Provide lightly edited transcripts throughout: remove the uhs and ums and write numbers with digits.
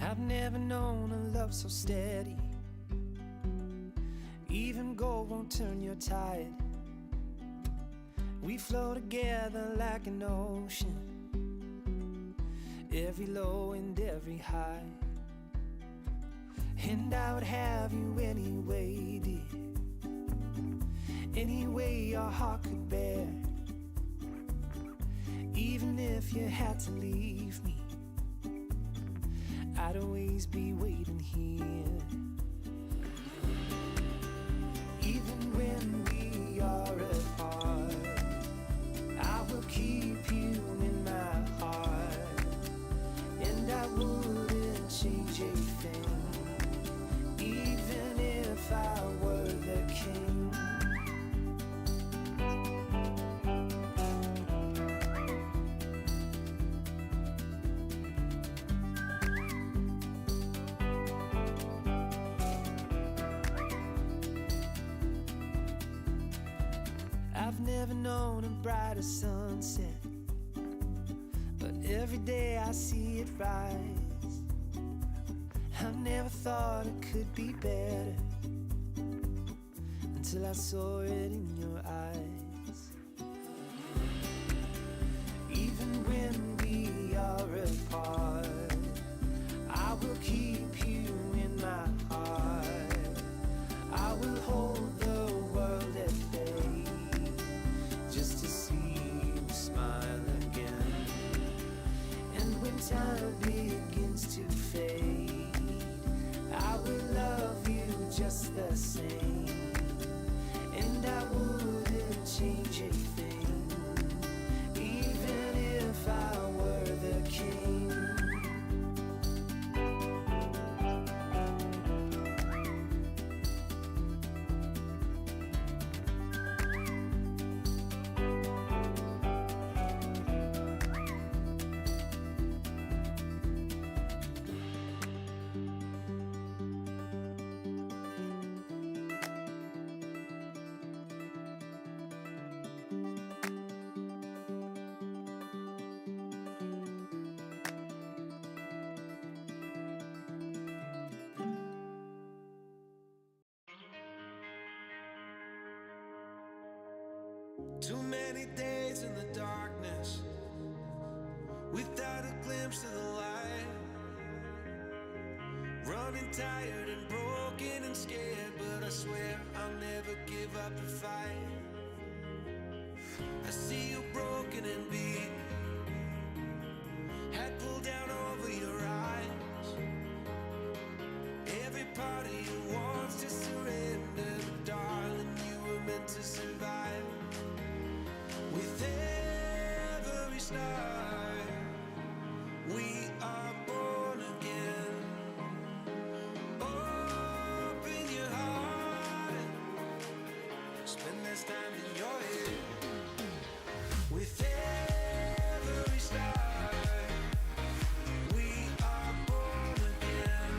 I've never known a love so steady. Even gold won't turn your tide. We flow together like an ocean, every low and every high. And I would have you anyway, dear, any way your heart could bear. Even if you had to leave me, I'd always be waiting here. Even when we are apart, I will keep you in my heart. And I wouldn't change a thing, even if I were the king. I've never known a brighter sunset, but every day I see it rise. I never thought it could be better until I saw it in your eyes. Even when we are apart, I will keep you in my heart. I will hold the world at bay just to see you smile again. And when time begins to fade, I will love you just the same. And I wouldn't change a thing, even if I were the king. Too many days in the darkness without a glimpse of the light. Running tired and broken and scared, but I swear I'll never give up the fight. I see you broken and beat, head pulled down over your eyes. Every part of you wants to surrender, but darling, you were meant to survive. With every start, we are born again. Open your heart, spend less time in your head. With every start, we are born again.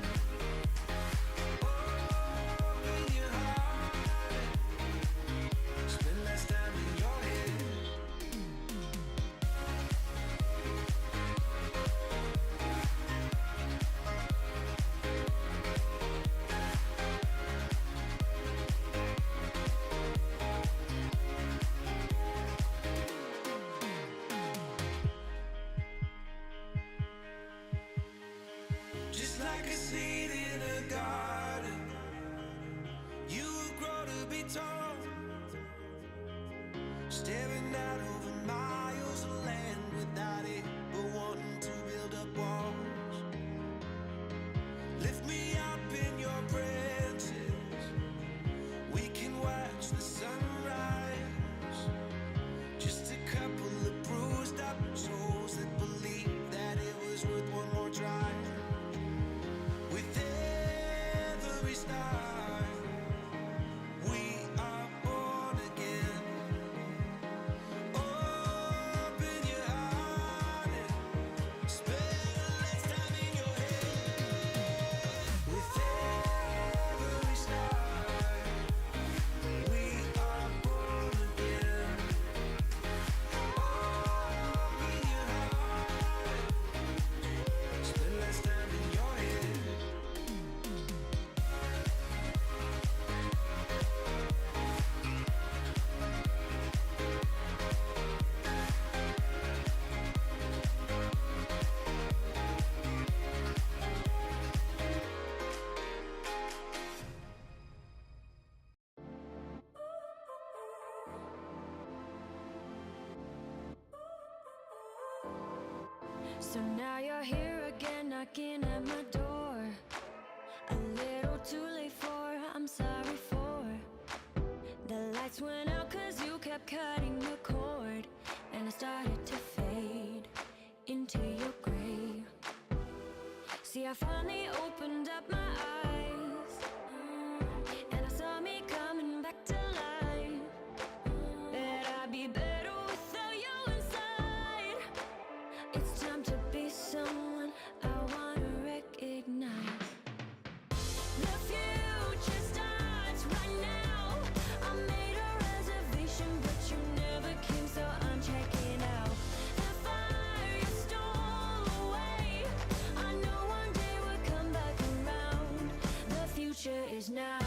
Open your heart, spend less time in your head. Just like a seed in a garden, you will grow to be tall, staring out over miles of land without it, but wanting to build up walls. Lift me up in your branches, we can watch the sunrise. Just a couple of bruised up souls that believe that it was worth one more try. With every start, we are born again. So now you're here again, knocking at my door. A little too late for, I'm sorry for. The lights went out cause you kept cutting the cord. And I started to fade into your gray. See, I finally opened up my eyes, and I saw me coming back to life. That I'd be better without you inside. It's time to be someone I wanna recognize. The future starts right now. I made a reservation, but you never came, so I'm checking out. The fire you stole away, I know one day we'll come back around. The future is now.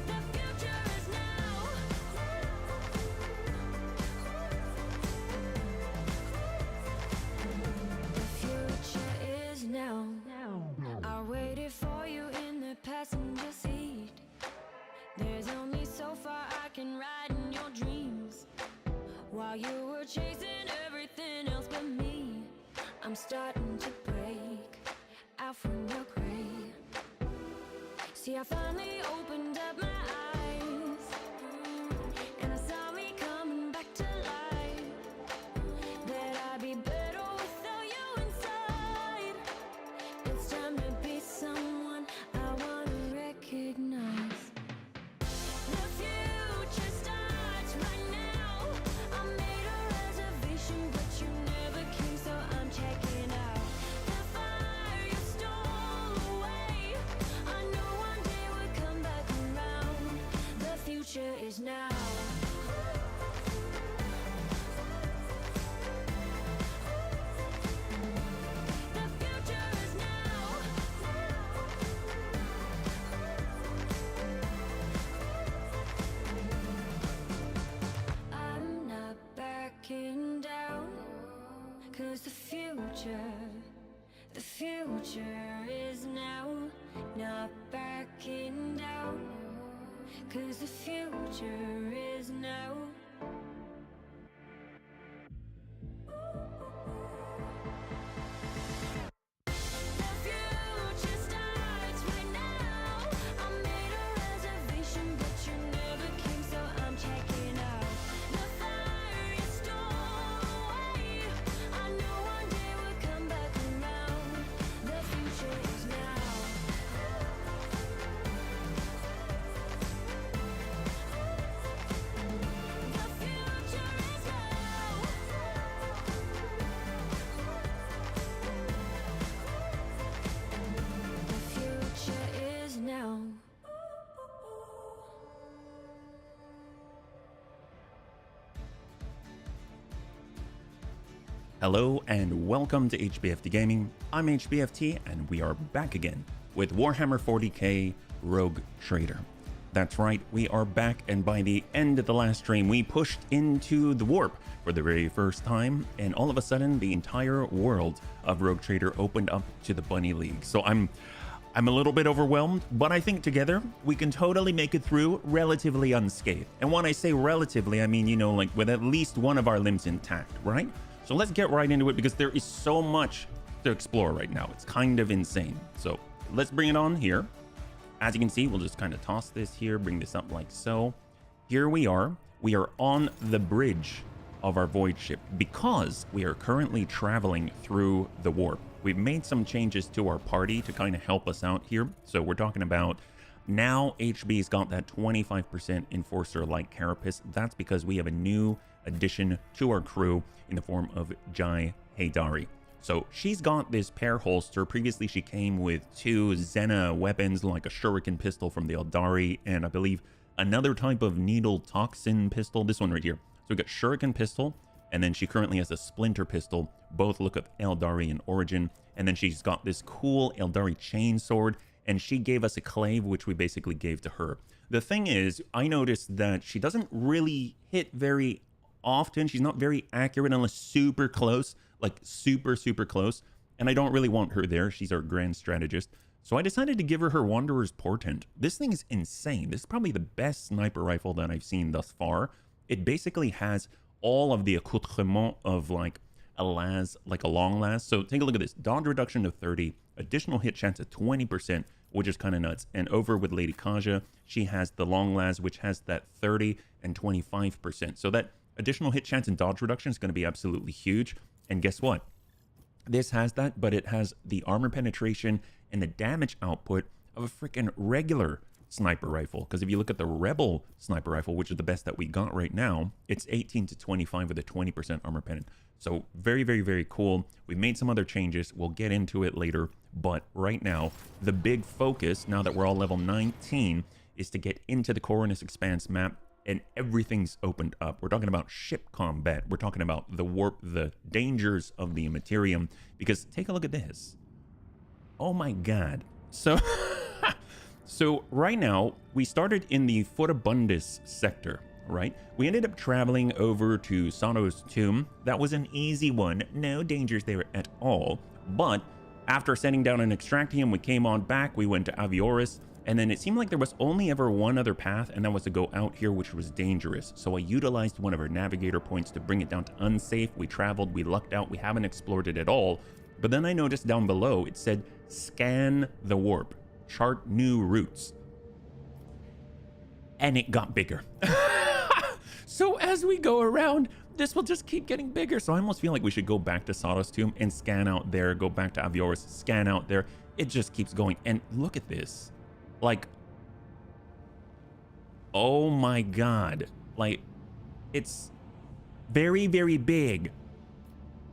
The future is now. The future is now. I waited for you in the passenger seat. There's only so far I can ride in your dreams. While you were chasing everything else but me, I'm starting to break out from your gray. See, I finally opened up my eyes, and I saw me coming back to life. That I'd be better without you inside. It's time to be someone I wanna recognize. The future starts right now. I made a reservation, but you never came, so I'm checking out. The fire you stole away, I know one day we'll come back around. The future is now. The future is now. I'm not backing down, cause the future is now. Not backing down, cause the future is now. The future starts right now. I made a reservation, but you never came, so I'm checking out. The fire you stole away, I know one day we'll come back around. The future is now. The future is now. The future is now. Hello and welcome to HBFT Gaming. I'm HBFT and we are back again with Warhammer 40k Roguetrader. That's right, we are back, and by the end of the last stream we pushed into the warp for the very first time, and all of a sudden the entire world of Roguetrader opened up to the Bunny League. So I'm a little bit overwhelmed, but I think together we can totally make it through relatively unscathed. And when I say relatively, I mean, you know, like with at least one of our limbs intact, right? So let's get right into it because there is so much to explore right now. It's kind of insane. So let's bring it on here. As you can see, we'll just kind of toss this here, bring this up like so. Here we are. We are on the bridge of our void ship because we are currently traveling through the warp. We've made some changes to our party to kind of help us out here. So we're talking about now HB's got that 25% enforcer like carapace. That's because we have a new addition to our crew in the form of Jai Haydari. So she's got this pair holster. Previously she came with two Zena weapons, like a shuriken pistol from the Eldari, and I believe another type of needle toxin pistol, this one right here. So we got shuriken pistol, and then she currently has a splinter pistol. Both look of Eldari in origin. And then she's got this cool Eldari chainsword, and she gave us a clave, which we basically gave to her. The thing is, I noticed that she doesn't really hit very often. She's not very accurate unless super close, like super close. And I don't really want her there. She's our grand strategist. So I decided to give her Wanderer's Portent. This thing is insane. This is probably the best sniper rifle that I've seen thus far. It basically has all of the accoutrement of like a las, like a long las. So take a look at this. Dodge reduction to 30, additional hit chance at 20%, which is kind of nuts. And over with Lady Kaja, she has the long las, which has that 30 and 25%. So that additional hit chance and dodge reduction is going to be absolutely huge. And guess what? This has that, but it has the armor penetration and the damage output of a freaking regular sniper rifle. Because if you look at the Rebel sniper rifle, which is the best that we got right now, it's 18 to 25 with a 20% armor pen. So very, very, very cool. We've made some other changes. We'll get into it later. But right now, the big focus, now that we're all level 19, is to get into the Corvinus Expanse map, and everything's opened up. We're talking about ship combat. We're talking about the warp, the dangers of the Immaterium. Because take a look at this. Oh my god. So so right now we started in the Furibundus sector, right? We ended up traveling over to Sano's tomb. That was an easy one, no dangers there at all. But after setting down an Extractium, we came on back, we went to Avioris, and then it seemed like there was only ever one other path, and that was to go out here, which was dangerous. So I utilized one of our navigator points to bring it down to unsafe. We traveled, we lucked out, we haven't explored it at all. But then I noticed down below, it said, scan the warp, chart new routes. And it got bigger. So as we go around, this will just keep getting bigger. So I almost feel like we should go back to Sano's tomb and scan out there, go back to Avioris, scan out there. It just keeps going. And look at this. Like, oh my god. Like, it's very, very big.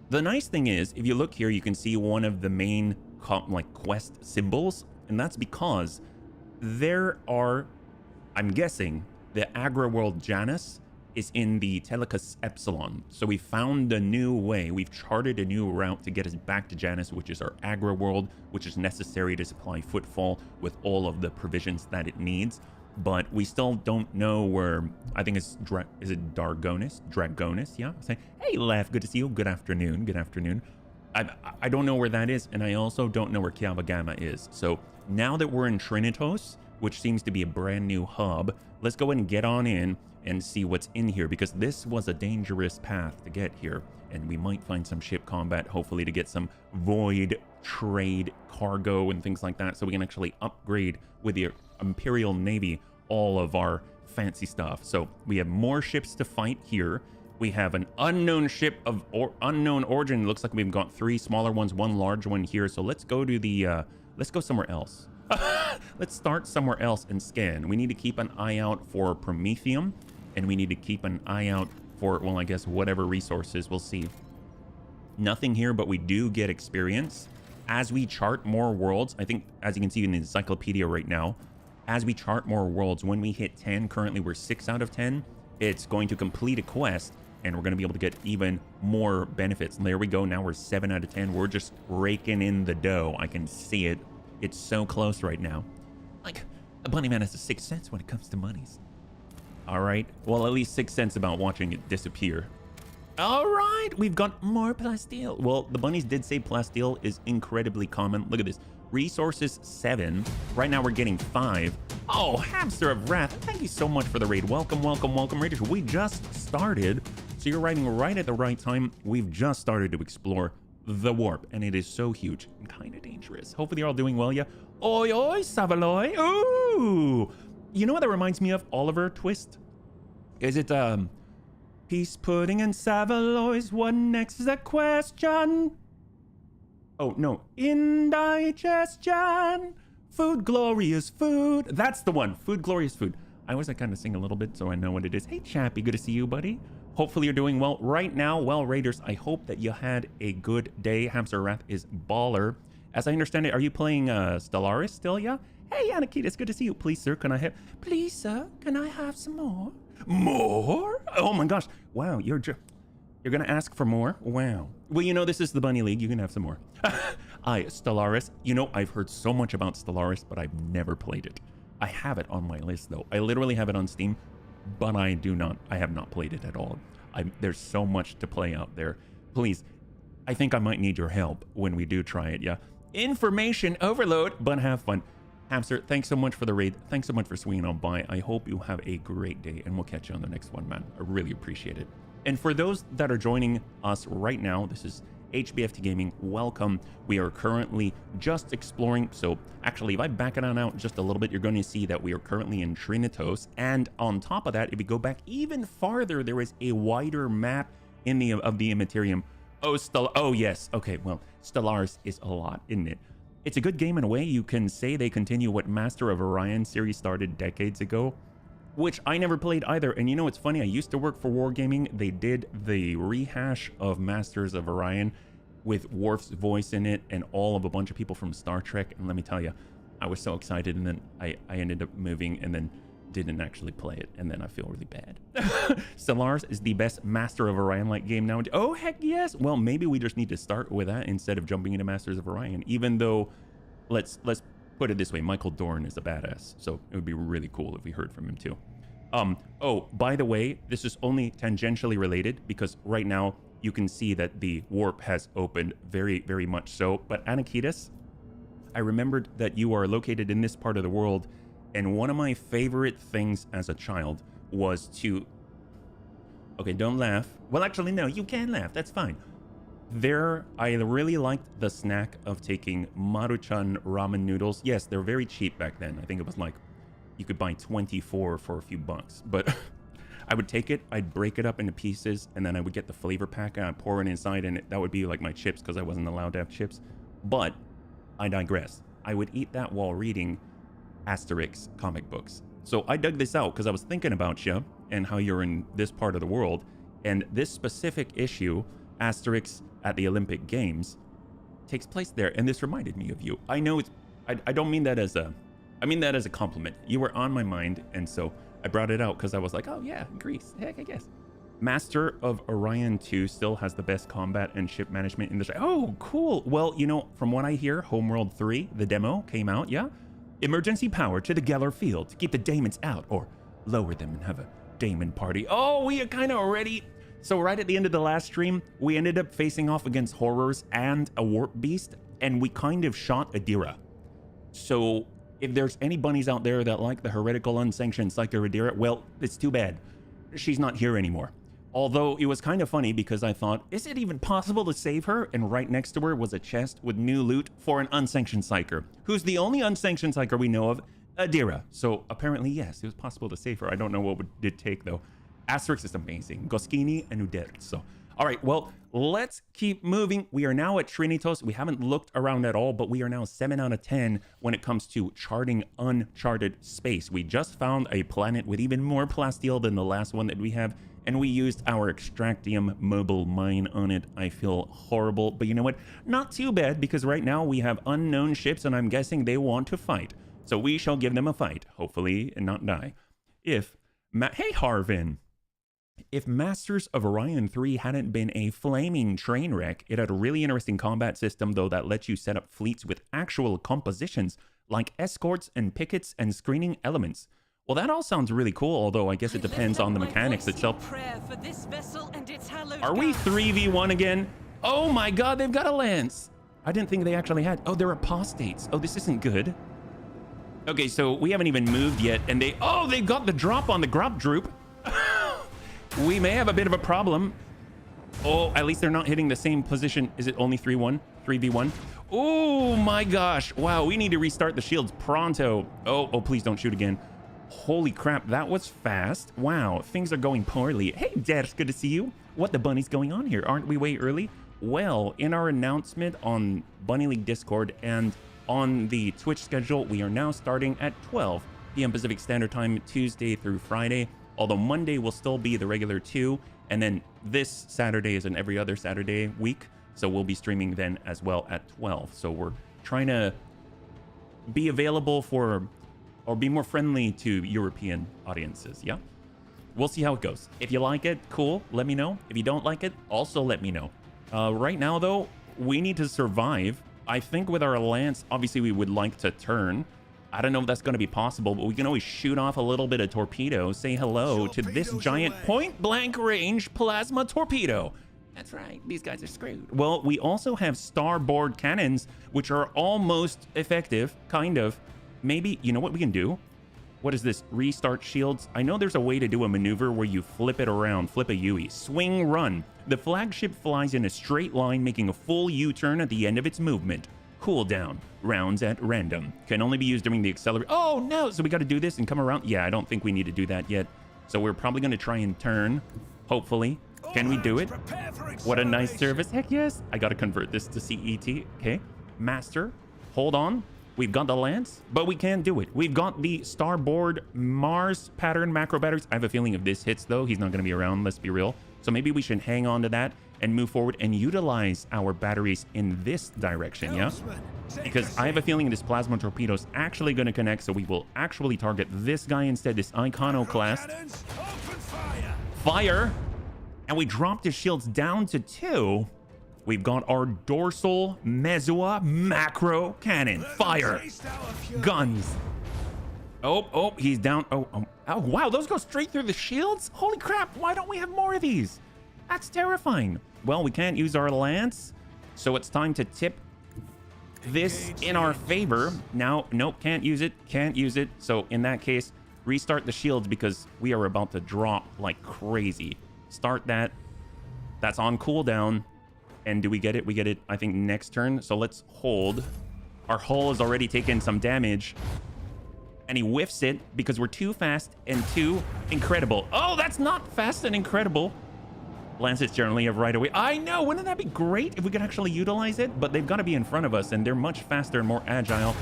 The nice thing is, if you look here, you can see one of the main like quest symbols, and that's because there are, I'm guessing, the Agra World Janus is in the Telecus Epsilon. So we found a new way, we've charted a new route to get us back to Janus, which is our Agra World, which is necessary to supply Footfall with all of the provisions that it needs. But we still don't know where, I think it's, is it Dragonis? Yeah? Say, hey, Lef, good to see you. Good afternoon. Good afternoon. I don't know where that is, and I also don't know where Kiabagama is. So now that we're in Trinitos, which seems to be a brand new hub, let's go ahead and get on in and see what's in here, because this was a dangerous path to get here, and we might find some ship combat, hopefully to get some void trade cargo and things like that, so we can actually upgrade with the Imperial Navy all of our fancy stuff. So we have more ships to fight here. We have an unknown ship of unknown origin. It looks like we've got 3 smaller ones, 1 large one here. So let's go to the let's go somewhere else. Let's start somewhere else and scan. We need to keep an eye out for Promethium, and we need to keep an eye out for, well, I guess whatever resources. We'll see. Nothing here, but we do get experience as we chart more worlds. I think, as you can see in the encyclopedia right now, as we chart more worlds, when we hit 10, currently we're 6 out of 10, it's going to complete a quest, and we're going to be able to get even more benefits. And there we go. Now we're 7 out of 10. We're just raking in the dough. I can see it. It's so close right now. Like, a bunny man has a 6th sense when it comes to monies. All right. Well, at least 6th sense about watching it disappear. All right. We've got more plasteel. Well, the bunnies did say plasteel is incredibly common. Look at this. Resources 7. Right now we're getting 5. Oh, Hamster of Wrath, thank you so much for the raid. Welcome, welcome, welcome, raiders. We just started, so you're arriving right at the right time. We've just started to explore the warp, and it is so huge and kind of dangerous. Hopefully you're all doing well, yeah? Oi, oi, Savaloy. Ooh! You know what that reminds me of? Oliver Twist? Is it, peace pudding and Savaloys? What next is the question? Oh, no. Indigestion. Food, glorious food. That's the one. Food, glorious food. I always kind of sing a little bit so I know what it is. Hey, Chappie. Good to see you, buddy. Hopefully you're doing well right now. Well, Raiders, I hope that you had a good day. Hamster Wrath is baller. As I understand it, are you playing Stellaris still, yeah? Hey, Anakita, it's good to see you. Please, sir, can I have... Please, sir, can I have some more? More? Oh, my gosh. Wow, you're going to ask for more? Wow. Well, you know, this is the Bunny League. You can have some more. Stellaris. You know, I've heard so much about Stellaris, but I've never played it. I have it on my list, though. I literally have it on Steam, but I have not played it at all. There's so much to play out there. Please, I think I might need your help when we do try it, yeah? information overload, but have fun. Hamster, thanks so much for the raid. Thanks so much for swinging on by. I hope you have a great day, and we'll catch you on the next one, man. I really appreciate it. And for those that are joining us right now, this is HBFT Gaming. Welcome. We are currently just exploring. So actually, if I back it on out just a little bit, you're going to see that we are currently in Trinitos. And on top of that, if we go back even farther, there is a wider map in the of the Immaterium. Oh, yes. Okay, well, Stellaris is a lot, isn't it? It's a good game in a way. You can say they continue what Master of Orion series started decades ago, which I never played either. And you know, it's funny, I used to work for Wargaming. They did the rehash of Masters of Orion with Worf's voice in it and all of a bunch of people from Star Trek. And let me tell you, I was so excited, and then I ended up moving and then didn't actually play it, and then I feel really bad. Stellaris is the best Master of Orion-like game now. Oh, heck yes! Well, maybe we just need to start with that instead of jumping into Masters of Orion, even though, let's put it this way, Michael Dorn is a badass, so it would be really cool if we heard from him too. Oh, by the way, this is only tangentially related, because right now you can see that the warp has opened, very, very much so. But Anakitas, I remembered that you are located in this part of the world, and one of my favorite things as a child was to... Okay, don't laugh. Well, actually, no, you can laugh. That's fine. I really liked the snack of taking Maruchan ramen noodles. Yes, they're very cheap back then. I think it was like, you could buy 24 for a few bucks. But I would take it, I'd break it up into pieces, and then I would get the flavor pack and I'd pour it inside, and that would be like my chips, because I wasn't allowed to have chips. But I digress. I would eat that while reading Asterix comic books. So I dug this out because I was thinking about you and how you're in this part of the world, and this specific issue, Asterix at the Olympic Games, takes place there, and this reminded me of you. I know it's I don't mean that as a I mean that as a compliment. You were on my mind, and so I brought it out because I was like, oh yeah, Greece, heck, I guess. Master of Orion 2 still has the best combat and ship management in the... Oh, cool. Well, you know, from what I hear, Homeworld 3, the demo, came out, yeah? Emergency power to the Geller field to keep the daemons out, or lower them and have a daemon party. Oh, we are kind of already... So right at the end of the last stream, we ended up facing off against horrors and a warp beast, and we kind of shot Adira. So if there's any bunnies out there that like the heretical unsanctioned Psycho Adira, well, it's too bad. She's not here anymore. Although it was kind of funny because I thought, is it even possible to save her? And right next to her was a chest with new loot for an unsanctioned psyker, who's the only unsanctioned psyker we know of, Adira. So apparently, yes, it was possible to save her. I don't know what it take though. Asterix is amazing. Goskini and Udet. So, all right, well, let's keep moving. We are now at Trinitos. We haven't looked around at all, but we are now 7 out of 10 when it comes to charting uncharted space. We just found a planet with even more plasteel than the last one that we have, and we used our Extractium mobile mine on it. I feel horrible, but you know what? Not too bad, because right now we have unknown ships, and I'm guessing they want to fight. So we shall give them a fight, hopefully, and not die. Hey, Harvin. If Masters of Orion 3 hadn't been a flaming train wreck, it had a really interesting combat system, though, that lets you set up fleets with actual compositions, like escorts and pickets and screening elements. Well, that all sounds really cool, although I guess it depends on the mechanics itself. Are we 3v1 again? Oh my god, they've got a lance! I didn't think they actually had... Oh, they're apostates. Oh, this isn't good. Okay, so we haven't even moved yet, and they... Oh, they got the drop on the Grub Droop. We may have a bit of a problem. Oh, at least they're not hitting the same position. Is it only 3-1? 3v1? Oh my gosh. Wow, we need to restart the shields pronto. Oh, please don't shoot again. Holy crap, that was fast. Wow, things are going poorly. Hey, Dad, good to see you. What the bunny's going on here? Aren't we way early? Well, in our announcement on Bunny League Discord and on the Twitch schedule, we are now starting at 12 p.m. Pacific Standard Time, Tuesday through Friday. Although Monday will still be the regular 2, and then this Saturday is an every other Saturday week, so we'll be streaming then as well at 12. So we're trying to be available for, or be more friendly to European audiences, yeah? We'll see how it goes. If you like it, cool, let me know. If you don't like it, also let me know. Right now, though, we need to survive. I think with our lance, obviously we would like to turn. I don't know if that's going to be possible, but we can always shoot off a little bit of torpedo, say hello to this giant point-blank range plasma torpedo. That's right. These guys are screwed. Well, we also have starboard cannons, which are almost effective, kind of. Maybe, you know what we can do? What is this? Restart shields. I know there's a way to do a maneuver where you flip it around, flip a UE. Swing run. The flagship flies in a straight line, making a full U-turn at the end of its movement. Cooldown. Rounds at random. Can only be used during the accelerator. Oh, no. So we got to do this and come around. Yeah, I don't think we need to do that yet. So we're probably going to try and turn, hopefully. Can we do it? What a nice service. Heck yes. I got to convert this to CET. Okay. Master. Hold on. We've got the lance, but we can't do it. We've got the starboard Mars pattern macro batteries. I have a feeling if this hits, though, he's not going to be around. Let's be real. So maybe we should hang on to that and move forward and utilize our batteries in this direction, yeah? Because I have a feeling this plasma torpedo is actually going to connect, so we will actually target this guy instead, this iconoclast. Fire! And we dropped his shields down to 2. We've got our dorsal Mezua macro cannon. Fire! Guns! Oh, he's down. Oh, wow, those go straight through the shields? Holy crap, why don't we have more of these? That's terrifying. Well, we can't use our lance, so it's time to tip this in our favor. Now, nope, can't use it, can't use it. So in that case, restart the shields because we are about to drop like crazy. Start that. That's on cooldown. And do we get it? We get it, I think, next turn. So let's hold. Our hull has already taken some damage. And he whiffs it because we're too fast and too incredible. Oh, that's not fast and incredible. Lancets generally have right away. I know. Wouldn't that be great if we could actually utilize it? But they've got to be in front of us, and they're much faster and more agile.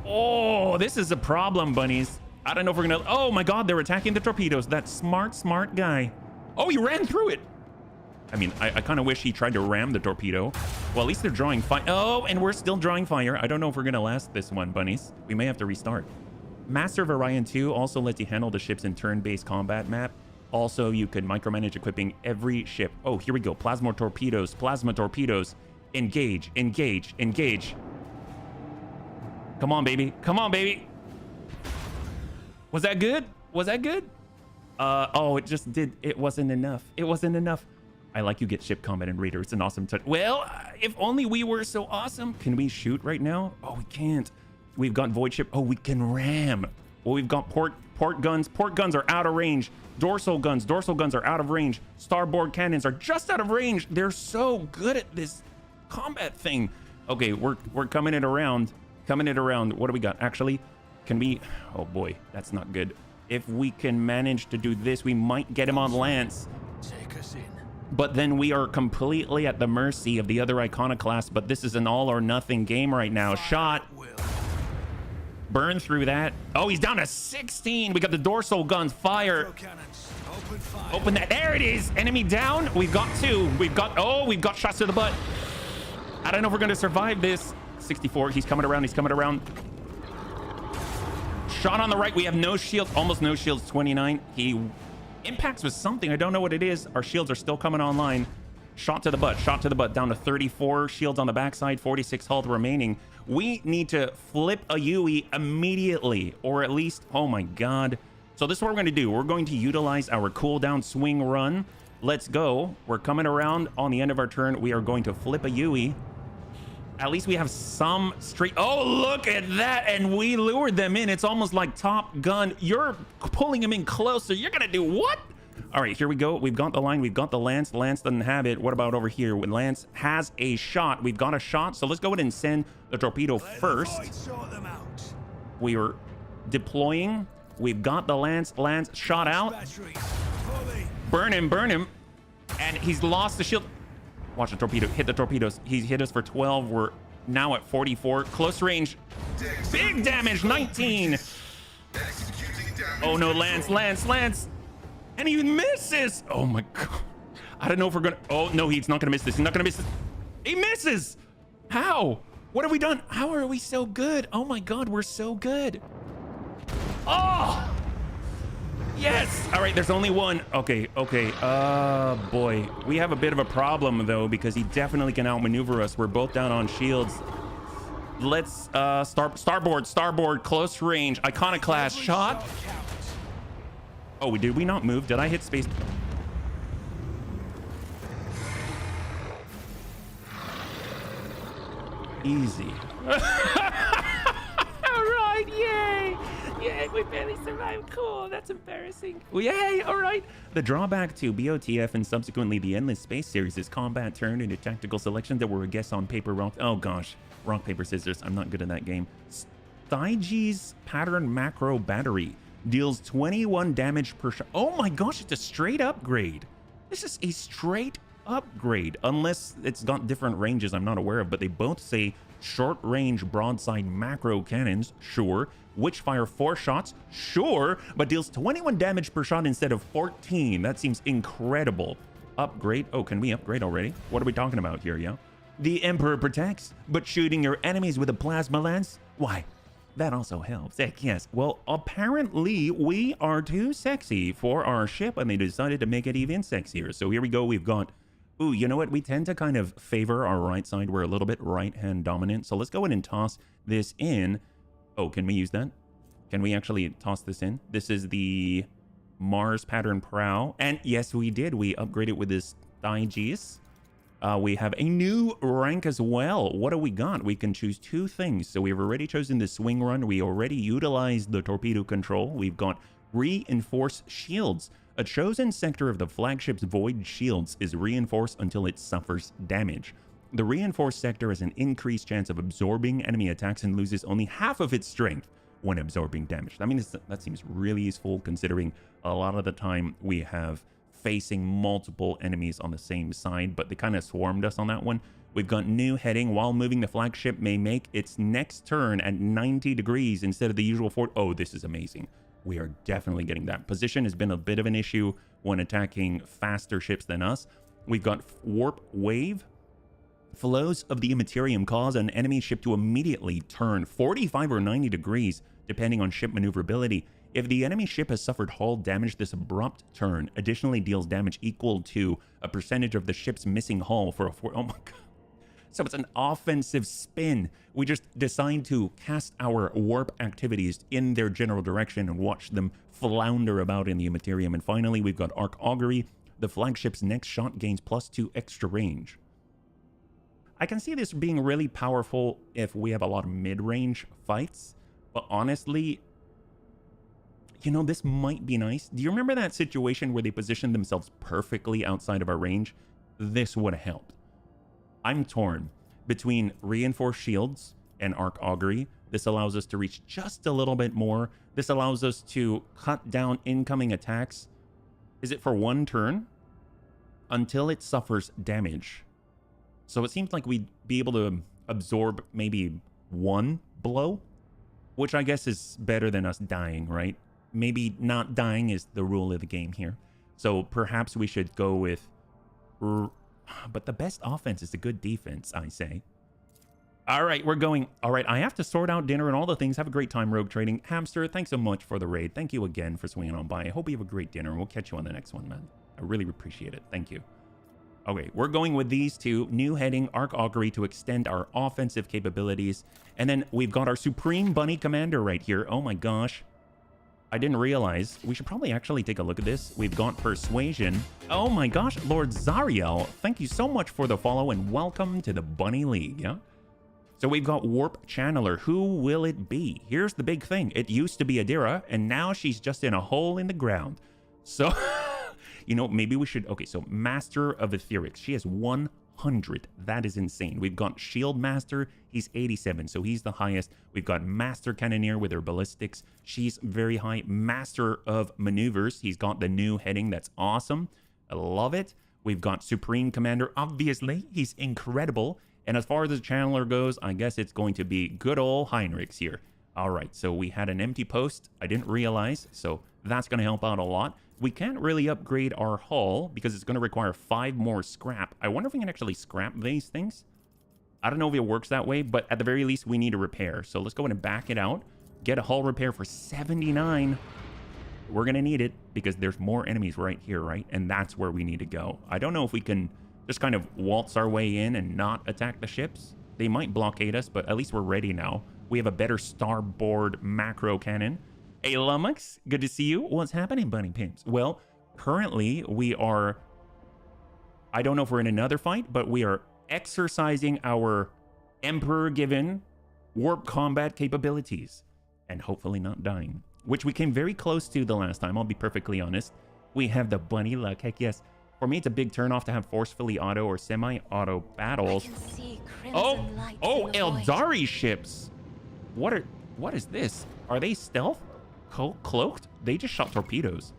Oh, this is a problem, bunnies. I don't know if we're going to... Oh, my God. They're attacking the torpedoes. That smart guy. Oh, he ran through it. I mean, I kind of wish he tried to ram the torpedo. Well, at least they're drawing fire. Oh, and we're still drawing fire. I don't know if we're going to last this one, bunnies. We may have to restart. Master of Orion 2 also lets you handle the ships in turn-based combat map. Also, you could micromanage equipping every ship. Oh, here we go. Plasma torpedoes. Plasma torpedoes. Engage. Engage. Engage. Come on, baby. Come on, baby. Was that good? Was that good? Oh, it just did. It wasn't enough. It wasn't enough. I like you get ship combat and raider. It's an awesome touch. Well, if only we were so awesome. Can we shoot right now? Oh, we can't. We've got void ship. Oh, we can ram. Well, we've got port guns. Port guns are out of range. Dorsal guns are out of range. Starboard cannons are just out of range. They're so good at this combat thing. Okay, we're coming it around. Coming it around. What do we got? Actually, can we... Oh, boy. That's not good. If we can manage to do this, we might get him on lance. Take us in. But then we are completely at the mercy of the other iconoclast. But this is an all or nothing game right now. Shot. Burn through that. Oh, he's down to 16. We got the dorsal guns. Fire. Open that. There it is. Enemy down. We've got 2. We've got shots to the butt. I don't know if we're going to survive this. 64. He's coming around. He's coming around. Shot on the right. We have no shields. Almost no shields. 29. He impacts with something. I don't know what it is. Our shields are still coming online. Shot to the butt. Shot to the butt. Down to 34 shields on the backside. 46 health remaining. We need to flip a UE immediately. Or at least... Oh my God. So this is what we're going to do. We're going to utilize our cooldown swing run. Let's go. We're coming around on the end of our turn. We are going to flip a UE. At least we have some straight... Oh, look at that. And we lured them in. It's almost like Top Gun. You're pulling them in closer. You're going to do what? All right, here we go. We've got the line. We've got the lance. Lance doesn't have it. What about over here? When Lance has a shot. We've got a shot. So let's go ahead and send the torpedo first. We are deploying. We've got the lance. Lance shot out. Burn him. Burn him. And he's lost the shield. Watch the torpedo. Hit the torpedoes. He's hit us for 12. We're now at 44. Close range. Big damage. 19. Oh, no. Lance. And he misses. Oh, my God. I don't know if we're going to... Oh, no. He's not going to miss this. He's not going to miss this. He misses. How? What have we done? How are we so good? Oh, my God. We're so good. Oh! Yes! All right, there's only one. Okay. Boy. We have a bit of a problem, though, because he definitely can outmaneuver us. We're both down on shields. Let's starboard, close range, iconoclast shot. Oh, did we not move? Did I hit space? Easy. All right, yay! Yay, we barely survived. Cool, that's embarrassing. Well, yay, all right. The drawback to BOTF and subsequently the Endless Space series is combat turned into tactical selection that were a guess on paper rock. Oh gosh, rock, paper, scissors. I'm not good at that game. Stygies pattern macro battery deals 21 damage per shot. Oh my gosh, it's a straight upgrade. This is a straight upgrade, unless it's got different ranges I'm not aware of, but they both say short range broadside macro cannons, sure. Which fire 4 shots, sure, but deals 21 damage per shot instead of 14. That seems incredible. Upgrade. Oh, can we upgrade already? What are we talking about here, yeah? The Emperor protects, but shooting your enemies with a plasma lance? Why, that also helps. Heck yes. Well, apparently we are too sexy for our ship, and they decided to make it even sexier. So here we go. We've got... Ooh, you know what? We tend to kind of favor our right side. We're a little bit right-hand dominant. So let's go ahead and toss this in. Oh, can we use that? Can we actually toss this in? This is the Mars pattern prow. And yes, we did. We upgraded with this Stygies. We have a new rank as well. What do we got? We can choose 2 things. So we've already chosen the swing run. We already utilized the torpedo control. We've got reinforced shields. A chosen sector of the flagship's void shields is reinforced until it suffers damage. The reinforced sector has an increased chance of absorbing enemy attacks and loses only half of its strength when absorbing damage. I mean, that seems really useful considering a lot of the time we have facing multiple enemies on the same side, but they kind of swarmed us on that one. We've got new heading. While moving, the flagship may make its next turn at 90 degrees instead of the usual 40. Oh, this is amazing. We are definitely getting that. Position has been a bit of an issue when attacking faster ships than us. We've got warp wave. Flows of the Immaterium cause an enemy ship to immediately turn 45 or 90 degrees, depending on ship maneuverability. If the enemy ship has suffered hull damage, this abrupt turn additionally deals damage equal to a percentage of the ship's missing hull for a oh my god. So it's an offensive spin. We just decide to cast our warp activities in their general direction and watch them flounder about in the Immaterium. And finally, we've got Arc Augury. The flagship's next shot gains +2 extra range. I can see this being really powerful if we have a lot of mid-range fights, but honestly, you know, this might be nice. Do you remember that situation where they positioned themselves perfectly outside of our range? This would have helped. I'm torn between reinforced shields and Arc Augury. This allows us to reach just a little bit more. This allows us to cut down incoming attacks. Is it for 1 turn? Until it suffers damage. So it seems like we'd be able to absorb maybe 1 blow, which I guess is better than us dying, right? Maybe not dying is the rule of the game here. So perhaps we should go with... But the best offense is a good defense, I say. All right, we're going... All right, I have to sort out dinner and all the things. Have a great time, Rogue Trading. Hamster, thanks so much for the raid. Thank you again for swinging on by. I hope you have a great dinner. We'll catch you on the next one, man. I really appreciate it. Thank you. Okay, we're going with these 2. New heading, Arc Augury, to extend our offensive capabilities. And then we've got our Supreme Bunny Commander right here. Oh my gosh. I didn't realize. We should probably actually take a look at this. We've got Persuasion. Oh my gosh, Lord Zariel, thank you so much for the follow and welcome to the Bunny League, yeah? So we've got Warp Channeler. Who will it be? Here's the big thing. It used to be Adira, and now she's just in a hole in the ground. So... You know, maybe we should... Okay, so Master of Etherics. She has 100. That is insane. We've got Shield Master. He's 87, so he's the highest. We've got Master Cannoneer with her ballistics. She's very high. Master of Maneuvers. He's got the new heading. That's awesome. I love it. We've got Supreme Commander. Obviously, he's incredible. And as far as the Channeler goes, I guess it's going to be good old Heinrichs here. All right, so we had an empty post. I didn't realize, so that's going to help out a lot. We can't really upgrade our hull because it's going to require 5 more scrap. I wonder if we can actually scrap these things. I don't know if it works that way, but at the very least, we need a repair. So let's go ahead and back it out. Get a hull repair for 79. We're going to need it because there's more enemies right here, right? And that's where we need to go. I don't know if we can just kind of waltz our way in and not attack the ships. They might blockade us, but at least we're ready now. We have a better starboard macro cannon. Hey, Lumux, good to see you. What's happening, Bunny Pimps? Well, currently we are... I don't know if we're in another fight, but we are exercising our Emperor-given warp combat capabilities. And hopefully not dying, which we came very close to the last time, I'll be perfectly honest. We have the bunny luck, heck yes. For me, it's a big turnoff to have forcefully auto or semi-auto battles. Oh, Eldari ships. What is this? Are they stealth? Cloaked? They just shot torpedoes.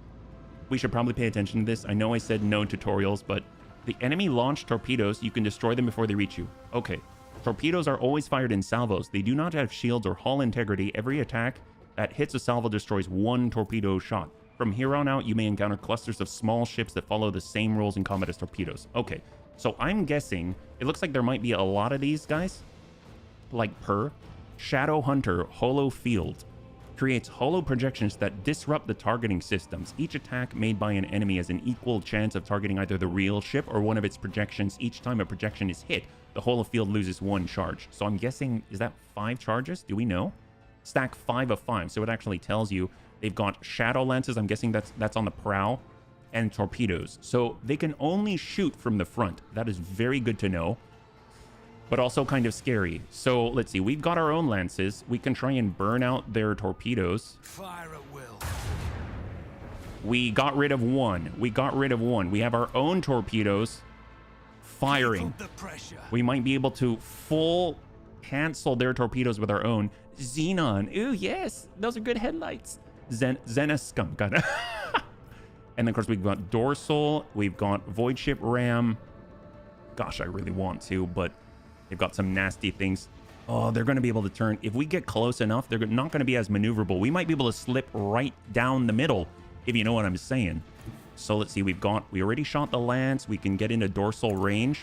We should probably pay attention to this. I know I said no tutorials, but the enemy launched torpedoes. You can destroy them before they reach you. Okay. Torpedoes are always fired in salvos. They do not have shields or hull integrity. Every attack that hits a salvo destroys one torpedo shot. From here on out, you may encounter clusters of small ships that follow the same rules in combat as torpedoes. Okay, so I'm guessing it looks like there might be a lot of these guys. Like Shadow Hunter Holo Field creates holo projections that disrupt the targeting systems. Each attack made by an enemy has an equal chance of targeting either the real ship or one of its projections. Each time a projection is hit, the holo field loses 1 charge. So I'm guessing, is that 5 charges? Do we know? Stack 5 of 5, so it actually tells you. They've got shadow lances, I'm guessing that's on the prow, and torpedoes. So they can only shoot from the front. That is very good to know, but also kind of scary. So let's see, we've got our own lances. We can try and burn out their torpedoes. Fire at will. We got rid of one. We have our own torpedoes firing. We might be able to full cancel their torpedoes with our own. Xenon. Ooh, yes. Those are good headlights. Xena Scum. Got it. And then, of course, we've got Dorsal. We've got Void Ship Ram. Gosh, I really want to, but they've got some nasty things. Oh, they're going to be able to turn. If we get close enough, they're not going to be as maneuverable. We might be able to slip right down the middle, if you know what I'm saying. So let's see. We already shot the Lance. We can get into Dorsal range.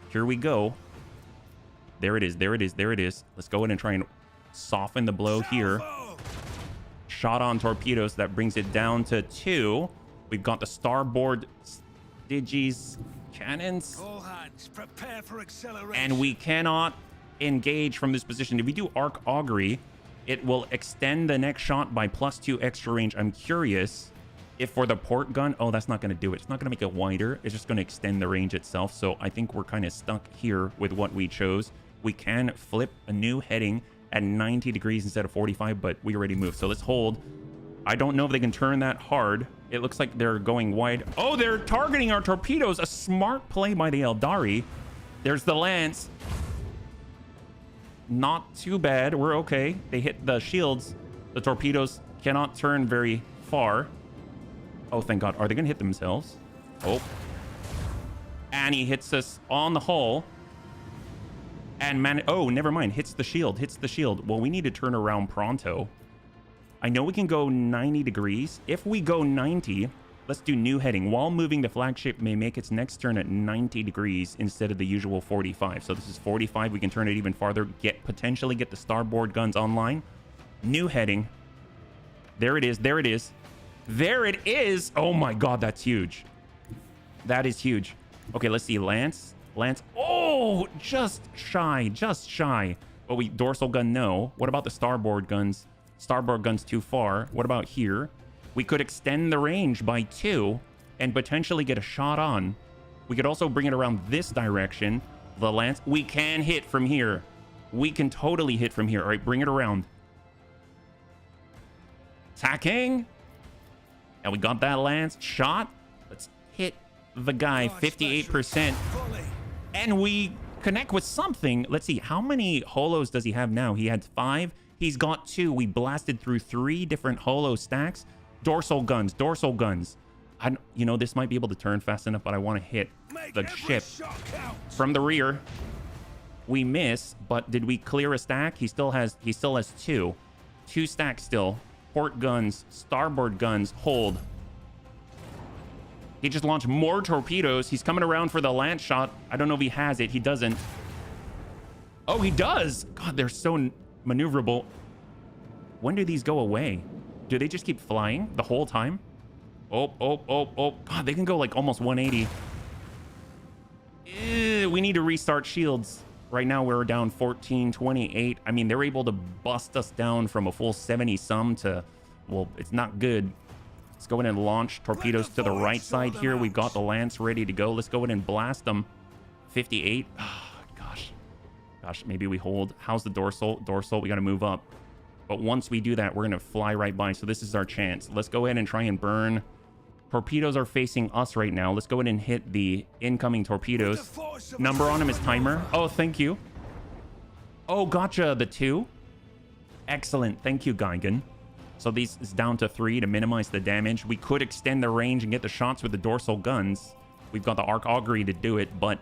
Here we go. There it is. Let's go in and try and soften the blow here. Shot on torpedoes. That brings it down to 2. We've got the starboard Digis cannons. All hands, prepare for acceleration. And we cannot engage from this position. If we do arc augury, it will extend the next shot by +2 extra range. I'm curious if for the port gun, oh, that's not going to do it. It's not going to make it wider. It's just going to extend the range itself. So I think we're kind of stuck here with what we chose. We can flip a new heading at 90 degrees instead of 45, but we already moved. So let's hold. I don't know if they can turn that hard. It looks like they're going wide. Oh, they're targeting our torpedoes. A smart play by the Eldari. There's the Lance. Not too bad. We're okay. They hit the shields. The torpedoes cannot turn very far. Oh, thank God. Are they going to hit themselves? Oh. And he hits us on the hull. And oh, never mind. Hits the shield. Well, we need to turn around pronto. I know we can go 90 degrees. If we go 90, let's do new heading. While moving, the flagship may make its next turn at 90 degrees instead of the usual 45. So this is 45. We can turn it even farther. Potentially get the starboard guns online. New heading. There it is. There it is. Oh my God, that's huge. That is huge. Okay, let's see. Lance. Oh, just shy. Well, dorsal gun, no. What about the starboard guns? Starboard guns too far. What about here? We could extend the range by 2 and potentially get a shot on. We could also bring it around this direction. The Lance. We can hit from here. We can totally hit from here. All right, bring it around. Attacking. And we got that Lance shot. Let's hit the guy. 58%. And we connect with something. Let's see. How many holos does he have now? He had 5. He's got 2. We blasted through 3 different holo stacks. Dorsal guns. You know, this might be able to turn fast enough, but I want to hit the ship from the rear. We miss, but did we clear a stack? He still has 2. 2 stacks still. Port guns, starboard guns, hold. He just launched more torpedoes. He's coming around for the Lance shot. I don't know if he has it. He doesn't. Oh, he does. God, they're so maneuverable. When do these go away? Do they just keep flying the whole time? Oh. God, they can go like almost 180. We need to restart shields. Right now, we're down 1428. I mean, they're able to bust us down from a full 70-some to, well, it's not good. Let's go in and launch torpedoes to the right side here. We've got the Lance ready to go. Let's go in and blast them. 58. Oh, gosh. Gosh, maybe we hold. How's the dorsal? Dorsal, we got to move up. But once we do that, we're going to fly right by. So this is our chance. Let's go ahead and try and burn. Torpedoes are facing us right now. Let's go ahead and hit the incoming torpedoes. Number on him is timer. Oh, thank you. Oh, gotcha. The 2. Excellent. Thank you, Geigen. So these is down to 3 to minimize the damage. We could extend the range and get the shots with the dorsal guns. We've got the arc augury to do it, but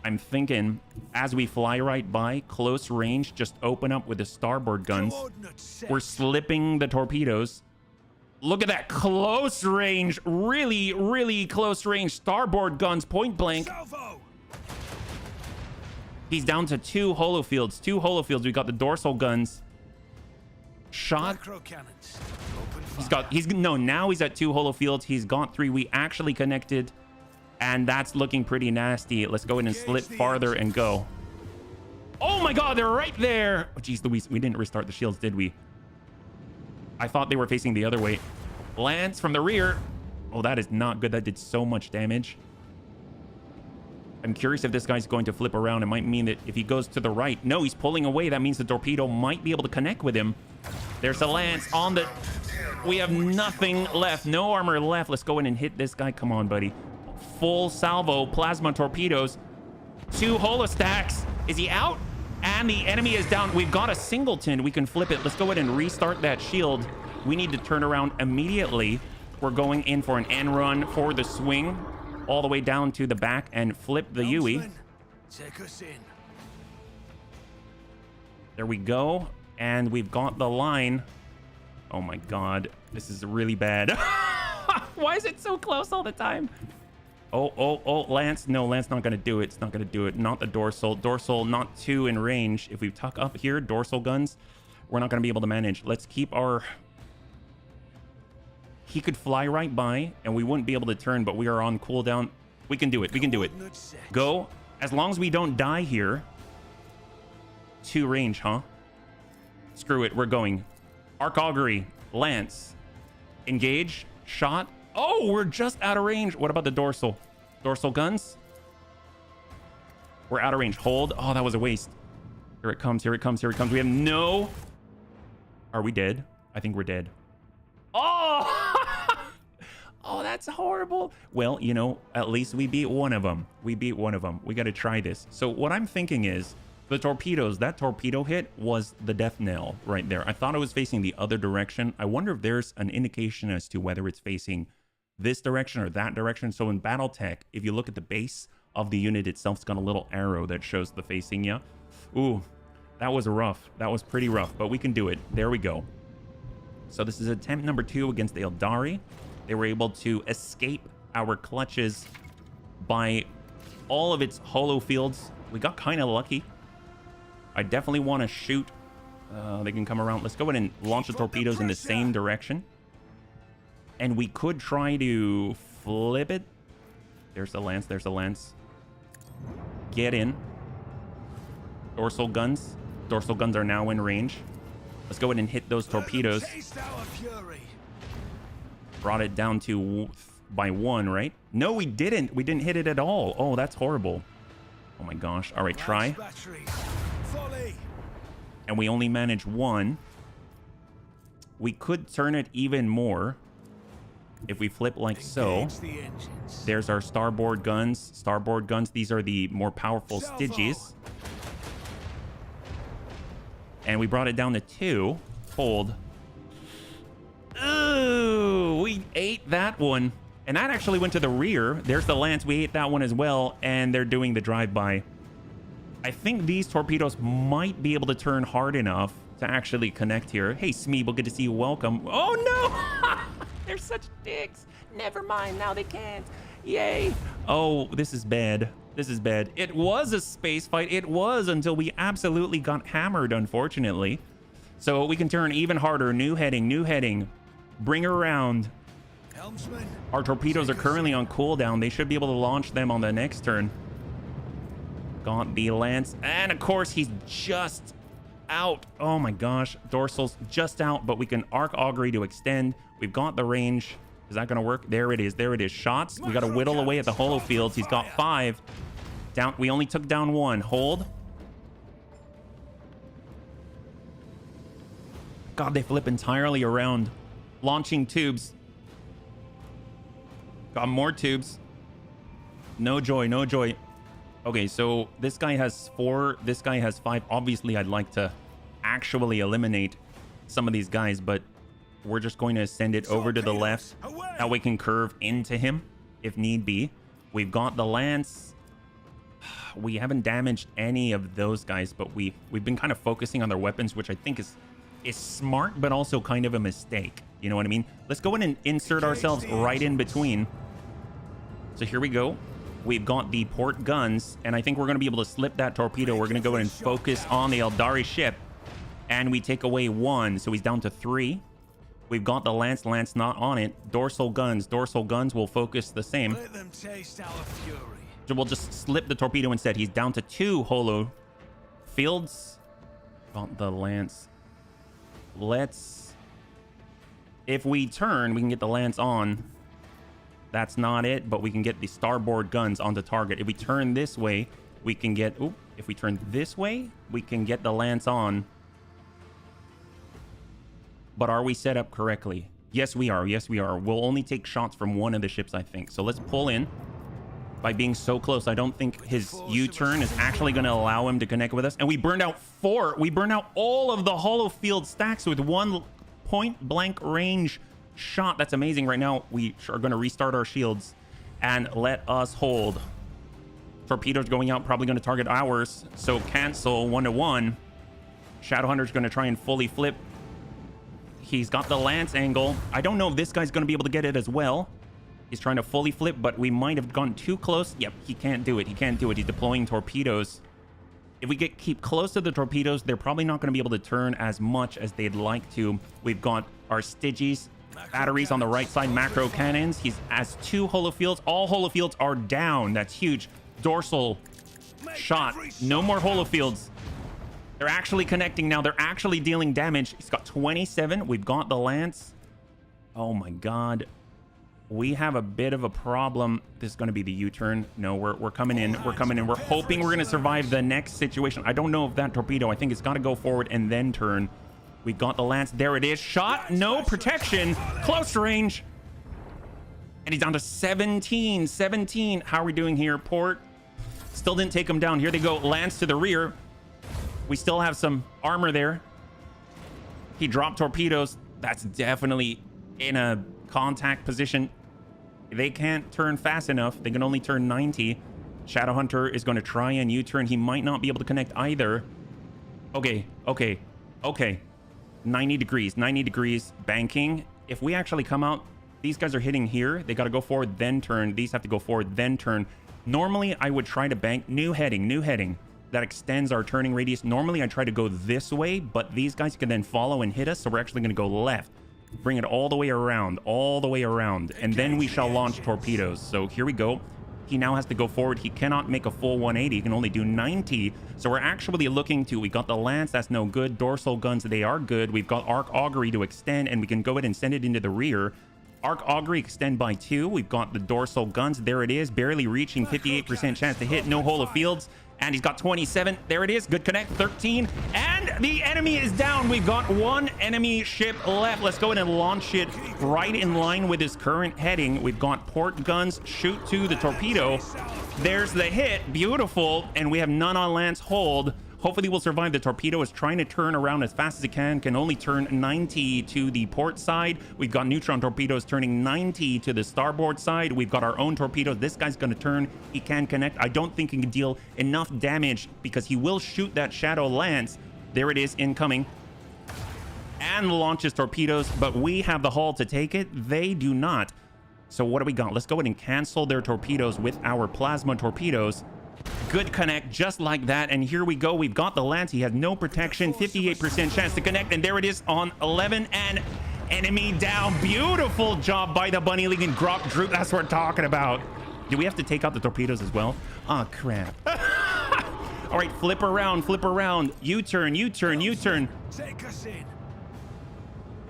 I'm thinking as we fly right by, close range, just open up with the starboard guns. We're slipping the torpedoes. Look at that close range, really, really close range starboard guns, point blank. He's down to 2 holofields, 2 holofields. We got the dorsal guns. Shot. Now he's at 2 holofields. He's got 3. We actually connected, and that's looking pretty nasty. Let's go in and slip farther and go. Oh my God, they're right there. Oh, geez Louise, we didn't restart the shields, did we? I thought they were facing the other way. Lance from the rear. Oh, that is not good. That did so much damage. I'm curious if this guy's going to flip around. It might mean that if he goes to the right. No, he's pulling away. That means the torpedo might be able to connect with him. There's a Lance on the... We have nothing left. No armor left. Let's go in and hit this guy. Come on, buddy. Full salvo. Plasma torpedoes. 2 holostacks. Is he out? And the enemy is down. We've got a singleton. We can flip it. Let's go ahead and restart that shield. We need to turn around immediately. We're going in for an end run for the swing. All the way down to the back and flip the Yui. Take us in. There we go. And we've got the line. Oh my God. This is really bad. Why is it so close all the time? Oh, Lance. No, Lance not going to do it. It's not going to do it. Not the dorsal. Dorsal, not 2 in range. If we tuck up here, dorsal guns, we're not going to be able to manage. Let's keep our... He could fly right by, and we wouldn't be able to turn, but we are on cooldown. We can do it. We can do it. Go. As long as we don't die here. 2 range, huh? Screw it. We're going. Arc augury. Lance. Engage. Shot. Oh, we're just out of range. What about the dorsal? Dorsal guns? We're out of range. Hold. Oh, that was a waste. Here it comes. Here it comes. Here it comes. We have no... Are we dead? I think we're dead. Oh! Oh, that's horrible. Well, you know, at least we beat one of them. We beat one of them. We got to try this. So what I'm thinking is the torpedoes, that torpedo hit was the death knell right there. I thought it was facing the other direction. I wonder if there's an indication as to whether it's facing this direction or that direction. So in Battletech, if you look at the base of the unit itself, it's got a little arrow that shows the facing you. Ooh, that was rough. That was pretty rough, but we can do it. There we go. So this is attempt number 2 against the Eldari. They were able to escape our clutches by all of its holo fields. We got kind of lucky. I definitely want to shoot. They can come around. Let's go ahead and launch the torpedoes in the same direction. And we could try to flip it. There's the Lance. There's the Lance. Get in. Dorsal guns. Dorsal guns are now in range. Let's go ahead and hit those torpedoes. Brought it down to by 1, right? No, we didn't. We didn't hit it at all. Oh, that's horrible. Oh my gosh. All right, try. And we only managed 1. We could turn it even more if we flip like so. There's our starboard guns. Starboard guns. These are the more powerful Stygies. And we brought it down to 2. Hold. Ooh, we ate that one. And that actually went to the rear. There's the Lance. We ate that one as well. And they're doing the drive-by. I think these torpedoes might be able to turn hard enough to actually connect here. Hey, Smeeble, good to see you. Welcome. Oh, no! They're such dicks. Never mind. Now they can't. Yay. Oh, this is bad. This is bad. It was a space fight. It was until we absolutely got hammered, unfortunately. So we can turn even harder. New heading. New heading. Bring her around. Helmsman. Our torpedoes are currently on cooldown. They should be able to launch them on the next turn. Got the Lance. And, of course, he's just out. Oh, my gosh. Dorsal's just out, but we can arc augury to extend. We've got the range. Is that going to work? There it is. There it is. Shots. We got to whittle away at the holo fields. He's got 5. Down. We only took down 1. Hold. God, they flip entirely around. Launching tubes. Got more tubes. No joy, no joy. Okay, so this guy has 4. This guy has 5. Obviously, I'd like to actually eliminate some of these guys, but we're just going to send it over to the left. That way we can curve into him if need be. We've got the lance. We haven't damaged any of those guys, but we've been kind of focusing on their weapons, which I think is smart, but also kind of a mistake. You know what I mean? Let's go in and insert ourselves right in between. So here we go. We've got the port guns, and I think we're going to be able to slip that torpedo. We're going to go in and focus on the Eldari ship, and we take away 1, so he's down to 3. We've got the lance not on it. Dorsal guns will focus the same. Let them taste our fury. So we'll just slip the torpedo instead. He's down to 2 holo fields. Got the lance. If we turn, we can get the lance on. That's not it, but we can get the starboard guns onto target. If we turn this way, we can get... Oop, if we turn this way, we can get the lance on. But are we set up correctly? Yes, we are. Yes, we are. We'll only take shots from one of the ships, I think. So let's pull in. By being so close, I don't think his U-turn is actually going to allow him to connect with us. And we burned out 4. We burned out all of the holo field stacks with 1 point-blank range shot. That's amazing. Right now, we are going to restart our shields and let us hold. Torpedoes going out, probably going to target ours. So cancel 1-to-1. Shadowhunter's going to try and fully flip. He's got the lance angle. I don't know if this guy's going to be able to get it as well. He's trying to fully flip, but we might have gone too close. Yep, he can't do it. He can't do it. He's deploying torpedoes. If we keep close to the torpedoes, they're probably not going to be able to turn as much as they'd like to. We've got our Stygies, batteries on the right side, macro cannons. He has 2 holo fields. All holo fields are down. That's huge. Dorsal shot. No more holo fields. They're actually connecting now. They're actually dealing damage. He's got 27. We've got the lance. Oh my God. We have a bit of a problem. This is going to be the U-turn. No, we're coming in. We're coming in. We're hoping we're going to survive the next situation. I don't know if that torpedo, I think it's got to go forward and then turn. We've got the lance. There it is. Shot. No protection. Close range. And he's down to 17. 17. How are we doing here? Port. Still didn't take him down. Here they go. Lance to the rear. We still have some armor there. He dropped torpedoes. That's definitely in a contact position. They can't turn fast enough. They can only turn 90. Shadowhunter is going to try and U-turn. He might not be able to connect either. Okay. 90 degrees. Banking. If we actually come out, these guys are hitting here. They got to go forward, then turn. These have to go forward, then turn. Normally, I would try to bank. New heading. That extends our turning radius. Normally, I try to go this way, but these guys can then follow and hit us, so we're actually going to go left. Bring it all the way around, and then we shall launch torpedoes. So here we go. He now has to go forward. He cannot make a full 180. He can only do 90. So we're actually looking to, we got the lance, that's no good. Dorsal guns, they are good. We've got arc augury to extend, and we can go ahead and send it into the rear. Arc augury extend by 2. We've got the dorsal guns. There it is, barely reaching 58% chance to hit. No holo fields. And he's got 27. There it is. Good connect. 13. And the enemy is down. We've got 1 enemy ship left. Let's go ahead and launch it right in line with his current heading. We've got port guns. Shoot to the torpedo. There's the hit. Beautiful. And we have none on lance hold. Hopefully we'll survive. The torpedo is trying to turn around as fast as it can only turn 90 to the port side. We've got neutron torpedoes turning 90 to the starboard side. We've got our own torpedoes. This guy's going to turn. He can connect. I don't think he can deal enough damage because he will shoot that shadow lance. There it is, incoming. And launches torpedoes, but we have the hull to take it. They do not. So what do we got? Let's go ahead and cancel their torpedoes with our plasma torpedoes. Good connect, just like that. And here we go. We've got the lance. He has no protection. 58% chance to connect. And there it is on 11. And enemy down. Beautiful job by the Bunny League and Grok Droop. That's what we're talking about. Do we have to take out the torpedoes as well? Oh, crap. All right, flip around. U-turn. Take us in.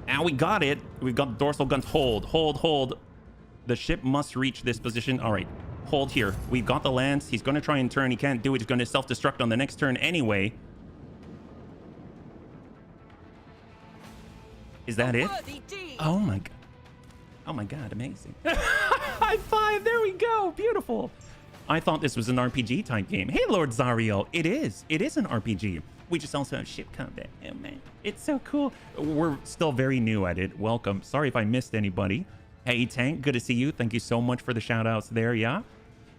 Now we got it. We've got the dorsal guns. Hold. The ship must reach this position. All right. Hold here. We've got the lance. He's going to try and turn. He can't do it. He's going to self-destruct on the next turn anyway. Is that it? Oh my god. Oh my god, amazing. High five, there we go, beautiful. I thought this was an RPG type game. Hey, Lord Zariel, it is an RPG. We just also have ship combat. Oh man, it's so cool. We're still very new at it. Welcome. Sorry if I missed anybody. Hey, Tank, good to see you. Thank you so much for the shout outs there, yeah?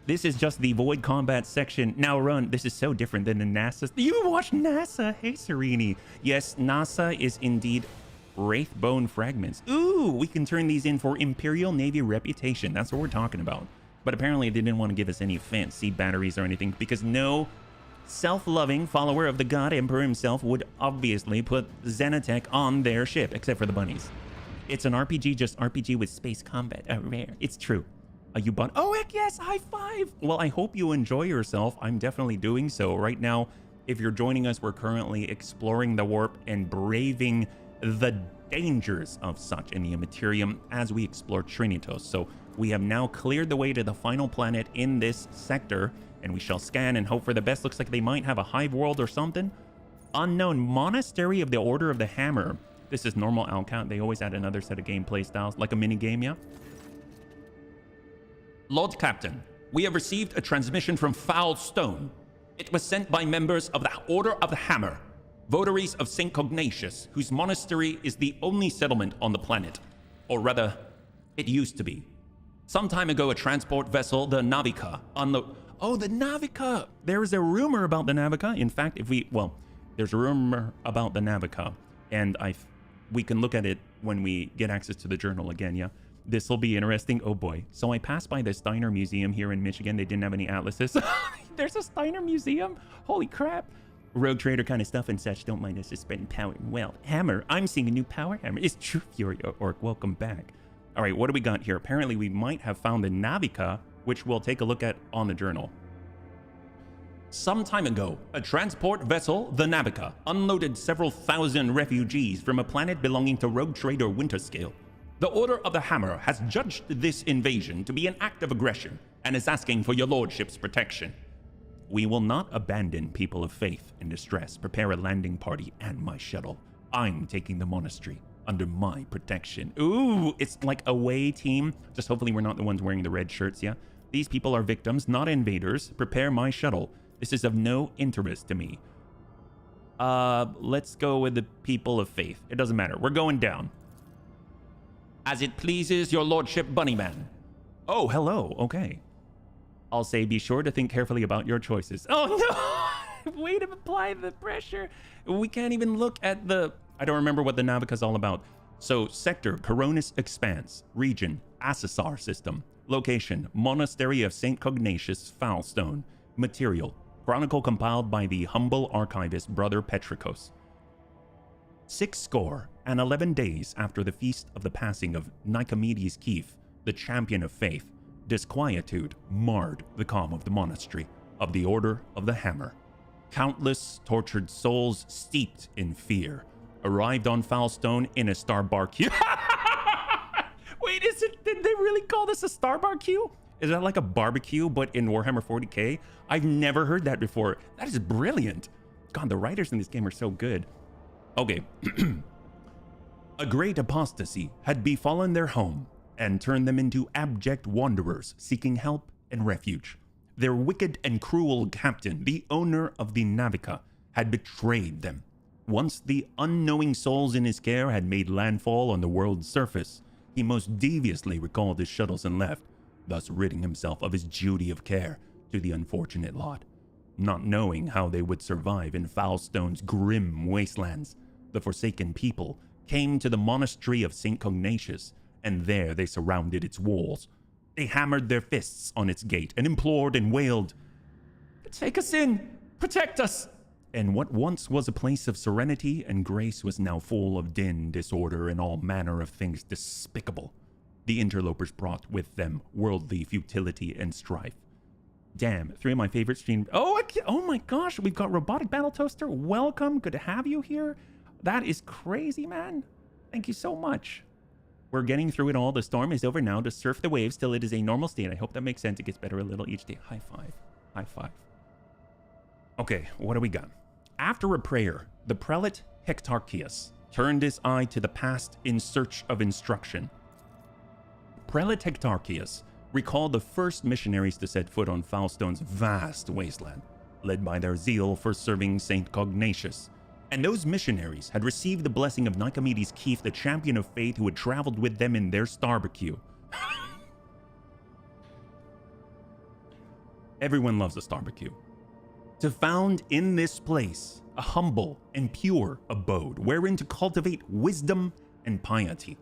This is just the void combat section. Now run. This is so different than the NASA. You watch NASA. Hey, Serini. Yes, NASA is indeed Wraith Bone Fragments. Ooh, we can turn these in for Imperial Navy reputation. That's what we're talking about. But apparently they didn't want to give us any fancy batteries or anything because no self-loving follower of the God Emperor himself would obviously put Xenotech on their ship, except for the bunnies. It's an RPG, just RPG with space combat. Rare. It's true. You bought... Oh, heck yes! High five! Well, I hope you enjoy yourself. I'm definitely doing so. Right now, if you're joining us, we're currently exploring the warp and braving the dangers of such in the Immaterium as we explore Trinitos. So we have now cleared the way to the final planet in this sector, and we shall scan and hope for the best. Looks like they might have a hive world or something. Unknown Monastery of the Order of the Hammer. This is normal Alcount. They always add another set of gameplay styles, like a mini game, yeah? Lord Captain, we have received a transmission from Foul Stone. It was sent by members of the Order of the Hammer, votaries of St. Cognatius, whose monastery is the only settlement on the planet. Or rather, it used to be. Some time ago, a transport vessel, the Navica, Oh, the Navica! There is a rumor about the Navica. In fact, there's a rumor about the Navica, and we can look at it when we get access to the journal again, yeah? This will be interesting. Oh boy. So I passed by the Steiner Museum here in Michigan. They didn't have any atlases. There's a Steiner Museum? Holy crap. Rogue Trader kind of stuff and such. Don't mind us just spreading power and wealth. Hammer. I'm seeing a new power hammer. It's true, Fury Orc. Welcome back. All right, what do we got here? Apparently, we might have found the Navica, which we'll take a look at on the journal. Some time ago, a transport vessel, the Navica, unloaded several thousand refugees from a planet belonging to Rogue Trader Winterscale. The Order of the Hammer has judged this invasion to be an act of aggression and is asking for your lordship's protection. We will not abandon people of faith in distress. Prepare a landing party and my shuttle. I'm taking the monastery under my protection. Ooh, it's like a away team. Just hopefully we're not the ones wearing the red shirts, yeah? These people are victims, not invaders. Prepare my shuttle. This is of no interest to me. Let's go with the people of faith. It doesn't matter. We're going down. As it pleases your lordship, Bunnyman. Oh, hello. Okay. I'll say be sure to think carefully about your choices. Oh, no! Way to apply the pressure. We can't even look at the... I don't remember what the Navica's all about. So, sector, Coronis Expanse. Region, Assessar System. Location, Monastery of St. Cognatius, Foulstone. Material, chronicle compiled by the humble archivist Brother Petricos. 611 days after the feast of the passing of Nicomedes Keith, the champion of faith, disquietude marred the calm of the monastery of the Order of the Hammer. Countless tortured souls steeped in fear arrived on Foulstone in a star barbecue. Wait, did they really call this a star barbecue? Is that like a barbecue but in Warhammer 40k? I've never heard that before. That is brilliant. God, the writers in this game are so good. Okay. A great apostasy had befallen their home and turned them into abject wanderers seeking help and refuge. Their wicked and cruel captain, the owner of the Navica, had betrayed them. Once the unknowing souls in his care had made landfall on the world's surface, he most deviously recalled his shuttles and left, thus ridding himself of his duty of care to the unfortunate lot. Not knowing how they would survive in Foulstone's grim wastelands, the Forsaken people came to the monastery of St. Cognatius, and there they surrounded its walls. They hammered their fists on its gate and implored and wailed, "Take us in! Protect us!" And what once was a place of serenity and grace was now full of din, disorder, and all manner of things despicable. The interlopers brought with them worldly futility and strife. Damn, 3 of my favorite streams. Oh my gosh, we've got Robotic Battle Toaster. Welcome, good to have you here. That is crazy, man. Thank you so much. We're getting through it all. The storm is over now. To surf the waves till it is a normal state. I hope that makes sense. It gets better a little each day. High five. High five. Okay, what do we got? After a prayer, the prelate Hectarchius turned his eye to the past in search of instruction. Prelate Hectarchius recalled the first missionaries to set foot on Falstone's vast wasteland, led by their zeal for serving Saint Cognatius. And those missionaries had received the blessing of Nicomedes Keefe, the champion of faith who had traveled with them in their starbecue. Everyone loves a starbecue. To found in this place a humble and pure abode wherein to cultivate wisdom and piety.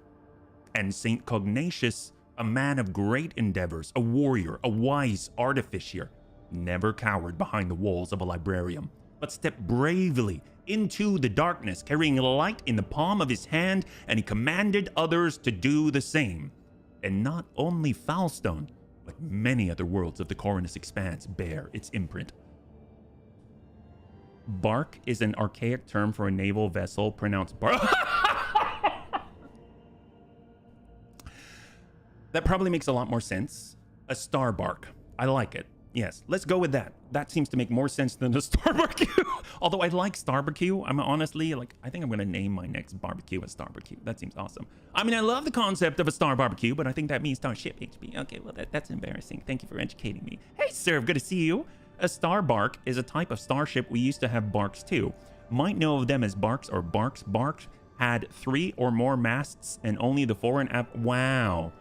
And Saint Cognatius, a man of great endeavors, a warrior, a wise artificer, never cowered behind the walls of a librarium, but stepped bravely into the darkness, carrying light in the palm of his hand, and he commanded others to do the same. And not only Falstone, but many other worlds of the Coronus Expanse bear its imprint. Bark is an archaic term for a naval vessel, pronounced bark. That probably makes a lot more sense. A star bark. I like it. Yes, let's go with that. That seems to make more sense than a star barbecue. Although I like starbecue. I'm honestly, I think I'm going to name my next barbecue a starbecue. That seems awesome. I mean, I love the concept of a star barbecue, but I think that means starship HB. Okay, well, that's embarrassing. Thank you for educating me. Hey, sir, good to see you. A star bark is a type of starship. We used to have barks too. Might know of them as barks or barks. Barks had 3 or more masts and only the fore and aft. Wow.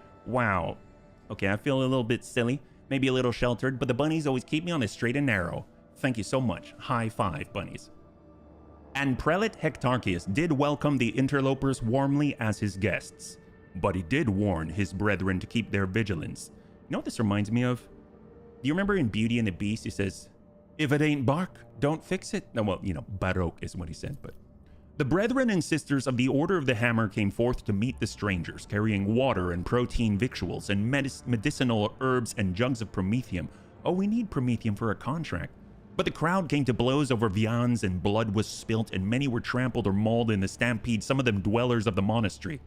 Okay, I feel a little bit silly. Maybe a little sheltered, but the bunnies always keep me on the straight and narrow. Thank you so much. High five, bunnies. And Prelate Hectarchius did welcome the interlopers warmly as his guests, but he did warn his brethren to keep their vigilance. You know what this reminds me of? Do you remember in Beauty and the Beast, he says, "If it ain't bark, don't fix it"? No, well, baroque is what he said, but... The brethren and sisters of the Order of the Hammer came forth to meet the strangers, carrying water and protein victuals and medicinal herbs and jugs of promethium. Oh, we need promethium for a contract. But the crowd came to blows over viands, and blood was spilt, and many were trampled or mauled in the stampede, some of them dwellers of the monastery.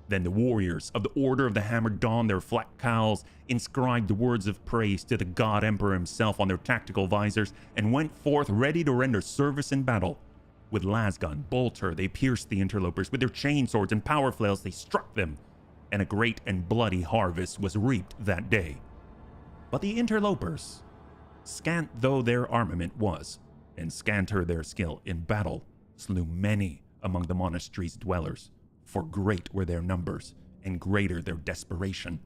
Then the warriors of the Order of the Hammer donned their flat cowls, inscribed words of praise to the God Emperor himself on their tactical visors, and went forth ready to render service in battle. With lasgun, bolter, they pierced the interlopers. With their chainswords and power flails, they struck them. And a great and bloody harvest was reaped that day. But the interlopers, scant though their armament was, and scanter their skill in battle, slew many among the monastery's dwellers, for great were their numbers, and greater their desperation.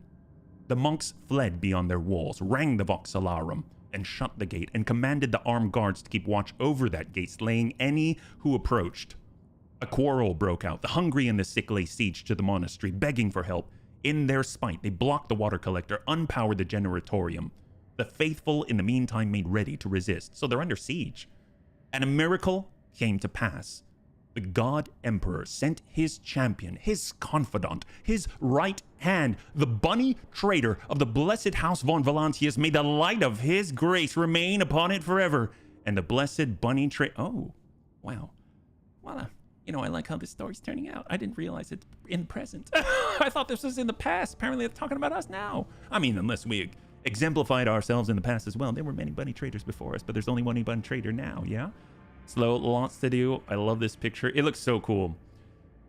The monks fled beyond their walls, rang the vox alarum, and shut the gate, and commanded the armed guards to keep watch over that gate, slaying any who approached. A quarrel broke out. The hungry and the sick lay siege to the monastery, begging for help. In their spite, they blocked the water collector, unpowered the generatorium. The faithful, in the meantime, made ready to resist, so they're under siege. And a miracle came to pass. The God Emperor sent his champion, his confidant, his right hand, the bunny trader of the blessed house von Valantius. May the light of his grace remain upon it forever. And the blessed bunny trader... Oh, wow. Well, I like how this story's turning out. I didn't realize it's in the present. I thought this was in the past. Apparently, they're talking about us now. I mean, unless we exemplified ourselves in the past as well. There were many bunny traders before us, but there's only one bunny trader now, yeah? Slow, lots to do. I love this picture. It looks so cool.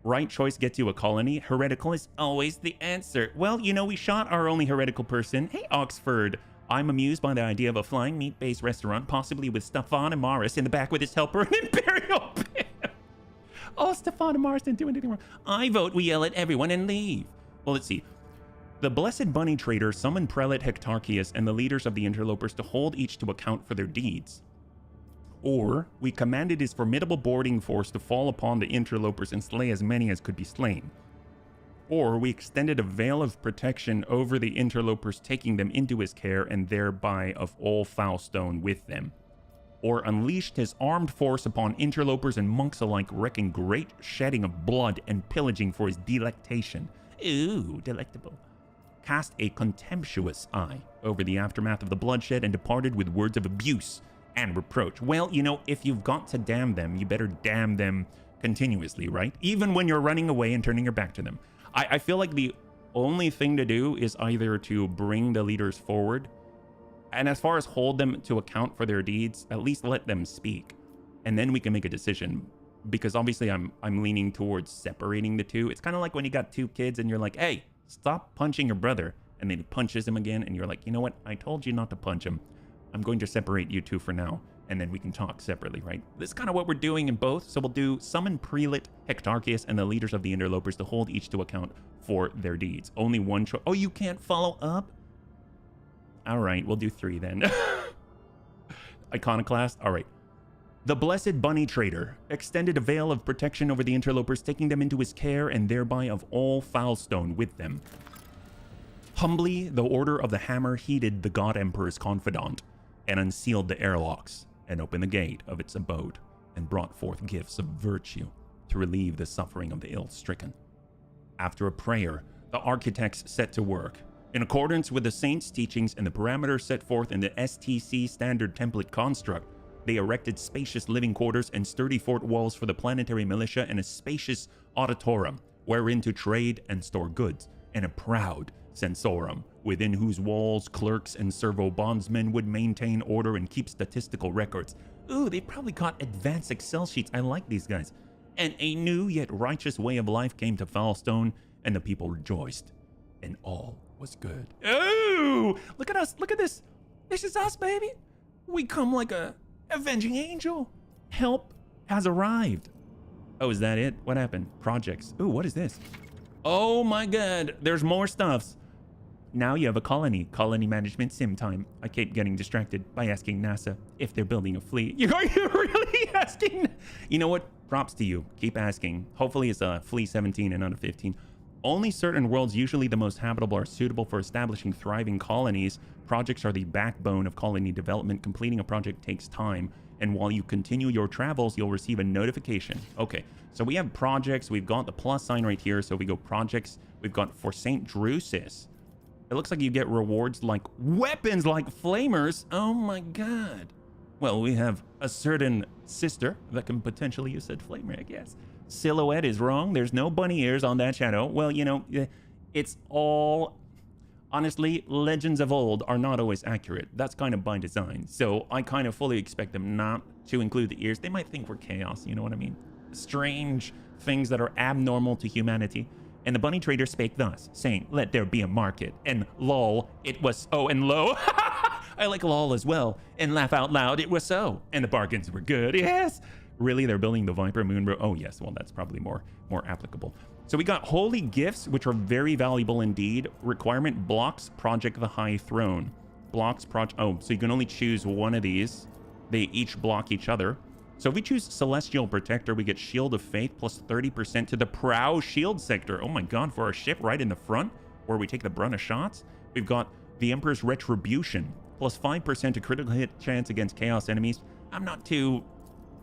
Right choice gets you a colony. Heretical is always the answer. Well, we shot our only heretical person. Hey, Oxford. I'm amused by the idea of a flying meat-based restaurant, possibly with Stefan and Morris in the back with his helper, an imperial pimp. Oh, Stefan and Morris didn't do anything wrong. I vote we yell at everyone and leave. Well, let's see. The blessed bunny trader summoned Prelate Hectarchius and the leaders of the interlopers to hold each to account for their deeds. Or we commanded his formidable boarding force to fall upon the interlopers and slay as many as could be slain. Or we extended a veil of protection over the interlopers, taking them into his care, and thereby of all Falstone with them. Or unleashed his armed force upon interlopers and monks alike, wrecking great shedding of blood and pillaging for his delectation. Ooh, delectable. Cast a contemptuous eye over the aftermath of the bloodshed and departed with words of abuse and reproach. Well, if you've got to damn them, you better damn them continuously, right? Even when you're running away and turning your back to them. I feel like the only thing to do is either to bring the leaders forward, and as far as hold them to account for their deeds, at least let them speak. And then we can make a decision. because obviously I'm leaning towards separating the two. It's kind of like when you got two kids and you're like, hey, stop punching your brother, and then he punches him again, and you're like, you know what? I told you not to punch him. I'm going to separate you two for now, and then we can talk separately, right? This is kind of what we're doing in both. So we'll do summon Prieto, Hectarchius, and the leaders of the interlopers to hold each to account for their deeds. Only one choice. Oh, you can't follow up? All right, we'll do 3 then. Iconoclast. All right. The Blessed Bunny Trader extended a veil of protection over the interlopers, taking them into his care and thereby of all Foulstone with them. Humbly, the Order of the Hammer heeded the God Emperor's confidant and unsealed the airlocks and opened the gate of its abode and brought forth gifts of virtue to relieve the suffering of the ill-stricken. After a prayer, the architects set to work. In accordance with the saint's teachings and the parameters set forth in the STC standard template construct, they erected spacious living quarters and sturdy fort walls for the planetary militia and a spacious auditorium wherein to trade and store goods, and a proud censorum within whose walls clerks and servo bondsmen would maintain order and keep statistical records. Ooh, they probably got advanced Excel sheets. I like these guys. And a new yet righteous way of life came to Foulstone, and the people rejoiced, and all was good. Ooh, look at us. Look at this. This is us, baby. We come like a avenging angel. Help has arrived. Oh, is that it? What happened? Projects. Ooh, what is this? Oh my god, there's more stuffs. Now you have a colony management sim time. I keep getting distracted by asking NASA if they're building a fleet. Are you really asking? You know what? Props to you. Keep asking. Hopefully it's a fleet 17 and not a 15. Only certain worlds, usually the most habitable, are suitable for establishing thriving colonies. Projects are the backbone of colony development. Completing a project takes time, and while you continue your travels, you'll receive a notification. Okay, so we have projects. We've got the plus sign right here, so we go projects. We've got for St. Drusus. It looks like you get rewards like weapons like flamers. Oh my god. Well, we have a certain sister that can potentially use said flamer, I guess. Silhouette is wrong. There's no bunny ears on that shadow. Well, you know, it's all... Honestly, legends of old are not always accurate. That's kind of by design. So I kind of fully expect them not to include the ears. They might think we're chaos, you know what I mean? Strange things that are abnormal to humanity. And the bunny trader spake thus, saying, let there be a market. And lol, it was... Oh, and lo... I like lol as well. And laugh out loud, it was so. And the bargains were good. Yes! Really, they're building the Viper Moon... Oh, yes. Well, that's probably more applicable. So we got holy gifts, which are very valuable indeed. Requirement blocks project the high throne. Blocks project... Oh, so you can only choose one of these. They each block each other. So if we choose Celestial Protector, we get Shield of Faith plus 30% to the Prow Shield sector. Oh my god, for our ship right in the front, where we take the brunt of shots. We've got the Emperor's Retribution, plus 5% to critical hit chance against Chaos enemies. I'm not too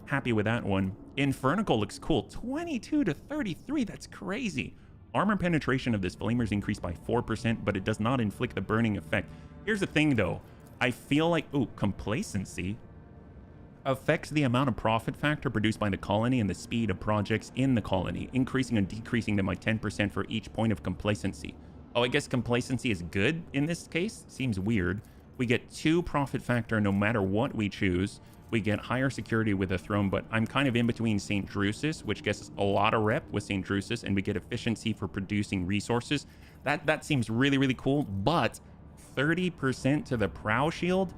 happy with that one. Infernical looks cool. 22 to 33, that's crazy. Armor penetration of this flamer is increased by 4%, but it does not inflict the burning effect. Here's the thing though. I feel like, ooh, complacency affects the amount of profit factor produced by the colony and the speed of projects in the colony, increasing and decreasing them by 10% for each point of complacency. Oh, I guess complacency is good in this case? Seems weird. We get 2 profit factor no matter what we choose. We get higher security with the throne, but I'm kind of in between St. Drusus, which gets us a lot of rep with St. Drusus, and we get efficiency for producing resources. That seems really, really cool, but 30% to the Prow Shield?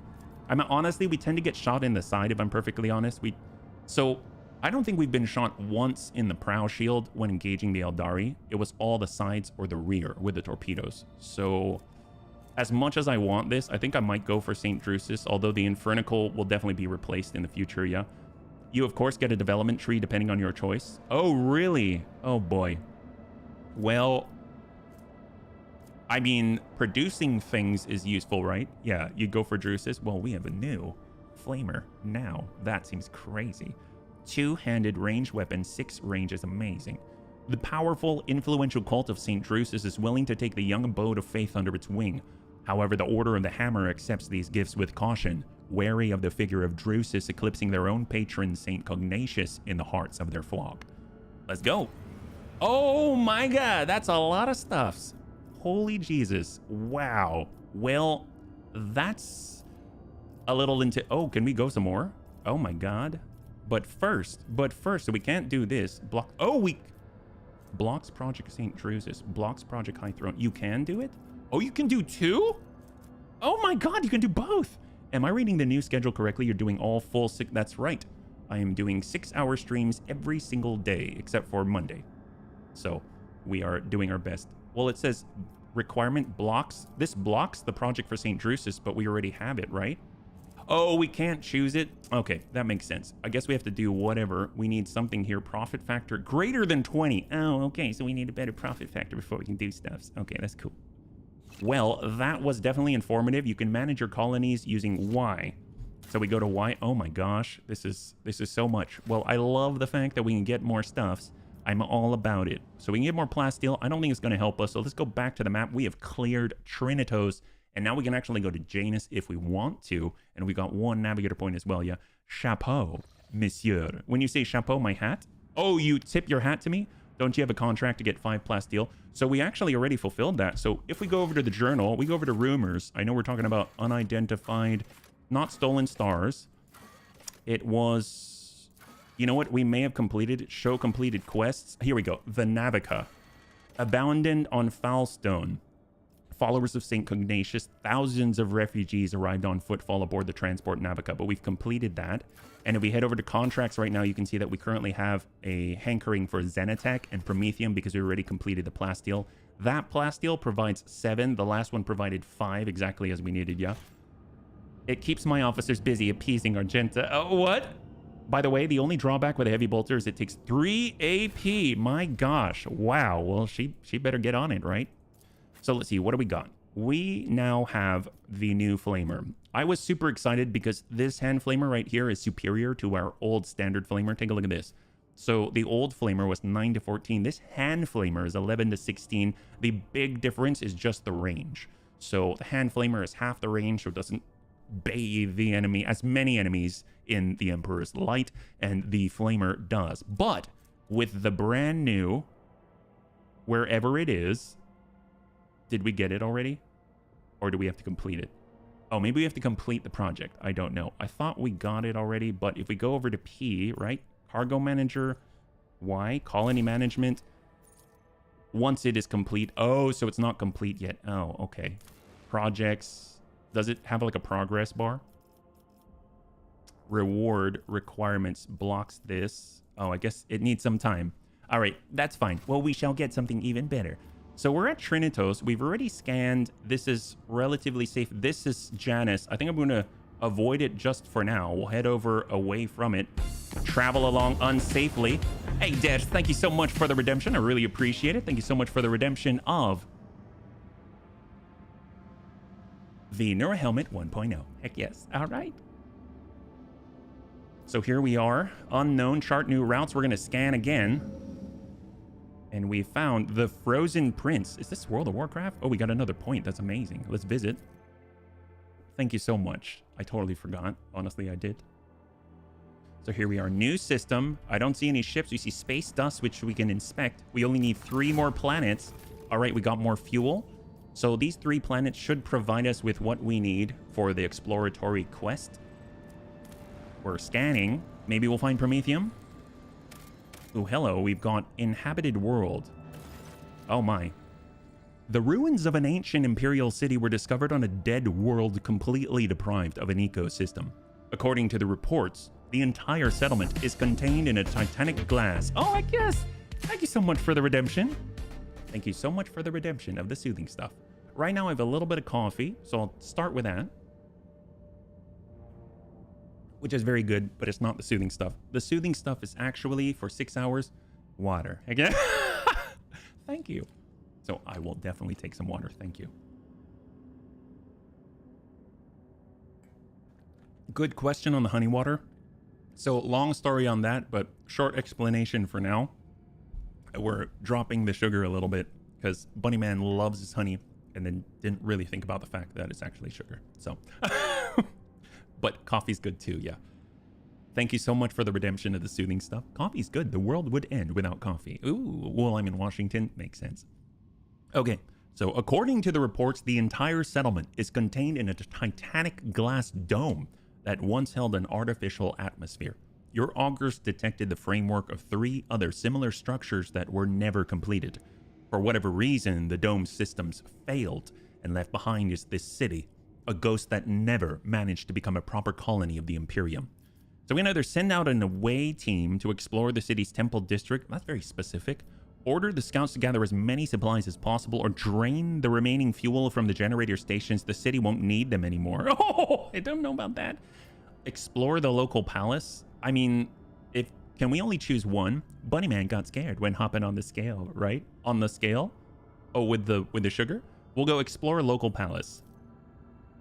I mean, honestly, we tend to get shot in the side, if I'm perfectly honest. So I don't think we've been shot once in the Prow Shield when engaging the Eldari. It was all the sides or the rear with the torpedoes. So as much as I want this, I think I might go for St. Drusus, although the Infernical will definitely be replaced in the future, yeah. You, of course, get a development tree depending on your choice. Oh, really? Oh, boy. Well, I mean, producing things is useful, right? Yeah, you go for Drusus. Well, we have a new flamer now. That seems crazy. 2-handed range weapon, 6 range is amazing. The powerful, influential cult of St. Drusus is willing to take the young abode of faith under its wing. However, the Order of the Hammer accepts these gifts with caution, wary of the figure of Drusus eclipsing their own patron, St. Cognatius, in the hearts of their flock. Let's go. Oh my god, that's a lot of stuffs. Holy Jesus. Wow. Well, that's a little into... Oh, can we go some more? Oh my god. But first, so we can't do this. Block. Oh, blocks Project St. Drusus. Blocks Project High Throne. You can do it? Oh, you can do 2? Oh my God, you can do both. Am I reading the new schedule correctly? You're doing all full 6. That's right. I am doing 6-hour streams every single day except for Monday. So we are doing our best. Well, it says requirement blocks. This blocks the project for St. Drusus, but we already have it, right? Oh, we can't choose it? Okay, that makes sense. I guess we have to do whatever. We need something here. Profit factor greater than 20. Oh, okay, so we need a better profit factor before we can do stuff. Okay, that's cool. Well, that was definitely informative. You can manage your colonies using Y. So we go to Y. Oh my gosh, this is so much. Well, I love the fact that we can get more stuffs. I'm all about it. So we can get more plasteel. I don't think it's going to help us. So let's go back to the map. We have cleared Trinitos. And now we can actually go to Janus if we want to. And we got 1 navigator point as well, yeah. Chapeau, monsieur. When you say chapeau, my hat? Oh, you tip your hat to me? Don't you have a contract to get 5 plasteel? So we actually already fulfilled that. So if we go over to the journal, we go over to rumors. I know we're talking about unidentified, not stolen stars. It was, you know what? We may have completed, show completed quests. Here we go. The Navica. Abandoned on Foulstone. Followers of St. Cognatius, thousands of refugees arrived on footfall aboard the transport Navica, but we've completed that. And if we head over to contracts right now, you can see that we currently have a hankering for Xenotech and Promethium because we already completed the plasteel. That plasteel provides 7. The last one provided 5, exactly as we needed, yeah. It keeps my officers busy appeasing Argenta. Oh, what? By the way, the only drawback with a heavy bolter is it takes 3 AP. My gosh. Wow. Well, she better get on it, right? So let's see, what do we got? We now have the new flamer. I was super excited because this hand flamer right here is superior to our old standard flamer. Take a look at this. So the old flamer was 9 to 14. This hand flamer is 11 to 16. The big difference is just the range. So the hand flamer is half the range, so it doesn't bathe the enemy, as many enemies in the Emperor's Light, and the flamer does. But with the brand new, wherever it is, did we get it already? Or do we have to complete it? Oh, maybe we have to complete the project. I don't know. I thought we got it already, but if we go over to P, right? Cargo manager, Y, colony management. Once it is complete. Oh, so it's not complete yet. Oh, okay. Projects. Does it have like a progress bar? Reward requirements blocks this. Oh, I guess it needs some time. All right, that's fine. Well, we shall get something even better. So we're at Trinitos. We've already scanned. This is relatively safe. This is Janus. I think I'm going to avoid it just for now. We'll head over away from it. Travel along unsafely. Hey, Desh, thank you so much for the redemption. I really appreciate it. Thank you so much for the redemption of the Neurohelmet 1.0. Heck yes. All right. So here we are. Unknown, chart new routes. We're going to scan again. And we found the Frozen Prince. Is this World of Warcraft? Oh, we got another point. That's amazing. Let's visit. Thank you so much. I totally forgot. Honestly, I did. So here we are. New system. I don't see any ships. We see space dust, which we can inspect. We only need 3 more planets. All right, we got more fuel. So these 3 planets should provide us with what we need for the exploratory quest. We're scanning. Maybe we'll find Promethium. Oh, hello. We've got inhabited world. Oh, my. The ruins of an ancient imperial city were discovered on a dead world completely deprived of an ecosystem. According to the reports, the entire settlement is contained in a titanic glass. Oh, I guess. Thank you so much for the redemption. Thank you so much for the redemption of the soothing stuff. Right now, I have a little bit of coffee, so I'll start with that. Which is very good, but it's not the soothing stuff. The soothing stuff is actually, for 6 hours, water. Again? Thank you. So I will definitely take some water. Thank you. Good question on the honey water. So long story on that, but short explanation for now. We're dropping the sugar a little bit because Bunnyman loves his honey and then didn't really think about the fact that it's actually sugar. So... But coffee's good too, yeah. Thank you so much for the redemption of the soothing stuff. Coffee's good. The world would end without coffee. Ooh, well, I'm in Washington. Makes sense. Okay, so according to the reports, the entire settlement is contained in a titanic glass dome that once held an artificial atmosphere. your augurs detected the framework of 3 other similar structures that were never completed. For whatever reason, the dome systems failed, and left behind is this city, a ghost that never managed to become a proper colony of the Imperium. So we can either send out an away team to explore the city's temple district, that's very specific, order the scouts to gather as many supplies as possible, or drain the remaining fuel from the generator stations. The city won't need them anymore. Oh, I don't know about that. Explore the local palace. I mean, can we only choose one? Bunnyman got scared when hopping on the scale, right? On the scale? Oh, with the sugar? We'll go explore local palace.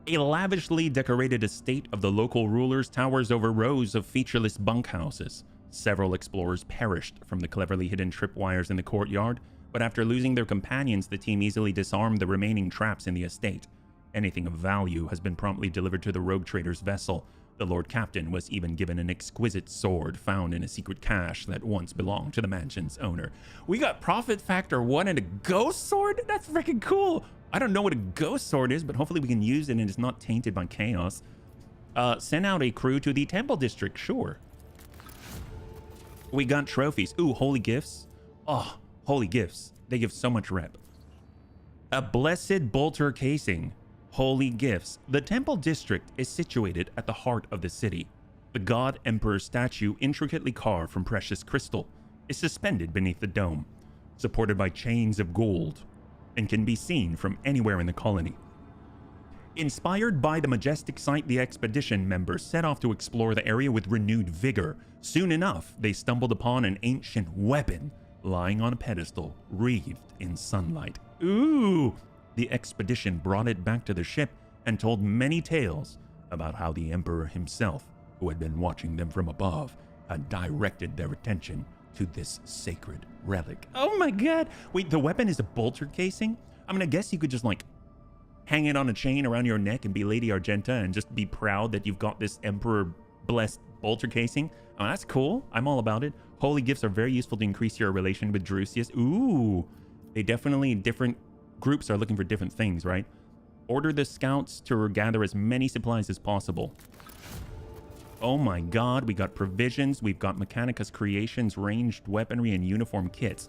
A lavishly decorated estate of the local rulers towers over rows of featureless bunkhouses. Several explorers perished from the cleverly hidden tripwires in the courtyard, but after losing their companions, the team easily disarmed the remaining traps in the estate. Anything of value has been promptly delivered to the rogue trader's vessel. The Lord Captain was even given an exquisite sword found in a secret cache that once belonged to the mansion's owner. We got Profit Factor 1 and a ghost sword? That's freaking cool! I don't know what a ghost sword is, but hopefully we can use it and it's not tainted by chaos. Send out a crew to the temple district, sure. We got trophies. Ooh, holy gifts. Oh, holy gifts. They give so much rep. A blessed bolter casing. Holy gifts. The temple district is situated at the heart of the city. The god emperor statue, intricately carved from precious crystal, is suspended beneath the dome, supported by chains of gold, and can be seen from anywhere in the colony. Inspired by the majestic sight, the expedition members set off to explore the area with renewed vigor. Soon enough, they stumbled upon an ancient weapon lying on a pedestal, wreathed in sunlight. Ooh! The expedition brought it back to the ship and told many tales about how the Emperor himself, who had been watching them from above, had directed their attention to this sacred relic. Oh my god! Wait, the weapon is a bolter casing? I mean, I guess you could just like hang it on a chain around your neck and be Lady Argenta and just be proud that you've got this Emperor blessed bolter casing. Oh, that's cool. I'm all about it. Holy gifts are very useful to increase your relation with Drusius. Ooh, they definitely, different groups are looking for different things, right? Order the scouts to gather as many supplies as possible. Oh my god, we got provisions, we've got Mechanicus creations, ranged weaponry, and uniform kits.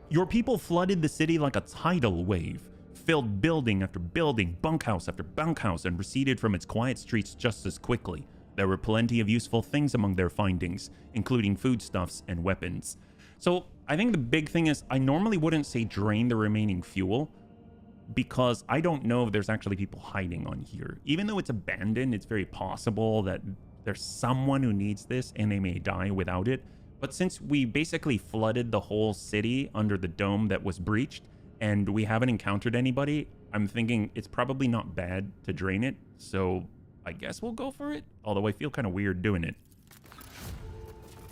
Your people flooded the city like a tidal wave, filled building after building, bunkhouse after bunkhouse, and receded from its quiet streets just as quickly. There were plenty of useful things among their findings, including foodstuffs and weapons. So I think the big thing is, I normally wouldn't say drain the remaining fuel, because I don't know if there's actually people hiding on here. Even though it's abandoned, it's very possible that there's someone who needs this and they may die without it. But since we basically flooded the whole city under the dome that was breached and we haven't encountered anybody, I'm thinking it's probably not bad to drain it. So I guess we'll go for it. Although I feel kind of weird doing it.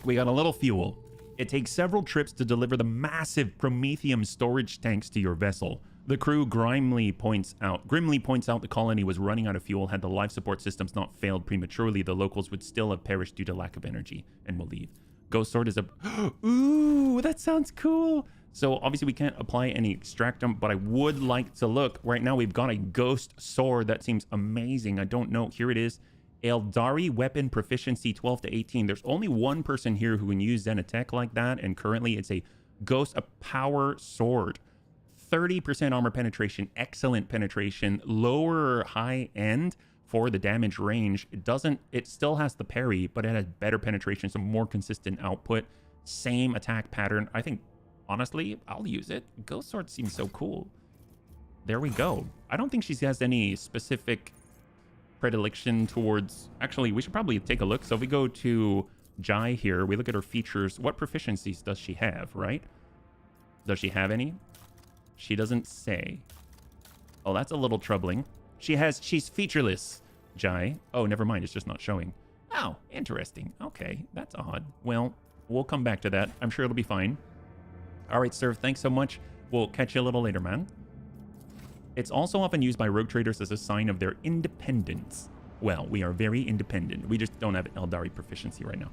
We got a little fuel. It takes several trips to deliver the massive Promethium storage tanks to your vessel. The crew grimly points out the colony was running out of fuel. Had the life support systems not failed prematurely, the locals would still have perished due to lack of energy and will leave. Ghost sword is a... Ooh, that sounds cool. So obviously we can't apply any extractum, but I would like to look. Right now we've got a ghost sword that seems amazing. I don't know. Here it is. Eldari weapon proficiency 12 to 18. There's only one person here who can use Zenatech like that, and currently it's a power sword. 30% armor penetration, excellent penetration, lower high end for the damage range. It still has the parry, but it has better penetration, some more consistent output, same attack pattern. I think, honestly, I'll use it. Ghost sword seems so cool. There we go. I don't think she has any specific predilection towards... Actually, we should probably take a look. So if we go to Jai here, we look at her features. What proficiencies does she have, right? Does she have any? She doesn't say. Oh, that's a little troubling. She's featureless, Jai. Oh, never mind. It's just not showing. Oh, interesting. Okay, that's odd. Well, we'll come back to that. I'm sure it'll be fine. All right, sir. Thanks so much. We'll catch you a little later, man. It's also often used by rogue traders as a sign of their independence. Well, we are very independent. We just don't have Eldari proficiency right now.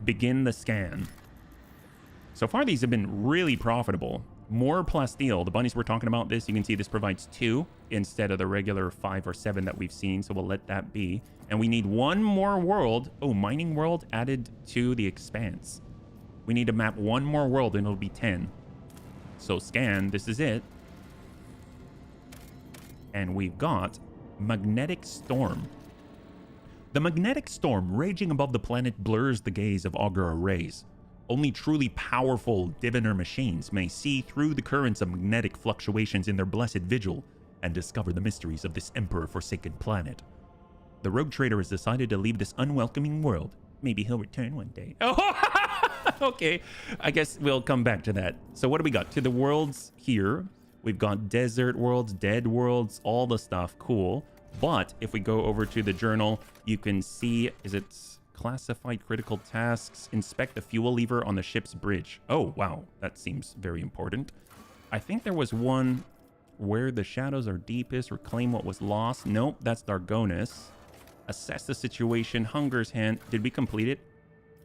Begin the scan. So far, these have been really profitable. More plasteel. The bunnies we're talking about this, you can see this provides 2 instead of the regular 5 or 7 that we've seen. So we'll let that be. And we need one more world. Oh, mining world added to the expanse. We need to map one more world and it'll be 10. So scan, this is it. And we've got magnetic storm. The magnetic storm raging above the planet blurs the gaze of augur arrays. Only truly powerful diviner machines may see through the currents of magnetic fluctuations in their blessed vigil and discover the mysteries of this emperor-forsaken planet. The rogue trader has decided to leave this unwelcoming world. Maybe he'll return one day. Oh, okay. I guess we'll come back to that. So what do we got? To the worlds here, we've got desert worlds, dead worlds, all the stuff. Cool. But if we go over to the journal, you can see, is it classified critical tasks? Inspect the fuel lever on the ship's bridge. Oh, wow. That seems very important. I think there was one where the shadows are deepest, reclaim what was lost. Nope, that's Dargonus. Assess the situation, Hunger's Hand. Did we complete it?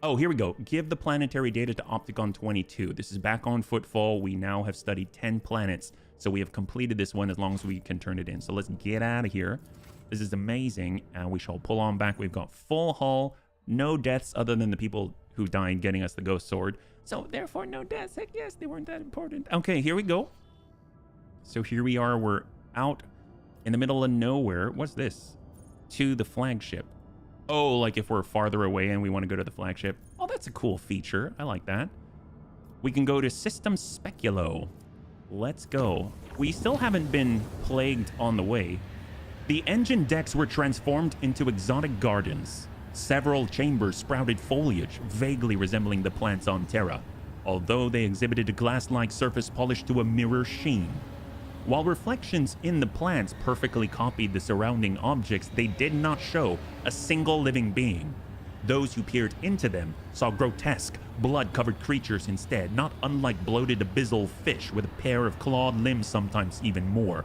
Oh, here we go. Give the planetary data to Opticon 22. This is back on Footfall. We now have studied 10 planets. So we have completed this one as long as we can turn it in. So let's get out of here. This is amazing. And we shall pull on back. We've got full hull. No deaths other than the people who died getting us the ghost sword. So therefore no deaths. Heck yes, they weren't that important. Okay, here we go. So here we are. We're out in the middle of nowhere. What's this? To the flagship. Oh, like if we're farther away and we want to go to the flagship. Oh, that's a cool feature. I like that. We can go to System Speculo. Let's go. We still haven't been plagued on the way. The engine decks were transformed into exotic gardens. Several chambers sprouted foliage, vaguely resembling the plants on Terra, although they exhibited a glass-like surface polished to a mirror sheen. While reflections in the plants perfectly copied the surrounding objects, they did not show a single living being. Those who peered into them saw grotesque, blood-covered creatures instead, not unlike bloated abyssal fish with a pair of clawed limbs, sometimes even more.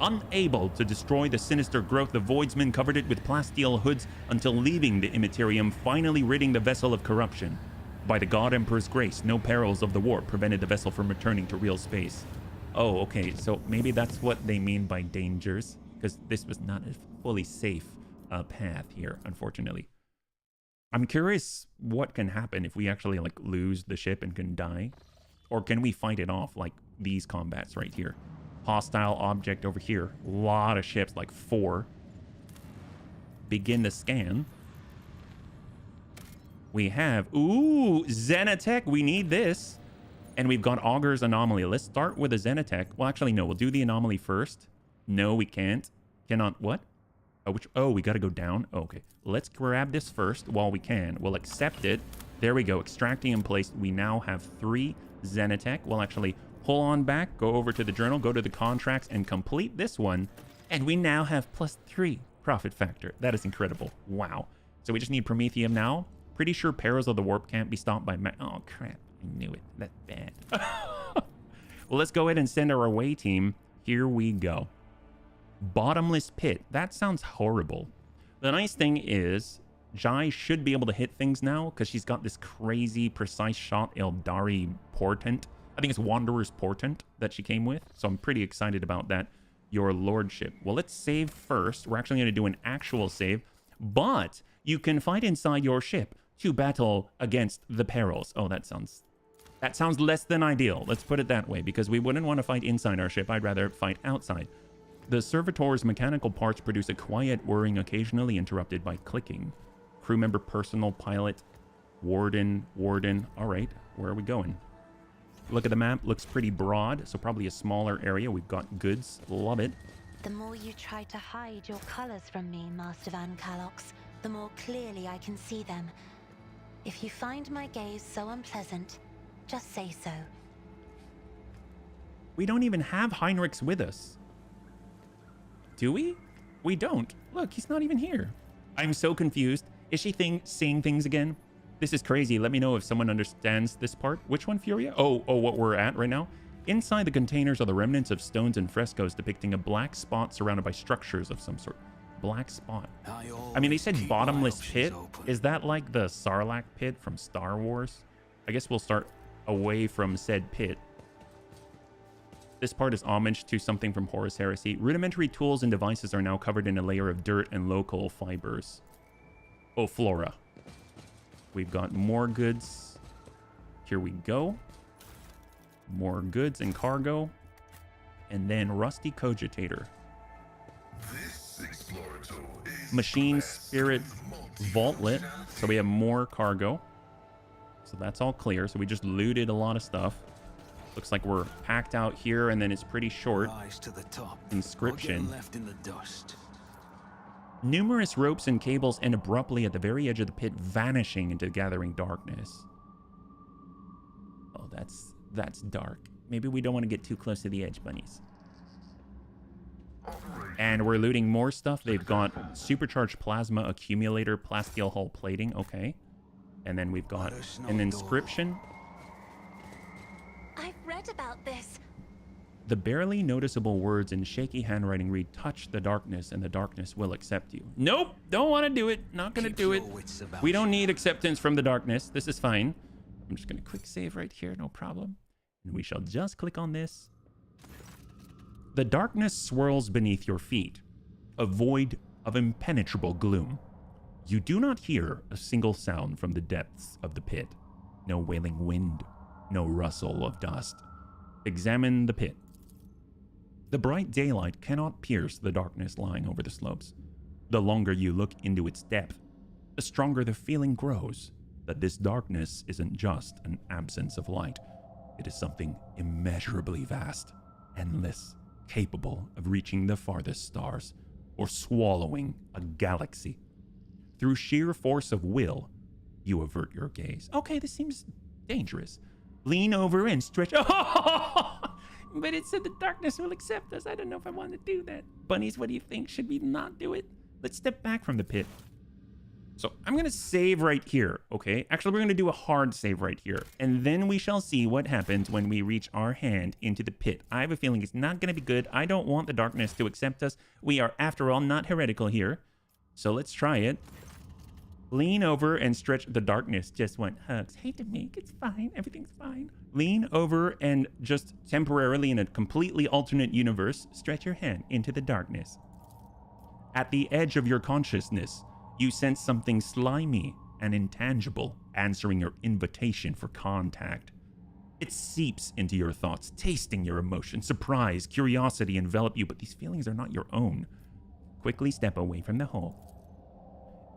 Unable to destroy the sinister growth, the Voidsmen covered it with plasteel hoods until leaving the Immaterium, finally ridding the vessel of corruption. By the God Emperor's grace, no perils of the warp prevented the vessel from returning to real space. Oh, okay, so maybe that's what they mean by dangers, because this was not a fully safe path here, unfortunately. I'm curious what can happen if we actually like lose the ship and can die, or can we fight it off like these combats right here? Hostile object over here. A lot of ships, like 4. Begin the scan. We have, ooh, Xenotech. We need this. And we've got Augur's Anomaly. Let's start with a Xenotech. Well, actually, no. We'll do the Anomaly first. No, we can't. Cannot, what? Oh, we got to go down. Oh, okay. Let's grab this first while we can. We'll accept it. There we go. Extracting in place. We now have 3 Xenotech. We'll actually pull on back, go over to the journal, go to the contracts, and complete this one. And we now have +3 profit factor. That is incredible. Wow. So we just need Promethium now. Pretty sure Perils of the Warp can't be stopped by... Oh, crap. I knew it. That's bad. Well, let's go ahead and send our away team. Here we go. Bottomless Pit. That sounds horrible. The nice thing is, Jai should be able to hit things now because she's got this crazy precise shot Eldari Portent. I think it's Wanderer's Portent that she came with. So I'm pretty excited about that. Your Lordship. Well, let's save first. We're actually going to do an actual save. But you can fight inside your ship to battle against the perils. Oh, that sounds less than ideal. Let's put it that way, because we wouldn't want to fight inside our ship. I'd rather fight outside. The servitor's mechanical parts produce a quiet whirring, occasionally interrupted by clicking. Crew member, personal, pilot, warden. All right, where are we going? Look at the map. Looks pretty broad, so probably a smaller area. We've got goods. Love it. The more you try to hide your colors from me, Master Van Calox, the more clearly I can see them. If you find my gaze so unpleasant, just say so. We don't even have Heinrichs with us. Do we? We don't. Look, he's not even here. I'm so confused. Is she seeing things again? This is crazy. Let me know if someone understands this part. Which one, Furia? Oh, what we're at right now? Inside the containers are the remnants of stones and frescoes depicting a black spot surrounded by structures of some sort. Black spot. I mean, they said bottomless pit. Is that like the Sarlacc pit from Star Wars? I guess we'll start away from said pit. This part is homage to something from Horus Heresy. Rudimentary tools and devices are now covered in a layer of dirt and local fibers. Oh, flora. We've got more goods. Here we go. More goods and cargo. And then rusty cogitator. Machine spirit vaultlet. So we have more cargo. So that's all clear. So we just looted a lot of stuff. Looks like we're packed out here, and then it's pretty short. Rise to the top. Inscription. Left in the dust. Numerous ropes and cables end abruptly at the very edge of the pit, vanishing into gathering darkness. Oh, that's dark. Maybe we don't want to get too close to the edge, bunnies. And we're looting more stuff. They've got supercharged plasma accumulator, plasteel hull plating. Okay. And then we've got an inscription. I've read about this. The barely noticeable words in shaky handwriting read, "Touch the darkness and the darkness will accept you." Nope, don't want to do it. Not going to do it. We don't need acceptance from the darkness. This is fine. I'm just going to quick save right here, no problem. And we shall just click on this. The darkness swirls beneath your feet, a void of impenetrable gloom. You do not hear a single sound from the depths of the pit. No wailing wind, no rustle of dust. Examine the pit. The bright daylight cannot pierce the darkness lying over the slopes. The longer you look into its depth, the stronger the feeling grows that this darkness isn't just an absence of light. It is something immeasurably vast, endless, capable of reaching the farthest stars or swallowing a galaxy. Through sheer force of will, you avert your gaze. Okay, this seems dangerous. Lean over and stretch. Oh, but it said the darkness will accept us. I don't know if I want to do that. Bunnies, what do you think? Should we not do it? Let's step back from the pit. So I'm going to save right here, okay? Actually, we're going to do a hard save right here. And then we shall see what happens when we reach our hand into the pit. I have a feeling it's not going to be good. I don't want the darkness to accept us. We are, after all, not heretical here. So let's try it. Lean over and stretch. The darkness just want hugs. Hey, Dominique, it's fine. Everything's fine. Lean over and just temporarily, in a completely alternate universe, stretch your hand into the darkness. At the edge of your consciousness, you sense something slimy and intangible answering your invitation for contact. It seeps into your thoughts, tasting your emotions. Surprise, curiosity envelop you, but these feelings are not your own. Quickly step away from the hole.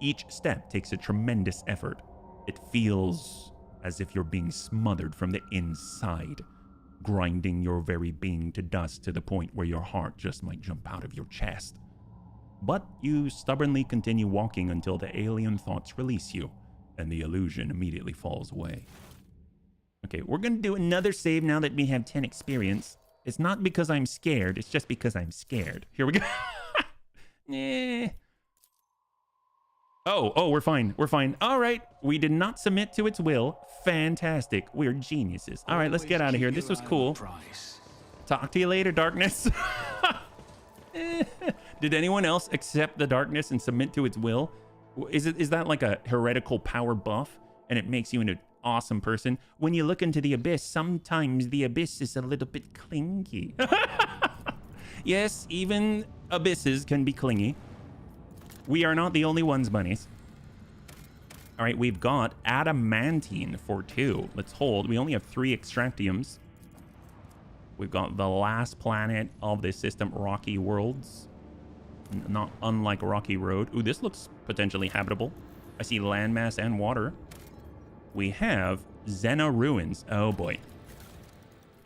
Each step takes a tremendous effort. It feels as if you're being smothered from the inside, grinding your very being to dust to the point where your heart just might jump out of your chest. But you stubbornly continue walking until the alien thoughts release you, and the illusion immediately falls away. Okay, we're going to do another save now that we have 10 experience. It's not because I'm scared, it's just because I'm scared. Here we go. Oh, we're fine. We're fine. All right. We did not submit to its will. Fantastic. We're geniuses. All right, let's get out of here. This was cool. Talk to you later, darkness. Did anyone else accept the darkness and submit to its will? Is that like a heretical power buff and it makes you an awesome person? When you look into the abyss, sometimes the abyss is a little bit clingy. Yes, even abysses can be clingy. We are not the only ones, bunnies. All right, we've got adamantine for 2. Let's hold. We only have 3 extractiums. We've got the last planet of this system, Rocky Worlds. Not unlike Rocky Road. Ooh, this looks potentially habitable. I see landmass and water. We have Zena Ruins. Oh, boy.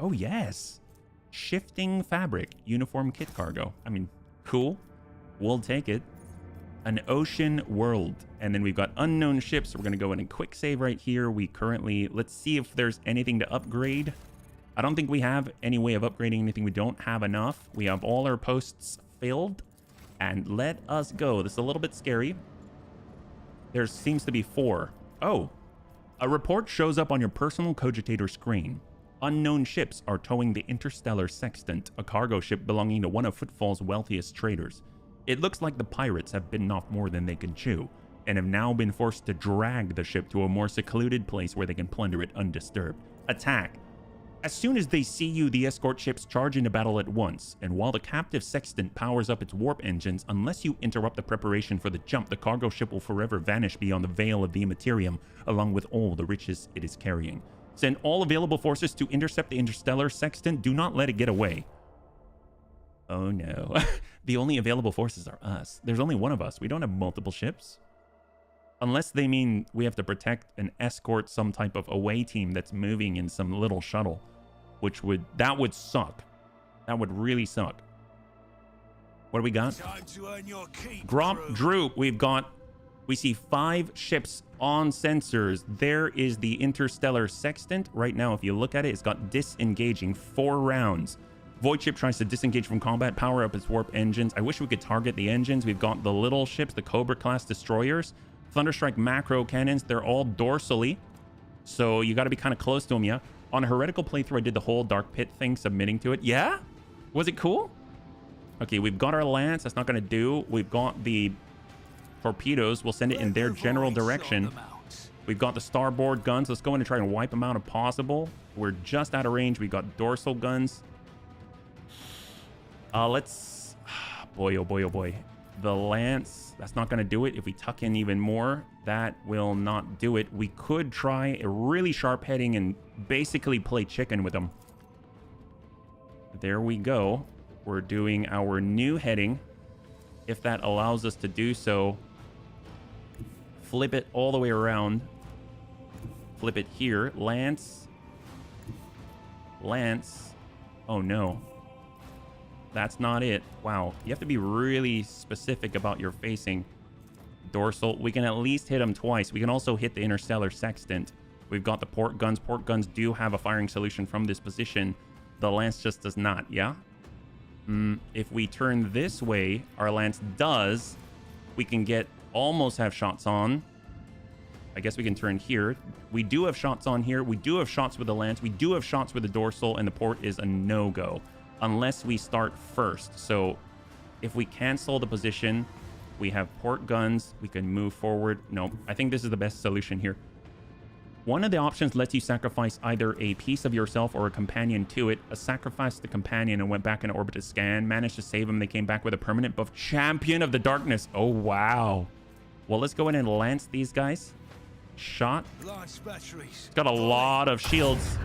Oh, yes. Shifting fabric. Uniform kit cargo. I mean, cool. We'll take it. An ocean world. And then we've got unknown ships. So we're going to go in and quick save right here. We currently... Let's see if there's anything to upgrade. I don't think we have any way of upgrading anything. We don't have enough. We have all our posts filled. And let us go. This is a little bit scary. There seems to be 4. Oh. A report shows up on your personal cogitator screen. Unknown ships are towing the Interstellar Sextant, a cargo ship belonging to one of Footfall's wealthiest traders. It looks like the pirates have bitten off more than they can chew, and have now been forced to drag the ship to a more secluded place where they can plunder it undisturbed. Attack. As soon as they see you, the escort ships charge into battle at once, and while the captive sextant powers up its warp engines, unless you interrupt the preparation for the jump, the cargo ship will forever vanish beyond the veil of the Immaterium, along with all the riches it is carrying. Send all available forces to intercept the interstellar sextant. Do not let it get away. Oh no. The only available forces are us. There's only one of us. We don't have multiple ships. Unless they mean we have to protect and escort some type of away team that's moving in some little shuttle. That would suck. That would really suck. What do we got? Time to earn your keep, Drop, crew. droop. We see 5 ships on sensors. There is the interstellar sextant. Right now, if you look at it, it's got disengaging 4 rounds. Void ship tries to disengage from combat, power up its warp engines. I wish we could target the engines. We've got the little ships, the Cobra class destroyers, Thunderstrike macro cannons. They're all dorsally, so you got to be kind of close to them, yeah? On a heretical playthrough, I did the whole Dark Pit thing, submitting to it. Yeah? Was it cool? Okay, we've got our lance. That's not going to do. We've got the torpedoes. We'll send it in their general direction. We've got the starboard guns. Let's go in and try and wipe them out if possible. We're just out of range. We've got dorsal guns. Let's... Boy, oh boy, oh boy. The lance, that's not going to do it. If we tuck in even more, that will not do it. We could try a really sharp heading and basically play chicken with them. There we go. We're doing our new heading. If that allows us to do so, flip it all the way around. Flip it here. Lance. Lance. Oh no. That's not it. Wow. You have to be really specific about your facing. Dorsal. We can at least hit them twice. We can also hit the interstellar sextant. We've got the port guns. Port guns do have a firing solution from this position. The lance just does not, yeah? If we turn this way, our lance does. We can almost have shots on. I guess we can turn here. We do have shots on here. We do have shots with the lance. We do have shots with the dorsal, and the port is a no-go. Unless we start first. So if we cancel the position, we have port guns, we can move forward. No, I think this is the best solution here. One of the options lets you sacrifice either a piece of yourself or a companion to it. I sacrificed the companion and went back in orbit to scan. Managed to save him. They came back with a permanent buff. Champion of the Darkness. Oh, wow. Well, let's go in and lance these guys. Shot. Launch batteries. He's got a lot of shields.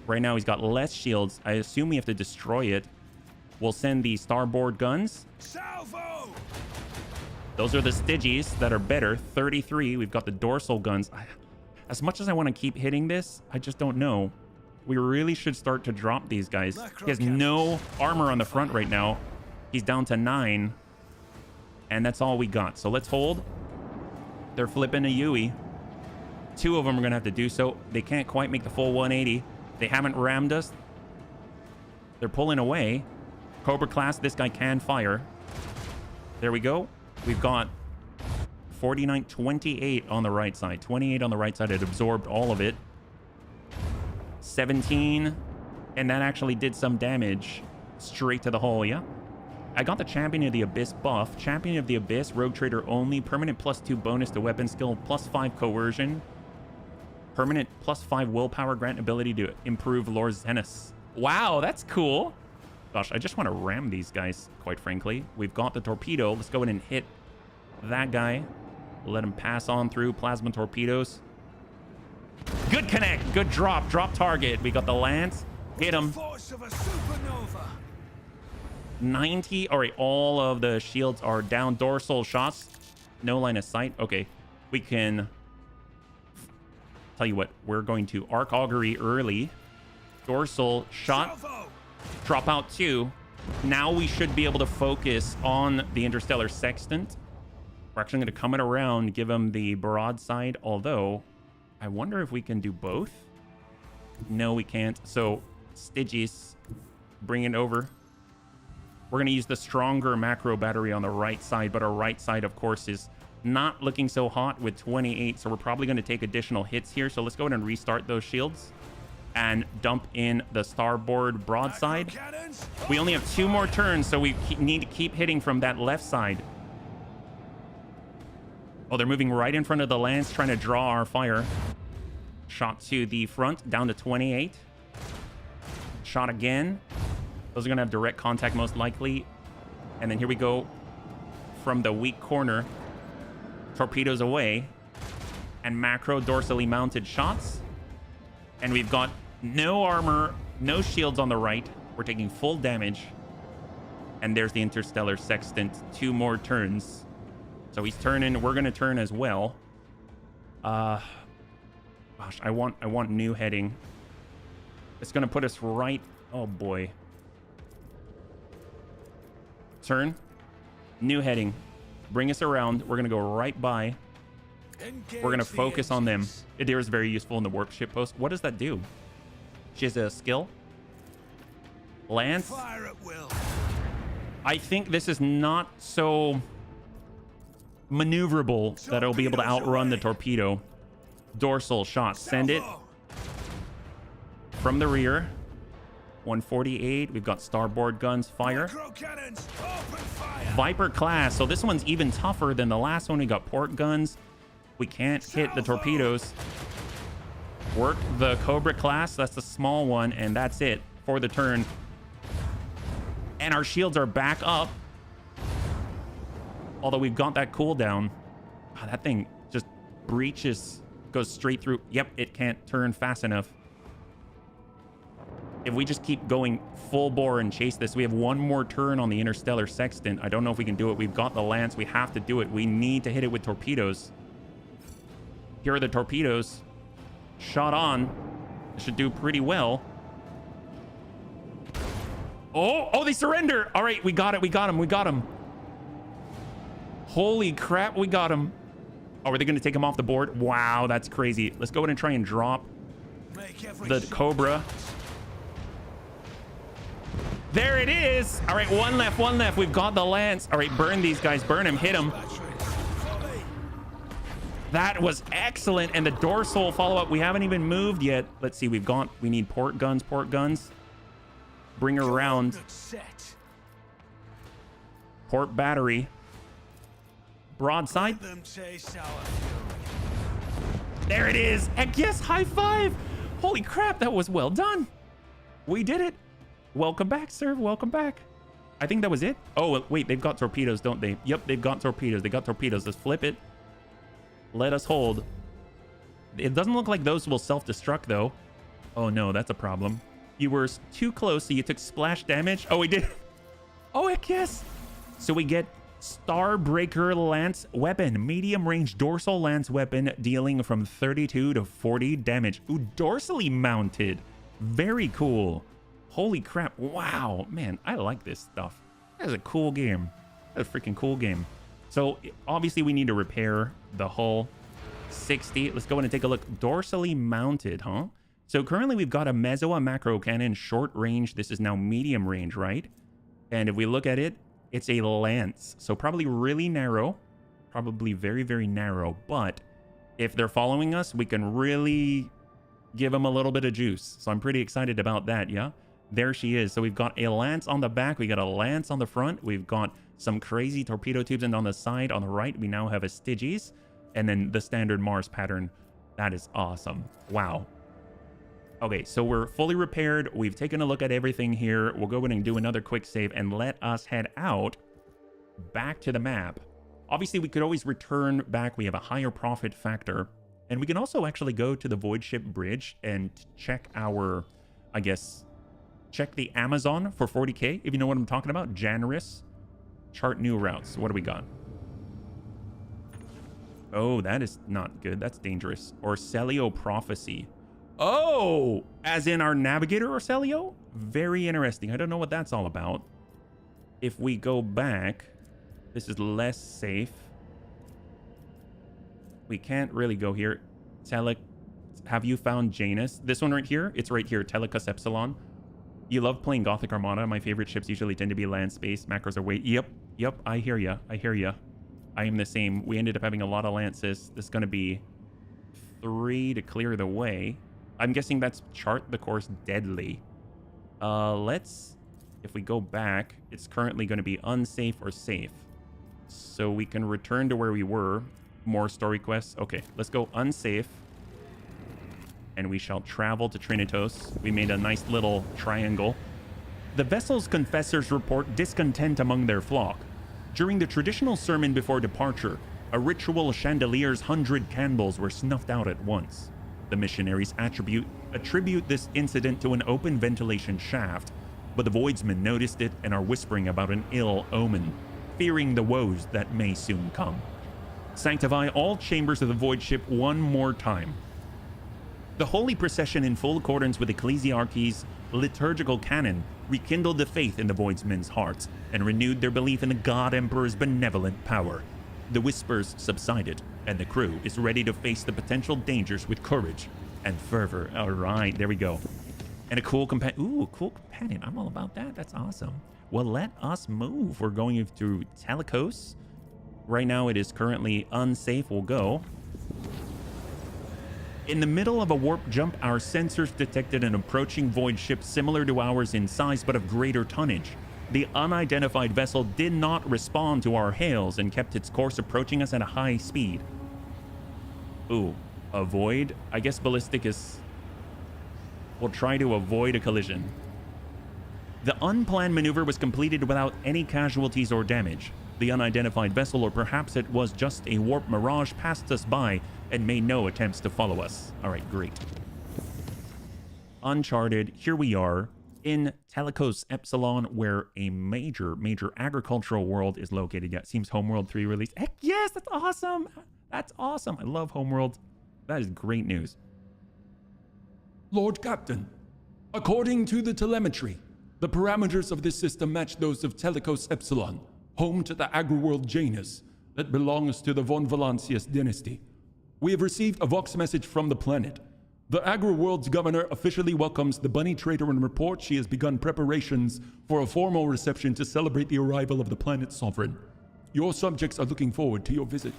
Right now, he's got less shields. I assume we have to destroy it. We'll send the starboard guns. Salvo! Those are the Stygies that are better. 33. We've got the dorsal guns. As much as I want to keep hitting this, I just don't know. We really should start to drop these guys. He has no armor on the front right now. He's down to 9. And that's all we got. So let's hold. They're flipping a Yui. 2 of them are going to have to do so. They can't quite make the full 180. They haven't rammed us. They're pulling away. Cobra class, this guy can fire. There we go. We've got 49, 28 on the right side. 28 on the right side. It absorbed all of it. 17. And that actually did some damage straight to the hull, yeah? I got the Champion of the Abyss buff. Champion of the Abyss, Rogue Trader only. Permanent +2 bonus to weapon skill. +5 coercion. Permanent +5 willpower, grant ability to improve Lord Zenith's. Wow, that's cool. Gosh, I just want to ram these guys, quite frankly. We've got the torpedo. Let's go in and hit that guy. Let him pass on through. Plasma torpedoes. Good connect. Good drop. Drop target. We got the lance. Hit him. Force of a supernova. 90. All right, all of the shields are down. Dorsal shots. No line of sight. Okay, we can... Tell you what, we're going to arc augury early. Dorsal shot. Drop out 2. Now we should be able to focus on the interstellar sextant. We're actually going to come it around, give him the broadside. Although, I wonder if we can do both. No, we can't. So, Stygies, bring it over. We're going to use the stronger macro battery on the right side, but our right side, of course, is not looking so hot with 28, so we're probably going to take additional hits here. So let's go ahead and restart those shields and dump in the starboard broadside. We only have 2 more turns, so we need to keep hitting from that left side. Oh, they're moving right in front of the lance, trying to draw our fire. Shot to the front, down to 28. Shot again. Those are going to have direct contact most likely. And then here we go from the weak corner. Torpedoes away. And macro dorsally mounted shots. And we've got no armor, no shields on the right. We're taking full damage. And there's the interstellar sextant. 2 more turns. So he's turning. We're going to turn as well. Gosh, I want new heading. It's going to put us right. Oh, boy. Turn. New heading. Bring us around. We're going to go right by. We're going to focus on them. Idira is very useful in the warp ship post. What does that do? She has a skill. Lance. Fire at will. I think this is not so maneuverable that it'll be able to outrun the torpedo. Dorsal shot. Send it. From the rear. 148. We've got starboard guns. Fire. Cannons, open fire. Viper class. So this one's even tougher than the last one. We got port guns. We can't hit the torpedoes. Work the Cobra class. That's the small one. And that's it for the turn. And our shields are back up. Although we've got that cooldown. Oh, that thing just breaches. Goes straight through. Yep, it can't turn fast enough. If we just keep going full bore and chase this, we have 1 more turn on the interstellar sextant. I don't know if we can do it. We've got the lance. We have to do it. We need to hit it with torpedoes. Here are the torpedoes. Shot on. It should do pretty well. Oh, they surrender. All right, we got it. We got him. Holy crap, we got him. Oh, are they going to take him off the board? Wow, that's crazy. Let's go ahead and try and drop the Cobra. There it is. All right, one left. We've got the lance. All right, burn these guys. Burn him. Hit him. That was excellent. And the dorsal follow-up, we haven't even moved yet. Let's see. We need port guns. Bring her around. Port battery. Broadside. There it is. Heck yes, high five. Holy crap, that was well done. We did it. Welcome back, sir. Welcome back. I think that was it. Oh, wait, they've got torpedoes, don't they? Yep, they've got torpedoes. They got torpedoes. Let's flip it. Let us hold. It doesn't look like those will self-destruct, though. Oh, no, that's a problem. You were too close, so you took splash damage. Oh, we did. Oh, heck yes. So we get Starbreaker Lance Weapon. Medium range dorsal lance weapon dealing from 32 to 40 damage. Ooh, dorsally mounted. Very cool. Holy crap. Wow. Man, I like this stuff. That's a cool game. That's a freaking cool game. So obviously we need to repair the hull. 60. Let's go in and take a look. Dorsally mounted, huh? So currently we've got a meso, a macro cannon, short range. This is now medium range, right? And if we look at it, it's a lance. So probably really narrow. Probably very, very narrow. But if they're following us, we can really give them a little bit of juice. So I'm pretty excited about that, yeah? There she is. So we've got a lance on the back. We got a lance on the front. We've got some crazy torpedo tubes. And on the side, on the right, we now have a Styges. And then the standard Mars pattern. That is awesome. Wow. Okay, so we're fully repaired. We've taken a look at everything here. We'll go in and do another quick save and let us head out back to the map. Obviously, we could always return back. We have a higher profit factor. And we can also actually go to the Void Ship Bridge and check our, I guess, check the Amazon for 40k, if you know what I'm talking about. Generous. Chart new routes. What do we got? Oh, that is not good. That's dangerous. Orselio Prophecy. Oh, as in our navigator Orselio? Very interesting. I don't know what that's all about. If we go back, this is less safe. We can't really go here. Have you found Janus? This one right here? It's right here. Telecus Epsilon. You love playing Gothic Armada. My favorite ships usually tend to be land space. Macros are weight. Yep. I hear ya. I am the same. We ended up having a lot of lances. This is going to be 3 to clear the way. I'm guessing that's chart the course deadly. If we go back, it's currently going to be unsafe or safe. So we can return to where we were. More story quests. Okay, let's go unsafe. and we shall travel to Trinitos. We made a nice little triangle. The vessel's confessors report discontent among their flock. During the traditional sermon before departure, a ritual chandelier's 100 candles were snuffed out at once. The missionaries attribute this incident to an open ventilation shaft, but the voidsmen noticed it and are whispering about an ill omen, fearing the woes that may soon come. Sanctify all chambers of the void ship one more time. The holy procession, in full accordance with Ecclesiarchy's liturgical canon, rekindled the faith in the voidsmen's hearts and renewed their belief in the God Emperor's benevolent power. The whispers subsided, and the crew is ready to face the potential dangers with courage and fervor. All right, there we go. And a cool companion. Ooh, cool companion. I'm all about that. That's awesome. Well, let us move. We're going through Telecos. Right now, it is currently unsafe. We'll go. In the middle of a warp jump, our sensors detected an approaching void ship similar to ours in size, but of greater tonnage. The unidentified vessel did not respond to our hails and kept its course, approaching us at a high speed. Ooh, avoid? I guess ballistic is... We'll try to avoid a collision. The unplanned maneuver was completed without any casualties or damage. The unidentified vessel, or perhaps it was just a warp mirage, passed us by and made no attempts to follow us. All right, great. Uncharted, here we are in Telecos Epsilon, where a major agricultural world is located. Yeah, it seems Homeworld 3 released. Heck yes, that's awesome. That's awesome. I love Homeworld. That is great news. Lord Captain, according to the telemetry, the parameters of this system match those of Telecos Epsilon, home to the agri-world Janus that belongs to the von Valancius dynasty. We have received a vox message from the planet. The agri-world's governor officially welcomes the bunny trader and reports she has begun preparations for a formal reception to celebrate the arrival of the planet's sovereign. Your subjects are looking forward to your visit.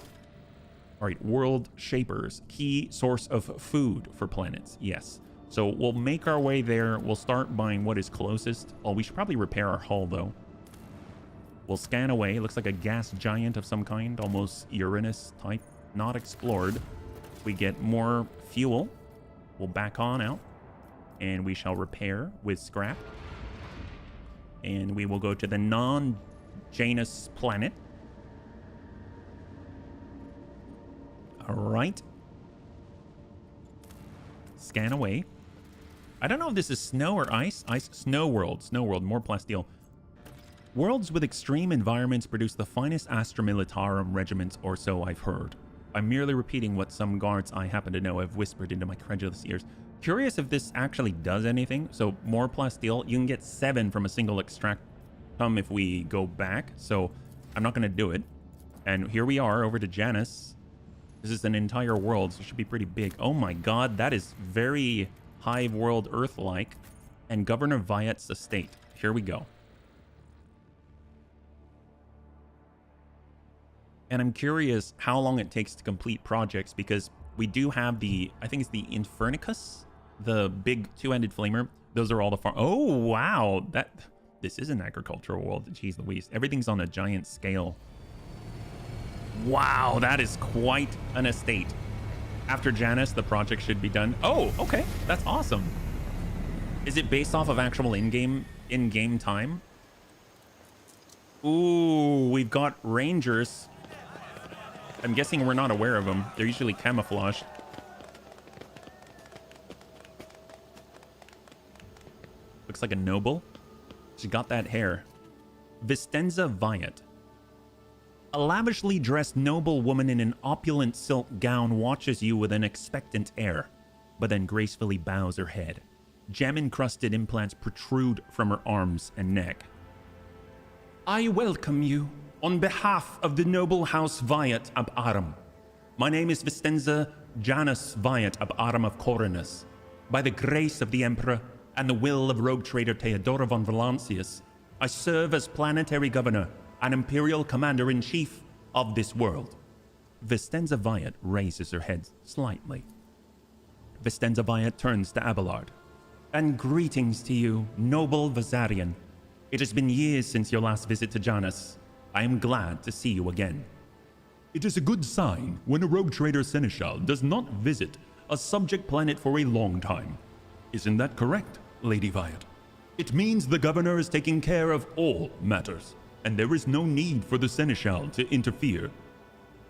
All right, world shapers, key source of food for planets. Yes. So we'll make our way there. We'll start buying what is closest. Oh, we should probably repair our hull, though. We'll scan away. It looks like a gas giant of some kind, almost Uranus type, not explored. We get more fuel. We'll back on out, and we shall repair with scrap. And we will go to the non-Janus planet. All right. Scan away. I don't know if this is snow or ice. Snow world, more plasteel. Worlds with extreme environments produce the finest Astra Militarum regiments, or so I've heard. I'm merely repeating what some guards I happen to know have whispered into my credulous ears. Curious if this actually does anything. So more plasteel. You can get 7 from a single extractum if we go back. So I'm not going to do it. And here we are over to Janus. This is an entire world, so it should be pretty big. Oh my god, that is very Hive World Earth-like. And Governor Viet's estate. Here we go. And I'm curious how long it takes to complete projects, because we do have the, I think it's the Infernicus, the big two-ended flamer. Those are all the farm. Oh, wow. This is an agricultural world. Jeez Louise. Everything's on a giant scale. Wow, that is quite an estate. After Janus, the project should be done. Oh, okay. That's awesome. Is it based off of actual in-game time? Ooh, we've got Rangers. I'm guessing we're not aware of them. They're usually camouflaged. Looks like a noble. She got that hair. Vistenza Viet. A lavishly dressed noble woman in an opulent silk gown watches you with an expectant air, but then gracefully bows her head. Gem-encrusted implants protrude from her arms and neck. I welcome you on behalf of the noble house Viet ab Aram. My name is Vistenza Janus Viet ab Aram of Corinus. By the grace of the Emperor and the will of rogue trader Theodora von Valancius, I serve as planetary governor and imperial commander-in-chief of this world. Vistenza Viet raises her head slightly. Vistenza Viet turns to Abelard. And greetings to you, noble Vazarian. It has been years since your last visit to Janus. I am glad to see you again. It is a good sign when a rogue trader seneschal does not visit a subject planet for a long time. Isn't that correct, Lady Viet? It means the governor is taking care of all matters, and there is no need for the seneschal to interfere.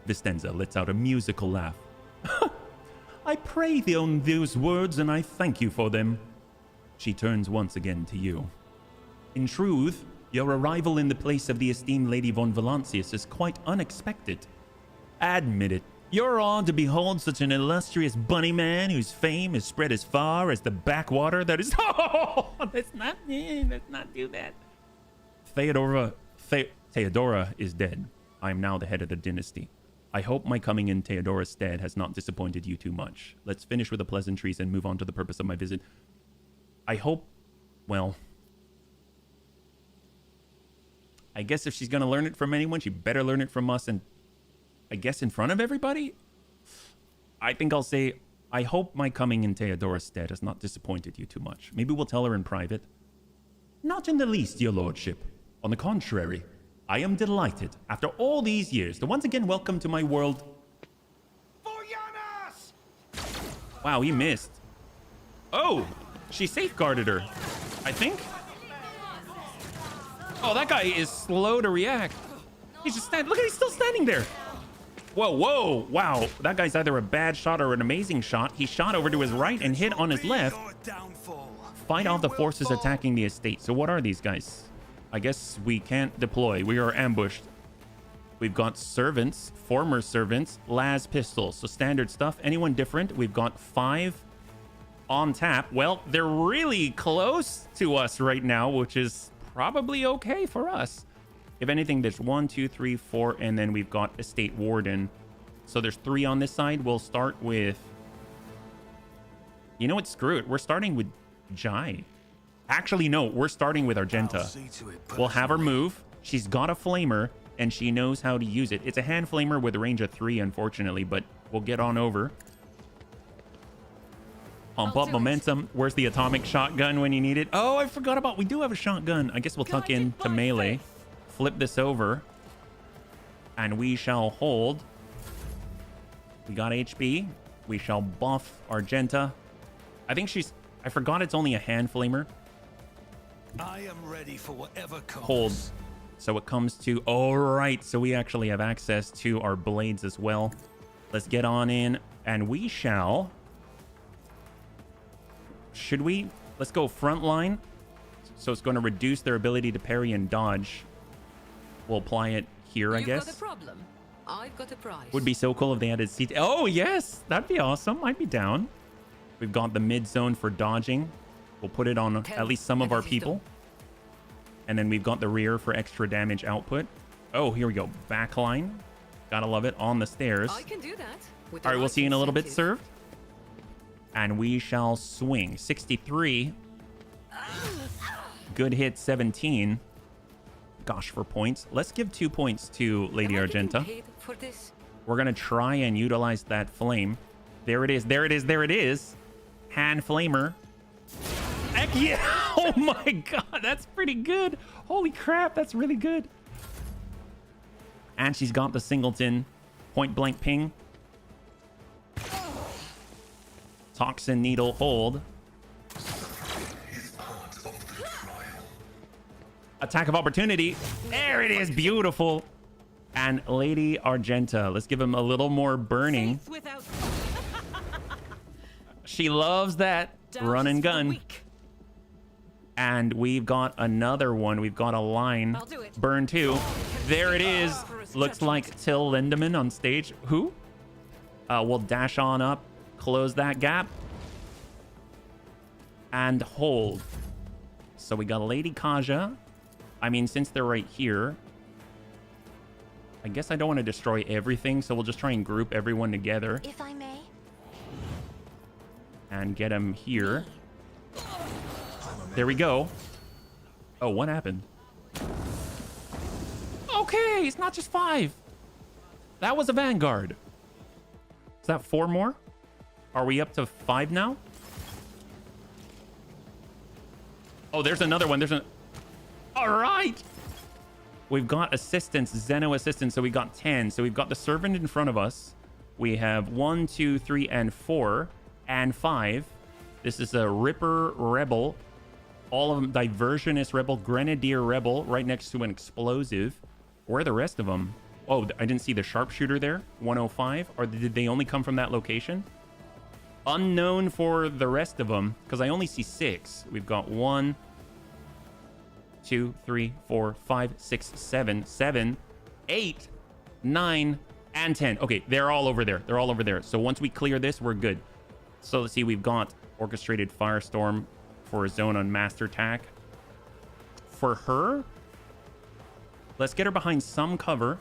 Vistenza lets out a musical laugh. I pray on those words, and I thank you for them. She turns once again to you. In truth, your arrival in the place of the esteemed Lady von Valancius is quite unexpected. Admit it. You're on to behold such an illustrious bunny man whose fame is spread as far as the backwater that is... Oh, let's not do that. Theodora is dead. I am now the head of the dynasty. I hope my coming in Theodora's stead has not disappointed you too much. Let's finish with the pleasantries and move on to the purpose of my visit. I hope... Well... I guess if she's going to learn it from anyone, she better learn it from us, and I guess in front of everybody? I think I'll say, I hope my coming in Theodora's stead has not disappointed you too much. Maybe we'll tell her in private. Not in the least, your lordship. On the contrary, I am delighted, after all these years, to once again welcome to my world... Wow, he missed. Oh, she safeguarded her, I think. Oh, that guy is slow to react. He's just standing. Look at, he's still standing there. Whoa, whoa, wow. That guy's either a bad shot or an amazing shot. He shot over to his right and hit on his left. Fight off the forces attacking the estate. So what are these guys? I guess we can't deploy. We are ambushed. We've got servants, former servants, las pistols. So standard stuff. Anyone different? We've got 5 on tap. Well, they're really close to us right now, which is probably okay for us. If anything, there's 1, 2, 3, 4, and then we've got Estate Warden. So there's 3 on this side. We'll start with... You know what? Screw it. We're starting with Jai. Actually, no. We're starting with Argenta. We'll have her move. She's got a flamer, and she knows how to use it. It's a hand flamer with a range of 3, unfortunately, but we'll get on over. Pump up momentum. Where's the atomic shotgun when you need it? Oh, I forgot about... We do have a shotgun. I guess we'll tuck in to melee. Flip this over. And we shall hold. We got HP. We shall buff Argenta. I think she's... I forgot it's only a hand flamer. I am ready for whatever comes. Hold. So it comes to... All right. So we actually have access to our blades as well. Let's get on in. And we shall... Should we? Let's go front line. So it's going to reduce their ability to parry and dodge. We'll apply it here, I guess. Got a problem. I've got a prize. Would be so cool if they added seat. Oh, yes. That'd be awesome. I'd be down. We've got the mid zone for dodging. We'll put it on at least some of our people. And then we've got the rear for extra damage output. Oh, here we go. Backline. Gotta love it. On the stairs. I can do that. All right, we'll see you in a little bit, served. And we shall swing. 63. Good hit, 17. Gosh, for points. Let's give 2 points to Lady Argenta. We're going to try and utilize that flame. There it is. There it is. There it is. Hand flamer. Heck yeah. Oh my god. That's pretty good. Holy crap. That's really good. And she's got the singleton. Point blank ping. Toxin needle hold. Attack of opportunity. There it is. Beautiful. And Lady Argenta. Let's give him a little more burning. She loves that run and gun. And we've got another one. We've got a line. Burn 2. There it is. Looks like Till Lindemann on stage. Who? We'll dash on up. Close that gap. And hold. So we got Lady Kaja. I mean, since they're right here, I guess I don't want to destroy everything, so we'll just try and group everyone together. If I may. And get them here. There we go. Oh, what happened? Okay, it's not just 5. That was a Vanguard. Is that 4 more? Are we up to 5 now? Oh, there's another one. There's an... All right. We've got assistants, Zeno assistants, so we got 10. So we've got the servant in front of us. We have 1, 2, 3, and 4. and 5. This is a Ripper Rebel. All of them Diversionist Rebel, Grenadier Rebel, right next to an Explosive. Where are the rest of them? Oh, I didn't see the Sharpshooter there. 105. Or did they only come from that location? Unknown for the rest of them, because I only see 6. We've got 1, 2, 3, 4, 5, 6, 7, 8, 9, and 10. Okay, they're all over there. They're all over there. So once we clear this, we're good. So let's see, we've got Orchestrated Firestorm for a zone on Master Tack. For her, let's get her behind some cover.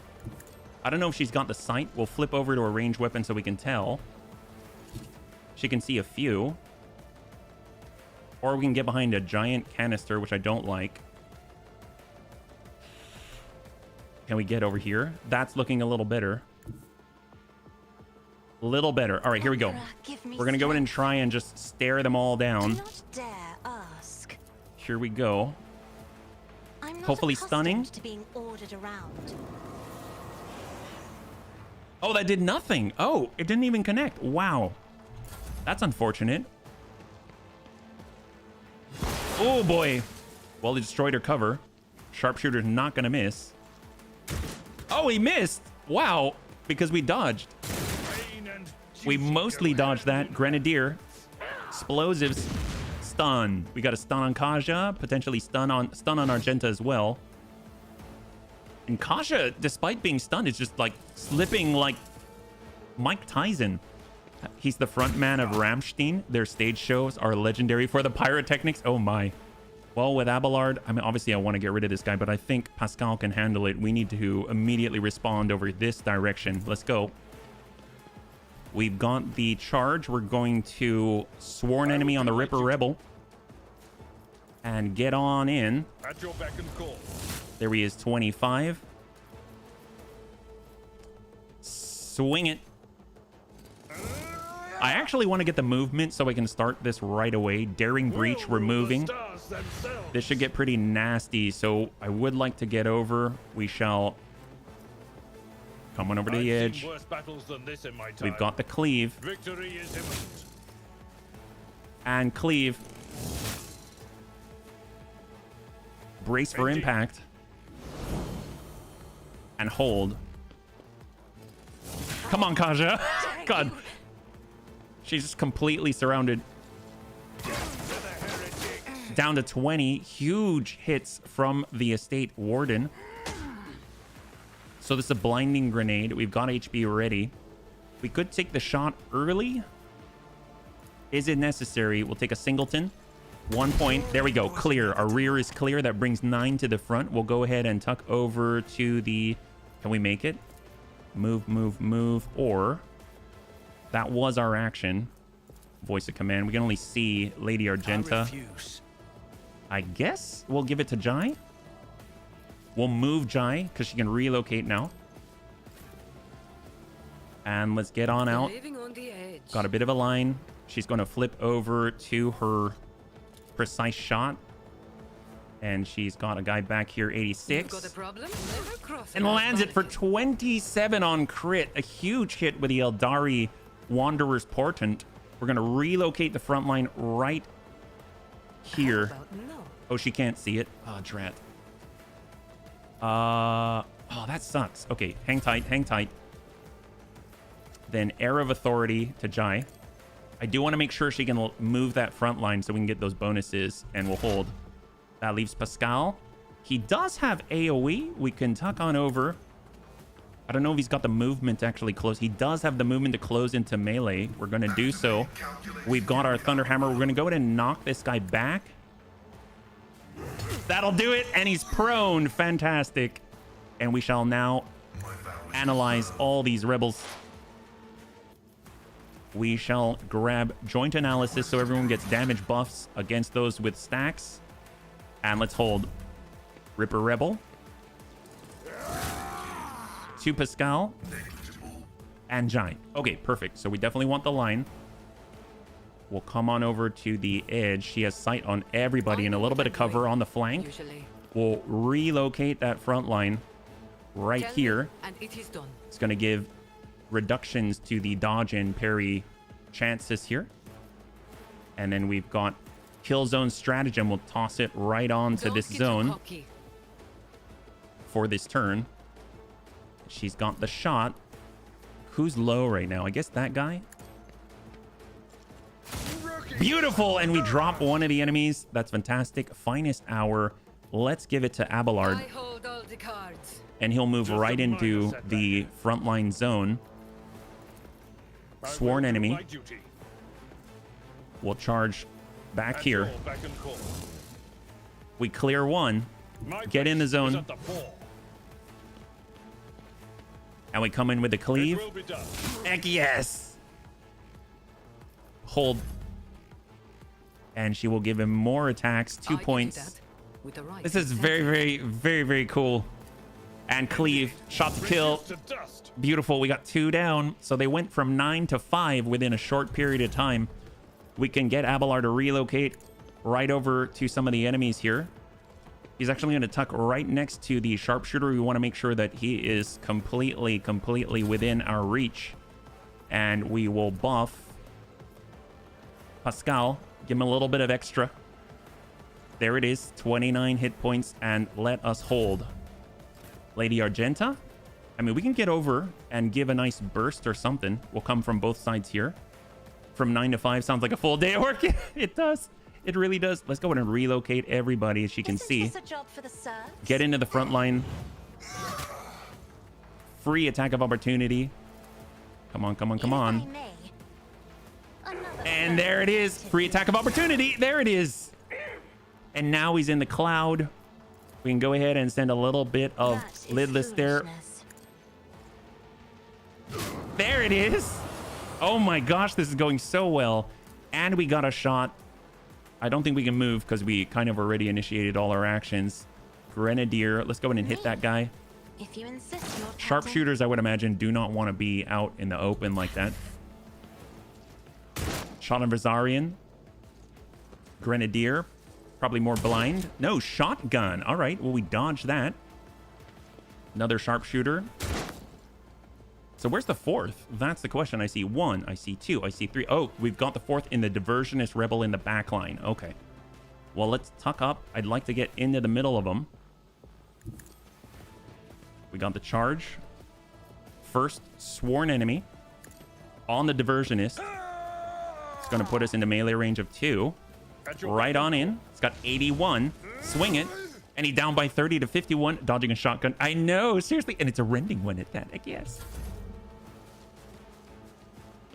I don't know if she's got the sight. We'll flip over to a ranged weapon so we can tell. She can see a few. Or we can get behind a giant canister, which I don't like. Can we get over here? That's looking a little better. Little better. All right, here we go. We're going to go in and try and just stare them all down. Do not dare ask. Here we go. I'm not Hopefully stunning. accustomed to being ordered around. Oh, that did nothing. Oh, it didn't even connect. Wow. That's unfortunate. Oh, boy. Well, he destroyed her cover. Sharpshooter's not going to miss. Oh, he missed. Wow. Because we dodged. We mostly dodged that. Grenadier. Explosives. Stun. We got a stun on Kaja. Potentially stun on Argenta as well. And Kaja, despite being stunned, is just like slipping like Mike Tyson. He's the front man of Rammstein. Their stage shows are legendary for the pyrotechnics. Oh my. Well, with Abelard, I mean, obviously I want to get rid of this guy, but I think Pascal can handle it. We need to immediately respond over this direction. Let's go. We've got the charge. We're going to Sworn Enemy on the Ripper Rebel. And get on in. At your beck and call. There he is, 25. Swing it. I actually want to get the movement so I can start this right away. Daring Breach removing. This should get pretty nasty, so I would like to get over. We shall come on over to the edge. We've got the cleave. Victory is imminent. And cleave. Brace for impact. And hold. Come on, Kaja. God. She's just completely surrounded. Down to 20. Huge hits from the Estate Warden. So this is a blinding grenade. We've got HP ready. We could take the shot early. Is it necessary? We'll take a singleton. 1 point. There we go. Clear. Our rear is clear. That brings 9 to the front. We'll go ahead and tuck over to the... Can we make it? Move, move, move. Or... That was our action. Voice of command. We can only see Lady Argenta. I guess we'll give it to Jai. We'll move Jai because she can relocate now. And let's get on out. On the edge. Got a bit of a line. She's going to flip over to her precise shot. And she's got a guy back here, 86. Got a problem? Never cross And lands it for 27 on crit. A huge hit with the Eldari Wanderer's Portent. We're going to relocate the front line right here. No. Oh, she can't see it. Oh, drat. Oh, that sucks. Okay, hang tight, hang tight. Then Air of Authority to Jai. I do want to make sure she can move that front line so we can get those bonuses, and we'll hold. That leaves Pascal. He does have AoE. We can tuck on over. I don't know if he's got the movement to actually close. He does have the movement to close into melee. We're going to do so. We've got our Thunder Hammer. We're going to go ahead and knock this guy back. That'll do it. And he's prone. Fantastic. And we shall now analyze all these rebels. We shall grab joint analysis so everyone gets damage buffs against those with stacks. And let's hold Ripper Rebel. To Pascal. And Giant. Okay, perfect. So we definitely want the line. We'll come on over to the edge. She has sight on everybody and a little bit of cover on the flank. Usually. We'll relocate that front line right Tell here. me, and it is done. It's going to give reductions to the dodge and parry chances here. And then we've got kill zone stratagem. We'll toss it right onto Don't this get too zone cocky. for this turn. She's got the shot. Who's low right now? I guess that guy. Beautiful. And we drop one of the enemies. That's fantastic. Finest hour. Let's give it to Abelard. I hold all the cards. And he'll move right into the frontline zone. Sworn enemy. We'll charge back here. We clear one. Get in the zone. And we come in with the cleave. Heck yes. Hold. And she will give him more attacks. 2 I can do points. that with the right This is very, very, very, very cool. And cleave. Shot to kill. Beautiful. We got 2 down. So they went from 9 to 5 within a short period of time. We can get Abelard to relocate right over to some of the enemies here. He's actually going to tuck right next to the sharpshooter. We want to make sure that he is completely within our reach. And we will buff Pascal. Give him a little bit of extra. There it is. 29 hit points. And let us hold. Lady Argenta. I mean, we can get over and give a nice burst or something. We'll come from both sides here. From 9 to 5 sounds like a full day of work. It does. It really does. Let's go ahead and relocate everybody, as you can see. Isn't this a job for the serfs? Get into the front line. Free attack of opportunity. Come on, come on, come If I on. may, another And there it is. Free attack of opportunity. There it is. And now he's in the cloud. We can go ahead and send a little bit of That is lidless there. foolishness. There it is. Oh my gosh, this is going so well. And we got a shot. I don't think we can move because we kind of already initiated all our actions. Grenadier. Let's go in and hit that guy. If you insist, Lord Captain. Sharpshooters, I would imagine, do not want to be out in the open like that. Shot on Vazarian. Grenadier. Probably more blind. No, shotgun. All right. Well, we dodged that. Another sharpshooter. So where's the fourth? That's the question. I see 1. I see 2. I see 3. Oh, we've got the fourth in the diversionist rebel in the back line. Okay. Well, let's tuck up. I'd like to get into the middle of them. We got the charge. First sworn enemy on the diversionist. It's going to put us into melee range of 2. Right on in. It's got 81. Swing it. And he down by 30 to 51. Dodging a shotgun. I know. Seriously. And it's a rending one at that, I guess.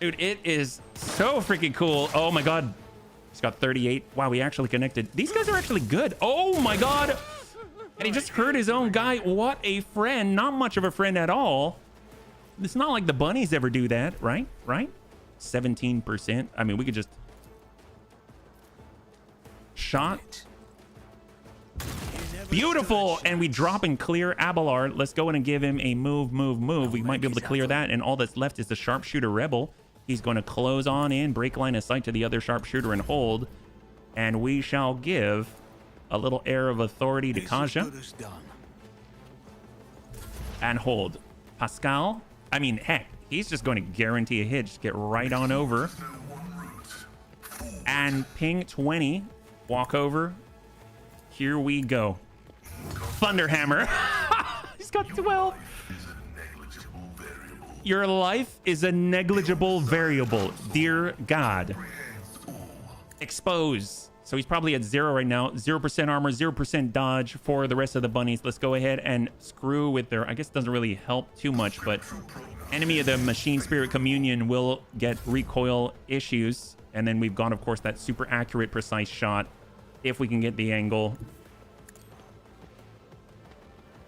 Dude, it is so freaking cool. Oh my god. He's got 38. Wow, we actually connected. These guys are actually good. Oh my god. And he just hurt his own guy. What a friend. Not much of a friend at all. It's not like the bunnies ever do that, right? Right? 17%. I mean, we could just... Shot. Beautiful. And we drop and clear Abelard. Let's go in and give him a move. We might be able to clear that. And all that's left is the sharpshooter rebel. He's going to close on in, break line of sight to the other sharpshooter and hold. And we shall give a little air of authority to Kaja. And hold. Pascal. I mean, heck, he's just going to guarantee a hit. Just get right on over. And ping 20. Walk over. Here we go. Thunderhammer. He's got 12. Your life is a negligible variable. Dear God. Expose. So he's probably at 0 right now. 0% armor, 0% dodge for the rest of the bunnies. Let's go ahead and screw with their... I guess it doesn't really help too much, but enemy of the Machine Spirit Communion will get recoil issues. And then we've got, of course, that super accurate, precise shot. If we can get the angle.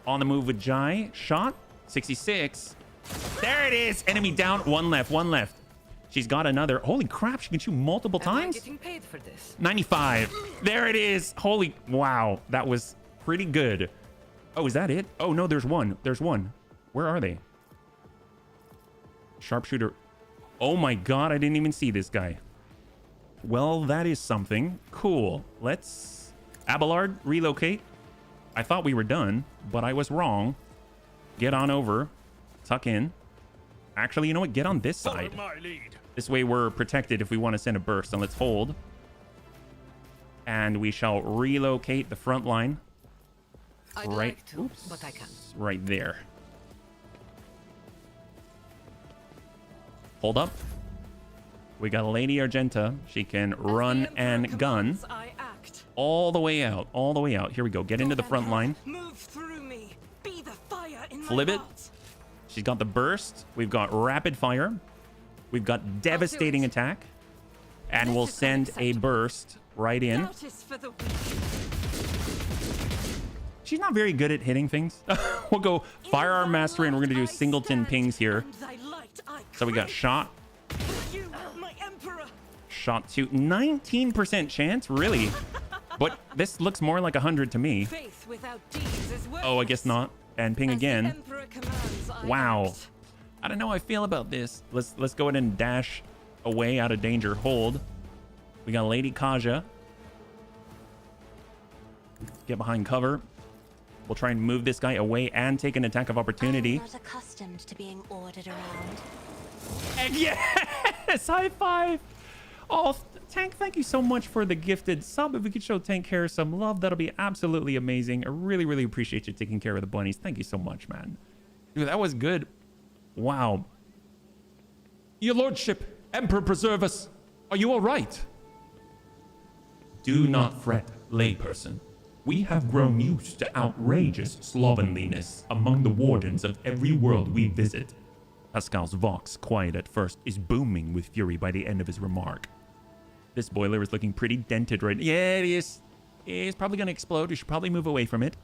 On the move with Jai. Shot. 66. There it is. Enemy down. One left. She's got another. Holy crap. She can shoot multiple Am I times. getting paid for this? 95. There it is. Holy. Wow. That was pretty good. Oh, is that it? Oh, no, there's one. Where are they? Sharpshooter. Oh my god. I didn't even see this guy. Well, that is something. Cool. Let's... Abelard, relocate. I thought we were done, but I was wrong. Get on over. Tuck in. Actually, you know what? Get on this side. This way we're protected if we want to send a burst. And let's hold. And we shall relocate the front line. I'd Right. like to, but I can't. Right there. Hold up. We got Lady Argenta. She can run and gun I act. all the way out. All the way out. Here we go. Get into the front line. Move through me. Be the fire in Flip my it. heart. She's got the burst. We've got rapid fire. We've got devastating attack. And we'll This is send a unacceptable. burst right in. Doubt is for the weak. She's not very good at hitting things. We'll go firearm mastery and we're going to do singleton pings here. So we got shot. You, my emperor. Shot 2. 19% chance? Really? But this looks more like 100 to me. Faith without deeds is Oh, I guess not. And ping As the again. emperor commands, I Wow. act. I don't know how I feel about this. Let's go ahead and dash away out of danger. Hold. We got Lady Kaja. Get behind cover. We'll try and move this guy away and take an attack of opportunity. I'm not accustomed to being ordered around. And yes! High five! Oh, Tank, thank you so much for the gifted sub. If we could show Tank Care some love, that'll be absolutely amazing. I really, really appreciate you taking care of the bunnies. Thank you so much, man. Dude, that was good. Wow. Your lordship, Emperor preserve us. Are you all right? Do not fret, layperson. We have grown used to outrageous slovenliness among the wardens of every world we visit. Pascal's Vox, quiet at first, is booming with fury by the end of his remark. This boiler is looking pretty dented right now. Yeah, it is. It's probably going to explode. We should probably move away from it.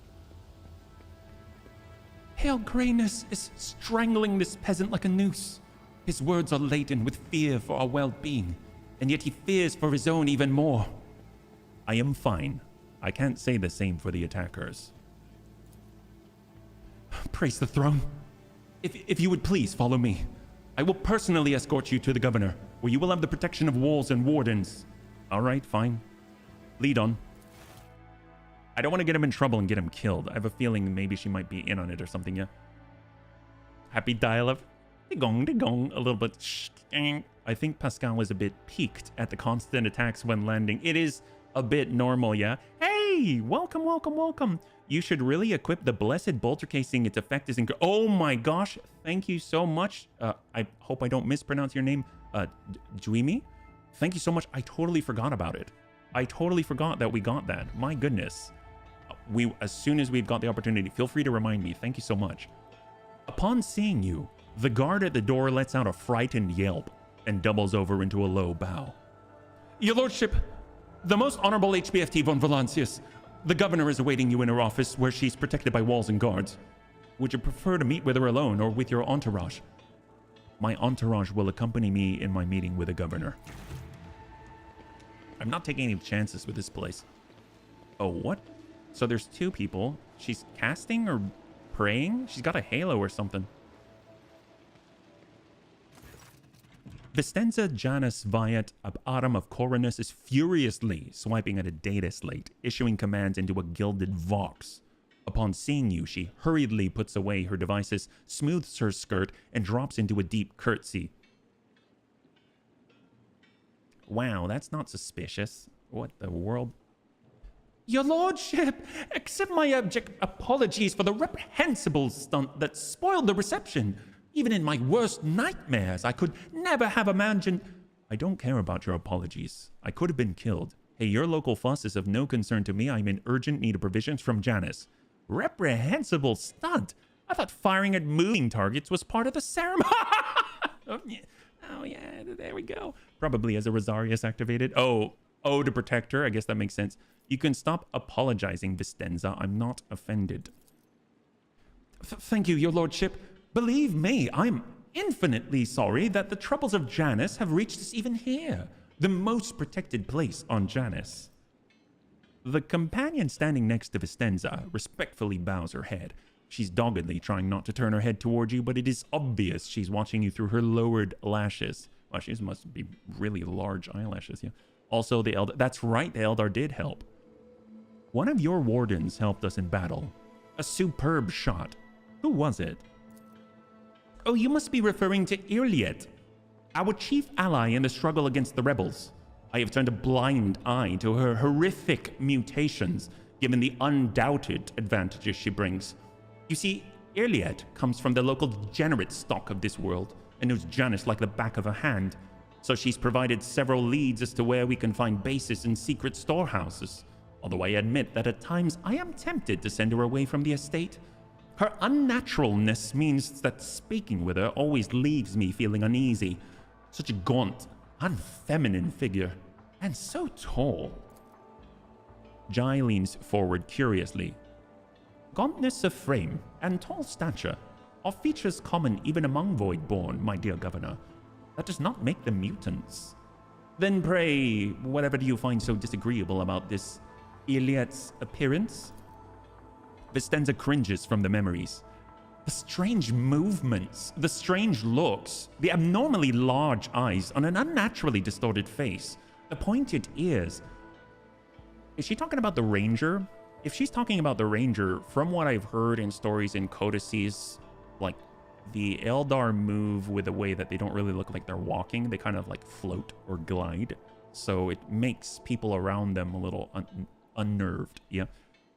Pale grayness is strangling this peasant like a noose. His words are laden with fear for our well-being, and yet he fears for his own even more. I am fine. I can't say the same for the attackers. Praise the throne. If you would please follow me, I will personally escort you to the governor, where you will have the protection of walls and wardens. All right, fine. Lead on. I don't want to get him in trouble and get him killed. I have a feeling maybe she might be in on it or something, yeah? Happy dial-up. Ding-gong, ding-gong, a little bit. I think Pascal is a bit peaked at the constant attacks when landing. It is a bit normal, yeah? Hey, welcome, welcome, welcome. You should really equip the Blessed Bolter Casing. Its effect is oh my gosh, thank you so much. I hope I don't mispronounce your name. Juimi? Thank you so much. I totally forgot about it. I totally forgot that we got that. My goodness. As soon as we've got the opportunity, feel free to remind me. Thank you so much. Upon seeing you, the guard at the door lets out a frightened yelp and doubles over into a low bow. Your lordship, the most honorable HBFT von Valancius, the governor is awaiting you in her office where she's protected by walls and guards. Would you prefer to meet with her alone or with your entourage? My entourage will accompany me in my meeting with the governor. I'm not taking any chances with this place. Oh, what? So there's two people. She's casting or praying? She's got a halo or something. Vistenza Janus Viat ab Aram of Coronus is furiously swiping at a data slate, issuing commands into a gilded vox. Upon seeing you, she hurriedly puts away her devices, smooths her skirt, and drops into a deep curtsy. Wow, that's not suspicious. What the world? Your lordship, accept my abject apologies for the reprehensible stunt that spoiled the reception. Even in my worst nightmares, I could never have imagined... I don't care about your apologies. I could have been killed. Hey, your local fuss is of no concern to me. I'm in urgent need of provisions from Janus. Reprehensible stunt? I thought firing at moving targets was part of the ceremony. Oh, yeah, there we go. Probably as a Rosarius activated. Oh, to protect her. I guess that makes sense. You can stop apologizing, Vistenza. I'm not offended. Thank you, your lordship. Believe me, I'm infinitely sorry that the troubles of Janus have reached us even here, the most protected place on Janus. The companion standing next to Vistenza respectfully bows her head. She's doggedly trying not to turn her head toward you, but it is obvious she's watching you through her lowered lashes. Well, she must be really large eyelashes, yeah. Also, the Eldar... That's right, the Eldar did help. One of your wardens helped us in battle. A superb shot. Who was it? Oh, you must be referring to Irliet, our chief ally in the struggle against the rebels. I have turned a blind eye to her horrific mutations, given the undoubted advantages she brings. You see, Iliad comes from the local degenerate stock of this world, and knows Janus like the back of her hand, so she's provided several leads as to where we can find bases and secret storehouses. Although I admit that at times I am tempted to send her away from the estate. Her unnaturalness means that speaking with her always leaves me feeling uneasy. Such a gaunt, unfeminine figure, and so tall. Jai leans forward curiously. Gauntness of frame and tall stature are features common even among Voidborn, my dear governor. That does not make them mutants. Then pray, whatever do you find so disagreeable about this Iliad's appearance? Vistenza cringes from the memories. The strange movements, the strange looks, the abnormally large eyes on an unnaturally distorted face, the pointed ears. Is she talking about the Ranger? If she's talking about the Ranger, from what I've heard in stories and codices, like the Eldar move with a way that they don't really look like they're walking. They kind of like float or glide. So it makes people around them a little unnerved. Yeah.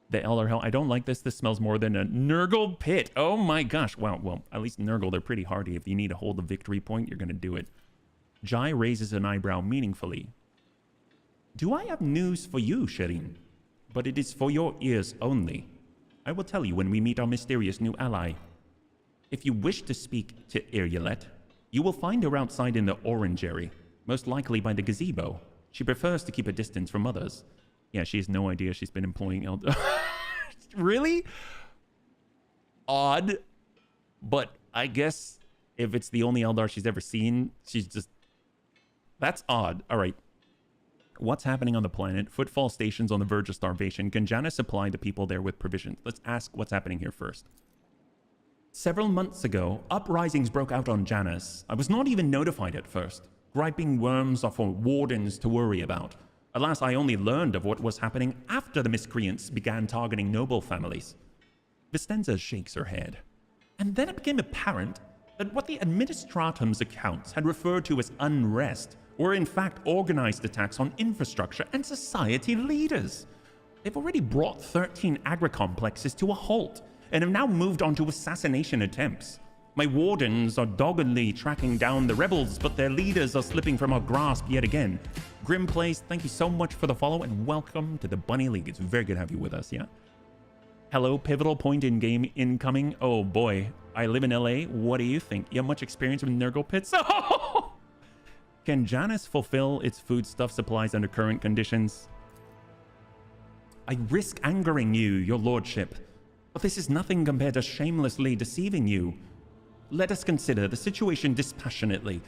The Eldar Hell. I don't like this. This smells more than a Nurgle pit. Oh my gosh. Wow. Well, at least Nurgle, they're pretty hardy. If you need to hold a victory point, you're going to do it. Jai raises an eyebrow meaningfully. Do I have news for you, Shireen? But it is for your ears only. I will tell you when we meet our mysterious new ally. If you wish to speak to Irialet, you will find her outside in the orangery, most likely by the gazebo. She prefers to keep a distance from others. Yeah, she has no idea she's been employing Eldar. Really? Odd. But I guess if it's the only Eldar she's ever seen, she's just... That's odd. All right. What's happening on the planet? Footfall stations on the verge of starvation. Can Janus supply the people there with provisions? Let's ask what's happening here first. Several months ago, uprisings broke out on Janus. I was not even notified at first. Griping worms are for wardens to worry about. Alas, I only learned of what was happening after the miscreants began targeting noble families. Vistenza shakes her head. And then it became apparent that what the Administratum's accounts had referred to as unrest were in fact organized attacks on infrastructure and society leaders. They've already brought 13 agri-complexes to a halt and have now moved on to assassination attempts. My wardens are doggedly tracking down the rebels, but their leaders are slipping from our grasp yet again. Grim Plays, thank you so much for the follow and welcome to the Bunny League. It's very good to have you with us, yeah? Hello, pivotal point in game incoming. Oh boy, I live in LA. What do you think? You have much experience with Nurgle pits? Can Janus fulfill its foodstuff supplies under current conditions? I risk angering you, your lordship, but this is nothing compared to shamelessly deceiving you. Let us consider the situation dispassionately.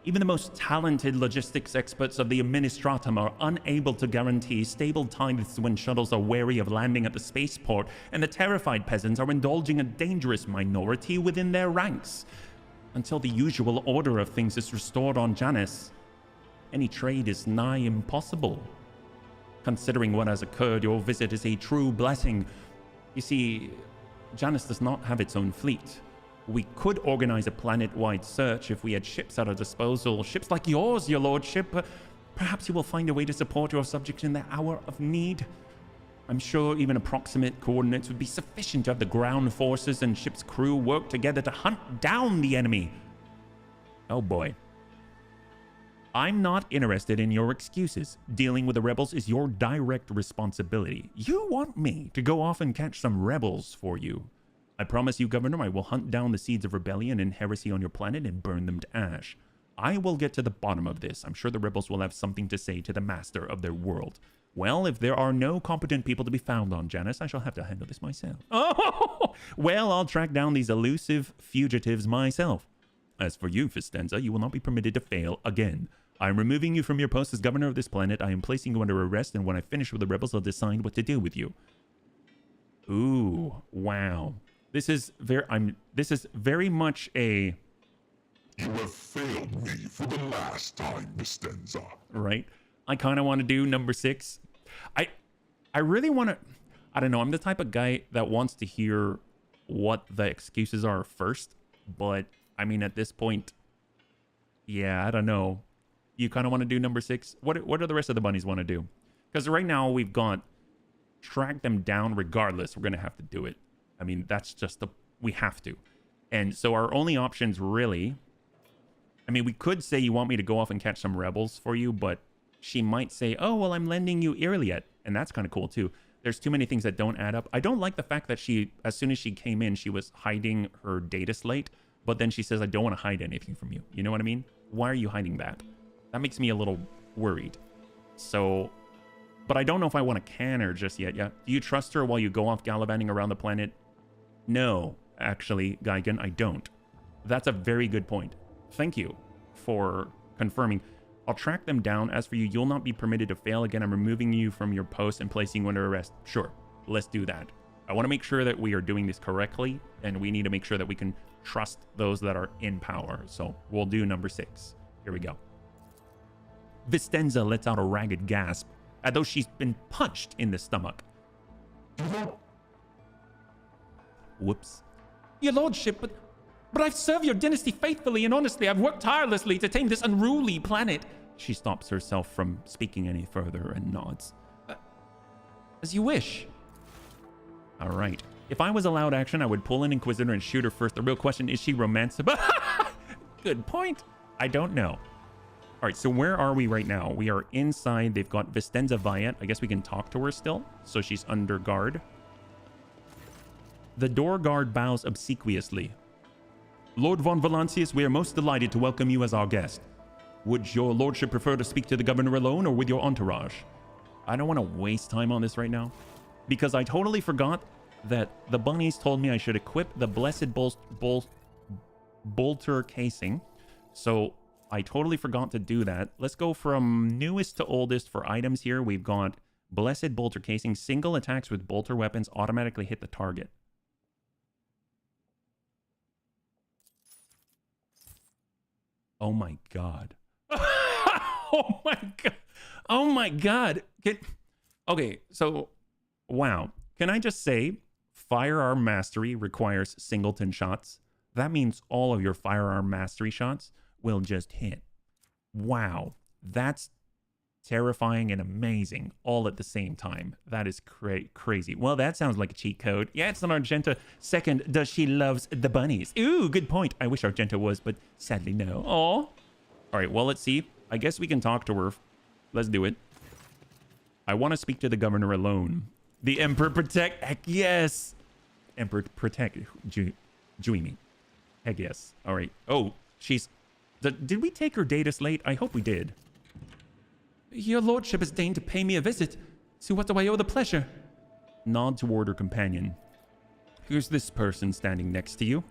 Even the most talented logistics experts of the Administratum are unable to guarantee stable tides when shuttles are wary of landing at the spaceport, and the terrified peasants are indulging a dangerous minority within their ranks. Until the usual order of things is restored on Janus, any trade is nigh impossible. Considering what has occurred, your visit is a true blessing. You see, Janus does not have its own fleet. We could organize a planet-wide search if we had ships at our disposal. Ships like yours, your lordship. Perhaps you will find a way to support your subjects in their hour of need. I'm sure even approximate coordinates would be sufficient to have the ground forces and ship's crew work together to hunt down the enemy. Oh boy. I'm not interested in your excuses. Dealing with the rebels is your direct responsibility. You want me to go off and catch some rebels for you. I promise you, Governor, I will hunt down the seeds of rebellion and heresy on your planet and burn them to ash. I will get to the bottom of this. I'm sure the rebels will have something to say to the master of their world. Well, if there are no competent people to be found on Janus, I shall have to handle this myself. Oh, well, I'll track down these elusive fugitives myself. As for you, Vistenza, you will not be permitted to fail again. I am removing you from your post as governor of this planet. I am placing you under arrest, and when I finish with the rebels, I'll decide what to do with you. Ooh, wow. This is very much a... You have failed me for the last time, Vistenza. Right? I kind of want to do number 6. I really want to... I don't know. I'm the type of guy that wants to hear what the excuses are first. But, I mean, at this point... Yeah, I don't know. You kind of want to do number 6? What do the rest of the bunnies want to do? Because right now we've got track them down regardless. We're going to have to do it. I mean, that's just we have to. And so our only options really, I mean, we could say you want me to go off and catch some rebels for you, but she might say, oh, well, I'm lending you Irliet. And that's kind of cool too. There's too many things that don't add up. I don't like the fact that she, as soon as she came in, she was hiding her data slate, but then she says, I don't want to hide anything from you. You know what I mean? Why are you hiding that? That makes me a little worried. So, but I don't know if I want to can her just yet. Yeah. Do you trust her while you go off gallivanting around the planet? No, actually, Geigen, I don't. That's a very good point. Thank you for confirming. I'll track them down. As for you, you'll not be permitted to fail again. I'm removing you from your post and placing you under arrest. Sure, let's do that. I want to make sure that we are doing this correctly, and we need to make sure that we can trust those that are in power. So we'll do number 6. Here we go. Vistenza lets out a ragged gasp, as though she's been punched in the stomach. Whoops. Your lordship, but I've served your dynasty faithfully and honestly. I've worked tirelessly to tame this unruly planet. She stops herself from speaking any further and nods. As you wish. All right. If I was allowed action, I would pull an Inquisitor and shoot her first. The real question, is she romanceable? Good point. I don't know. All right, so where are we right now? We are inside. They've got Vistenza Viet. I guess we can talk to her still. So she's under guard. The door guard bows obsequiously. Lord von Valancius, we are most delighted to welcome you as our guest. Would your lordship prefer to speak to the governor alone or with your entourage? I don't want to waste time on this right now, because I totally forgot that the bunnies told me I should equip the Blessed Bolter casing. So I totally forgot to do that. Let's go from newest to oldest for items here. We've got Blessed Bolter casing. Single attacks with bolter weapons automatically hit the target. Oh my god. Oh my god. Oh my god. Okay, so wow. Can I just say, firearm mastery requires singleton shots. That means all of your firearm mastery shots will just hit. Wow. That's terrifying and amazing all at the same time. That is crazy. Well, that sounds like a cheat code. Yeah, it's an Argenta. Second, does she loves the bunnies? Ooh, good point. I wish Argenta was, but sadly no. Aw. All right, well, let's see. I guess we can talk to her. Let's do it. I want to speak to the governor alone. The Emperor protect. Heck yes. Emperor protect. Juimi. Heck yes. All right. Oh, she's... Did we take her data slate? I hope we did. Your lordship has deigned to pay me a visit. To what do I owe the pleasure? Nod toward her companion. Who's this person standing next to you?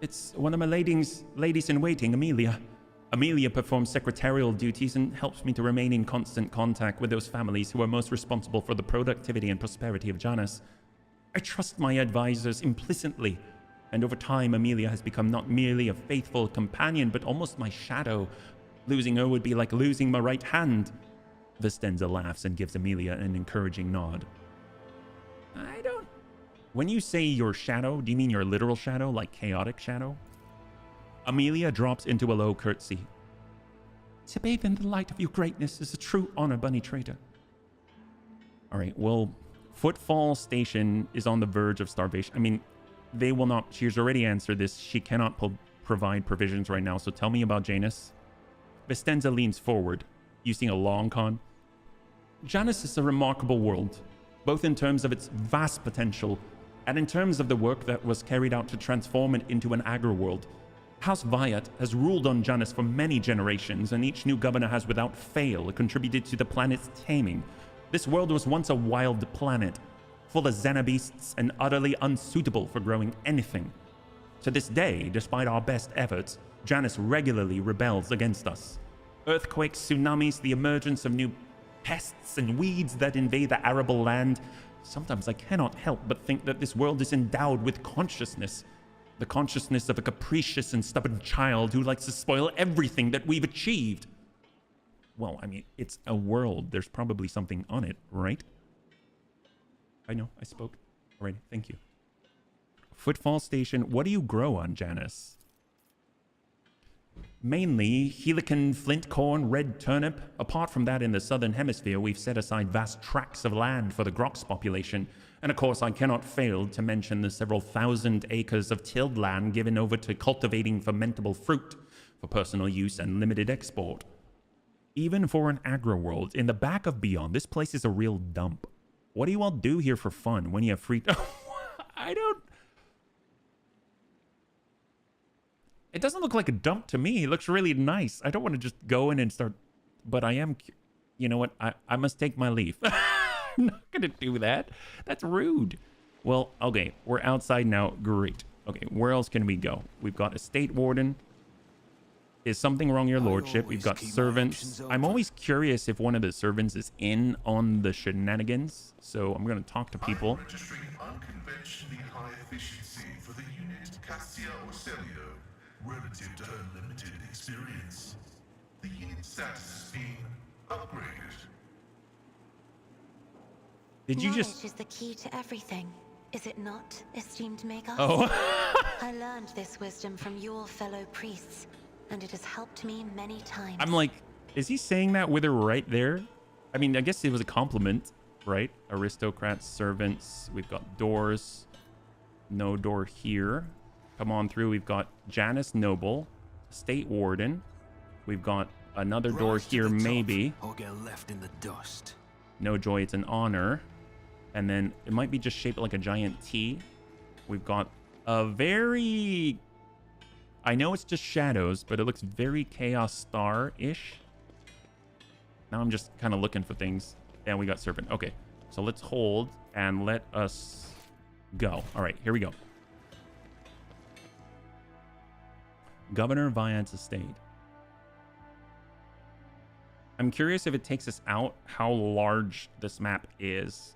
It's one of my ladies-in-waiting, Amelia. Amelia performs secretarial duties and helps me to remain in constant contact with those families who are most responsible for the productivity and prosperity of Janus. I trust my advisors implicitly, and over time Amelia has become not merely a faithful companion, but almost my shadow. Losing her would be like losing my right hand. Vistenza laughs and gives Amelia an encouraging nod. I don't... When you say your shadow, do you mean your literal shadow, like chaotic shadow? Amelia drops into a low curtsy. To bathe in the light of your greatness is a true honor, bunny trader. All right, well, Footfall Station is on the verge of starvation. I mean, they will not... She's already answered this. She cannot provide provisions right now, so tell me about Janus. Vistenza leans forward, using a long con. Janus is a remarkable world, both in terms of its vast potential and in terms of the work that was carried out to transform it into an agri-world. House Viat has ruled on Janus for many generations, and each new governor has without fail contributed to the planet's taming. This world was once a wild planet, full of xenobeasts and utterly unsuitable for growing anything. To this day, despite our best efforts, Janus regularly rebels against us. Earthquakes, tsunamis, the emergence of new pests and weeds that invade the arable land. Sometimes I cannot help but think that this world is endowed with consciousness. The consciousness of a capricious and stubborn child who likes to spoil everything that we've achieved. Well, I mean, it's a world. There's probably something on it, right? I know, I spoke. All right, thank you. Footfall Station, what do you grow on Janus? Mainly Helican, flint corn, red turnip. Apart from that, in the southern hemisphere, we've set aside vast tracts of land for the Grox population. And of course, I cannot fail to mention the several thousand acres of tilled land given over to cultivating fermentable fruit for personal use and limited export. Even for an agro world, in the back of Beyond, this place is a real dump. What do you all do here for fun when you have free... I don't... It doesn't look like a dump to me. It looks really nice. I don't want to just go in and start... But I am... You know what? I must take my leave. I'm not going to do that. That's rude. Well, okay. We're outside now. Great. Okay, where else can we go? We've got a state warden. Is something wrong, your lordship? We've got servants. I'm always curious if one of the servants is in on the shenanigans. So I'm going to talk to people. I'm registering unconventionally high efficiency for the unit Cassia Orselio, relative to her limited experience. The unit status is being upgraded. Did you Knowledge just... is the key to everything, is it not, esteemed maker? Oh. I learned this wisdom from your fellow priests, and it has helped me many times. I'm like, is he saying that with her right there? I mean, I guess it was a compliment, right? Aristocrats, servants. We've got doors. No door here. Come on through. We've got Janus Noble, State Warden. We've got another door here, maybe. Or get left in the dust. No joy, it's an honor. And then it might be just shaped like a giant T. We've got a very... I know it's just shadows, but it looks very Chaos Star-ish. Now I'm just kind of looking for things. And we got Serpent. Okay, so let's hold and let us go. All right, here we go. Governor Viant's estate. I'm curious if it takes us out, how large this map is.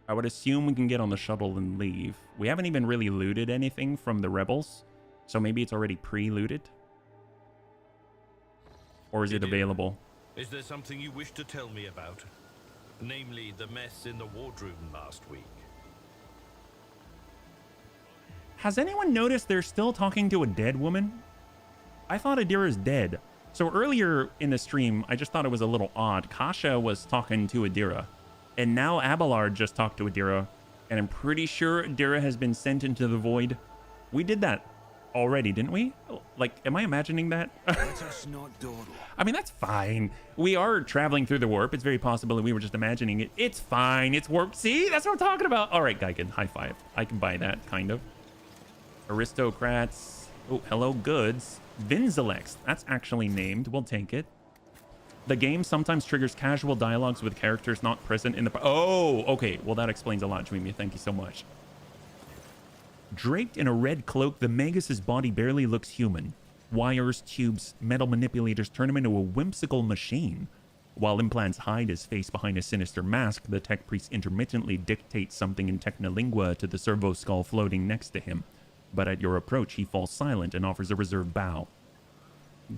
I would assume we can get on the shuttle and leave. We haven't even really looted anything from the rebels, so maybe it's already pre-looted. Or is it available? Is there something you wish to tell me about? Namely, the mess in the wardroom last week. Has anyone noticed they're still talking to a dead woman? I thought Adira's dead. So earlier in the stream, I just thought it was a little odd. Kasha was talking to Adira. And now Abelard just talked to Adira. And I'm pretty sure Adira has been sent into the void. We did that already, didn't we? Like, am I imagining that? Let us not dawdle. I mean, that's fine. We are traveling through the warp. It's very possible that we were just imagining it. It's fine. It's warp. See? That's what I'm talking about. All right, Geigen. High five. I can buy that, kind of. Aristocrats. Oh, hello, goods. Vinzilex. That's actually named. We'll take it. The game sometimes triggers casual dialogues with characters not present in the... Oh, okay. Well, that explains a lot, Dreamy. Thank you so much. Draped in a red cloak, the Magus' body barely looks human. Wires, tubes, metal manipulators turn him into a whimsical machine. While implants hide his face behind a sinister mask, the tech priest intermittently dictates something in Technolingua to the servo skull floating next to him. But at your approach, he falls silent and offers a reserved bow.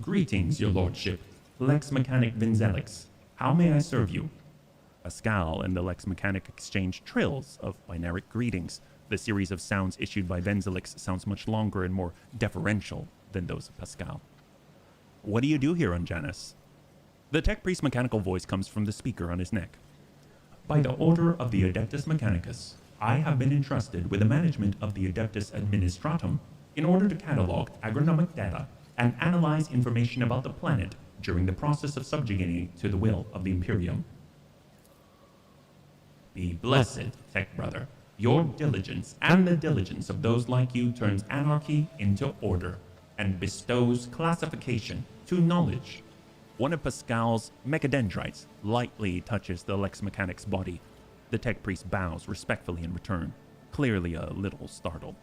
Greetings, your lordship. Lex Mechanic Vinzelix. How may I serve you? Pascal and the Lex Mechanic exchange trills of binaric greetings. The series of sounds issued by Vinzelix sounds much longer and more deferential than those of Pascal. What do you do here on Janus? The tech priest's mechanical voice comes from the speaker on his neck. By the order of the Adeptus Mechanicus, I have been entrusted with the management of the Adeptus Administratum in order to catalog agronomic data and analyze information about the planet during the process of subjugating it to the will of the Imperium. Be blessed, Tech Brother. Your diligence and the diligence of those like you turns anarchy into order and bestows classification to knowledge. One of Pascal's mechadendrites lightly touches the Lex Mechanic's body. The tech priest bows respectfully in return, clearly a little startled.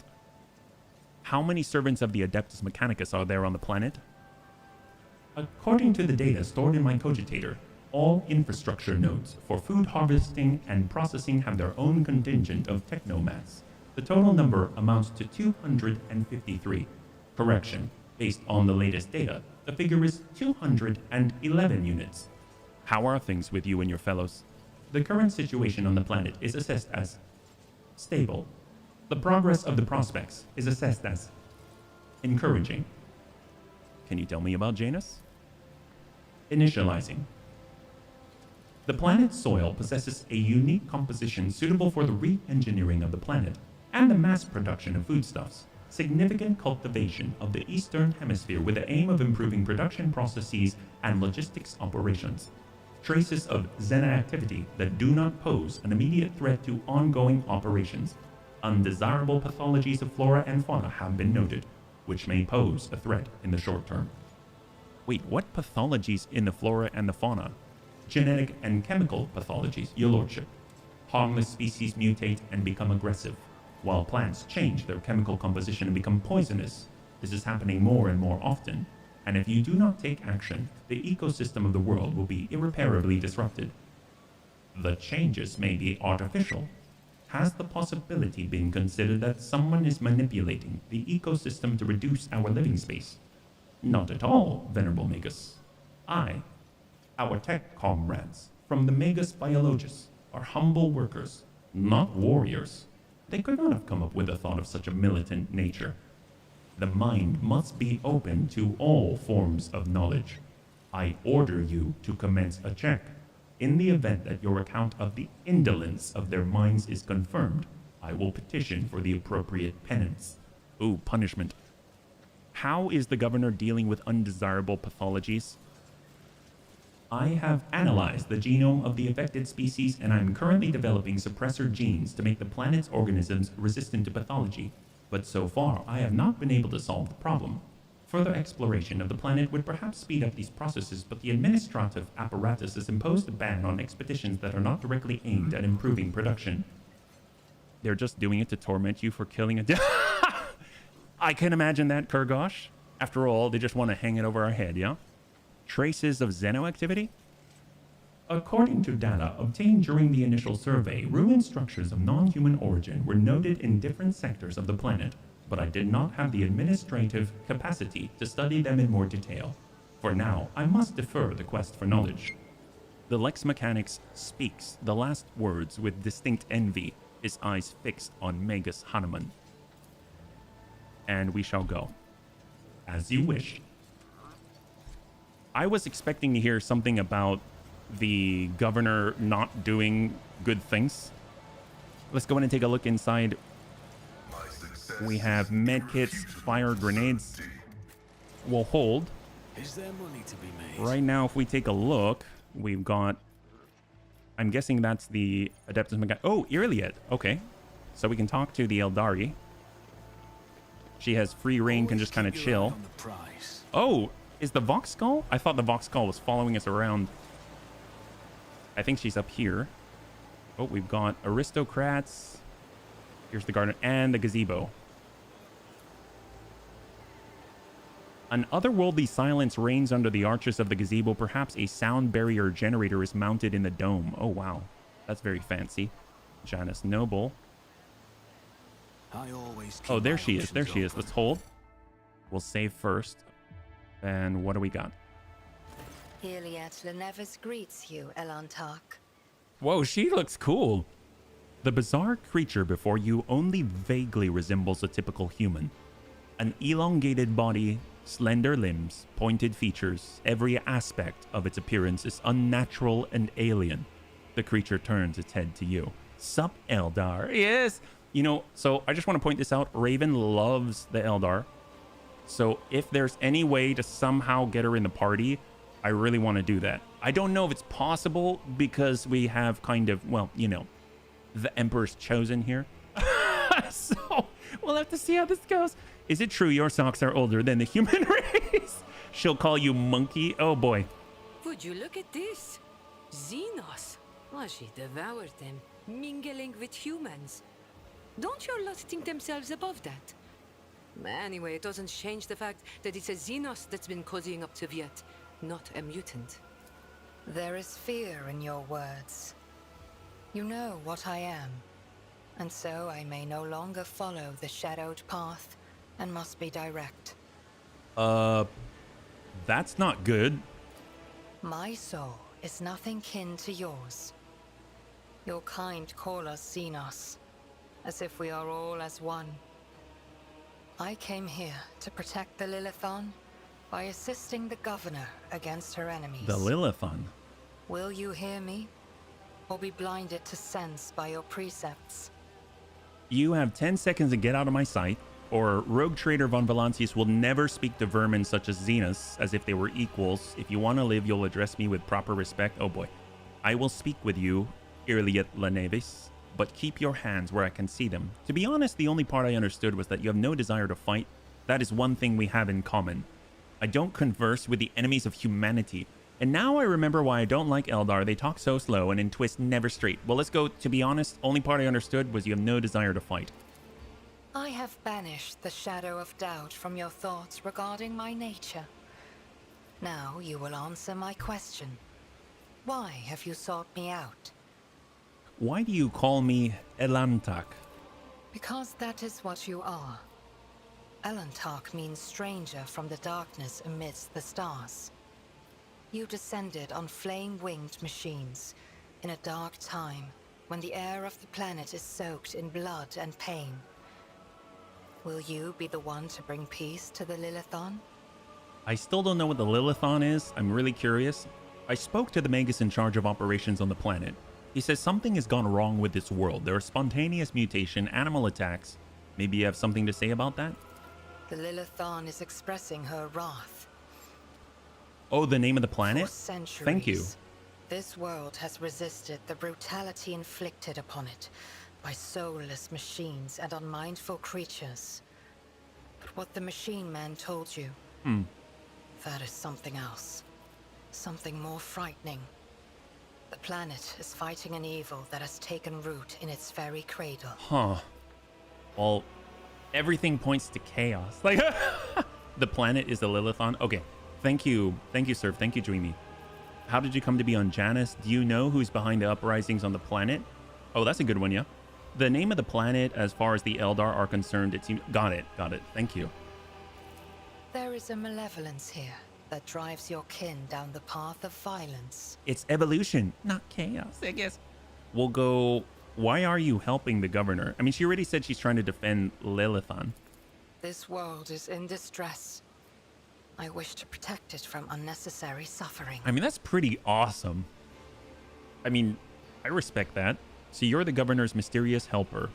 How many servants of the Adeptus Mechanicus are there on the planet? According to the data stored in my cogitator, all infrastructure nodes for food harvesting and processing have their own contingent of technomats. The total number amounts to 253. Correction, based on the latest data, the figure is 211 units. How are things with you and your fellows? The current situation on the planet is assessed as stable. The progress of the prospects is assessed as encouraging. Can you tell me about Janus? Initializing. The planet's soil possesses a unique composition suitable for the re-engineering of the planet and the mass production of foodstuffs. Significant cultivation of the Eastern Hemisphere with the aim of improving production processes and logistics operations. Traces of Xena activity that do not pose an immediate threat to ongoing operations. Undesirable pathologies of flora and fauna have been noted, which may pose a threat in the short term. Wait, what pathologies in the flora and the fauna? Genetic and chemical pathologies, your lordship. Harmless species mutate and become aggressive, while plants change their chemical composition and become poisonous. This is happening more and more often, and if you do not take action, the ecosystem of the world will be irreparably disrupted. The changes may be artificial. Has the possibility been considered that someone is manipulating the ecosystem to reduce our living space? Not at all, Venerable Magus. Our tech comrades from the Magus Biologists are humble workers, not warriors. They could not have come up with the thought of such a militant nature. The mind must be open to all forms of knowledge. I order you to commence a check. In the event that your account of the indolence of their minds is confirmed, I will petition for the appropriate penance. Ooh, punishment. How is the governor dealing with undesirable pathologies? I have analyzed the genome of the affected species, and I'm currently developing suppressor genes to make the planet's organisms resistant to pathology. But so far, I have not been able to solve the problem. Further exploration of the planet would perhaps speed up these processes, but the administrative apparatus has imposed a ban on expeditions that are not directly aimed at improving production. They're just doing it to torment you for killing a... I can imagine that, Kurgosh. After all, they just want to hang it over our head, yeah? Traces of Xeno activity? According to data obtained during the initial survey, ruined structures of non-human origin were noted in different sectors of the planet, but I did not have the administrative capacity to study them in more detail. For now, I must defer the quest for knowledge. The Lex Mechanics speaks the last words with distinct envy, his eyes fixed on Magus Hanuman. And we shall go. As you wish. I was expecting to hear something about the governor not doing good things. Let's go in and take a look inside. We have medkits, fire grenades. We'll hold. Is there money to be made? Right now, if we take a look, we've got... I'm guessing that's the Adeptus Mechanicus. Oh, Irliet. Okay. So we can talk to the Eldari. She has free reign, can just kind of chill. Oh, is the Vox Skull? I thought the Vox Skull was following us around. I think she's up here. Oh, we've got aristocrats. Here's the garden and the gazebo. An otherworldly silence reigns under the arches of the gazebo. Perhaps a sound barrier generator is mounted in the dome. Oh, wow. That's very fancy. Janus Noble. Oh, there she is. There she is. Let's hold. We'll save first. And what do we got? Iliad Lenevis greets you, Elantark. Whoa, she looks cool. The bizarre creature before you only vaguely resembles a typical human. An elongated body, slender limbs, pointed features. Every aspect of its appearance is unnatural and alien. The creature turns its head to you. Sup, Eldar? Yes! You know, so I just want to point this out. Raven loves the Eldar. So if there's any way to somehow get her in the party, I really want to do that. I don't know if it's possible because we have kind of, well, you know, the Emperor's chosen here. So we'll have to see how this goes. Is it true your socks are older than the human race? She'll call you monkey. Oh boy. Would you look at this? Xenos. Well, she devoured them, mingling with humans. Don't your lot think themselves above that? Anyway, it doesn't change the fact that it's a Xenos that's been cozying up to Viet, not a mutant. There is fear in your words. You know what I am, and so I may no longer follow the shadowed path and must be direct. That's not good. My soul is nothing kin to yours. Your kind call us Xenos, as if we are all as one. I came here to protect the Lilithon, By assisting the governor against her enemies. The Lilithon. Will you hear me? Or be blinded to sense by your precepts? You have 10 seconds to get out of my sight, or Roguetrader von Valancius will never speak to vermin such as Xenos as if they were equals. If you want to live, you'll address me with proper respect. Oh boy. I will speak with you, Irliet Lanevis, but keep your hands where I can see them. To be honest, the only part I understood was that you have no desire to fight. That is one thing we have in common. I don't converse with the enemies of humanity. And now I remember why I don't like Eldar. They talk so slow and in twist never straight. Well, let's go. To be honest, only part I understood was you have no desire to fight. I have banished the shadow of doubt from your thoughts regarding my nature. Now you will answer my question. Why have you sought me out? Why do you call me Elantak? Because that is what you are. Elantak means stranger from the darkness amidst the stars. You descended on flame-winged machines in a dark time when the air of the planet is soaked in blood and pain. Will you be the one to bring peace to the Lilithon? I still don't know what the Lilithon is. I'm really curious. I spoke to the Magus in charge of operations on the planet. He says something has gone wrong with this world. There are spontaneous mutation, animal attacks. Maybe you have something to say about that? The Lilithon is expressing her wrath. Oh, the name of the planet? For centuries, Thank you. This world has resisted the brutality inflicted upon it by soulless machines and unmindful creatures. But what the machine man told you, that is something else. Something more frightening. The planet is fighting an evil that has taken root in its very cradle. Huh. Well, everything points to chaos. Like, the planet is the Lilithon. Okay. Thank you, sir. Thank you, Dreamy. How did you come to be on Janus? Do you know who's behind the uprisings on the planet? Oh, that's a good one, yeah. The name of the planet, as far as the Eldar are concerned, it seems... Got it. Thank you. There is a malevolence here that drives your kin down the path of violence. It's evolution, not chaos, I guess. We'll go... Why are you helping the governor? I mean, she already said she's trying to defend Lilithon. This world is in distress. I wish to protect it from unnecessary suffering. I mean, that's pretty awesome. I mean, I respect that. So you're the governor's mysterious helper.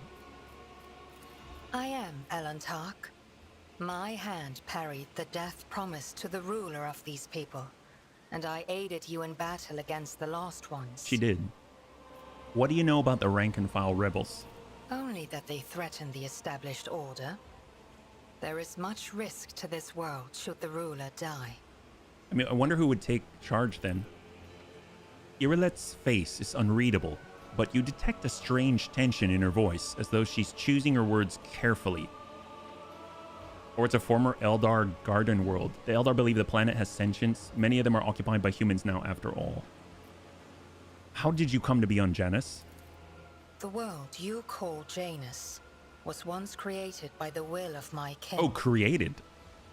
I am Elantak. My hand parried the death promised to the ruler of these people, and I aided you in battle against the Lost Ones. She did. What do you know about the rank-and-file rebels? Only that they threaten the established order. There is much risk to this world should the ruler die. I mean, I wonder who would take charge then. Irilet's face is unreadable, but you detect a strange tension in her voice, as though she's choosing her words carefully. Or it's a former Eldar garden world. The Eldar believe the planet has sentience. Many of them are occupied by humans now, after all. How did you come to be on Janus? The world you call Janus was once created by the will of my kin. Oh, created?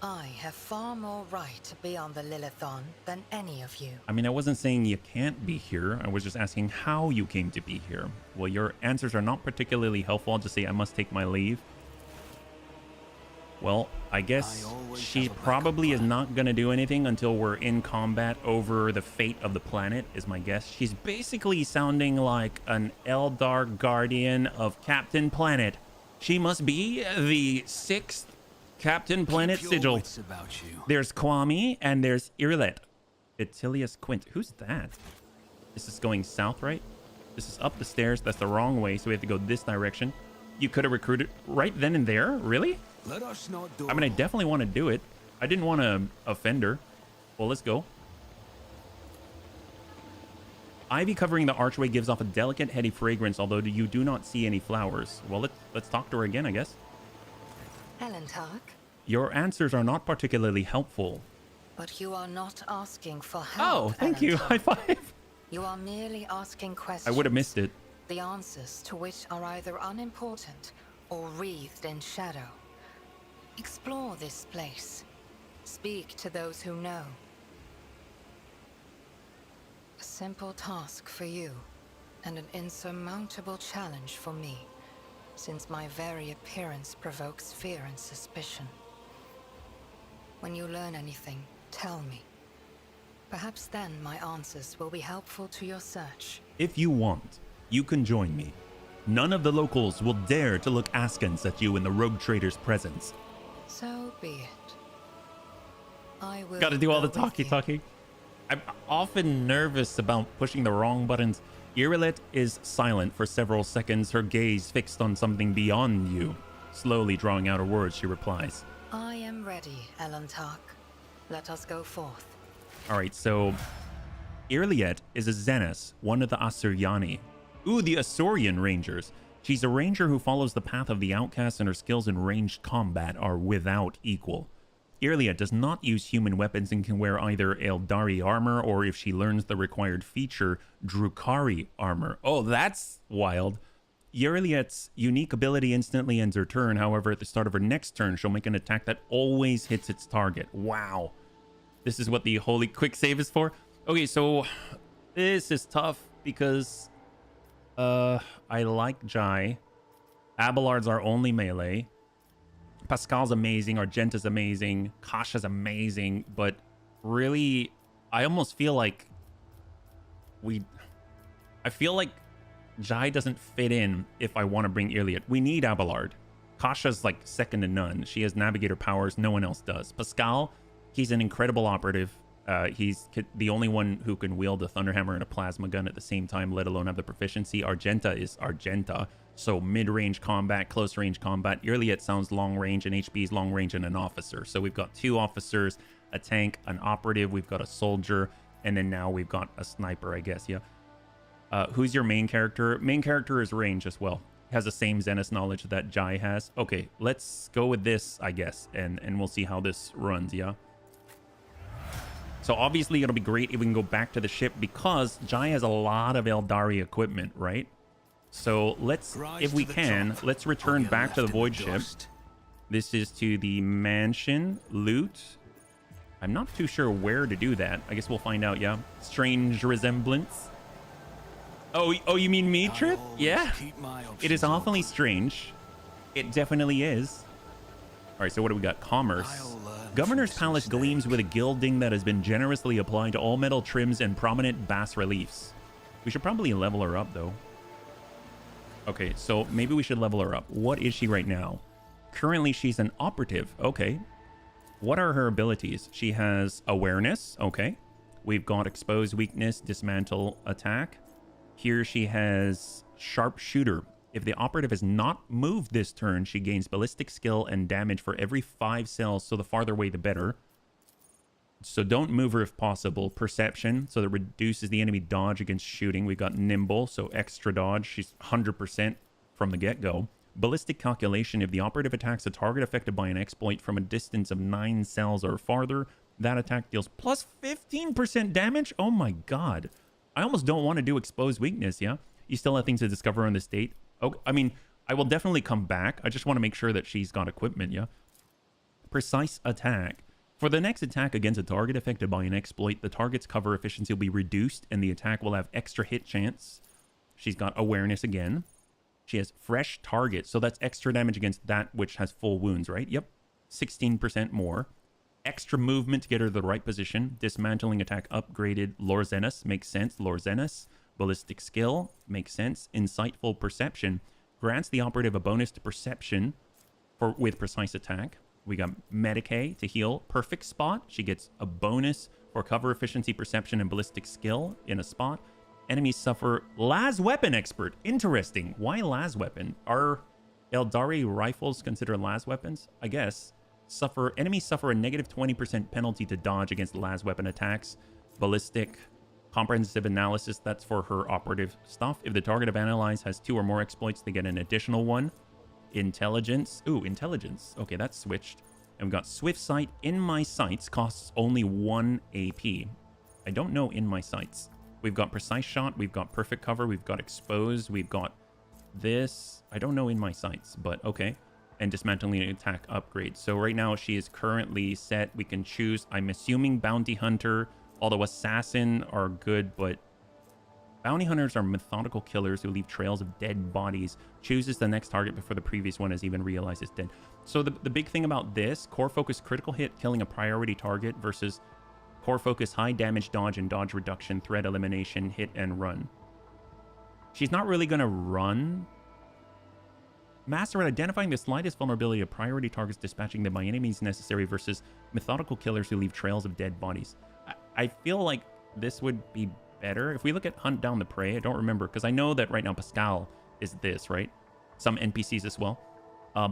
I have far more right to be on the Lilithon than any of you. I mean, I wasn't saying you can't be here. I was just asking how you came to be here. Well, your answers are not particularly helpful. I'll just say I must take my leave. Well, I guess she probably is not going to do anything until we're in combat over the fate of the planet, is my guess. She's basically sounding like an Eldar guardian of Captain Planet. She must be the 6th Captain Planet sigil. There's Kwame and there's Irilet. Itilius Quint. Who's that? This is going south, right? This is up the stairs. That's the wrong way, so we have to go this direction. You could have recruited right then and there? Really? Let us not do I mean, I definitely want to do it. I didn't want to offend her. Well, let's go. Ivy covering the archway gives off a delicate, heady fragrance, although you do not see any flowers. Well, let's talk to her again, I guess. Elantak? Your answers are not particularly helpful. But you are not asking for help. Oh, thank you. High five. You are merely asking questions. I would have missed it. The answers to which are either unimportant or wreathed in shadow. Explore this place. Speak to those who know. A simple task for you, and an insurmountable challenge for me, since my very appearance provokes fear and suspicion. When you learn anything, Tell me. Perhaps then my answers will be helpful to your search. If you want, you can join me. None of the locals will dare to look askance at you in the rogue trader's presence. So be it. I will. Gotta do all the go with you. talkie. I'm often nervous about pushing the wrong buttons. Irilet is silent for several seconds, her gaze fixed on something beyond you. Slowly drawing out her words, she replies. I am ready, Elantark. Let us go forth. All right, so Irilet is a Xenos, one of the Asuryani. Ooh, the Asaurian Rangers. She's a ranger who follows the path of the outcast, and her skills in ranged combat are without equal. Irilet does not use human weapons and can wear either Eldari armor or, if she learns the required feature, Drukari armor. Oh, that's wild. Irilet's unique ability instantly ends her turn. However, at the start of her next turn, she'll make an attack that always hits its target. Wow. This is what the holy quick save is for? Okay, so this is tough because I like Jai. Abelard's our only melee. Pascal's amazing, Argenta's amazing, Kasha's amazing, but really, I almost feel like I feel like Jai doesn't fit in if I want to bring Irilet. We need Abelard. Kasha's like second to none. She has navigator powers, no one else does. Pascal, he's an incredible operative. He's the only one who can wield a Thunderhammer and a Plasma Gun at the same time, let alone have the proficiency. Argenta is Argenta. So mid-range combat, close-range combat. Irilet sounds long-range, and HB's long-range, and an officer. So we've got 2 officers, a tank, an operative. We've got a soldier, and then now we've got a sniper, I guess, yeah. Who's your main character? Main character is range as well. Has the same Xenos knowledge that Jai has. Okay, let's go with this, I guess, and we'll see how this runs, yeah? So obviously it'll be great if we can go back to the ship because Jai has a lot of Eldari equipment, right? So let's, if we can, let's return back to the void ship. This is to the mansion. Loot. I'm not too sure where to do that. I guess we'll find out, yeah? Strange resemblance. Oh, you mean me, Trip? Yeah. It is awfully strange. It definitely is. All right, so what do we got? Commerce. Governor's Palace gleams with a gilding that has been generously applied to all metal trims and prominent bas reliefs. We should probably level her up, though. Okay, so maybe we should level her up. What is she right now? Currently, she's an operative. Okay. What are her abilities? She has awareness. Okay. We've got expose weakness, dismantle attack. Here she has sharpshooter. If the operative has not moved this turn, she gains ballistic skill and damage for every 5 cells, so the farther away the better. So don't move her if possible. Perception, so that reduces the enemy dodge against shooting. We've got nimble, so extra dodge. She's 100% from the get-go. Ballistic calculation, if the operative attacks a target affected by an exploit from a distance of 9 cells or farther, that attack deals plus 15% damage? Oh my god. I almost don't want to do exposed weakness, yeah? You still have things to discover on this date? Oh, I mean, I will definitely come back. I just want to make sure that she's got equipment, yeah? Precise attack. For the next attack against a target affected by an exploit, the target's cover efficiency will be reduced and the attack will have extra hit chance. She's got awareness again. She has fresh target, so that's extra damage against that which has full wounds, right? Yep. 16% more. Extra movement to get her to the right position. Dismantling attack upgraded. Lorzenos makes sense. Lorzenos. Ballistic skill makes sense. Insightful perception grants the operative a bonus to perception with precise attack. We got Medicae to heal. Perfect spot. She gets a bonus for cover efficiency, perception, and ballistic skill in a spot. Enemies suffer las weapon expert. Interesting. Why las weapon? Are Eldari rifles considered las weapons? I guess. Enemies suffer a negative 20% penalty to dodge against las weapon attacks. Ballistic. Comprehensive analysis. That's for her operative stuff. If the target of analyze has 2 or more exploits, they get an additional one. Intelligence. Ooh, intelligence. Okay, that's switched. And we've got Swift Sight. In My Sights costs only 1 AP. I don't know In My Sights. We've got Precise Shot. We've got Perfect Cover. We've got Expose. We've got this. I don't know In My Sights, but okay. And Dismantling Attack upgrade. So right now she is currently set. We can choose. I'm assuming Bounty Hunter, although Assassin are good, but Bounty Hunters are methodical killers who leave trails of dead bodies. Chooses the next target before the previous one has even realized it's dead. So the big thing about this, core focus critical hit, killing a priority target versus Core focus, high damage, dodge, and dodge reduction, threat elimination, hit, and run. She's not really going to run. Master at identifying the slightest vulnerability of priority targets, dispatching them by any means necessary versus methodical killers who leave trails of dead bodies. I feel like this would be better. If we look at Hunt Down the Prey, I don't remember, because I know that right now Pascal is this, right? Some NPCs as well.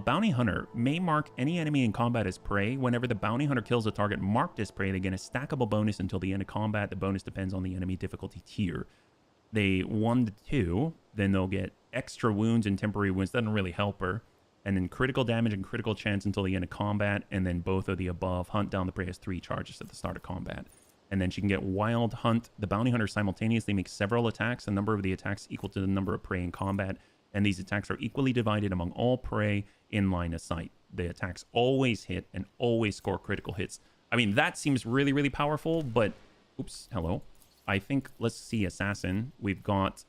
Bounty Hunter may mark any enemy in combat as prey. Whenever the Bounty Hunter kills a target marked as prey, they gain a stackable bonus until the end of combat. The bonus depends on the enemy difficulty tier. They 1 to 2, then they'll get extra wounds and temporary wounds. Doesn't really help her. And then critical damage and critical chance until the end of combat. And then both of the above. Hunt Down the Prey has 3 charges at the start of combat. And then she can get Wild Hunt. The Bounty Hunter simultaneously makes several attacks. The number of the attacks equal to the number of prey in combat. And these attacks are equally divided among all prey in line of sight. The attacks always hit and always score critical hits. I mean, that seems really, really powerful, but... Oops, hello. I think, let's see Assassin. We've got...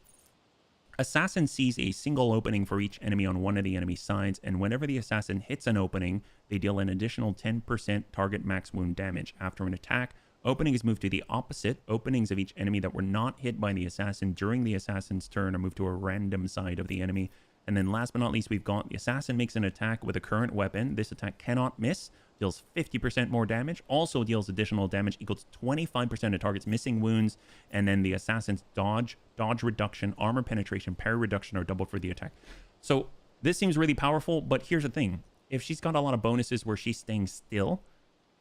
Assassin sees a single opening for each enemy on one of the enemy sides, and whenever the Assassin hits an opening, they deal an additional 10% target max wound damage. After an attack, openings move to the opposite. Openings of each enemy that were not hit by the Assassin during the Assassin's turn are moved to a random side of the enemy. And then last but not least, we've got the Assassin makes an attack with a current weapon. This attack cannot miss, deals 50% more damage, also deals additional damage equal to 25% of targets missing wounds, and then the Assassin's dodge reduction, armor penetration, parry reduction are doubled for the attack. So this seems really powerful, but here's the thing. If she's got a lot of bonuses where she's staying still,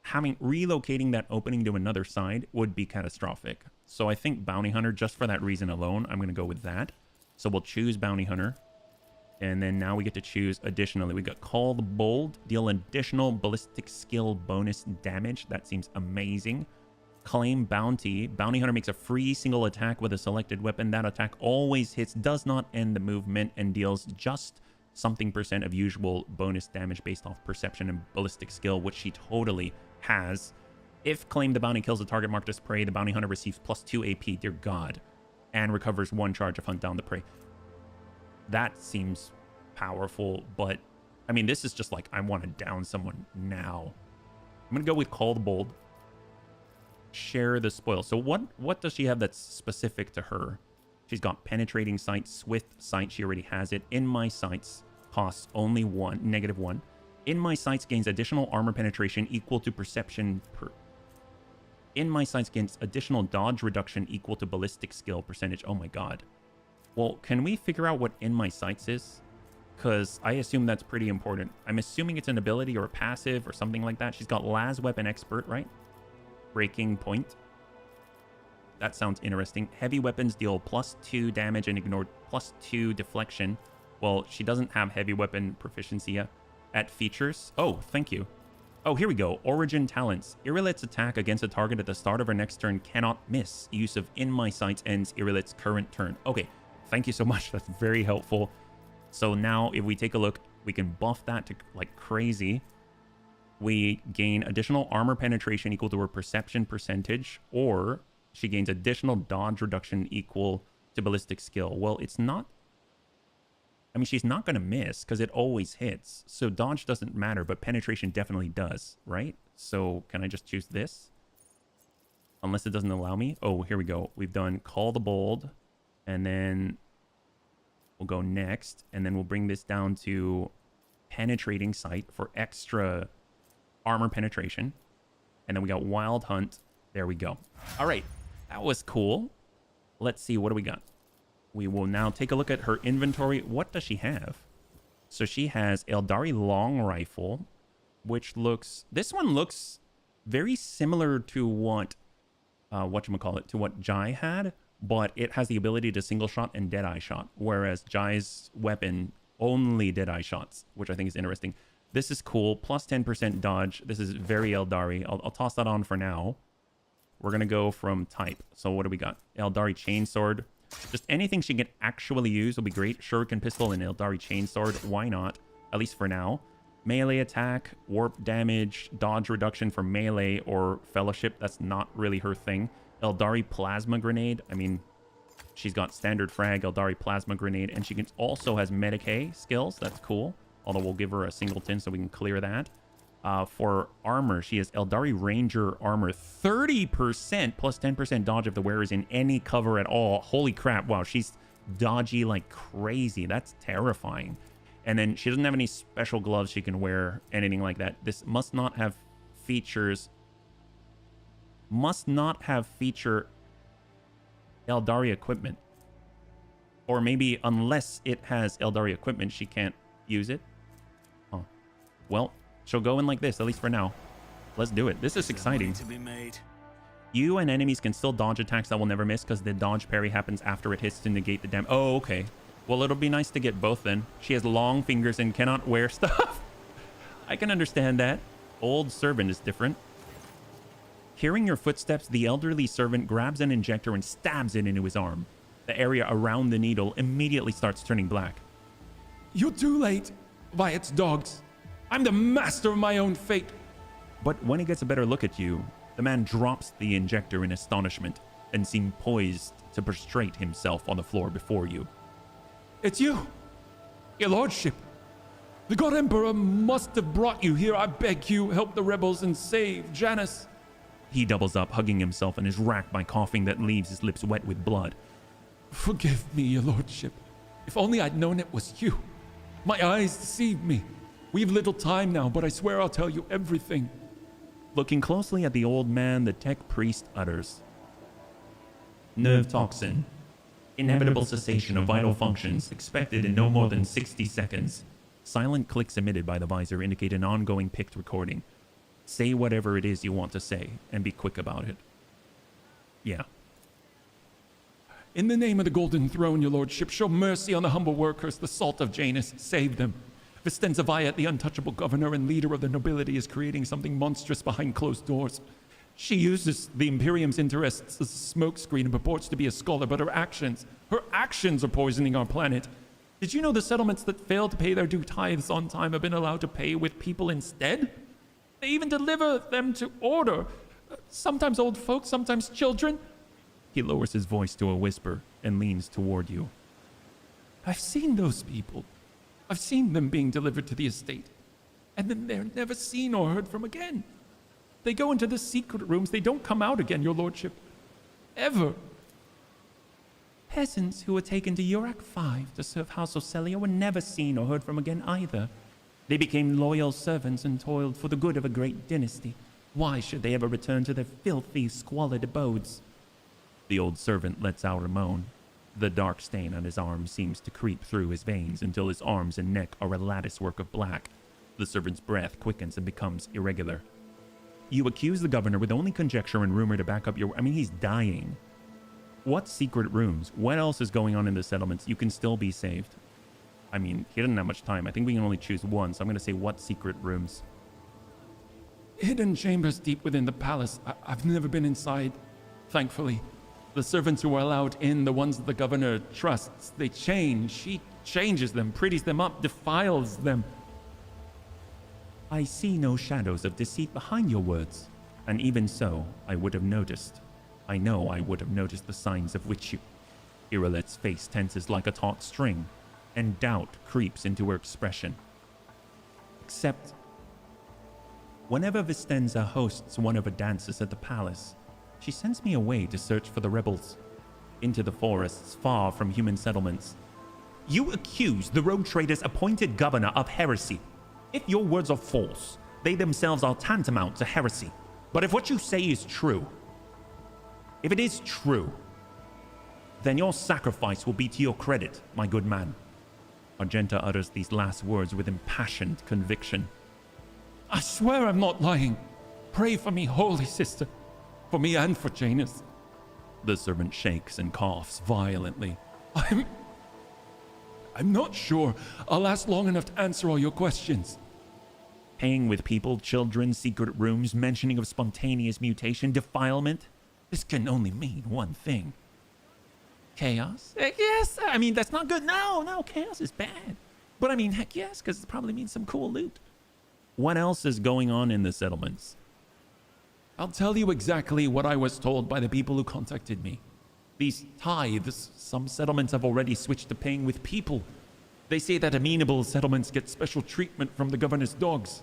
relocating that opening to another side would be catastrophic. So I think Bounty Hunter, just for that reason alone, I'm going to go with that. So we'll choose Bounty Hunter. And then now we get to choose additionally. We got Call the Bold, deal additional ballistic skill bonus damage. That seems amazing. Claim Bounty. Bounty Hunter makes a free single attack with a selected weapon. That attack always hits, does not end the movement, and deals just something % of usual bonus damage based off perception and ballistic skill, which she totally has. If Claim the Bounty kills a target marked as prey, the Bounty Hunter receives +2 AP, dear God, and recovers 1 charge of Hunt Down the Prey. That seems powerful, but I mean, this is just like, I want to down someone now. I'm going to go with Call the Bold. Share the spoil. So what does she have that's specific to her? She's got Penetrating Sight, Swift Sight. She already has it. In My Sights costs only -1. In My Sights gains additional armor penetration equal to perception per... In My Sights gains additional dodge reduction equal to ballistic skill percentage. Oh my God. Well, can we figure out what In My Sights is? Because I assume that's pretty important. I'm assuming it's an ability or a passive or something like that. She's got Las Weapon Expert, right? Breaking Point. That sounds interesting. Heavy weapons deal +2 damage and ignore +2 deflection. Well, she doesn't have heavy weapon proficiency at features. Oh, thank you. Oh, here we go. Origin Talents. Irilit's attack against a target at the start of her next turn cannot miss. Use of In My Sights ends Irilit's current turn. Okay, thank you so much. That's very helpful. So now if we take a look, we can buff that to like crazy. We gain additional armor penetration equal to her perception percentage, or she gains additional dodge reduction equal to ballistic skill. Well, it's not... I mean, she's not going to miss because it always hits. So dodge doesn't matter, but penetration definitely does, right? So can I just choose this? Unless it doesn't allow me. Oh, here we go. We've done Call the Bold. And then we'll go next. And then we'll bring this down to Penetrating Sight for extra armor penetration. And then we got Wild Hunt. There we go. All right. That was cool. Let's see. What do we got? We will now take a look at her inventory. What does she have? So she has Eldari Long Rifle, which looks... This one looks very similar to what... whatchamacallit, to what Jai had, but it has the ability to single shot and deadeye shot, whereas Jai's weapon only deadeye shots, which I think is interesting. This is cool. Plus 10% dodge. This is very Eldari. I'll toss that on for now. We're going to go from type. So what do we got? Eldari Chainsword. Just anything she can actually use will be great. Shuriken Pistol and Eldari Chainsword. Why not? At least for now. Melee attack, warp damage, dodge reduction for melee or fellowship. That's not really her thing. Eldari Plasma Grenade. I mean, she's got standard frag, Eldari Plasma Grenade, and she also has Medicae skills. That's cool. Although we'll give her a singleton so we can clear that. For armor, she has Eldari Ranger armor, 30% plus 10% dodge if the wearer is in any cover at all. Holy crap, wow, she's dodgy like crazy. That's terrifying. And then she doesn't have any special gloves she can wear, anything like that. This must not have features. Must not have feature Eldari equipment. Or maybe unless it has Eldari equipment, she can't use it. Oh, well, she'll go in like this, at least for now. Let's do it. This is exciting. To be made. You and enemies can still dodge attacks that will never miss because the dodge parry happens after it hits to negate the damage. Oh, okay. Well, it'll be nice to get both then. She has long fingers and cannot wear stuff. I can understand that. Old servant is different. Hearing your footsteps, the elderly servant grabs an injector and stabs it into his arm. The area around the needle immediately starts turning black. You're too late, Wyatt's dogs. I'm the master of my own fate. But when he gets a better look at you, the man drops the injector in astonishment and seems poised to prostrate himself on the floor before you. It's you, your lordship. The God Emperor must have brought you here. I beg you, help the rebels and save Janus. He doubles up, hugging himself, and is racked by coughing that leaves his lips wet with blood. Forgive me, your lordship. If only I'd known it was you. My eyes deceived me. We've little time now, but I swear I'll tell you everything. Looking closely at the old man, the tech priest utters. Nerve toxin. Inevitable cessation of vital functions expected in no more than 60 seconds. Silent clicks emitted by the visor indicate an ongoing picked recording. Say whatever it is you want to say, and be quick about it. Yeah. In the name of the Golden Throne, your lordship, show mercy on the humble workers, the salt of Janus. Save them. Vistenza Wyatt, the untouchable governor and leader of the nobility, is creating something monstrous behind closed doors. She uses the Imperium's interests as a smokescreen and purports to be a scholar, but her actions are poisoning our planet. Did you know the settlements that fail to pay their due tithes on time have been allowed to pay with people instead? They even deliver them to order. Sometimes old folks, sometimes children. He lowers his voice to a whisper and leans toward you. I've seen those people. I've seen them being delivered to the estate. And then they're never seen or heard from again. They go into the secret rooms. They don't come out again, your lordship. Ever. Peasants who were taken to Urak 5 to serve House Ocelio were never seen or heard from again either. They became loyal servants and toiled for the good of a great dynasty. Why should they ever return to their filthy, squalid abodes? The old servant lets out a moan. The dark stain on his arm seems to creep through his veins until his arms and neck are a latticework of black. The servant's breath quickens and becomes irregular. You accuse the governor with only conjecture and rumor to back up your... he's dying. What secret rooms? What else is going on in the settlements? You can still be saved. He doesn't have much time. I think we can only choose one, so I'm going to say what secret rooms? Hidden chambers deep within the palace. I've never been inside, thankfully. The servants who are allowed in, the ones that the governor trusts, they change. She changes them, pretties them up, defiles them. I see no shadows of deceit behind your words, and even so, I would have noticed. I know I would have noticed the signs of which you... Iralet's face tenses like a taut string, and doubt creeps into her expression. Except, whenever Vistenza hosts one of her dances at the palace, she sends me away to search for the rebels, into the forests far from human settlements. You accuse the Roguetrader's appointed governor of heresy. If your words are false, they themselves are tantamount to heresy. But if what you say is true, if it is true, then your sacrifice will be to your credit, my good man. Argenta utters these last words with impassioned conviction. I swear I'm not lying. Pray for me, holy sister. For me and for Janus. The servant shakes and coughs violently. I'm not sure I'll last long enough to answer all your questions. Paying with people, children, secret rooms, mentioning of spontaneous mutation, defilement. This can only mean one thing. Chaos? Heck yes! That's not good. No, chaos is bad. But heck yes, because it probably means some cool loot. What else is going on in the settlements? I'll tell you exactly what I was told by the people who contacted me. These tithes, some settlements have already switched to paying with people. They say that amenable settlements get special treatment from the governor's dogs.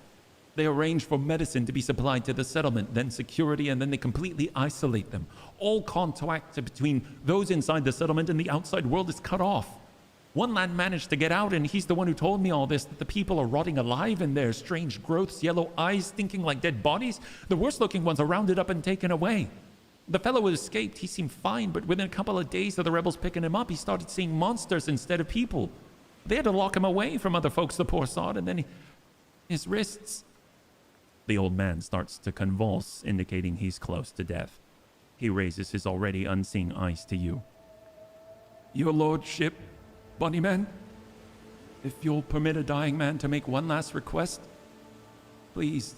They arrange for medicine to be supplied to the settlement, then security, and then they completely isolate them. All contact between those inside the settlement and the outside world is cut off. One lad managed to get out, and he's the one who told me all this, that the people are rotting alive in their strange growths, yellow eyes, stinking like dead bodies. The worst-looking ones are rounded up and taken away. The fellow who escaped, he seemed fine, but within a couple of days of the rebels picking him up, he started seeing monsters instead of people. They had to lock him away from other folks, the poor sod, and then his wrists... The old man starts to convulse, indicating he's close to death. He raises his already unseeing eyes to you. Your lordship, Bunnyman, if you'll permit a dying man to make one last request, please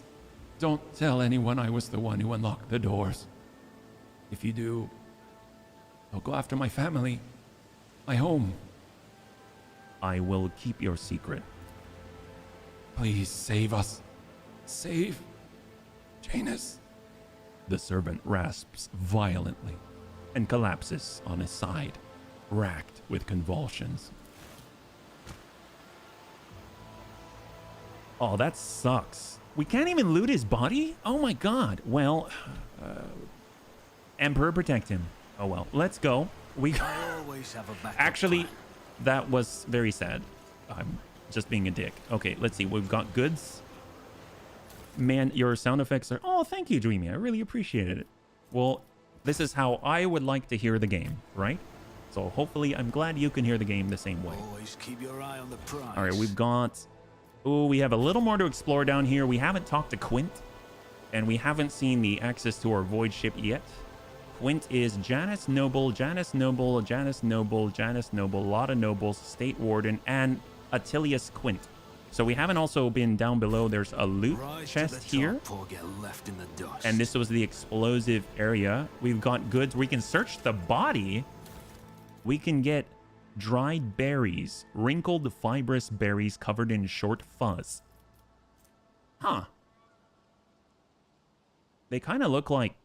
don't tell anyone I was the one who unlocked the doors. If you do, I'll go after my family, my home. I will keep your secret. Please save us. Save Janus. The servant rasps violently and collapses on his side, racked with convulsions. Oh, that sucks. We can't even loot his body? Oh my god. Well, Emperor protect him. Oh well, let's go. We always have a backup actually, plan. that was very sad. I'm just being a dick. Okay, let's see. We've got goods. Man, your sound effects are... Oh, thank you, Dreamy. I really appreciated it. Well, this is how I would like to hear the game, right? So hopefully, I'm glad you can hear the game the same way. Always keep your eye on the prize. All right, we've got... Oh, we have a little more to explore down here. We haven't talked to Quint, and we haven't seen the access to our void ship yet. Quint is Janus Noble, Janus Noble, Janus Noble, Janus Noble, a lot of nobles, State Warden, and Attilius Quint. So we haven't also been down below. There's a loot chest here. Left in the dust. And this was the explosive area. We've got goods. We can search the body. We can get dried berries, wrinkled fibrous berries covered in short fuzz. Huh. They kind of look like...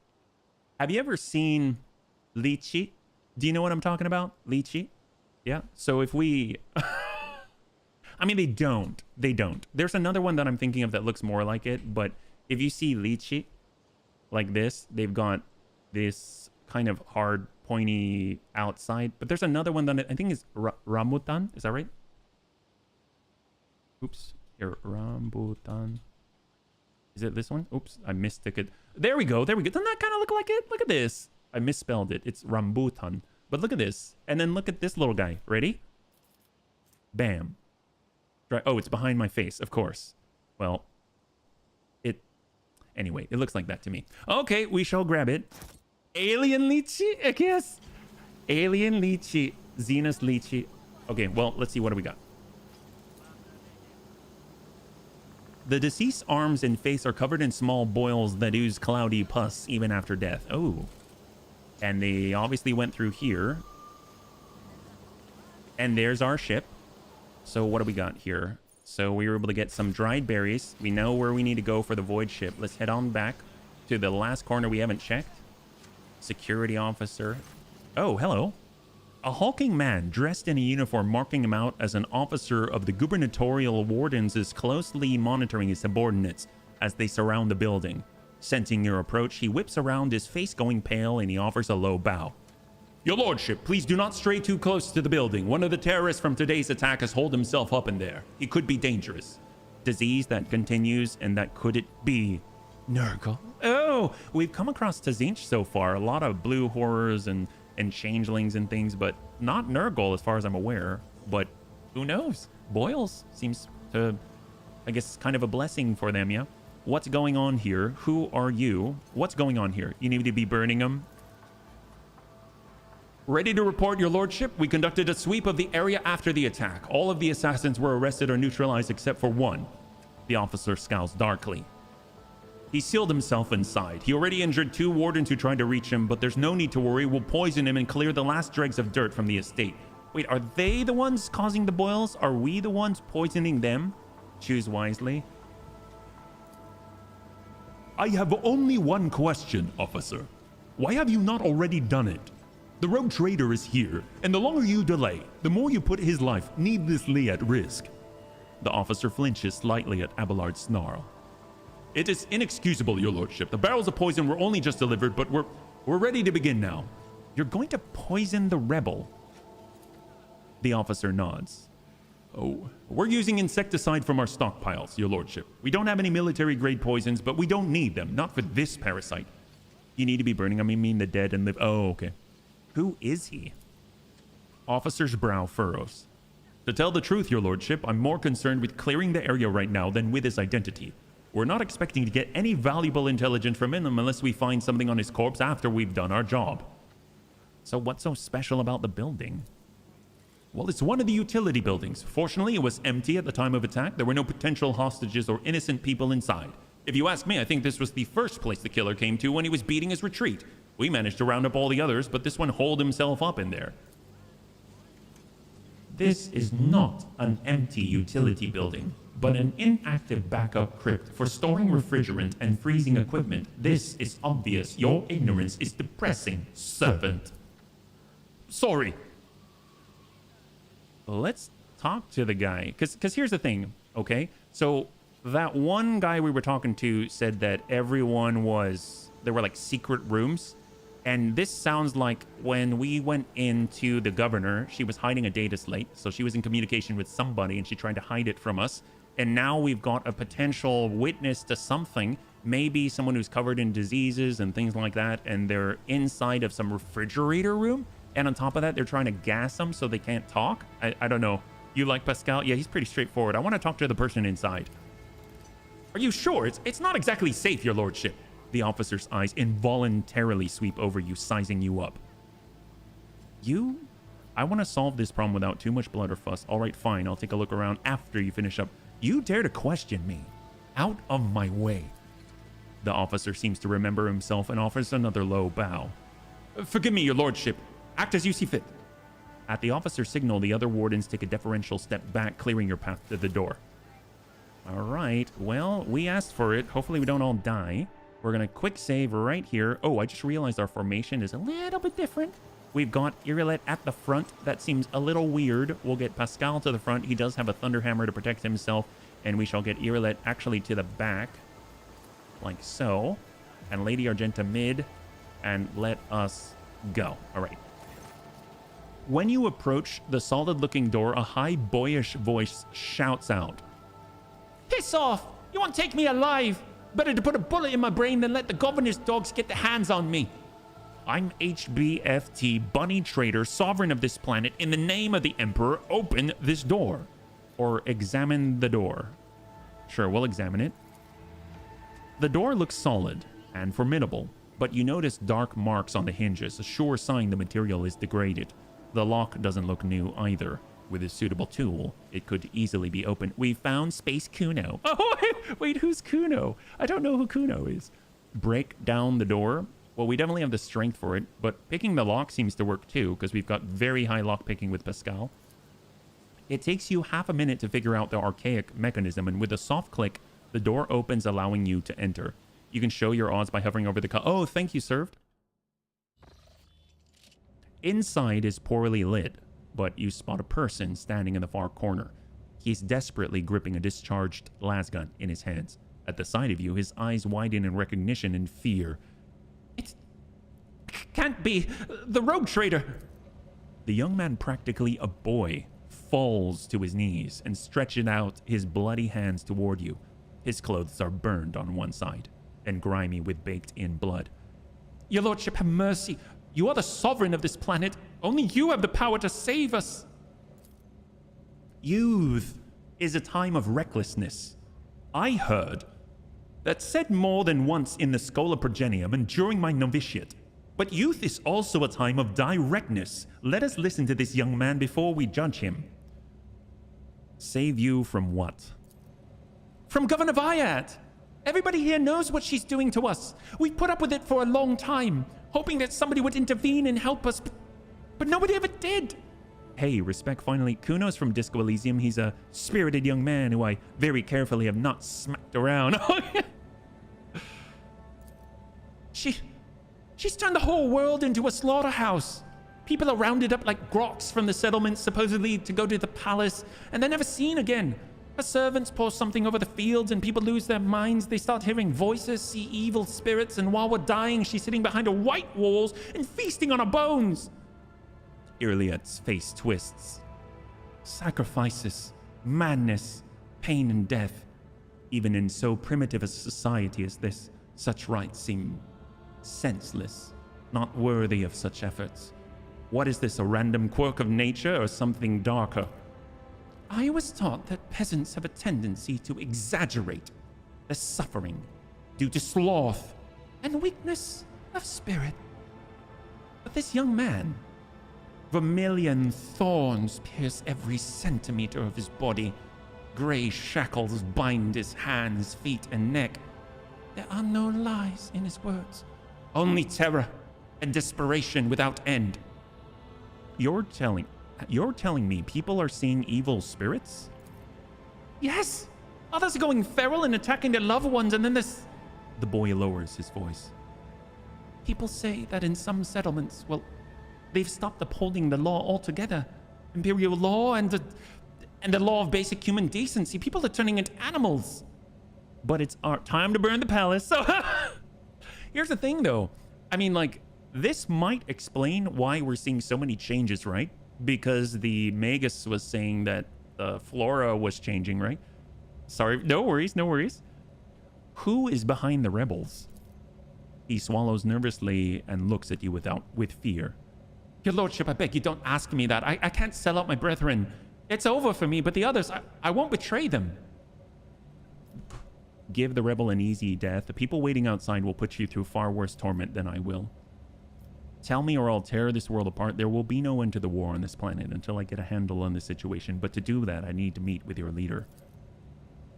Have you ever seen lychee? Do you know what I'm talking about? Lychee? Yeah. So if we... I mean, they don't. They don't. There's another one that I'm thinking of that looks more like it, but if you see lychee like this, they've got this kind of hard, pointy outside. But there's another one that I think is rambutan. Is that right? Oops. Here, rambutan. Is it this one? Oops, I mistook it. There we go. There we go. Doesn't that kind of look like it? Look at this. I misspelled it. It's rambutan. But look at this. And then look at this little guy. Ready? Bam. Oh, it's behind my face, of course. Well, anyway, it looks like that to me. Okay, we shall grab it. Alien lychee, I guess. Alien lychee. Xenos lychee. Okay, well, let's see. What do we got? The deceased's arms and face are covered in small boils that ooze cloudy pus even after death. Oh. And they obviously went through here. And there's our ship. So what do we got here? So we were able to get some dried berries. We know where we need to go for the void ship. Let's head on back to the last corner we haven't checked. Security officer. Oh, hello. A hulking man dressed in a uniform marking him out as an officer of the gubernatorial wardens is closely monitoring his subordinates as they surround the building. Sensing your approach, he whips around, his face going pale, and he offers a low bow. Your lordship, please do not stray too close to the building. One of the terrorists from today's attack has holed himself up in there. He could be dangerous. Disease that continues, and that could it be Nurgle? Oh, we've come across Tzinch so far. A lot of blue horrors and changelings and things, but not Nurgle as far as I'm aware. But who knows? Boils seems to, I guess, kind of a blessing for them, yeah? What's going on here? Who are you? What's going on here? You need to be burning them? Ready to report, your lordship. We conducted a sweep of the area after the attack. All of the assassins were arrested or neutralized except for one. The officer scowls darkly. He sealed himself inside. He already injured 2 wardens who tried to reach him, but there's no need to worry. We'll poison him and clear the last dregs of dirt from the estate. Wait, are they the ones causing the boils? Are we the ones poisoning them? Choose wisely. I have only one question, officer. Why have you not already done it? The Roguetrader is here, and the longer you delay, the more you put his life needlessly at risk. The officer flinches slightly at Abelard's snarl. it is inexcusable, your lordship. The barrels of poison were only just delivered, but we're ready to begin now. You're going to poison the rebel? The officer nods. Oh, we're using insecticide from our stockpiles, your lordship. We don't have any military-grade poisons, but we don't need them. Not for this parasite. You need to be burning them, I mean the dead and live. Oh, okay. Who is he? Officer's brow furrows. To tell the truth, your lordship, I'm more concerned with clearing the area right now than with his identity. We're not expecting to get any valuable intelligence from him unless we find something on his corpse after we've done our job. So what's so special about the building? Well, it's one of the utility buildings. Fortunately, it was empty at the time of attack. There were no potential hostages or innocent people inside. If you ask me, I think this was the first place the killer came to when he was beating his retreat. We managed to round up all the others, but this one holed himself up in there. This is not an empty utility building, but an inactive backup crypt for storing refrigerant and freezing equipment. This is obvious. Your ignorance is depressing, servant. Sorry. Let's talk to the guy. Because here's the thing, okay? So that one guy we were talking to said that everyone was... There were like secret rooms. And this sounds like when we went into the governor, she was hiding a data slate. So she was in communication with somebody and she tried to hide it from us. And now we've got a potential witness to something. Maybe someone who's covered in diseases and things like that. And they're inside of some refrigerator room. And on top of that, they're trying to gas them so they can't talk. I don't know. You like Pascal? Yeah, he's pretty straightforward. I want to talk to the person inside. Are you sure? It's not exactly safe, your lordship. The officer's eyes involuntarily sweep over you, sizing you up. I want to solve this problem without too much blood or fuss. All right, fine. I'll take a look around after you finish up. You dare to question me? Out of my way. The officer seems to remember himself and offers another low bow. Forgive me, your lordship. Act as you see fit. At the officer's signal, the other wardens take a deferential step back, clearing your path to the door. All right. Well, we asked for it. Hopefully we don't all die. We're going to quick save right here. Oh, I just realized our formation is a little bit different. We've got Irilet at the front. That seems a little weird. We'll get Pascal to the front. He does have a Thunderhammer to protect himself. And we shall get Irilet actually to the back. Like so. And Lady Argenta mid. And let us go. All right. When you approach the solid-looking door, a high, boyish voice shouts out. Piss off! You won't take me alive! Better to put a bullet in my brain than let the governor's dogs get their hands on me. I'm HBFT, Bunny Trader, sovereign of this planet. In the name of the Emperor, open this door. Or examine the door. Sure, we'll examine it. The door looks solid and formidable, but you notice dark marks on the hinges, a sure sign the material is degraded. The lock doesn't look new either. With a suitable tool, it could easily be opened. We found Space Kuno. Oh, wait, who's Kuno? I don't know who Kuno is. Break down the door. Well, we definitely have the strength for it, but picking the lock seems to work too, because we've got very high lock picking with Pascal. It takes you half a minute to figure out the archaic mechanism, and with a soft click, the door opens, allowing you to enter. You can show your odds by hovering over the... Oh, thank you, served. Inside is poorly lit, but you spot a person standing in the far corner. He's desperately gripping a discharged lasgun in his hands. At the sight of you, his eyes widen in recognition and fear. It can't be the Roguetrader. The young man, practically a boy, falls to his knees and stretches out his bloody hands toward you. His clothes are burned on one side and grimy with baked-in blood. Your lordship, have mercy. You are the sovereign of this planet. Only you have the power to save us. Youth is a time of recklessness. I heard that said more than once in the Schola Progenium and during my novitiate. But youth is also a time of directness. Let us listen to this young man before we judge him. Save you from what? From Governor Viad. Everybody here knows what she's doing to us. We put up with it for a long time, hoping that somebody would intervene and help us, but nobody ever did. Hey, respect finally. Kuno's from Disco Elysium. He's a spirited young man who I very carefully have not smacked around. She's turned the whole world into a slaughterhouse. People are rounded up like groks from the settlements, supposedly to go to the palace, and they're never seen again. Her servants pour something over the fields and people lose their minds. They start hearing voices, see evil spirits, and while we're dying, she's sitting behind her white walls and feasting on our bones. Irliet's face twists. Sacrifices, madness, pain and death. Even in so primitive a society as this, such rites seem senseless, not worthy of such efforts. What is this, a random quirk of nature or something darker? I was taught that peasants have a tendency to exaggerate their suffering due to sloth and weakness of spirit. But this young man, vermilion thorns pierce every centimeter of his body. Gray shackles bind his hands, feet, and neck. There are no lies in his words, only terror and desperation without end. You're telling me people are seeing evil spirits? Yes! Others are going feral and attacking their loved ones, and then this... The boy lowers his voice. People say that in some settlements, well, they've stopped upholding the law altogether. Imperial law and the law of basic human decency. People are turning into animals. But it's our time to burn the palace, so... Here's the thing, though. I mean, like, this might explain why we're seeing so many changes, right? Because the Magus was saying that the flora was changing, right? Sorry, no worries, no worries. Who is behind the rebels? He swallows nervously and looks at you with fear. Your lordship, I beg you, don't ask me that. I can't sell out my brethren. It's over for me, but the others, I won't betray them. Give the rebel an easy death. The people waiting outside will put you through far worse torment than I will. Tell me or I'll tear this world apart. There will be no end to the war on this planet until I get a handle on the situation. But to do that, I need to meet with your leader.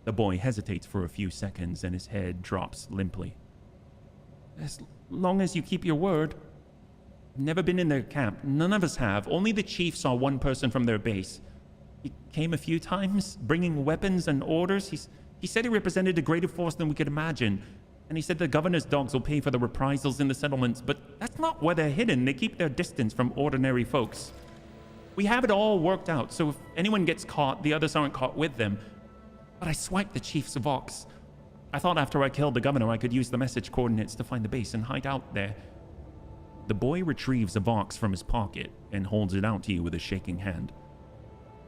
The boy hesitates for a few seconds and his head drops limply. As long as you keep your word. I've never been in their camp. None of us have. Only the chief saw one person from their base. He came a few times, bringing weapons and orders. He said he represented a greater force than we could imagine. And he said the governor's dogs will pay for the reprisals in the settlements, but that's not where they're hidden. They keep their distance from ordinary folks. We have it all worked out, so if anyone gets caught, the others aren't caught with them. But I swiped the chief's Vox. I thought after I killed the governor, I could use the message coordinates to find the base and hide out there. The boy retrieves a Vox from his pocket and holds it out to you with a shaking hand.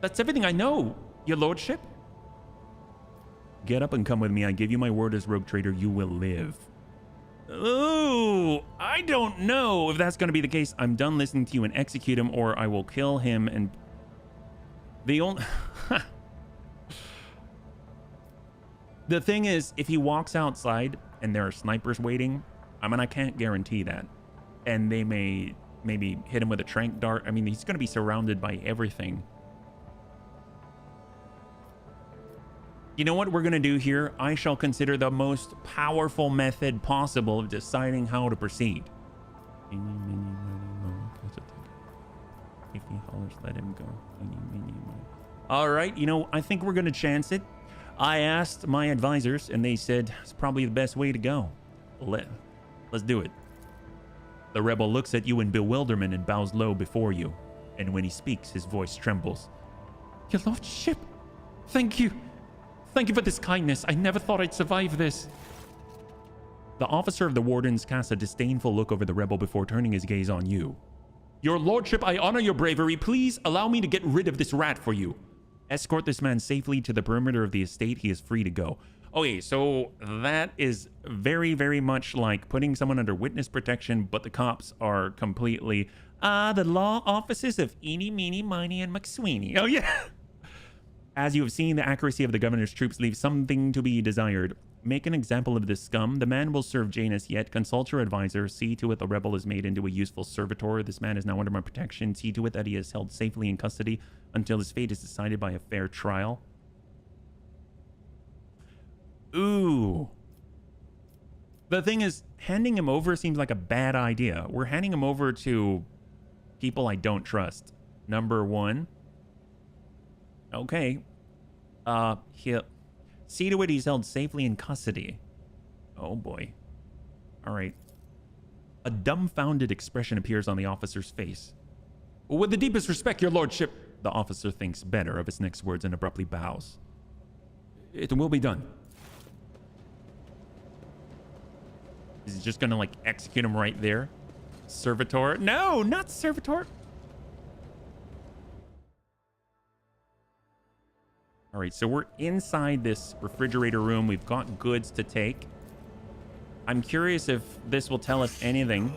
That's everything I know, your lordship. Get up and come with me. I give you my word as rogue trader, you will live. Ooh, I don't know if that's going to be the case. I'm done listening to you and execute him, or I will kill him and... The only... The thing is, if he walks outside and there are snipers waiting, I mean, I can't guarantee that. And they may maybe hit him with a tranq dart. I mean, he's going to be surrounded by everything. You know what we're going to do here? I shall consider the most powerful method possible of deciding how to proceed. If he hollers, let him go. All right, you know, I think we're going to chance it. I asked my advisors, and they said it's probably the best way to go. Let's do it. The rebel looks at you in bewilderment and bows low before you. And when he speaks, his voice trembles. Your lordship, thank you. Thank you for this kindness. I never thought I'd survive this. The officer of the wardens casts a disdainful look over the rebel before turning his gaze on you. Your lordship, I honor your bravery. Please allow me to get rid of this rat for you. Escort this man safely to the perimeter of the estate. He is free to go. Okay, so that is very, very much like putting someone under witness protection, but the cops are completely, the law offices of Eeny, Meeny, Miny, and McSweeney. Oh, yeah. As you have seen, the accuracy of the governor's troops leaves something to be desired. Make an example of this scum. The man will serve Janus yet. Consult your advisor. See to it the rebel is made into a useful servitor. This man is now under my protection. See to it that he is held safely in custody until his fate is decided by a fair trial. Ooh. The thing is, handing him over seems like a bad idea. We're handing him over to people I don't trust. Number one. Okay. See to it he's held safely in custody. Oh boy. All right. A dumbfounded expression appears on the officer's face. With the deepest respect, your lordship. The officer thinks better of his next words and abruptly bows. It will be done. Is he just gonna like execute him right there? Servitor? No, not Servitor. All right, so we're inside this refrigerator room. We've got goods to take. I'm curious if this will tell us anything.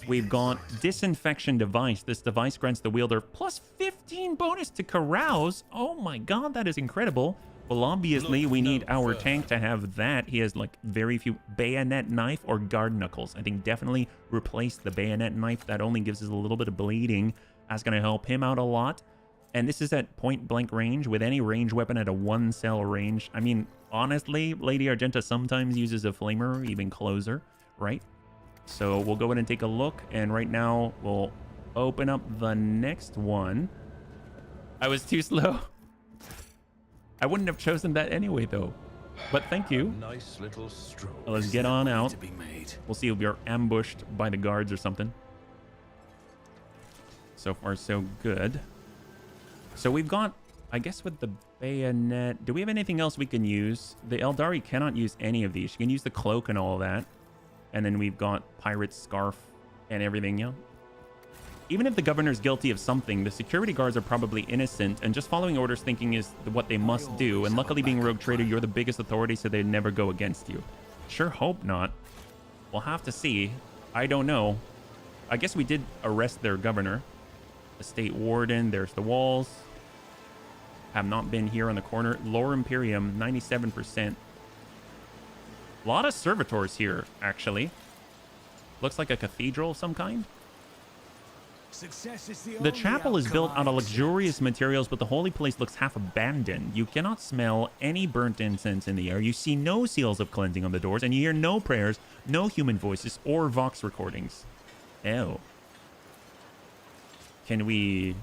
We've got disinfection device. This device grants the wielder plus 15 bonus to carouse. Oh my god, that is incredible. Well, obviously, we need our tank to have that. He has like very few bayonet knife or guard knuckles. I think definitely replace the bayonet knife. That only gives us a little bit of bleeding. That's going to help him out a lot. And this is at point blank range with any range weapon at a 1-cell range. I mean, honestly, Lady Argenta sometimes uses a flamer, even closer, right? So we'll go ahead and take a look. And right now we'll open up the next one. I was too slow. I wouldn't have chosen that anyway, though. But thank you. Nice little stroll. Let's get on out. We'll see if we are ambushed by the guards or something. So far, so good. So we've got, I guess with the bayonet, do we have anything else we can use? The Eldari cannot use any of these. She can use the cloak and all that. And then we've got Pirate's Scarf and everything, yeah? Even if the governor's guilty of something, the security guards are probably innocent, and just following orders thinking is what they must do. And luckily being Rogue Trader, you're the biggest authority, so they never go against you. Sure hope not. We'll have to see. I don't know. I guess we did arrest their governor. The state warden, there's the walls. Have not been here on the corner. Lore Imperium, 97%. A lot of servitors here, actually. Looks like a cathedral of some kind. The chapel is built out of luxurious materials, but the holy place looks half abandoned. You cannot smell any burnt incense in the air. You see no seals of cleansing on the doors, and you hear no prayers, no human voices, or Vox recordings. Ew. Can we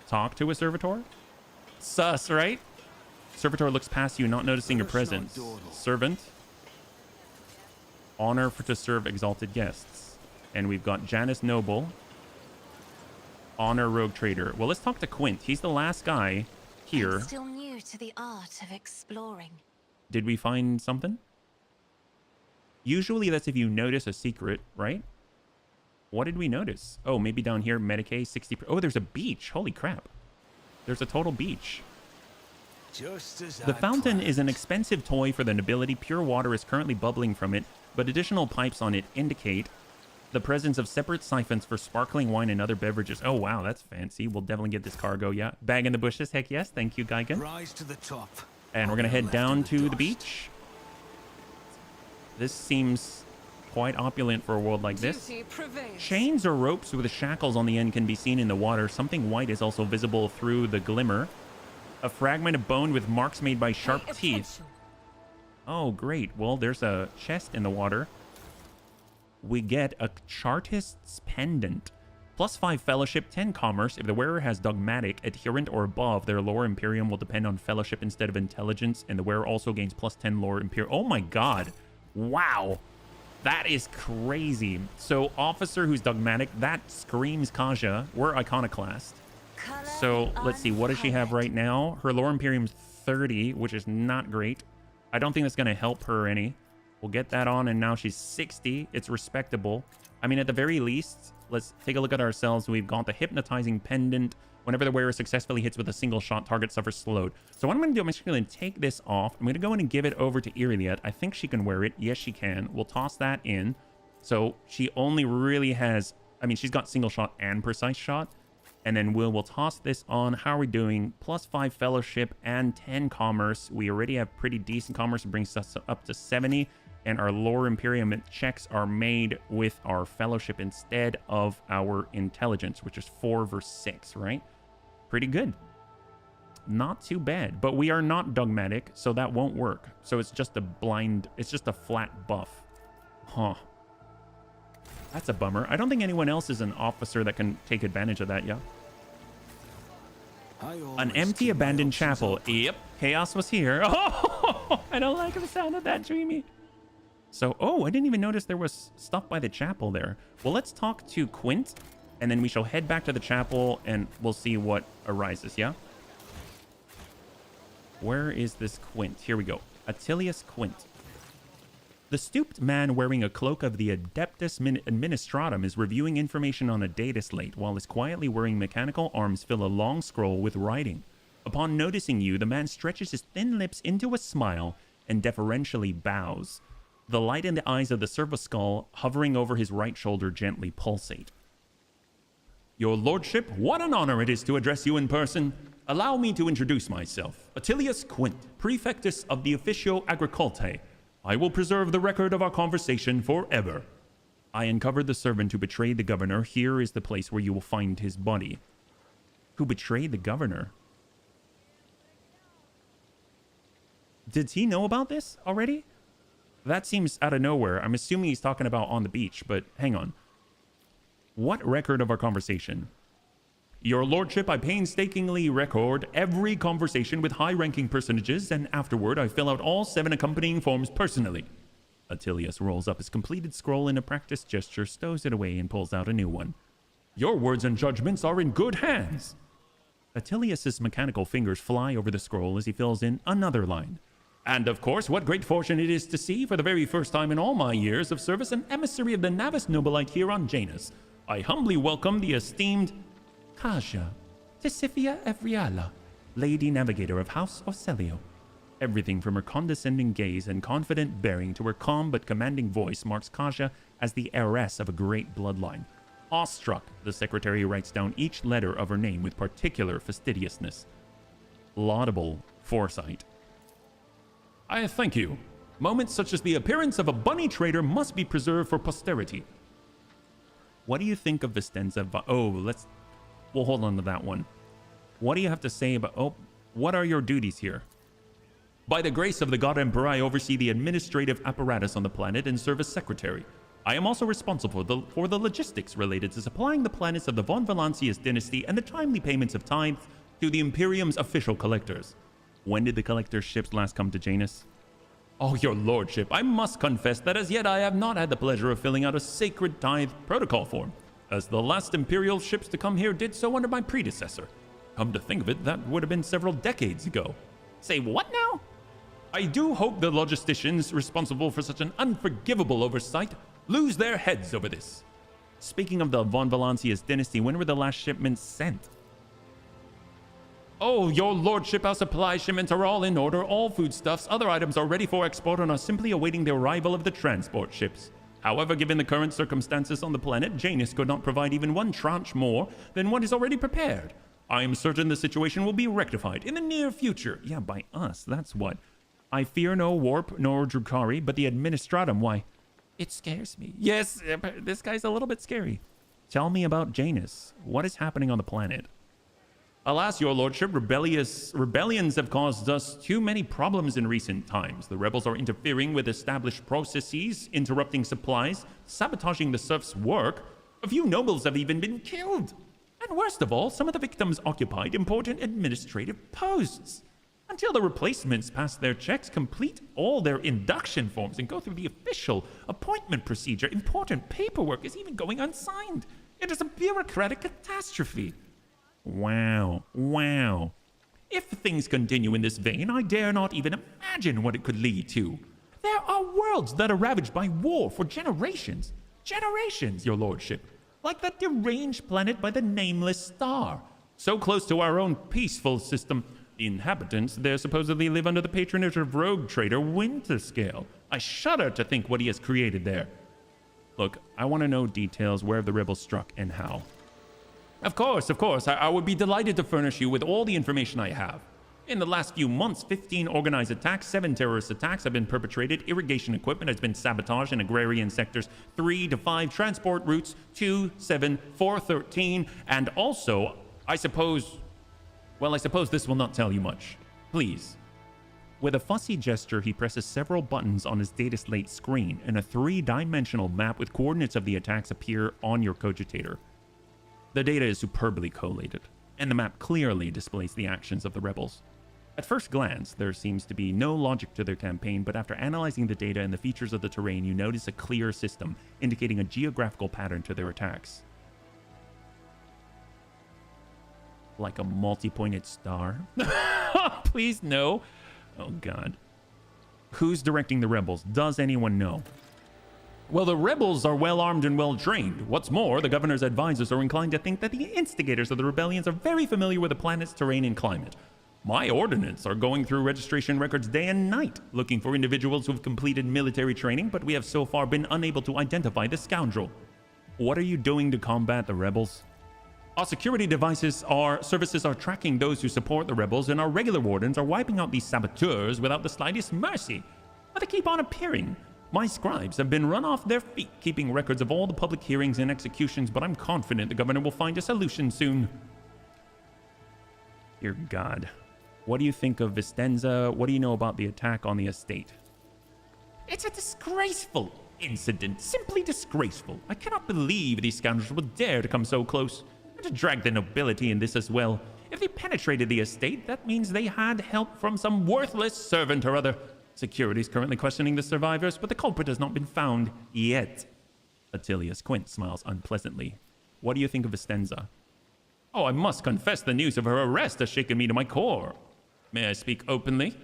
talk to a servitor? Sus, right? Servitor looks past you, not noticing your presence. Servant. Honor to serve exalted guests. And we've got Janus Noble. Honor Rogue Trader. Well, let's talk to Quint. He's the last guy here. I'm still new to the art of exploring. Did we find something? Usually that's if you notice a secret, right? What did we notice? Oh, maybe down here, Medicaid 60. Oh, there's a beach. Holy crap. There's a total beach. The fountain is an expensive toy for the nobility. Pure water is currently bubbling from it, but additional pipes on it indicate the presence of separate siphons for sparkling wine and other beverages. Oh, wow, that's fancy. We'll definitely get this cargo, yeah. Bag in the bushes, heck yes. Thank you, Geigen. Rise to the top. And we're going to head down to the beach. This seems quite opulent for a world like this. Chains or ropes with shackles on the end can be seen in the water. Something white is also visible through the glimmer. A fragment of bone with marks made by sharp teeth. Oh, great. Well, there's a chest in the water. We get a Chartist's Pendant. +5 Fellowship, 10 Commerce. If the wearer has Dogmatic, Adherent, or above, their Lore Imperium will depend on Fellowship instead of Intelligence, and the wearer also gains +10 Lore Imperium. Oh my god. Wow. That is crazy. So, Officer who's Dogmatic, that screams Kaja. We're Iconoclast. So, let's see. What does she have right now? Her Lore Imperium's 30, which is not great. I don't think that's going to help her any. We'll get that on, and now she's 60. It's respectable. I mean, at the very least, let's take a look at ourselves. We've got the Hypnotizing Pendant. Whenever the wearer successfully hits with a single shot, target suffers slowed. So what I'm going to do, I'm just going to take this off. I'm going to go in and give it over to Iriliet. I think she can wear it. Yes, she can. We'll toss that in. So she only really has... I mean, she's got single shot and precise shot. And then we'll toss this on. How are we doing? +5 Fellowship and 10 Commerce. We already have pretty decent Commerce. It brings us up to 70. And our Lore Imperium checks are made with our Fellowship instead of our Intelligence, which is 4 versus 6, right? Pretty good. Not too bad. But we are not Dogmatic, so that won't work. So it's just a blind... It's just a flat buff. Huh. That's a bummer. I don't think anyone else is an officer that can take advantage of that, yeah? An empty, abandoned chapel. Yep. Chaos was here. Oh, I don't like the sound of that, Dreamy. So, oh, I didn't even notice there was stuff by the chapel there. Well, let's talk to Quint, and then we shall head back to the chapel, and we'll see what arises, yeah? Where is this Quint? Here we go. Attilius Quint. The stooped man wearing a cloak of the Adeptus Administratum is reviewing information on a data slate while his quietly whirring mechanical arms fill a long scroll with writing. Upon noticing you, the man stretches his thin lips into a smile and deferentially bows. The light in the eyes of the servoskull hovering over his right shoulder gently pulsate. Your lordship, what an honor it is to address you in person. Allow me to introduce myself. Attilius Quint, Prefectus of the Officio Agricultae. I will preserve the record of our conversation forever. I uncovered the servant who betrayed the governor. Here is the place where you will find his body. Who betrayed the governor? Did he know about this already? That seems out of nowhere. I'm assuming he's talking about on the beach, but hang on. What record of our conversation? Your lordship, I painstakingly record every conversation with high-ranking personages, and afterward I fill out all 7 accompanying forms personally. Attilius rolls up his completed scroll in a practiced gesture, stows it away, and pulls out a new one. Your words and judgments are in good hands. Attilius's mechanical fingers fly over the scroll as he fills in another line. And of course, what great fortune it is to see, for the very first time in all my years of service, an emissary of the Navis Nobilite here on Janus. I humbly welcome the esteemed Kaja Tisifia Evriala, Lady Navigator of House Orselio. Everything from her condescending gaze and confident bearing to her calm but commanding voice marks Kaja as the heiress of a great bloodline. Awestruck, the secretary writes down each letter of her name with particular fastidiousness. Laudable foresight. I thank you. Moments such as the appearance of a bunny trader must be preserved for posterity. What do you think of Vistenza? We'll hold on to that one. What do you have to say about... what are your duties here? By the grace of the God Emperor, I oversee the administrative apparatus on the planet and serve as secretary. I am also responsible for the logistics related to supplying the planets of the Von Valancius dynasty and the timely payments of tithes to the Imperium's official collectors. When did the collector's ships last come to Janus? Oh, your lordship, I must confess that as yet I have not had the pleasure of filling out a sacred tithe protocol form, as the last Imperial ships to come here did so under my predecessor. Come to think of it, that would have been several decades ago. Say what now? I do hope the logisticians responsible for such an unforgivable oversight lose their heads over this. Speaking of the Von Valancius dynasty, when were the last shipments sent? Oh, your lordship, our supply shipments are all in order. All foodstuffs, other items are ready for export and are simply awaiting the arrival of the transport ships. However, given the current circumstances on the planet, Janus could not provide even one tranche more than what is already prepared. I am certain the situation will be rectified in the near future. Yeah, by us, that's what. I fear no warp nor Drukari, but the Administratum, why, it scares me. Yes, this guy's a little bit scary. Tell me about Janus. What is happening on the planet? Alas, your lordship, rebellions have caused us too many problems in recent times. The rebels are interfering with established processes, interrupting supplies, sabotaging the serfs' work. A few nobles have even been killed. And worst of all, some of the victims occupied important administrative posts. Until the replacements pass their checks, complete all their induction forms, and go through the official appointment procedure, important paperwork is even going unsigned. It is a bureaucratic catastrophe. Wow. If things continue in this vein, I dare not even imagine what it could lead to. There are worlds that are ravaged by war for generations. Generations, your lordship. Like that deranged planet by the nameless star. So close to our own peaceful system. The inhabitants there supposedly live under the patronage of Roguetrader Winterscale. I shudder to think what he has created there. Look, I want to know details where the rebels struck and how. Of course. I would be delighted to furnish you with all the information I have. In the last few months, 15 organized attacks, 7 terrorist attacks have been perpetrated, irrigation equipment has been sabotaged in agrarian sectors 3 to 5, transport routes 2, 7, 4, 13, and also, I suppose this will not tell you much. Please. With a fussy gesture, he presses several buttons on his data slate screen, and a 3-dimensional map with coordinates of the attacks appear on your cogitator. The data is superbly collated, and the map clearly displays the actions of the rebels. At first glance, there seems to be no logic to their campaign, but after analyzing the data and the features of the terrain, you notice a clear system, indicating a geographical pattern to their attacks. Like a multi-pointed star? Please, no. Oh, God. Who's directing the rebels? Does anyone know? Well, the rebels are well armed and well trained. What's more, the governor's advisors are inclined to think that the instigators of the rebellions are very familiar with the planet's terrain and climate. My ordnance are going through registration records day and night, looking for individuals who have completed military training, but we have so far been unable to identify the scoundrel. What are you doing to combat the rebels? Our security services are tracking those who support the rebels, and our regular wardens are wiping out these saboteurs without the slightest mercy. But they keep on appearing. My scribes have been run off their feet, keeping records of all the public hearings and executions, but I'm confident the governor will find a solution soon. Dear God. What do you think of Vistenza? What do you know about the attack on the estate? It's a disgraceful incident. Simply disgraceful. I cannot believe these scoundrels would dare to come so close. And to drag the nobility in this as well. If they penetrated the estate, that means they had help from some worthless servant or other. Security is currently questioning the survivors, but the culprit has not been found yet. Attilius Quint smiles unpleasantly. What do you think of Vistenza? Oh, I must confess the news of her arrest has shaken me to my core. May I speak openly?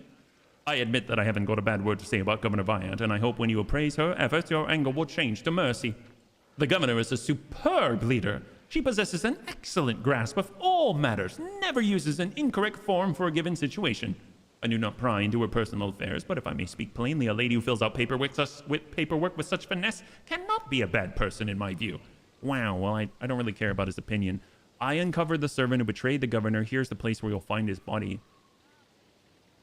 I admit that I haven't got a bad word to say about Governor Viant, and I hope when you appraise her efforts, your anger will change to mercy. The governor is a superb leader. She possesses an excellent grasp of all matters, never uses an incorrect form for a given situation. I do not pry into her personal affairs, but if I may speak plainly, a lady who fills out paperwork with such finesse cannot be a bad person in my view. Wow, well, I don't really care about his opinion. I uncovered the servant who betrayed the governor. Here's the place where you'll find his body.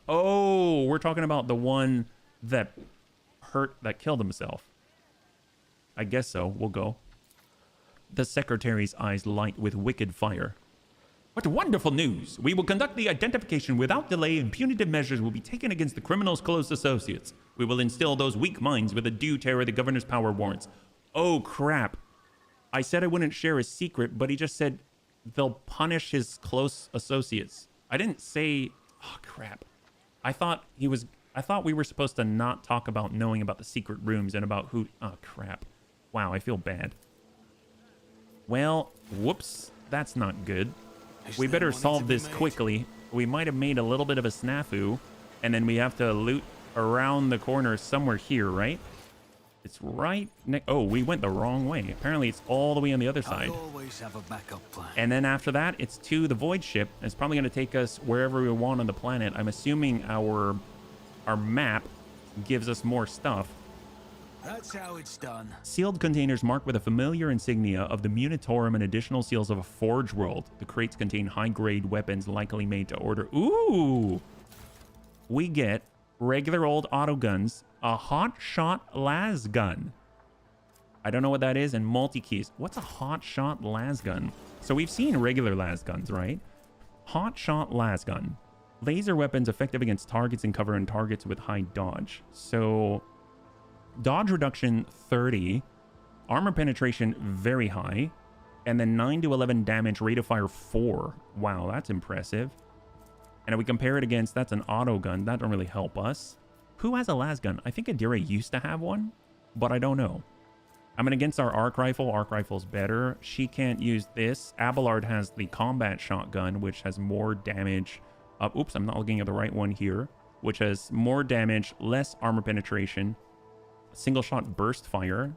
Oh, we're talking about the one that killed himself. I guess so. We'll go. The secretary's eyes light with wicked fire. What wonderful news! We will conduct the identification without delay, and punitive measures will be taken against the criminal's close associates. We will instill those weak minds with the due terror the governor's power warrants. Oh, crap. I said I wouldn't share his secret, but he just said they'll punish his close associates. I didn't say... Oh, crap. I thought we were supposed to not talk about knowing about the secret rooms and about who... Oh, crap. Wow, I feel bad. Well, whoops. That's not good. We better solve this quickly. We might have made a little bit of a snafu, and then we have to loot around the corner somewhere here, right? It's right next... Oh, we went the wrong way. Apparently, it's all the way on the other side. I always have a backup plan. And then after that, it's to the void ship. It's probably going to take us wherever we want on the planet. I'm assuming our map gives us more stuff. That's how it's done. Sealed containers marked with a familiar insignia of the Munitorum and additional seals of a forge world. The crates contain high-grade weapons likely made to order. Ooh! We get regular old auto guns, a hot shot las gun. I don't know what that is, and multi-keys. What's a hot shot las gun? So we've seen regular las guns, right? Hot shot las gun. Laser weapons effective against targets and cover and targets with high dodge. So... dodge reduction 30, armor penetration very high, and then 9 to 11 damage, rate of fire 4. Wow, that's impressive. And if we compare it against, that's an auto gun. That don't really help us. Who has a las gun? I think Adira used to have one, but I don't know. I mean, against our arc rifle, arc rifle's better. She can't use this. Abelard has the combat shotgun, which has more damage. Oops, I'm not looking at the right one here. Which has more damage, less armor penetration. Single shot burst fire.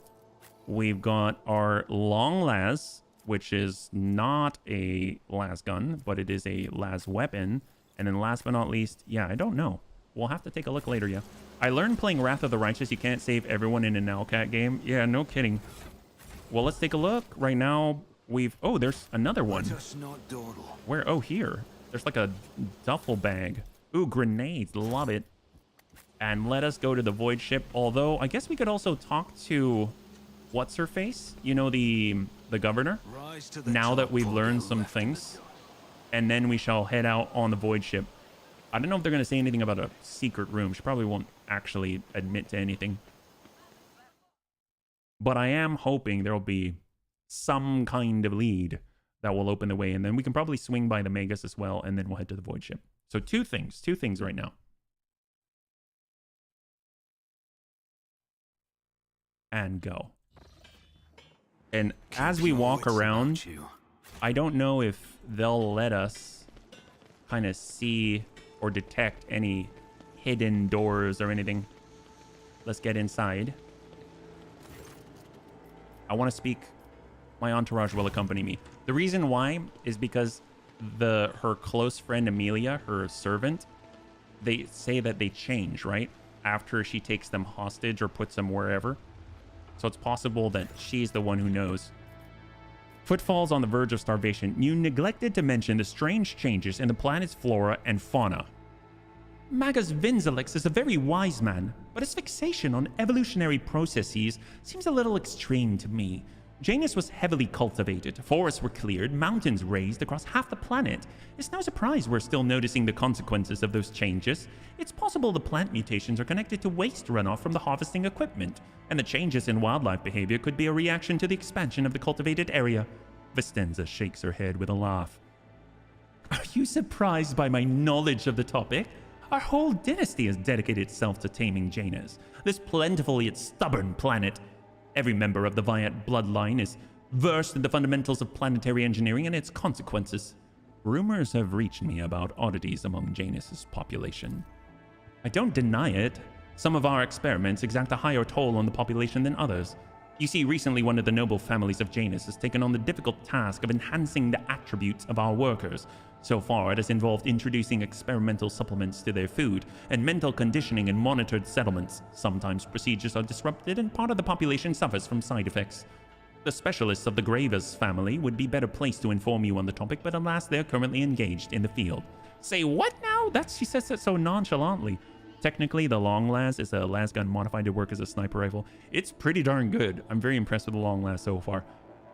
We've got our long las, which is not a las gun, but it is a las weapon. And then last but not least, yeah, I don't know. We'll have to take a look later, yeah. I learned playing Wrath of the Righteous, you can't save everyone in an Alcat game. Yeah, no kidding. Well, let's take a look. Right now, we've... Oh, there's another one. Where? Oh, here. There's like a duffel bag. Ooh, grenades. Love it. And let us go to the void ship. Although, I guess we could also talk to... What's-her-face? You know, the governor? Now that we've learned some things. And then we shall head out on the void ship. I don't know if they're going to say anything about a secret room. She probably won't actually admit to anything. But I am hoping there will be some kind of lead that will open the way. And then we can probably swing by the Magus as well. And then we'll head to the void ship. So two things right now. And go. And as we walk around, I don't know if they'll let us kind of see or detect any hidden doors or anything. Let's get inside. I want to speak. My entourage will accompany me. The reason why is because her close friend Amelia, her servant, they say that they change, right? After she takes them hostage or puts them wherever. So it's possible that she's the one who knows. Footfalls on the verge of starvation. You neglected to mention the strange changes in the planet's flora and fauna. Magus Vinzelix is a very wise man, but his fixation on evolutionary processes seems a little extreme to me. Janus was heavily cultivated, forests were cleared, mountains raised across half the planet. It's no surprise we're still noticing the consequences of those changes. It's possible the plant mutations are connected to waste runoff from the harvesting equipment, and the changes in wildlife behavior could be a reaction to the expansion of the cultivated area. Vistenza shakes her head with a laugh. Are you surprised by my knowledge of the topic? Our whole dynasty has dedicated itself to taming Janus, this plentiful yet stubborn planet. Every member of the Viat bloodline is versed in the fundamentals of planetary engineering and its consequences. Rumors have reached me about oddities among Janus' population. I don't deny it. Some of our experiments exact a higher toll on the population than others. You see, recently one of the noble families of Janus has taken on the difficult task of enhancing the attributes of our workers. So far, it has involved introducing experimental supplements to their food and mental conditioning in monitored settlements. Sometimes procedures are disrupted and part of the population suffers from side effects. The specialists of the Gravers family would be better placed to inform you on the topic, but alas, they're currently engaged in the field. Say what now? She says that so nonchalantly. Technically, the Long Las is a lasgun modified to work as a sniper rifle. It's pretty darn good. I'm very impressed with the Long Las so far.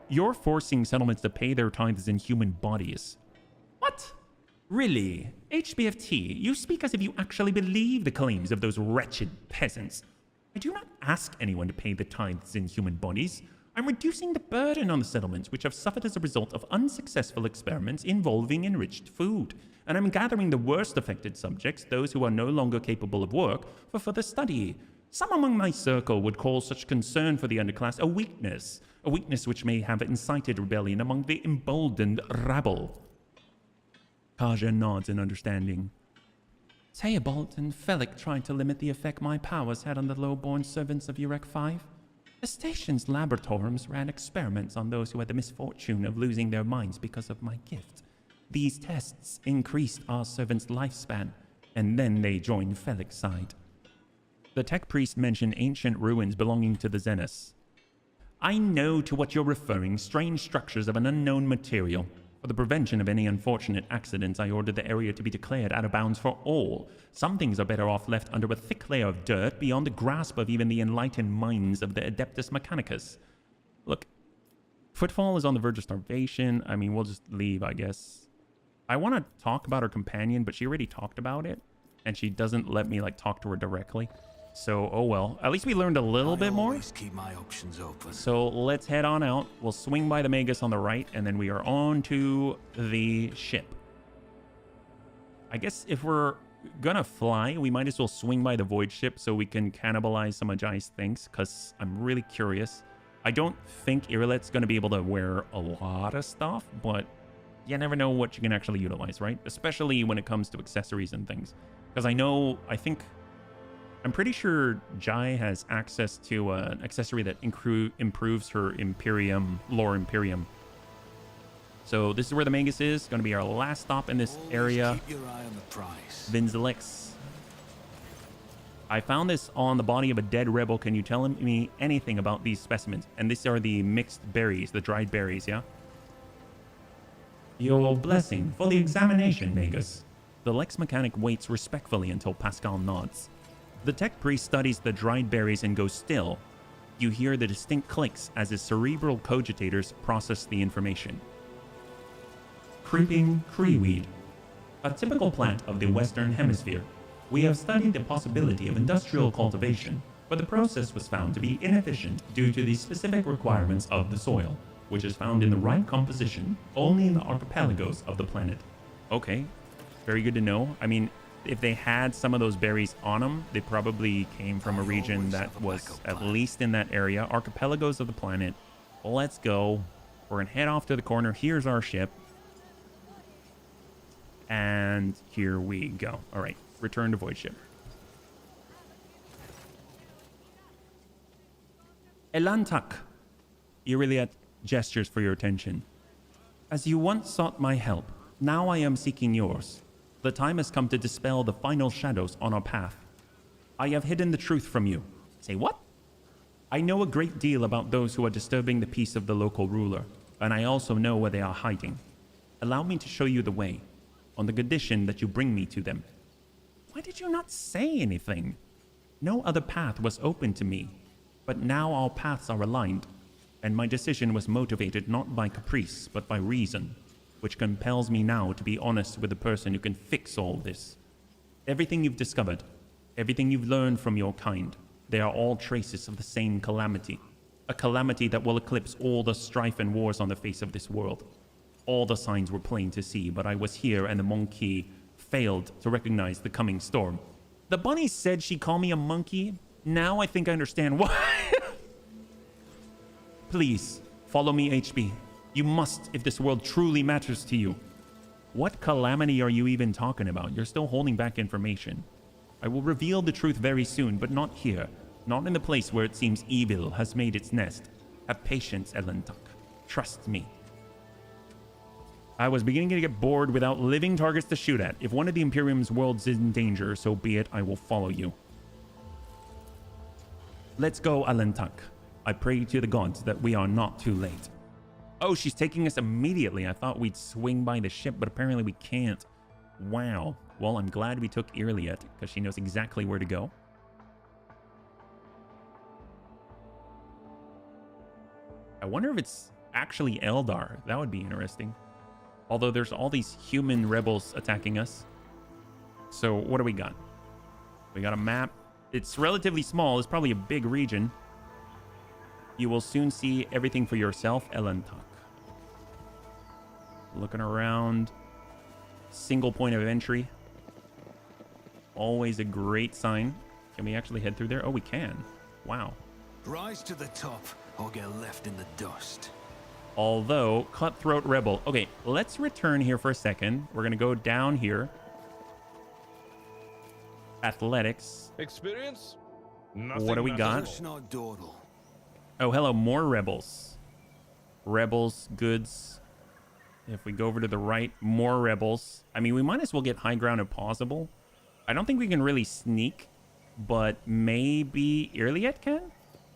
You're forcing settlements to pay their tithes in human bodies. What? Really? HBFT, you speak as if you actually believe the claims of those wretched peasants. I do not ask anyone to pay the tithes in human bodies. I'm reducing the burden on the settlements which have suffered as a result of unsuccessful experiments involving enriched food. And I'm gathering the worst affected subjects, those who are no longer capable of work, for further study. Some among my circle would call such concern for the underclass a weakness which may have incited rebellion among the emboldened rabble. Kaja nods in understanding. Theobald and Felic tried to limit the effect my powers had on the low-born servants of Urek 5. The station's laboratoriums ran experiments on those who had the misfortune of losing their minds because of my gift. These tests increased our servants' lifespan, and then they joined Felic's side. The tech priest mentioned ancient ruins belonging to the Xenos. I know to what you're referring, strange structures of an unknown material. For the prevention of any unfortunate accidents, I ordered the area to be declared out of bounds for all. Some things are better off left under a thick layer of dirt beyond the grasp of even the enlightened minds of the Adeptus Mechanicus. Look, Footfall is on the verge of starvation. I mean, we'll just leave, I guess. I want to talk about her companion, but she already talked about it, and she doesn't let me, talk to her directly. So, oh well. At least we learned a little bit more. Keep my options open. So let's head on out. We'll swing by the Magus on the right, and then we are on to the ship. I guess if we're gonna fly, we might as well swing by the Void ship so we can cannibalize some of Jai's things, because I'm really curious. I don't think Irilet's gonna be able to wear a lot of stuff, but you never know what you can actually utilize, right? Especially when it comes to accessories and things. Because I'm pretty sure Jai has access to an accessory that improves her Lore Imperium. So this is where the Magus is. Going to be our last stop in this area. Keep your eye on the price. Vinzelix. I found this on the body of a dead rebel. Can you tell me anything about these specimens? And these are the mixed berries, the dried berries, yeah? Your blessing for the examination, Magus. The Lex mechanic waits respectfully until Pascal nods. The tech priest studies the dried berries and goes still. You hear the distinct clicks as his cerebral cogitators process the information. Creeping Creeweed, a typical plant of the Western Hemisphere. We have studied the possibility of industrial cultivation, but the process was found to be inefficient due to the specific requirements of the soil, which is found in the right composition only in the archipelagos of the planet. Okay, very good to know. I mean, if they had some of those berries on them, they probably came from a region that was at least in that area. Archipelagos of the planet. Let's go. We're going to head off to the corner. Here's our ship. And here we go. All right, return to void ship. Elantak. Iriliat gestures for your attention. As you once sought my help, now I am seeking yours. The time has come to dispel the final shadows on our path. I have hidden the truth from you. Say what? I know a great deal about those who are disturbing the peace of the local ruler, and I also know where they are hiding. Allow me to show you the way, on the condition that you bring me to them. Why did you not say anything? No other path was open to me, but now our paths are aligned, and my decision was motivated not by caprice, but by reason, which compels me now to be honest with the person who can fix all this. Everything you've discovered, everything you've learned from your kind, they are all traces of the same calamity. A calamity that will eclipse all the strife and wars on the face of this world. All the signs were plain to see, but I was here and the monkey failed to recognize the coming storm. The bunny said she'd call me a monkey. Now I think I understand why. Please, follow me, HB. You must, if this world truly matters to you. What calamity are you even talking about? You're still holding back information. I will reveal the truth very soon, but not here. Not in the place where it seems evil has made its nest. Have patience, Elentuck. Trust me. I was beginning to get bored without living targets to shoot at. If one of the Imperium's worlds is in danger, so be it. I will follow you. Let's go, Alentuck. I pray to the gods that we are not too late. Oh, she's taking us immediately. I thought we'd swing by the ship, but apparently we can't. Wow. Well, I'm glad we took Irliet, because she knows exactly where to go. I wonder if it's actually Eldar. That would be interesting. Although there's all these human rebels attacking us. So what do we got? We got a map. It's relatively small. It's probably a big region. You will soon see everything for yourself, Elentuck. Looking around. Single point of entry. Always a great sign. Can we actually head through there? Oh, we can. Wow. Rise to the top or get left in the dust. Although, cutthroat rebel. Okay, let's return here for a second. We're going to go down here. Athletics. Experience? What do we got? Not dawdle. Oh, hello, more rebels. Rebels, goods. If we go over to the right, more rebels. I mean, we might as well get high ground if possible. I don't think we can really sneak, but maybe Irliet can?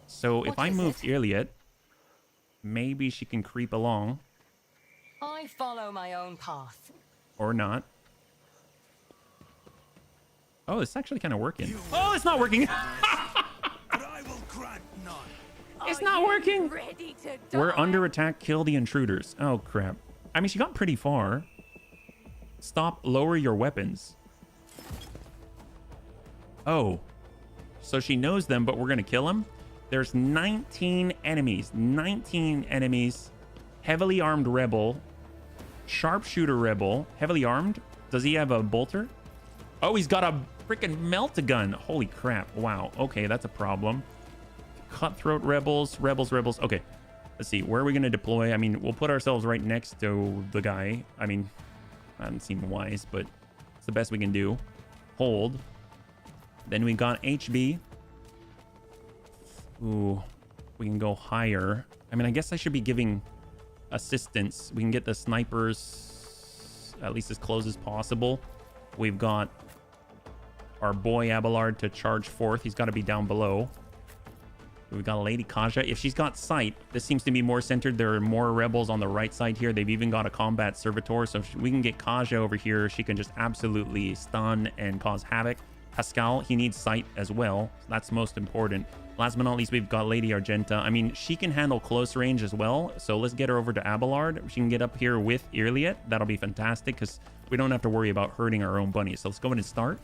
So if I move Irliet, maybe she can creep along. I follow my own path. Or not. Oh, it's actually kind of working. Oh, it's not working. It's not working. We're under attack. Kill the intruders. Oh, crap. I mean, she got pretty far. Stop. Lower your weapons. Oh. So she knows them, but we're going to kill them? There's 19 enemies. 19 enemies. Heavily armed rebel. Sharpshooter rebel. Heavily armed? Does he have a bolter? Oh, he's got a freaking melt-a-gun. Holy crap. Wow. Okay, that's a problem. Cutthroat rebels. Rebels. Okay. Let's see. Where are we going to deploy? I mean, we'll put ourselves right next to the guy. I mean, that doesn't seem wise, but it's the best we can do. Hold. Then we got HB. Ooh. We can go higher. I mean, I guess I should be giving assistance. We can get the snipers at least as close as possible. We've got our boy Abelard to charge forth. He's got to be down below. We've got Lady Kaja. If she's got sight, this seems to be more centered. There are more rebels on the right side here. They've even got a combat servitor. So if we can get Kaja over here, she can just absolutely stun and cause havoc. Pascal, he needs sight as well. So that's most important. Last but not least, we've got Lady Argenta. I mean, she can handle close range as well. So let's get her over to Abelard. She can get up here with Irliet. That'll be fantastic because we don't have to worry about hurting our own bunnies. So let's go ahead and start.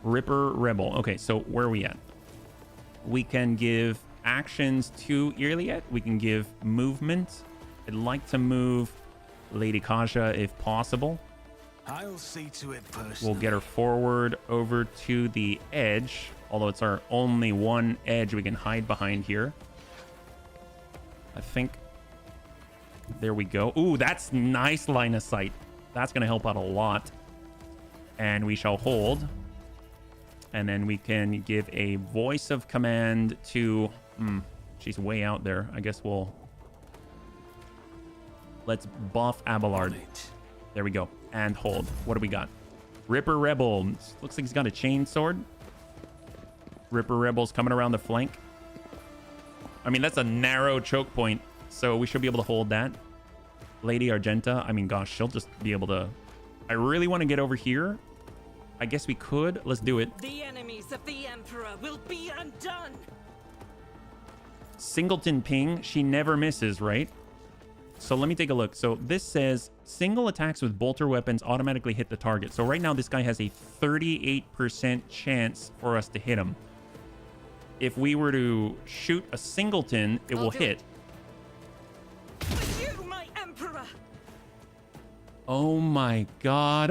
Ripper Rebel. Okay, so where are we at? We can give actions to Irliet. We can give movement. I'd like to move Lady Kaja if possible. I'll see to it personally. We'll get her forward over to the edge, although it's our only one edge we can hide behind here. I think There we go. Ooh, that's nice line of sight. That's going to help out a lot. And we shall hold. And then we can give a voice of command to... she's way out there. I guess we'll... Let's buff Abelard. There we go. And hold. What do we got? Ripper Rebel. Looks like he's got a chain sword. Ripper Rebel's coming around the flank. I mean, that's a narrow choke point, so we should be able to hold that. Lady Argenta. I mean, gosh, she'll just be able to... I really want to get over here. I guess we could. Let's do it. The enemies of the Emperor will be undone. Singleton ping. She never misses, right? So let me take a look. So this says single attacks with bolter weapons automatically hit the target. So right now this guy has a 38% chance for us to hit him. If we were to shoot a singleton, it will hit. With you, my Emperor. Oh my god.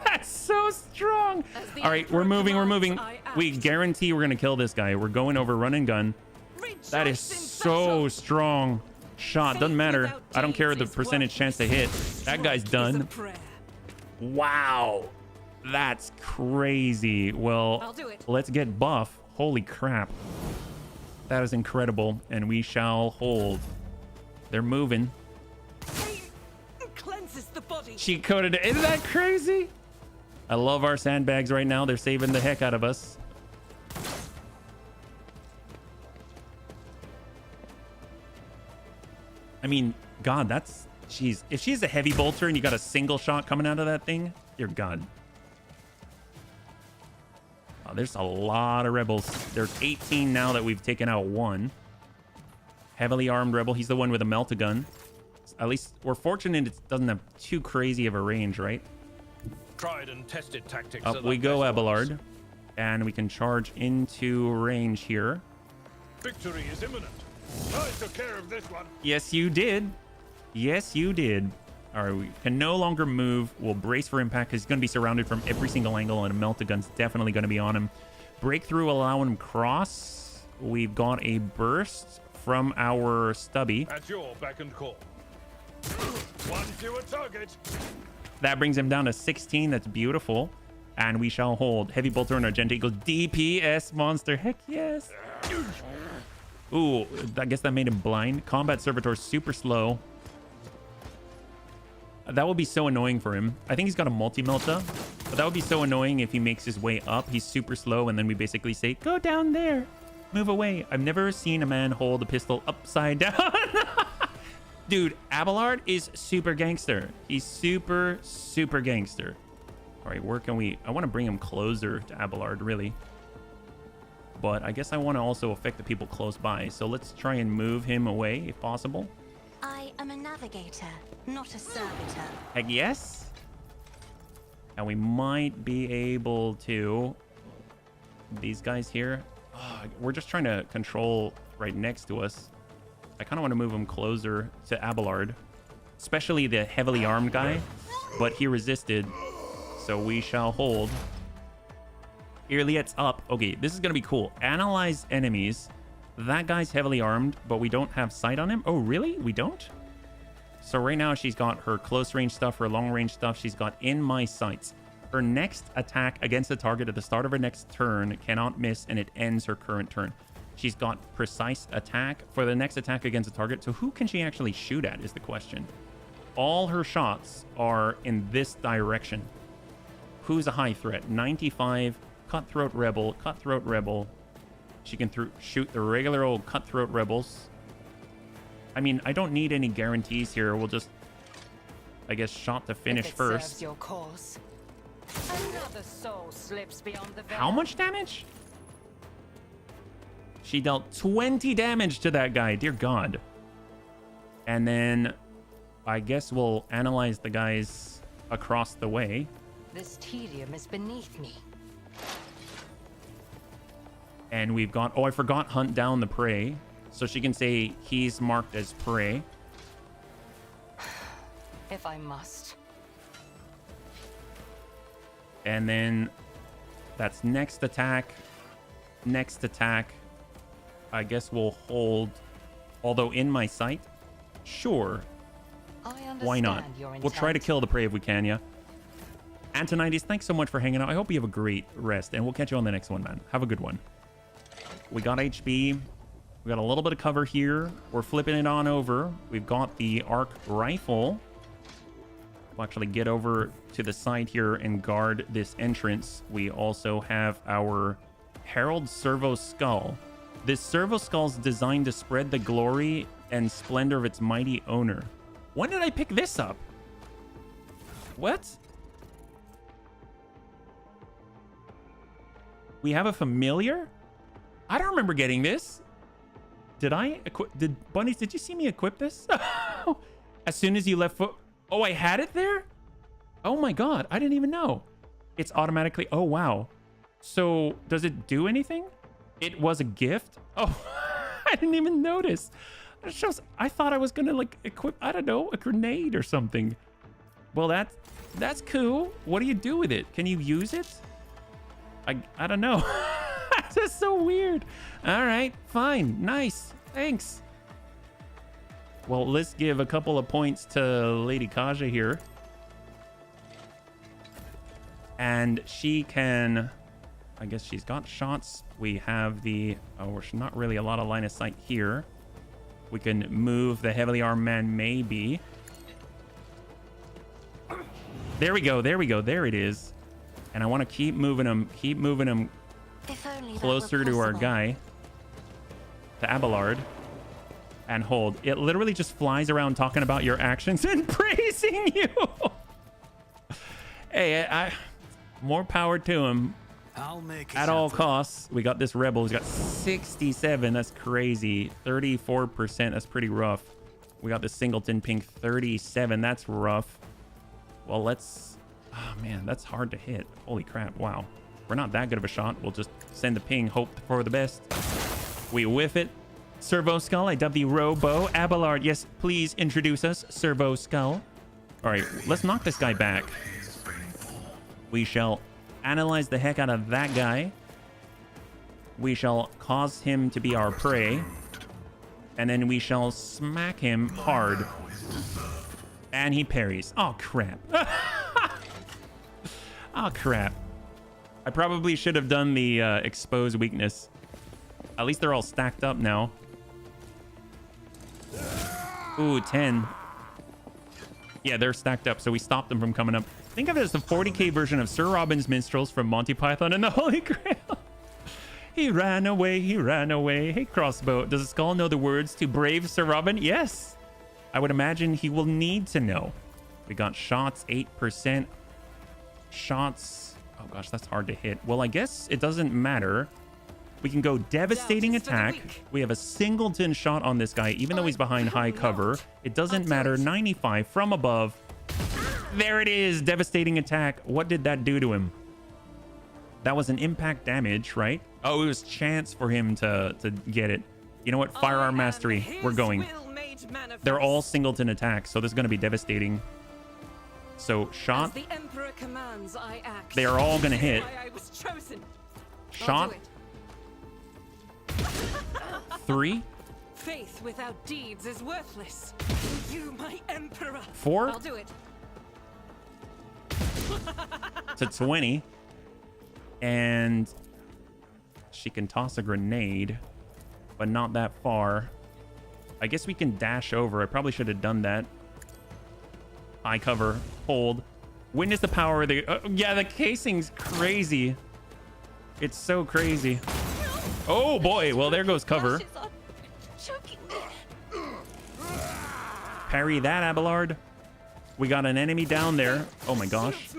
That's so strong. All right, we're moving. We guarantee we're going to kill this guy. We're going over run and gun. That is so strong. Shot. Doesn't matter. I don't care the percentage chance to hit. That guy's done. Wow. That's crazy. Well, let's get buff. Holy crap. That is incredible. And we shall hold. They're moving. Cleanses the body. Cheat coded. Isn't that crazy? I love our sandbags right now. They're saving the heck out of us. I mean, God, that's... Jeez. If she's a heavy bolter and you got a single shot coming out of that thing, dear God. Oh, there's a lot of rebels. There's 18 now that we've taken out one. Heavily armed rebel. He's the one with a melt-a-gun. At least we're fortunate it doesn't have too crazy of a range, right? Tried and tested tactics. Up we go, Abelard. And we can charge into range here. Victory is imminent. I took care of this one. Yes, you did. Yes, you did. All right, we can no longer move. We'll brace for impact because he's going to be surrounded from every single angle, and a melt-a-gun's definitely going to be on him. Breakthrough, allow him cross. We've got a burst from our stubby. At your beck and call. One fewer target. That brings him down to 16. That's beautiful. And we shall hold. Heavy bolter and Argenta equals DPS monster. Heck yes. Ooh, I guess that made him blind. Combat Servitor super slow. That would be so annoying for him. I think he's got a multi-melta, but that would be so annoying if he makes his way up. He's super slow, and then we basically say, go down there. Move away. I've never seen a man hold a pistol upside down. Dude, Abelard is super gangster. He's super, super gangster. All right, where can we... I want to bring him closer to Abelard, really. But I guess I want to also affect the people close by. So let's try and move him away, if possible. I am a navigator, not a servitor. Heck yes. And we might be able to... These guys here. Oh, we're just trying to control right next to us. I kind of want to move him closer to Abelard. Especially the heavily armed guy. But he resisted. So we shall hold. Irliet's up. Okay, this is going to be cool. Analyze enemies. That guy's heavily armed, but we don't have sight on him. Oh, really? We don't? So right now she's got her close range stuff, her long range stuff. She's got in my sights. Her next attack against the target at the start of her next turn cannot miss, and it ends her current turn. She's got precise attack for the next attack against the target. So who can she actually shoot at is the question. All her shots are in this direction. Who's a high threat? 95... Cutthroat Rebel. She can shoot the regular old Cutthroat Rebels. I mean, I don't need any guarantees here. We'll just, I guess, shot to finish first. Serves your cause. Another soul slips beyond the veil. How much damage? She dealt 20 damage to that guy. Dear God. And then I guess we'll analyze the guys across the way. This tedium is beneath me. And we've got... Oh, I forgot hunt down the prey. So she can say he's marked as prey. If I must. And then that's next attack. Next attack. I guess we'll hold. Although in my sight. Sure. I understand Why not? your We'll try to intent. kill the prey if we can, yeah. Antonides, thanks so much for hanging out. I hope you have a great rest, and we'll catch you on the next one, man. Have a good one. We got HB. We got a little bit of cover here. We're flipping it on over. We've got the arc rifle. We'll actually get over to the side here and guard this entrance. We also have our Herald Servo Skull. This Servo Skull is designed to spread the glory and splendor of its mighty owner. When did I pick this up? What? We have a familiar? I don't remember getting this. Did I equip? Bunnies, did you see me equip this? As soon as you left foot. Oh, I had it there? Oh my God, I didn't even know. It's automatically, oh wow. So does it do anything? It was a gift? Oh, I didn't even notice. It shows, I thought I was gonna like equip, I don't know, a grenade or something. Well, that's cool. What do you do with it? Can you use it? I don't know. That's so weird. All right, fine, nice, thanks. Well, let's give a couple of points to Lady Kaja here. And she can, I guess she's got shots. We have the, oh, there's not really a lot of line of sight here. We can move the heavily armed man, maybe. There we go, there we go, there it is. And I want to keep moving him closer to our guy, to Abelard. And hold. It literally just flies around talking about your actions and praising you. Hey, more power to him. I'll make it at all costs. We got this rebel. He's got 67. That's crazy. 34%. That's pretty rough. We got this singleton pink 37. That's rough. Well, let's... Oh, man, that's hard to hit. Holy crap. Wow. We're not that good of a shot. We'll just send the ping. Hope for the best. We whiff it. Servo Skull, I dub the Robo. Abelard, yes, please introduce us. Servo Skull. All right, let's knock this guy back. We shall analyze the heck out of that guy. We shall cause him to be our prey. And then we shall smack him hard. And he parries. Oh, crap. Oh, crap. I probably should have done the expose weakness. At least they're all stacked up now. Ooh, 10. Yeah, they're stacked up, so we stopped them from coming up. Think of it as the 40k version of Sir Robin's Minstrels from Monty Python and the Holy Grail. He ran away, he ran away. Hey, Crossbow, does the skull know the words to brave Sir Robin? Yes. I would imagine he will need to know. We got shots, 8%. Shots. Oh, gosh, that's hard to hit. Well, I guess it doesn't matter. We can go devastating attack. We have a singleton shot on this guy, even though he's behind high cover. It doesn't matter. 95 from above. There it is. Devastating attack. What did that do to him? That was an impact damage, right? Oh, it was chance for him to get it. You know what? Firearm mastery. We're going. They're all singleton attacks, so this is going to be devastating. So shot. As the Emperor commands, I act. They are all going to hit. I was chosen. Shot. 3. Faith without deeds is worthless. You, my emperor. 4. I'll do it. To 20. And she can toss a grenade, but not that far. I guess we can dash over. I probably should have done that. High cover. Hold. Witness the power of the... yeah, the casing's crazy. It's so crazy. Oh boy, well there goes cover. Parry that, Abelard. We got an enemy down there. Oh my gosh.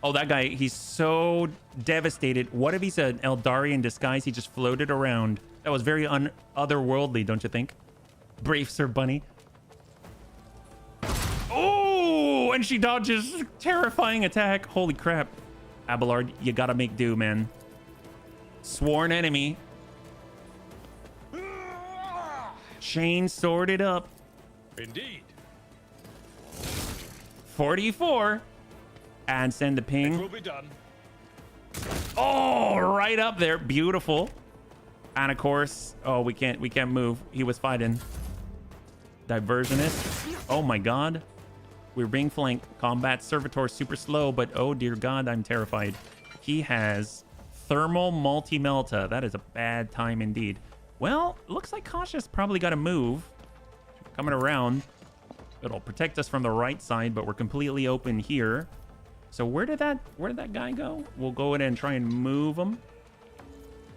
Oh, that guy, he's so devastated. What if he's an Eldari in disguise? He just floated around. That was very otherworldly, don't you think? Brave Sir Bunny. Oh, and she dodges. Terrifying attack. Holy crap. Abelard, you gotta make do, man. Sworn enemy. Chain sworded up. Indeed. 44. And send the ping. It will be done. Oh, right up there. Beautiful. And of course, oh, we can't move. He was fighting. Diversionist. Oh my god. We're being flanked. Combat Servitor super slow, but oh dear god, I'm terrified. He has thermal multi-melta. That is a bad time indeed. Well, looks like Kasha's probably got to move. Coming around. It'll protect us from the right side, but we're completely open here. So where did that guy go? We'll go in and try and move him.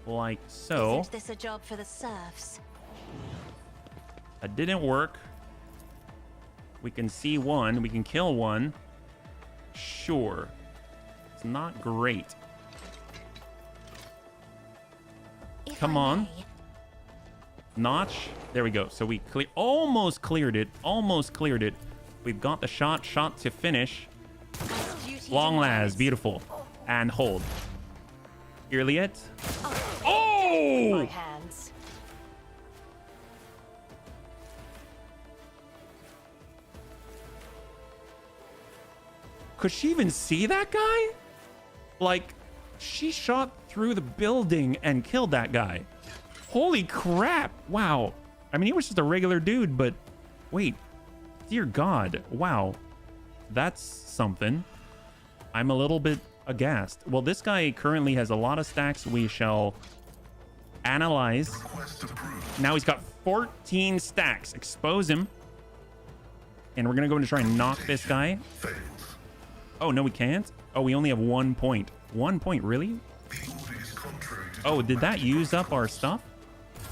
Like so. Isn't this a job for the serfs? That didn't work. We can see one. We can kill one. Sure. It's not great. Come on. Notch. There we go. So we almost cleared it. Almost cleared it. We've got the shot to finish. Long las. Beautiful. And hold. Irliet. Oh! My hands. Could she even see that guy? Like, she shot through the building and killed that guy. Holy crap. Wow. I mean, he was just a regular dude, but wait. Dear God. Wow. That's something. I'm a little bit aghast. Well, this guy currently has a lot of stacks. We shall analyze. Now he's got 14 stacks. Expose him. And we're going to go in to try and knock this guy. Oh, no, we can't. Oh, we only have 1 point. 1 point, really? Oh, did that use up our stuff?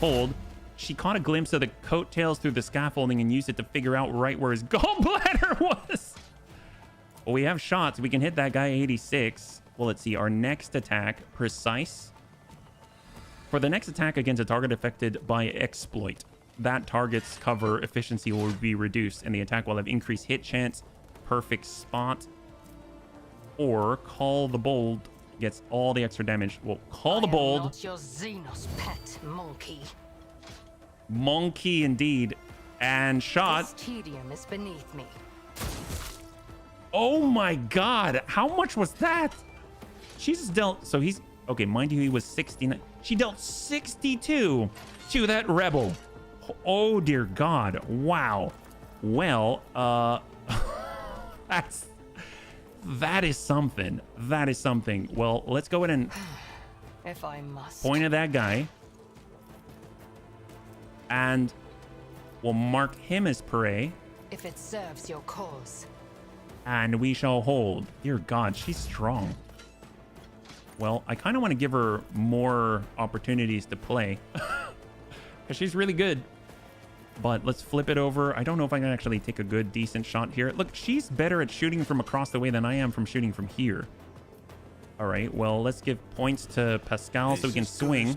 Hold. She caught a glimpse of the coattails through the scaffolding and used it to figure out right where his gallbladder was. Well, we have shots. We can hit that guy 86. Well, let's see. Our next attack, precise. For the next attack against a target affected by exploit, that target's cover efficiency will be reduced, and the attack will have increased hit chance, perfect spot, or Call the Bold gets all the extra damage. Well, Call the Bold. Not your Xenos pet, monkey. Monkey indeed. And shot. This tedium is beneath me. Oh my god. How much was that? She's dealt. So he's okay. Mind you, he was 69. She dealt 62 to that rebel. Oh dear god. Wow. Well, that is something. That is something. Well, let's go in and if I must point at that guy. And we'll mark him as prey. if it serves your cause. And we shall hold. Dear God, she's strong. Well, I kind of want to give her more opportunities to play. Because she's really good. But let's flip it over. I don't know if I can actually take a good, decent shot here. Look, she's better at shooting from across the way than I am from shooting from here. All right, well, let's give points to Pascal so we can swing.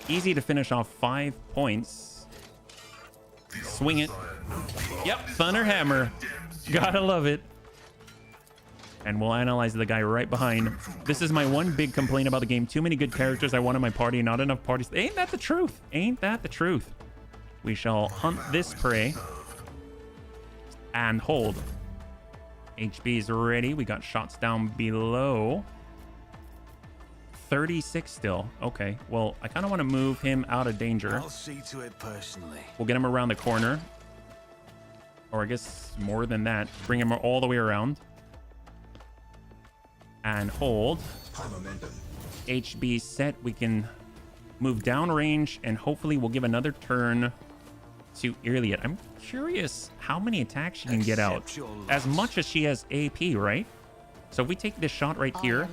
Easy to finish off 5 points. Swing it. Yep, Thunder Hammer. Gotta love it. And we'll analyze the guy right behind. This is my one big complaint about the game. Too many good characters I want in my party, not enough parties. Ain't that the truth? Ain't that the truth? We shall hunt this prey. And hold. HB is ready. We got shots down below. 36 still. Okay, well, I kind of want to move him out of danger. I'll see to it personally. We'll get him around the corner. Or I guess more than that. Bring him all the way around. And hold. HB set. We can move down range, and hopefully we'll give another turn to Irliet. I'm curious how many attacks she can get out. As much as she has AP, right? So if we take this shot right here,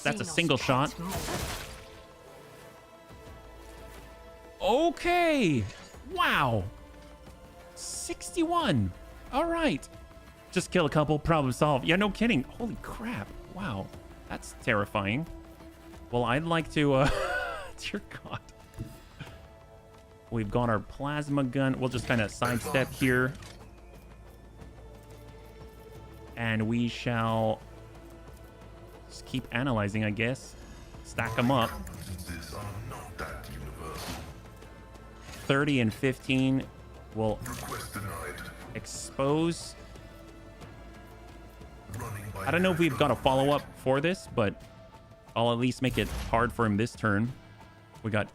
that's a single shot. Okay. Wow. 61. All right. Just kill a couple, problem solved. Yeah, no kidding. Holy crap. Wow. That's terrifying. Well, I'd like to, dear God. We've got our plasma gun. We'll just kind of sidestep here. And we shall just keep analyzing, I guess. Stack them up. 30 and 15 will expose. I don't know if we've got a follow-up for this, but I'll at least make it hard for him this turn. We got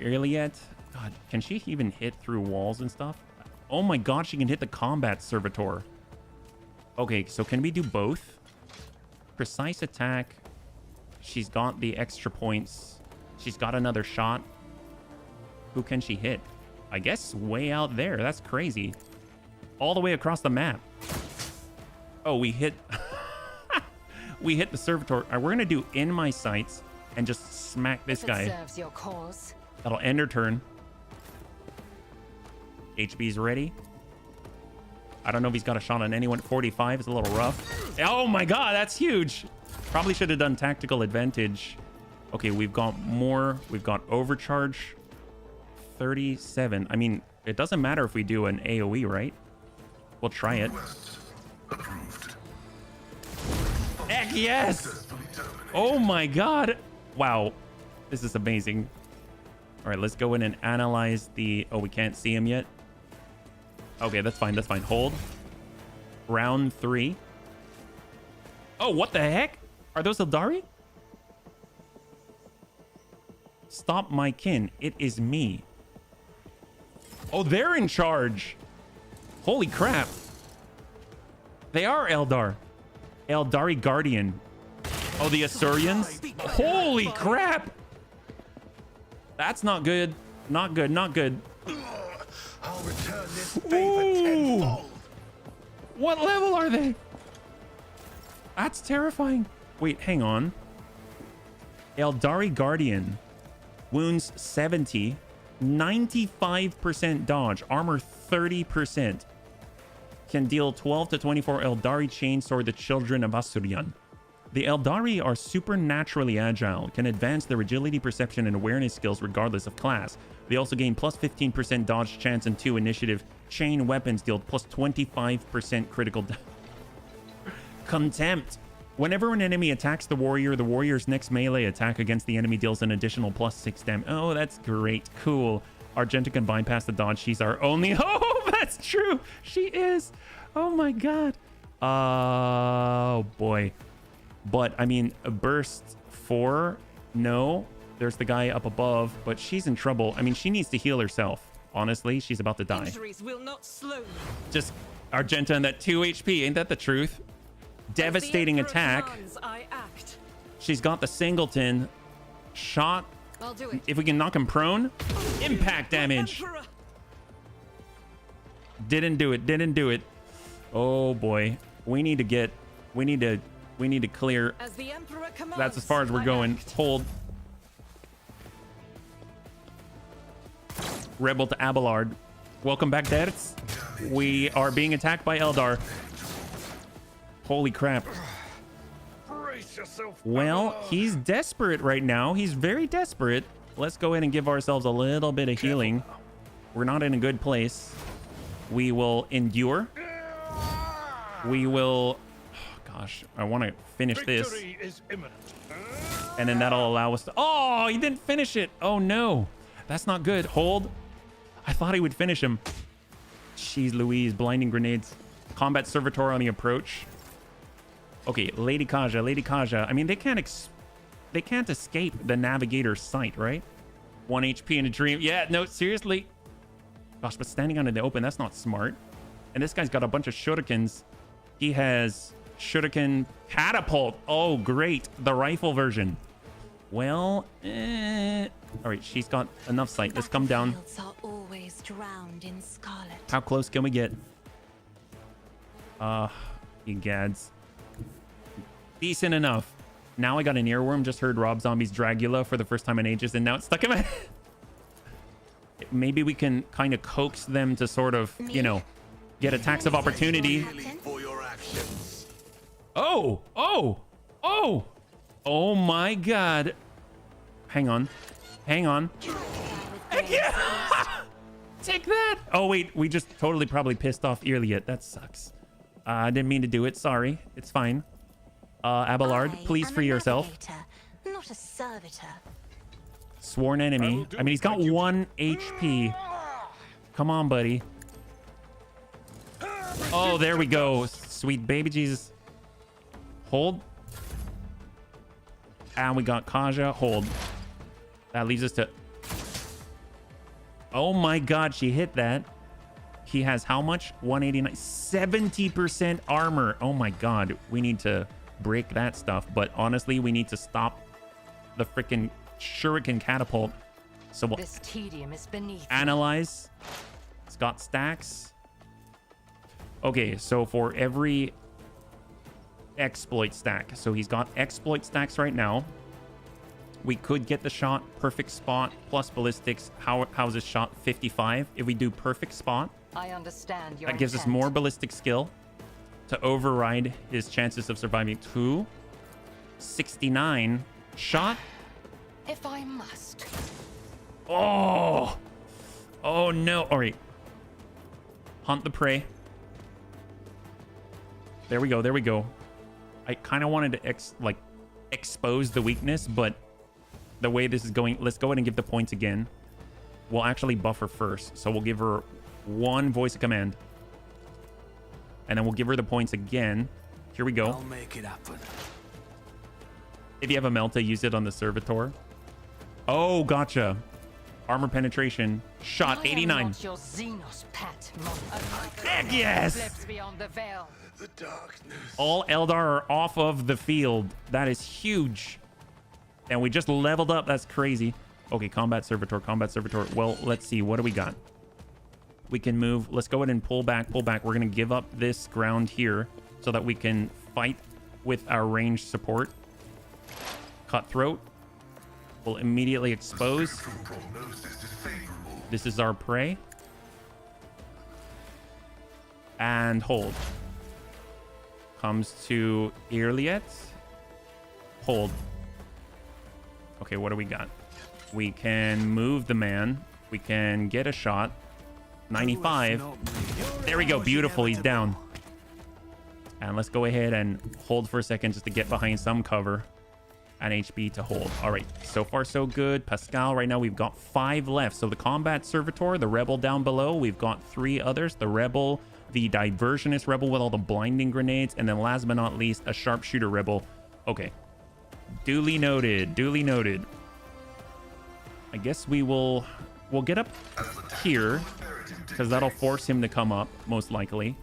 Iliet. God, can she even hit through walls and stuff? Oh my god, she can hit the combat servitor. Okay, so can we do both? Precise attack. She's got the extra points. She's got another shot. Who can she hit? I guess way out there. That's crazy. All the way across the map. Oh, we hit... we hit the servitor. We're going to do in my sights and just smack this guy. Serves your cause. That'll end her turn. HB's ready. I don't know if he's got a shot on anyone. 45 is a little rough. Oh my god, that's huge. Probably should have done tactical advantage. Okay, we've got more. We've got overcharge. 37. I mean, it doesn't matter if we do an AoE, right? We'll try it. Heck yes! Oh my god. Wow. This is amazing. All right, let's go in and analyze the... Oh, we can't see him yet. Okay, that's fine. That's fine. Hold. Round 3. Oh, what the heck? Are those Eldari? Stop my kin. It is me. Oh, they're in charge. Holy crap. They are Eldar. Eldari Guardian. Oh, the Asurians? Holy crap. That's not good. Not good. Not good. I'll return this favor tenfold. What level are they? That's terrifying. Wait, hang on. Eldari Guardian. Wounds 70. 95% dodge. Armor 30%. Can deal 12 to 24 Eldari chainsword, the children of Asurian. The Eldari are supernaturally agile, can advance their agility, perception, and awareness skills regardless of class. They also gain plus 15% dodge chance and 2 initiative. Chain weapons deal plus 25% critical Contempt. Whenever an enemy attacks the warrior's next melee attack against the enemy deals an additional plus 6 damage. Oh, that's great. Cool. Argenta can bypass the dodge. She's our only... Oh, that's true. She is. Oh my god. Oh boy. But I mean, a burst 4. No. There's the guy up above, but she's in trouble. I mean, she needs to heal herself. Honestly, she's about to die. Will not slow. Just Argenta and that 2 HP. Ain't that the truth? Devastating attack. She's got the singleton shot. I'll do it. If we can knock him prone, impact damage. Didn't do it. Didn't do it. Oh boy. We need to clear. As the Emperor commands, that's as far as we're going. Hold. Rebel to Abelard. Welcome back, Dertz. We are being attacked by Eldar. Holy crap. Well, he's desperate right now. He's very desperate. Let's go ahead and give ourselves a little bit of healing. We're not in a good place. We will endure. We will... Oh, gosh, I want to finish this. And then that'll allow us to... Oh, he didn't finish it. Oh, no. That's not good. Hold. I thought he would finish him. Jeez Louise, blinding grenades. Combat servitor on the approach. Okay, Lady Kaja. I mean, they can't escape the navigator's sight, right? 1 HP in a dream. Yeah, no, seriously. Gosh, but standing out in the open, that's not smart. And this guy's got a bunch of shurikens. He has shuriken catapult. Oh, great. The rifle version. Well, all right, she's got enough sight. Let's come down. Are always drowned in scarlet. How close can we get? You gads. Decent enough. Now I got an earworm. Just heard Rob Zombie's Dragula for the first time in ages, and now it's stuck in my head. Maybe we can kind of coax them to sort of, you know, get attacks of opportunity. Oh my god. Hang on. Yeah. Take that. Oh wait, we just totally probably pissed off Iliet. That sucks. I didn't mean to do it. Sorry. It's fine. Abelard, please free yourself. Not a servitor. Sworn enemy. I mean, he's got 1 HP. Come on, buddy. Oh, there we go. Sweet baby Jesus. Hold. And we got Kaja. Hold. That leaves us to Oh my god, she hit that. He has how much? 189. 70% armor. Oh my god. We need to break that stuff. But honestly, we need to stop the freaking shuriken catapult. So we'll This tedium is beneath analyze. It's got stacks. Okay, so for every exploit stack. So he's got exploit stacks right now. We could get the shot, perfect spot, plus ballistics. How's his shot? 55. If we do perfect spot, I understand your that gives us intent. more ballistic skill to override his chances of surviving. 69 shot. If I must. Oh no. All right, hunt the prey. There we go. I kind of wanted to expose the weakness, but the way this is going, let's go ahead and give the points again. We'll actually buff her first, so we'll give her 1 voice of command, and then we'll give her the points again. Here we go. I'll make it happen. If you have a Melta, use it on the servitor. Oh, gotcha. Armor penetration. Shot 89. I am not your Xenos pet, Heck yes! Lives beyond the veil. The darkness. All Eldar are off of the field. That is huge. And we just leveled up. That's crazy. Okay, combat servitor. Well, let's see. What do we got? We can move. Let's go ahead and pull back. We're going to give up this ground here so that we can fight with our ranged support. Cutthroat. We'll immediately expose. This is our prey. And hold. Comes to Irliet. Hold. Okay, what do we got? We can move the man. We can get a shot. 95. There we go. Beautiful. He's down. And let's go ahead and hold for a second just to get behind some cover. And HB to hold. All right. So far, so good. Pascal, right now we've got 5 left. So the combat servitor, the rebel down below. We've got 3 others. The rebel, the diversionist rebel with all the blinding grenades. And then last but not least, a sharpshooter rebel. Okay. Duly noted. I guess we'll get up here because that'll force him to come up most likely.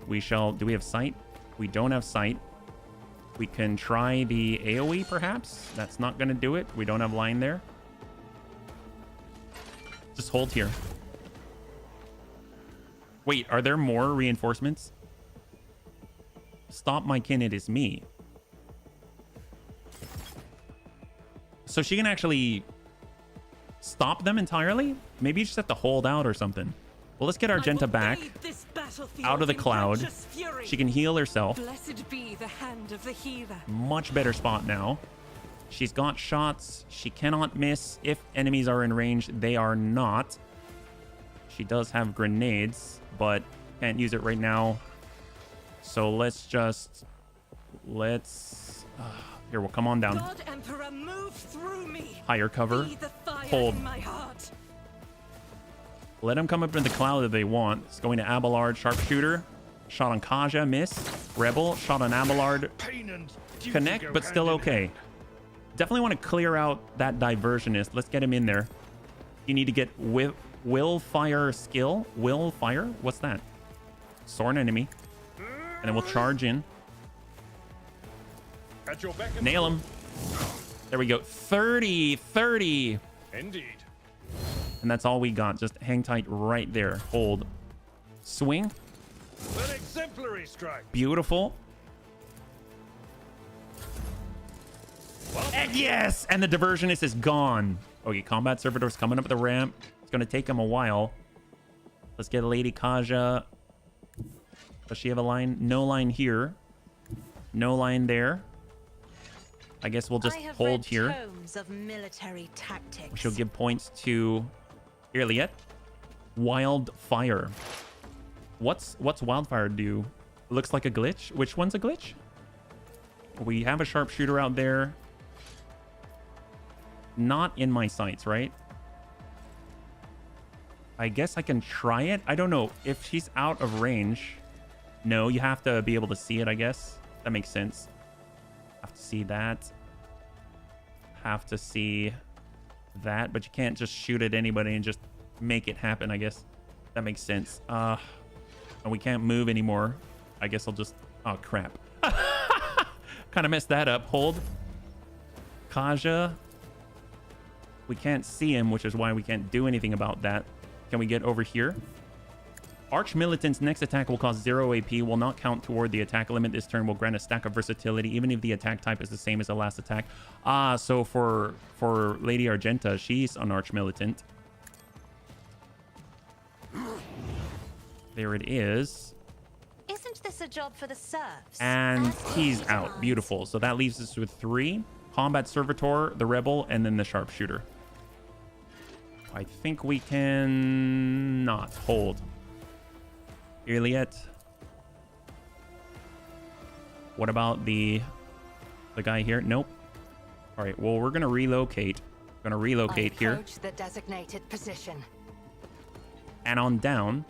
We shall. Do we have sight? We don't have sight. We can try the AoE perhaps. That's not going to do it. We don't have line there. Just hold here. Wait, are there more reinforcements? Stop my kin, it is me. So she can actually stop them entirely? Maybe you just have to hold out or something. Well, let's get Argenta back out of the cloud. She can heal herself. Blessed be the hand of the healer. Much better spot now. She's got shots. She cannot miss if enemies are in range. They are not. She does have grenades, but can't use it right now. So let's just... here, we'll come on down. God Emperor, move through me. Higher cover. Be the fire Hold. in my heart. Let them come up in the cloud if they want. It's going to Abelard, sharpshooter. Shot on Kaja, miss. Rebel, shot on Abelard. Connect, but still okay. Definitely want to clear out that diversionist. Let's get him in there. You need to get will fire skill. Will fire? What's that? Soar an enemy. And then we'll charge in. Nail him. There we go. 30. Indeed. And that's all we got. Just hang tight right there. Hold. Swing. An exemplary strike. Beautiful. And yes! And the diversionist is gone. Okay, combat servitor's coming up the ramp. It's going to take him a while. Let's get Lady Kaja. Does she have a line? No line here. No line there. I guess we'll just hold here. Tomes of military tactics. She'll give points to Irliet. Wildfire. What's wildfire do? Looks like a glitch. Which one's a glitch? We have a sharpshooter out there. Not in my sights, right? I guess I can try it. I don't know if she's out of range. No, you have to be able to see it, I guess. That makes sense. Have to see that. Have to see that, but you can't just shoot at anybody and just make it happen, I guess. That makes sense. And we can't move anymore. I guess I'll just... Oh, crap. Kind of messed that up. Hold. Kaja. We can't see him, which is why we can't do anything about that. Can we get over here? Arch Militant's next attack will cost 0 AP, will not count toward the attack limit this turn, will grant a stack of versatility, even if the attack type is the same as the last attack. Ah, so for Lady Argenta, she's an Arch Militant. There it is. Isn't this a job for the serfs? And he's out. Beautiful. So that leaves us with 3. Combat Servitor, the Rebel, and then the Sharpshooter. I think we can not hold. Iliet. What about the guy here? Nope. All right, well, we're going to relocate. Going to relocate here. Approach the designated position. And on down.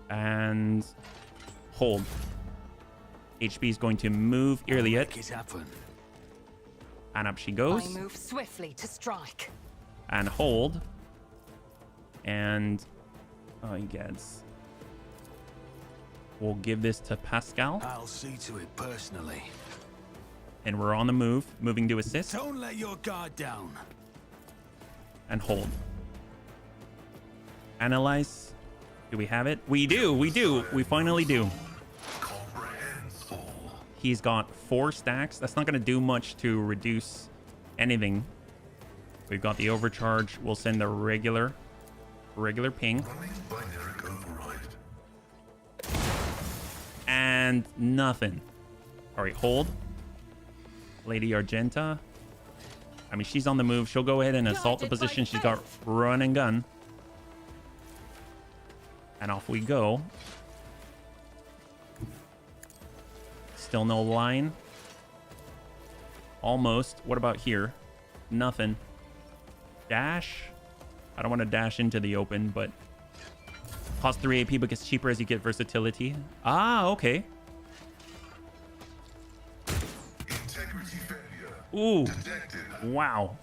And hold. HB is going to move Iliet. And up she goes. I move swiftly to strike. And hold. And oh, he gets. We'll give this to Pascal. I'll see to it personally. And we're on the move, moving to assist. Don't let your guard down. And hold. Analyze. Do we have it? We do. We do. We finally do. He's got 4 stacks. That's not going to do much to reduce anything. We've got the overcharge. We'll send the regular ping. And nothing. All right, hold. Lady Argenta. I mean, she's on the move. She'll go ahead and assault the position. She's got run and gun. And off we go. Still no line. Almost. What about here? Nothing. Dash. I don't want to dash into the open, but cost 3 AP, but gets cheaper as you get versatility. Ah, okay. Integrity failure. Ooh. Detected. Wow.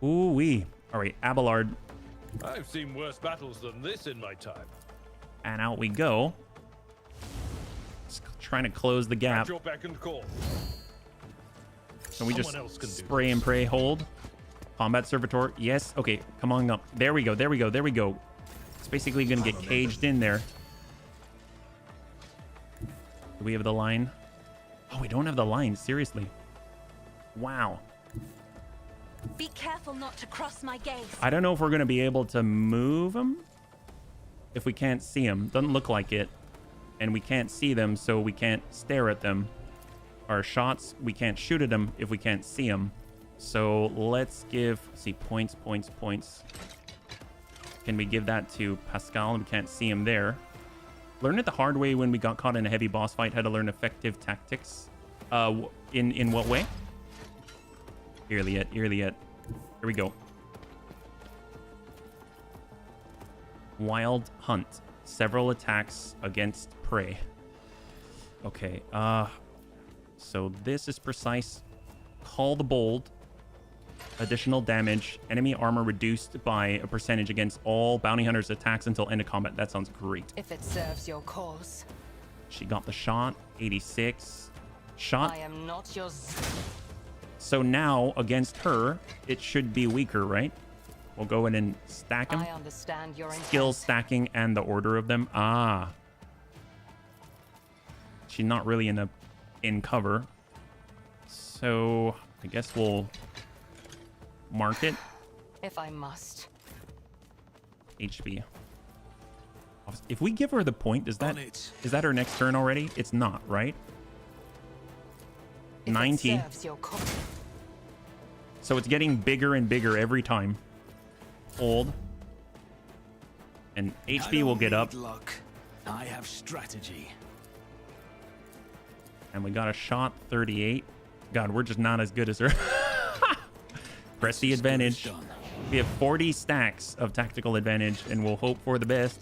Ooh wee. All right, Abelard. I've seen worse battles than this in my time. And out we go. Just trying to close the gap. At your beck and call. So we just Someone else can do spray and pray, hold. Combat Servitor. Yes. Okay, come on up. There we go. There we go. There we go. It's basically going to get caged in there. Do we have the line? Oh, we don't have the line. Seriously. Wow. Be careful not to cross my gaze. I don't know if we're going to be able to move them if we can't see them. Doesn't look like it. And we can't see them, so we can't stare at them. Our shots, we can't shoot at them if we can't see them. So let's give, see, points. Can we give that to Pascal? We can't see him there. Learn it the hard way when we got caught in a heavy boss fight, how to learn effective tactics. In what way? Iliet. Here we go. Wild Hunt. Several attacks against prey. Okay, so this is precise. Call the Bold. Additional damage. Enemy armor reduced by a percentage against all bounty hunters' attacks until end of combat. That sounds great. If it serves your cause. She got the shot. 86. Shot. I am not your... So now, against her, it should be weaker, right? We'll go in and stack them. I understand your intent. Skill stacking and the order of them. Ah. She's not really in cover. So I guess we'll mark it. If I must. HB. If we give her the point, is that her next turn already? It's not, right? 90. So it's getting bigger and bigger every time. Hold. And HP will get up. Luck. I have strategy. And we got a shot, 38. God, we're just not as good as her. Press the advantage. We have 40 stacks of tactical advantage, and we'll hope for the best.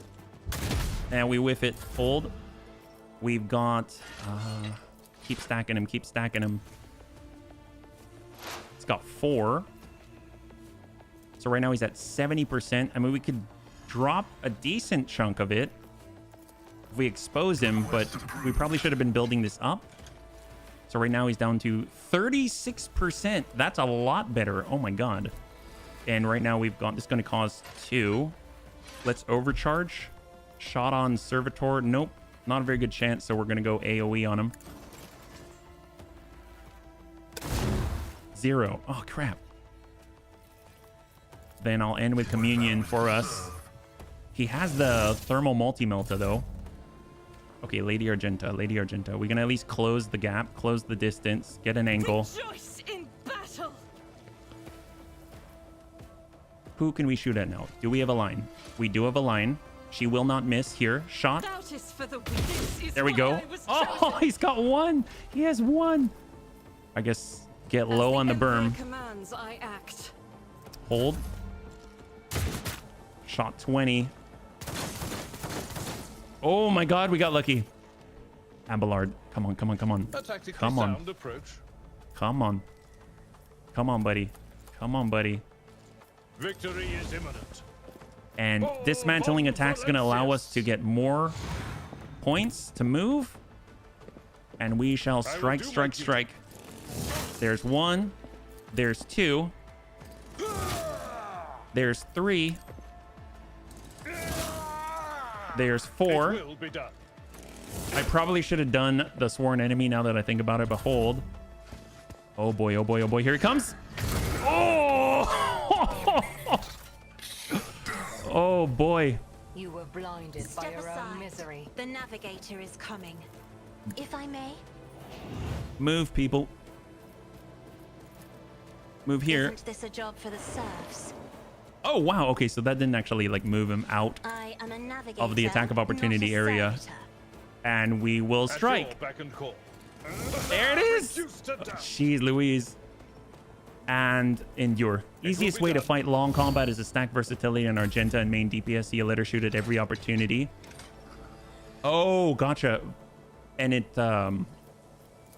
And we whiff it. Hold. We've got... keep stacking him. Keep stacking him. got 4. So right now he's at 70%. I mean, we could drop a decent chunk of it if we expose him, but we probably should have been building this up. So right now he's down to 36%. That's a lot better. Oh my god. And right now we've got this going to cause 2. Let's overcharge. Shot on Servitor. Nope. Not a very good chance, so we're going to go AoE on him. 0. Oh, crap. Then I'll end with Communion for us. He has the Thermal Multi-Melta, though. Okay, Lady Argenta. Lady Argenta. We can at least close the gap, close the distance, get an angle. Rejoice in battle. Who can we shoot at now? Do we have a line? We do have a line. She will not miss here. Shot. For the weak. There we go. Oh, he's got 1. He has 1. I guess get low on the berm. Commands, I act. Hold. Shot 20. Oh my god, we got lucky. Abelard, come on, come on, come on. Come on. Come on. Come on, buddy. Come on, buddy. Victory is imminent. And dismantling attack's going to allow us to get more points to move. And we shall strike, strike, strike. There's 1. There's 2. There's 3. There's 4. I probably should have done the sworn enemy now that I think about it. Behold. Oh boy, oh boy, oh boy. Here he comes. Oh! Oh boy. You were blinded by your own misery. The navigator is coming. If I may. Move, people. Move here. Isn't this a job for the serfs? Oh wow. Okay, so that didn't actually like move him out I am a navigator, of the attack of opportunity area. And we will strike. There it is. Jeez Louise. And endure. Easiest way to fight long combat is to stack versatility on Argenta and main DPS. So you let her shoot at every opportunity. Oh, gotcha. And it,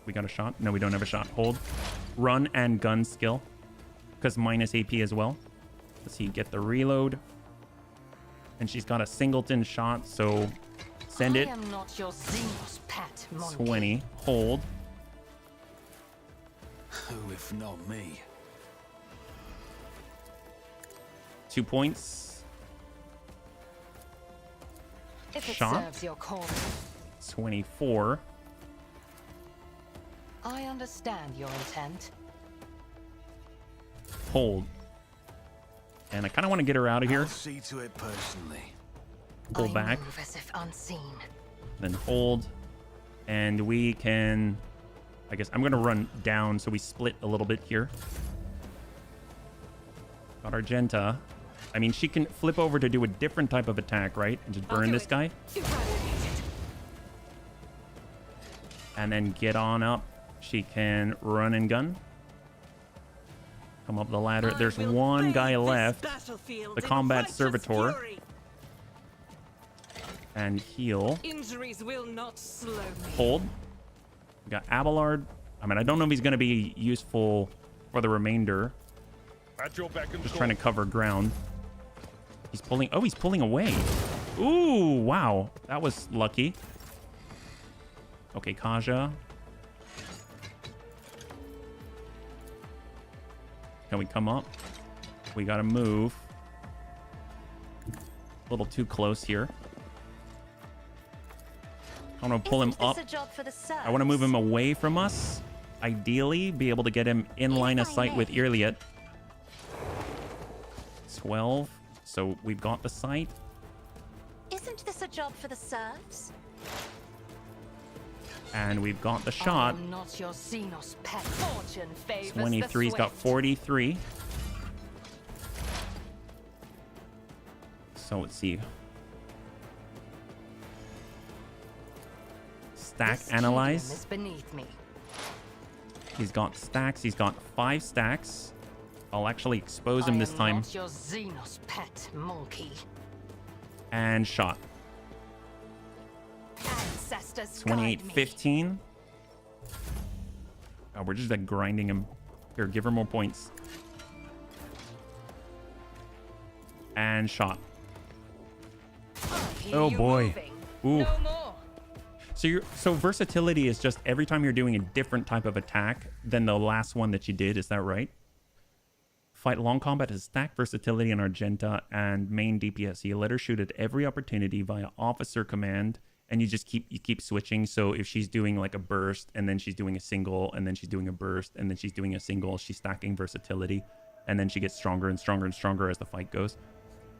we got a shot? No, we don't have a shot. Hold. Run and gun skill. Because minus AP as well. Let's see, get the reload. And she's got a singleton shot, so send it. I am not your Xenos pet, monkey. 20. Hold. Who if not me? 2 points. If it Shot. serves your cause. 24. I understand your intent. Hold. And I kind of want to get her out of here. I'll see to it personally. Pull back. Move as if unseen. Then hold. And we can... I guess I'm going to run down so we split a little bit here. Got Argenta. I mean, she can flip over to do a different type of attack, right? And just burn this guy. And then get on up. She can run and gun. Come up the ladder. There's one guy left. The combat servitor. And heal. Injuries will not slow me. Hold. We got Abelard. I mean, I don't know if he's going to be useful for the remainder. Just trying to cover ground. He's pulling. Oh, he's pulling away. Ooh, wow. That was lucky. Okay, Kaja. Can we come up? We got to move. A little too close here. I want to pull him up. I want to move him away from us. Ideally, be able to get him in line of sight with Irliet. 12. So we've got the sight. Isn't this a job for the serfs? And we've got the shot. I'm not your Xenos pet. Fortune favors 23's got 43. So let's see. Stack analyze. Is beneath me. He's got stacks. He's got 5 stacks. I'll actually expose him this time. Not your Xenos pet, monkey. And shot. Ancestors 28, 15. Oh, we're just like grinding him. Here, give her more points. And shot. Oh boy. Ooh. So versatility is just every time you're doing a different type of attack than the last one that you did, is that right? Fight long combat has stack versatility in Argenta and main DPS. You let her shoot at every opportunity via officer command, and you keep switching. So if she's doing like a burst, and then she's doing a single, and then she's doing a burst, and then she's doing a single, she's stacking versatility, and then she gets stronger and stronger and stronger as the fight goes.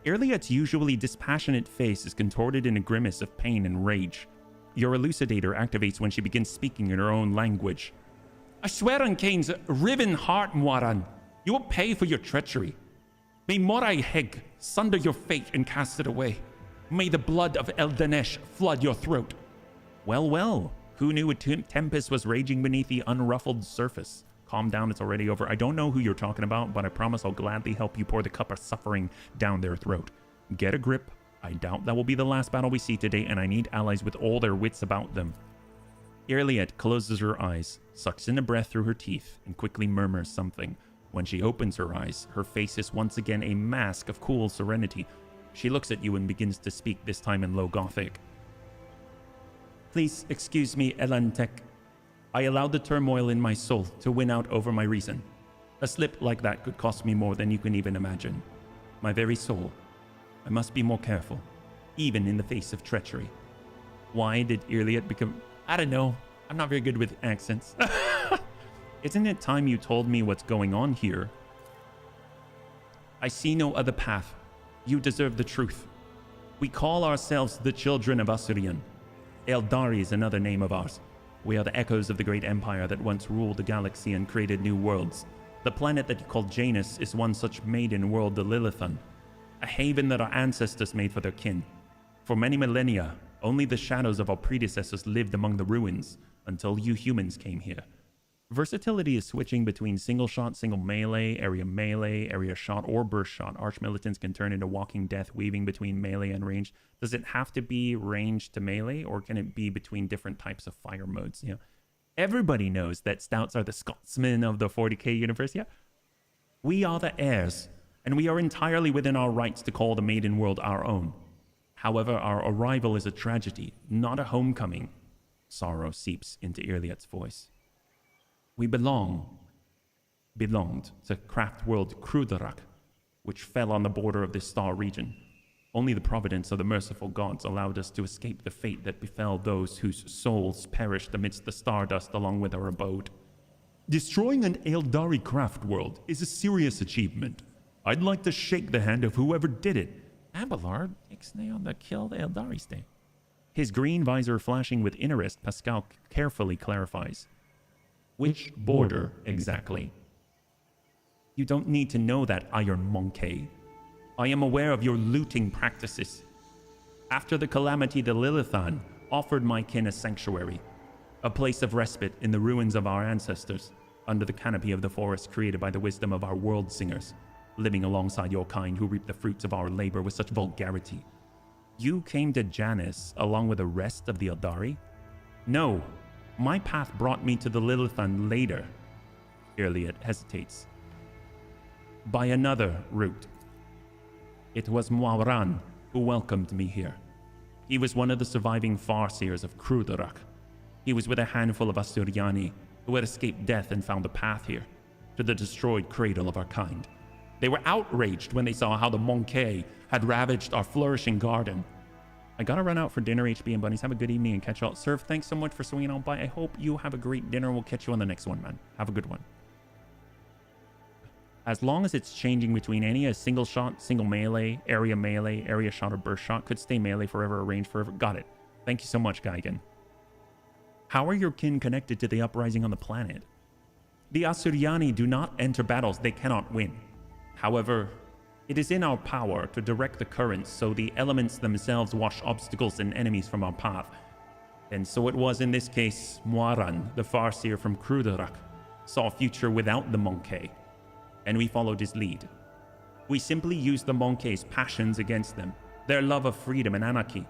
Irliet's usually dispassionate face is contorted in a grimace of pain and rage. Your elucidator activates when she begins speaking in her own language. I swear on Kane's riven heart, Moiran, you will pay for your treachery. May Morai Heg sunder your fate and cast it away. May the blood of Eldanesh flood your throat. Well, well, who knew a tempest was raging beneath the unruffled surface? Calm down, it's already over. I don't know who you're talking about, but I promise I'll gladly help you pour the cup of suffering down their throat. Get a grip. I doubt that will be the last battle we see today, and I need allies with all their wits about them. Irliet closes her eyes, sucks in a breath through her teeth, and quickly murmurs something. When she opens her eyes, her face is once again a mask of cool serenity. She looks at you and begins to speak, this time in low Gothic. Please excuse me, Elantek. I allowed the turmoil in my soul to win out over my reason. A slip like that could cost me more than you can even imagine. My very soul. I must be more careful, even in the face of treachery. Why did Irliet become... I don't know. I'm not very good with accents. Isn't it time you told me what's going on here? I see no other path. You deserve the truth. We call ourselves the Children of Asurian. Eldari is another name of ours. We are the echoes of the great empire that once ruled the galaxy and created new worlds. The planet that you call Janus is one such maiden world, the Lilithan. A haven that our ancestors made for their kin. For many millennia, only the shadows of our predecessors lived among the ruins, until you humans came here. Versatility is switching between single shot, single melee, area shot, or burst shot. Arch militants can turn into walking death, weaving between melee and range. Does it have to be range to melee, or can it be between different types of fire modes? You know, everybody knows that Stouts are the Scotsmen of the 40k universe. Yeah, we are the heirs, and we are entirely within our rights to call the Maiden World our own. However, our arrival is a tragedy, not a homecoming. Sorrow seeps into Irliet's voice. We belonged to craft world Krudarak, which fell on the border of this star region. Only the providence of the merciful gods allowed us to escape the fate that befell those whose souls perished amidst the stardust along with our abode. Destroying an Eldari craft world is a serious achievement. I'd like to shake the hand of whoever did it. Abelard ixnay on the killed Eldari stay. His green visor flashing with interest, Pascal carefully clarifies. Which border exactly? You don't need to know that, Iron Monkey. I am aware of your looting practices. After the calamity, the Lilithan offered my kin a sanctuary, a place of respite in the ruins of our ancestors, under the canopy of the forest created by the wisdom of our world singers, living alongside your kind who reap the fruits of our labor with such vulgarity. You came to Janus along with the rest of the Eldari? No, my path brought me to the Lilithan later. Irliet hesitates. By another route. It was Moiran who welcomed me here. He was one of the surviving Farseers of Krudarak. He was with a handful of Asturiani who had escaped death and found a path here, to the destroyed cradle of our kind. They were outraged when they saw how the Monkey had ravaged our flourishing garden. I gotta run out for dinner, HB and Bunnies. Have a good evening and catch y'all. Surf, thanks so much for swinging on by. I hope you have a great dinner. We'll catch you on the next one, man. Have a good one. As long as it's changing between a single shot, single melee, area shot, or burst shot, could stay melee forever or range forever. Got it. Thank you so much, Geigen. How are your kin connected to the uprising on the planet? The Asuriani do not enter battles they cannot win. However, it is in our power to direct the currents so the elements themselves wash obstacles and enemies from our path. And so it was in this case, Moiran, the Farseer from Krudarak, saw a future without the Monkey, and we followed his lead. We simply used the Monkey's passions against them, their love of freedom and anarchy,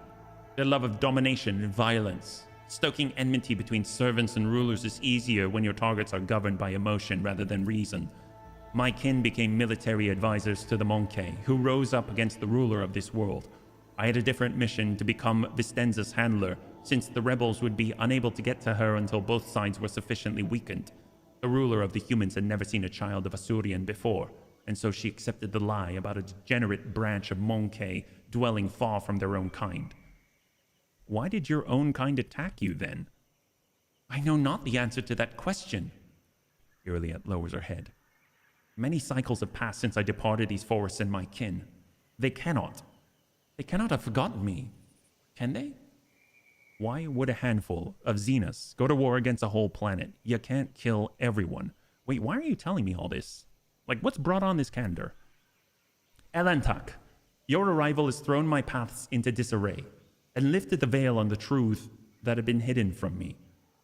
their love of domination and violence, Stoking enmity between servants and rulers is easier when your targets are governed by emotion rather than reason. My kin became military advisors to the Monkey, who rose up against the ruler of this world. I had a different mission to become Vistenza's handler, since the rebels would be unable to get to her until both sides were sufficiently weakened. The ruler of the humans had never seen a child of Asurian before, and so she accepted the lie about a degenerate branch of Monkey dwelling far from their own kind. Why did your own kind attack you then? I know not the answer to that question. Iliad lowers her head. Many cycles have passed since I departed these forests and my kin. They cannot have forgotten me. Can they? Why would a handful of Xenos go to war against a whole planet? You can't kill everyone. Wait, why are you telling me all this? Like, what's brought on this candor? Elantak, your arrival has thrown my paths into disarray and lifted the veil on the truth that had been hidden from me.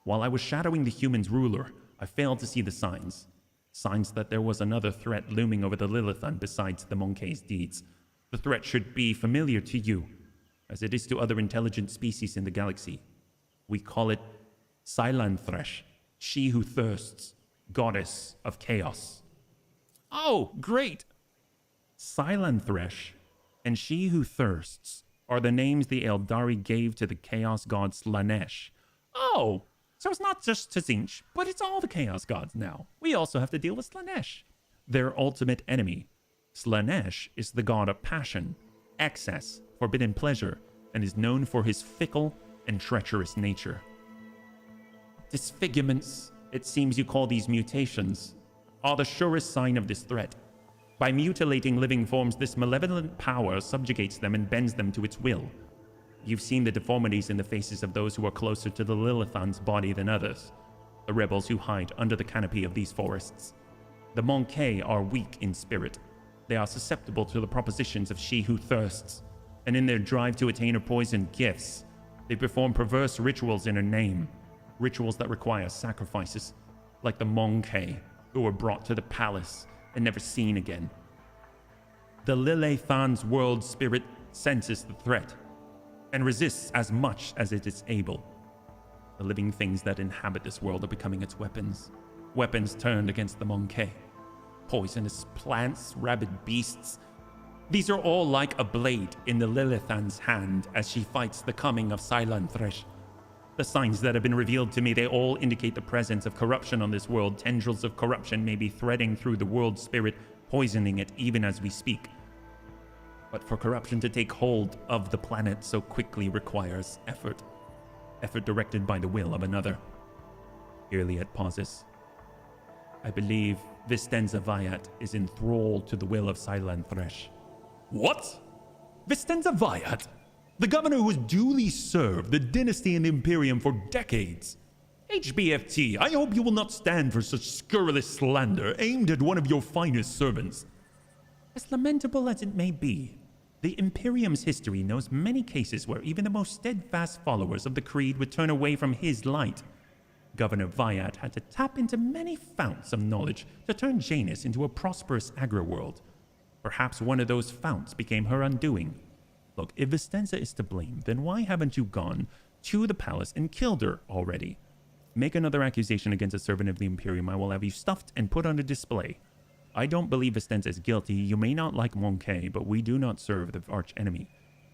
While I was shadowing the humans' ruler, I failed to see the signs. Signs that there was another threat looming over the Lilithan besides the Monkey's deeds. The threat should be familiar to you, as it is to other intelligent species in the galaxy. We call it Silantresh, she who thirsts, goddess of chaos. Oh, great! Silantresh and she who thirsts are the names the Eldari gave to the chaos god Slanesh. Oh, so it's not just Tzinch, but it's all the chaos gods now. We also have to deal with Slanesh, their ultimate enemy. Slanesh is the god of passion, excess, forbidden pleasure, and is known for his fickle and treacherous nature. Disfigurements, it seems you call these mutations, are the surest sign of this threat. By mutilating living forms, this malevolent power subjugates them and bends them to its will. You've seen the deformities in the faces of those who are closer to the Lilithan's body than others, the rebels who hide under the canopy of these forests. The Monkey are weak in spirit. They are susceptible to the propositions of she who thirsts, and in their drive to attain her poisoned gifts, they perform perverse rituals in her name, rituals that require sacrifices, like the Monkey, who were brought to the palace and never seen again. The Lilithan's world spirit senses the threat and resists as much as it is able. The living things that inhabit this world are becoming its weapons, weapons turned against the Monkey. Poisonous plants, rabid beasts. These are all like a blade in the Lilithan's hand as she fights the coming of Silantresh. The signs that have been revealed to me, they all indicate the presence of corruption on this world. Tendrils of corruption may be threading through the world spirit, poisoning it even as we speak. But for corruption to take hold of the planet so quickly requires effort. Effort directed by the will of another. Iliad pauses. I believe Vistenza Viat is enthralled to the will of Silantresh. What? Vistenza Viat? The governor who has duly served the dynasty and the Imperium for decades. HBFT, I hope you will not stand for such scurrilous slander aimed at one of your finest servants. As lamentable as it may be, the Imperium's history knows many cases where even the most steadfast followers of the Creed would turn away from his light. Governor Viat had to tap into many founts of knowledge to turn Janus into a prosperous agri-world. Perhaps one of those founts became her undoing. Look, if Vistenza is to blame, then why haven't you gone to the palace and killed her already? Make another accusation against a servant of the Imperium. I will have you stuffed and put on a display. I don't believe Vistenza is guilty. You may not like Monkey, but we do not serve the arch-enemy.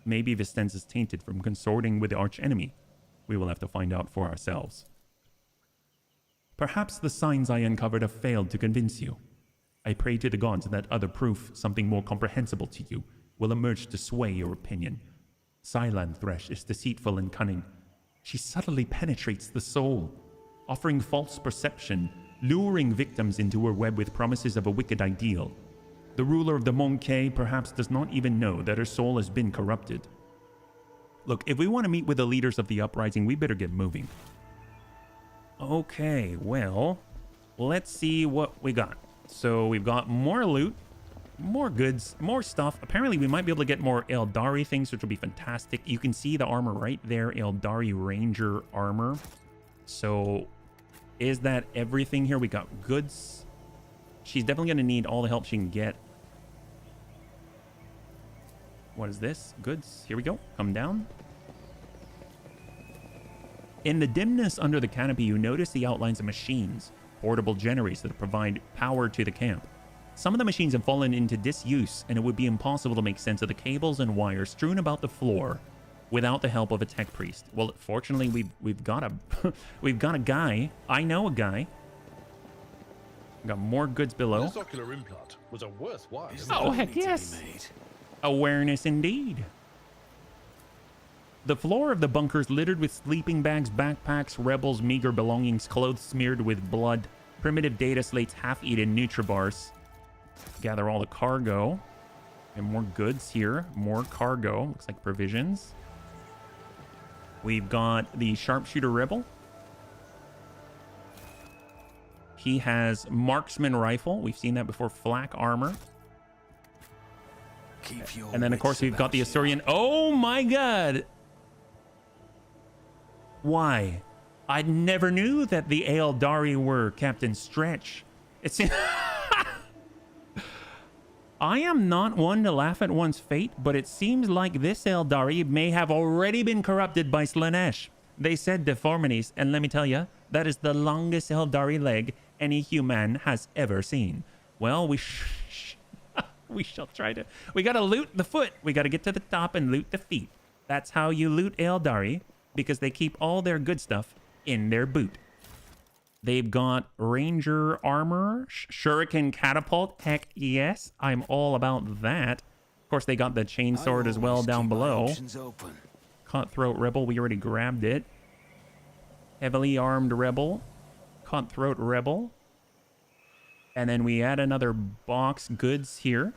Maybe Vistenza is tainted from consorting with the arch-enemy. We will have to find out for ourselves. Perhaps the signs I uncovered have failed to convince you. I pray to the gods that other proof, something more comprehensible to you, will emerge to sway your opinion. Silantresh is deceitful and cunning. She subtly penetrates the soul, offering false perception, luring victims into her web with promises of a wicked ideal. The ruler of the Monkey perhaps does not even know that her soul has been corrupted. Look, if we want to meet with the leaders of the uprising, we better get moving. Okay, well, let's see what we got. So we've got more loot, more goods, more stuff. Apparently we might be able to get more Eldari things, which will be fantastic. You can see the armor right there, Eldari Ranger armor. So is that everything here? We got goods. She's definitely going to need all the help she can get. What is this? Goods. Here we go. Come down. In the dimness under the canopy, you notice the outlines of machines, portable generators that provide power to the camp. Some of the machines have fallen into disuse, and it would be impossible to make sense of the cables and wires strewn about the floor without the help of a tech priest. Well, fortunately, we've got a we've got a guy. I know a guy. Got more goods below. This ocular implant was a worthwhile. Oh, heck yes. Awareness indeed. The floor of the bunker's littered with sleeping bags, backpacks, rebels' meager belongings, clothes smeared with blood, primitive data slates, half-eaten Nutribars. Gather all the cargo. And more goods here. More cargo. Looks like provisions. We've got the sharpshooter rebel. He has marksman rifle. We've seen that before. Flak armor. And then, of course, we've got the Asturian. Oh, my God. Why? I never knew that the Eldari were Captain Stretch. It's... I am not one to laugh at one's fate, but it seems like this Eldari may have already been corrupted by Slanesh. They said deformities, and let me tell you, that is the longest Eldari leg any human has ever seen. Well, we shall try to... We gotta loot the foot. We gotta get to the top and loot the feet. That's how you loot Eldari, because they keep all their good stuff in their boot. They've got ranger armor, shuriken catapult. Heck yes, I'm all about that. Of course, they got the chainsword as well down below. Cutthroat rebel, we already grabbed it. Heavily armed rebel. Cutthroat rebel. And then we add another box goods here.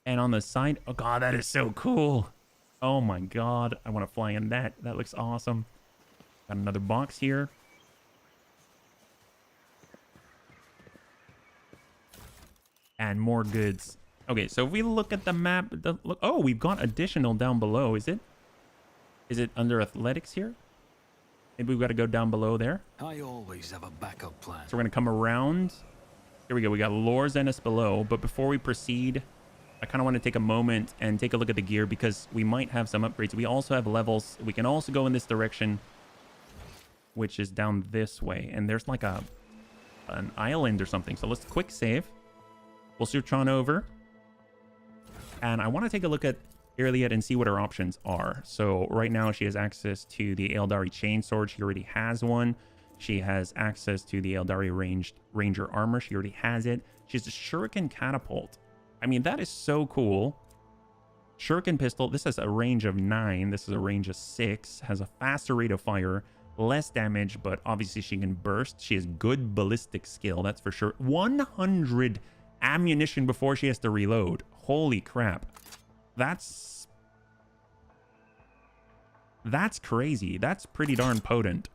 And on the side, oh god, that is so cool. Oh my god, I want to fly in that. That looks awesome. Got another box here. And more goods. Okay, so if we look at the map, oh, we've got additional down below. Is it under athletics here? Maybe we've got to go down below there. I always have a backup plan. So we're going to come around. Here we go. We got Lore Zenith below. But before we proceed, I kind of want to take a moment and take a look at the gear because we might have some upgrades. We also have levels. We can also go in this direction, which is down this way. And there's like an island or something. So let's quick save. We'll switch on over. And I want to take a look at Irliet and see what her options are. So right now she has access to the Eldari chainsword. She already has one. She has access to the Eldari ranger armor. She already has it. She has a shuriken catapult. I mean, that is so cool. Shuriken pistol. This has a range of 9. This is a range of 6. Has a faster rate of fire. Less damage, but obviously she can burst. She has good ballistic skill. That's for sure. 100 ammunition before she has to reload. Holy crap. That's crazy. That's pretty darn potent.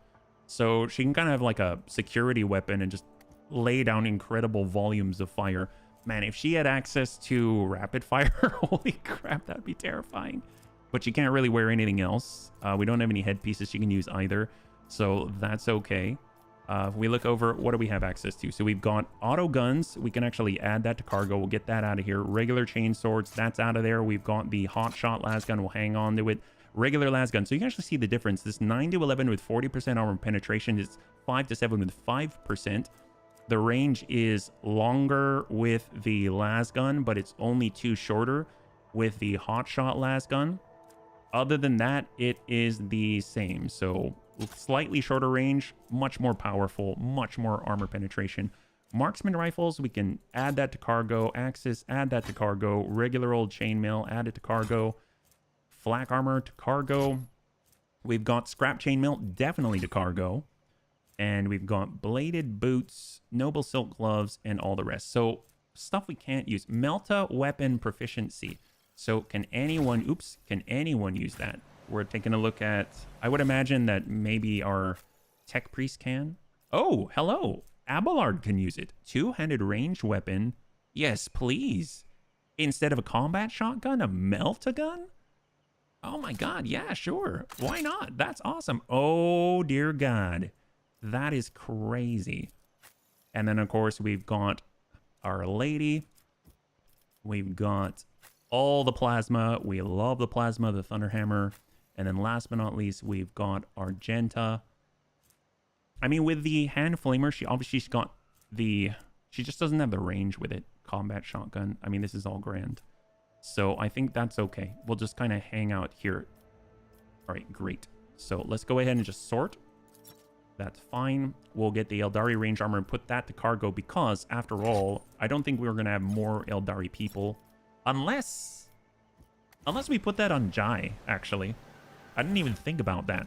So she can kind of have like a security weapon and just lay down incredible volumes of fire. Man, if she had access to rapid fire, holy crap, that'd be terrifying. But she can't really wear anything else. We don't have any headpieces she can use either. So that's okay. If we look over, what do we have access to? So we've got auto guns. We can actually add that to cargo. We'll get that out of here. Regular chain swords, that's out of there. We've got the hot shot lasgun. We'll hang on to it. Regular lasgun. So you can actually see the difference. This 9 to 11 with 40% armor penetration is 5 to 7 with 5%. The range is longer with the lasgun, but it's only 2 shorter with the hot shot lasgun. Other than that, it is the same. So slightly shorter range, much more powerful, much more armor penetration. Marksman rifles, we can add that to cargo. Axis, add that to cargo. Regular old chainmail, add it to cargo. Flak armor to cargo. We've got scrap chainmail, definitely to cargo. And we've got bladed boots, noble silk gloves, and all the rest. So stuff we can't use. Melta weapon proficiency. So can anyone use that? We're taking a look at, I would imagine that maybe our tech priest can. Oh, hello. Abelard can use it. Two-handed ranged weapon. Yes, please. Instead of a combat shotgun, a melt-a-gun? Oh my god, yeah, sure. Why not? That's awesome. Oh, dear god. That is crazy. And then, of course, we've got Our Lady. We've got all the plasma. We love the plasma, the Thunderhammer. And then last but not least, we've got Argenta. I mean, with the hand flamer, she's got the... She just doesn't have the range with it. Combat shotgun. I mean, this is all grand. So I think that's okay. We'll just kind of hang out here. All right, great. So let's go ahead and just sort. That's fine. We'll get the Eldari range armor and put that to cargo because, after all, I don't think we're going to have more Eldari people. Unless we put that on Jai, actually. I didn't even think about that.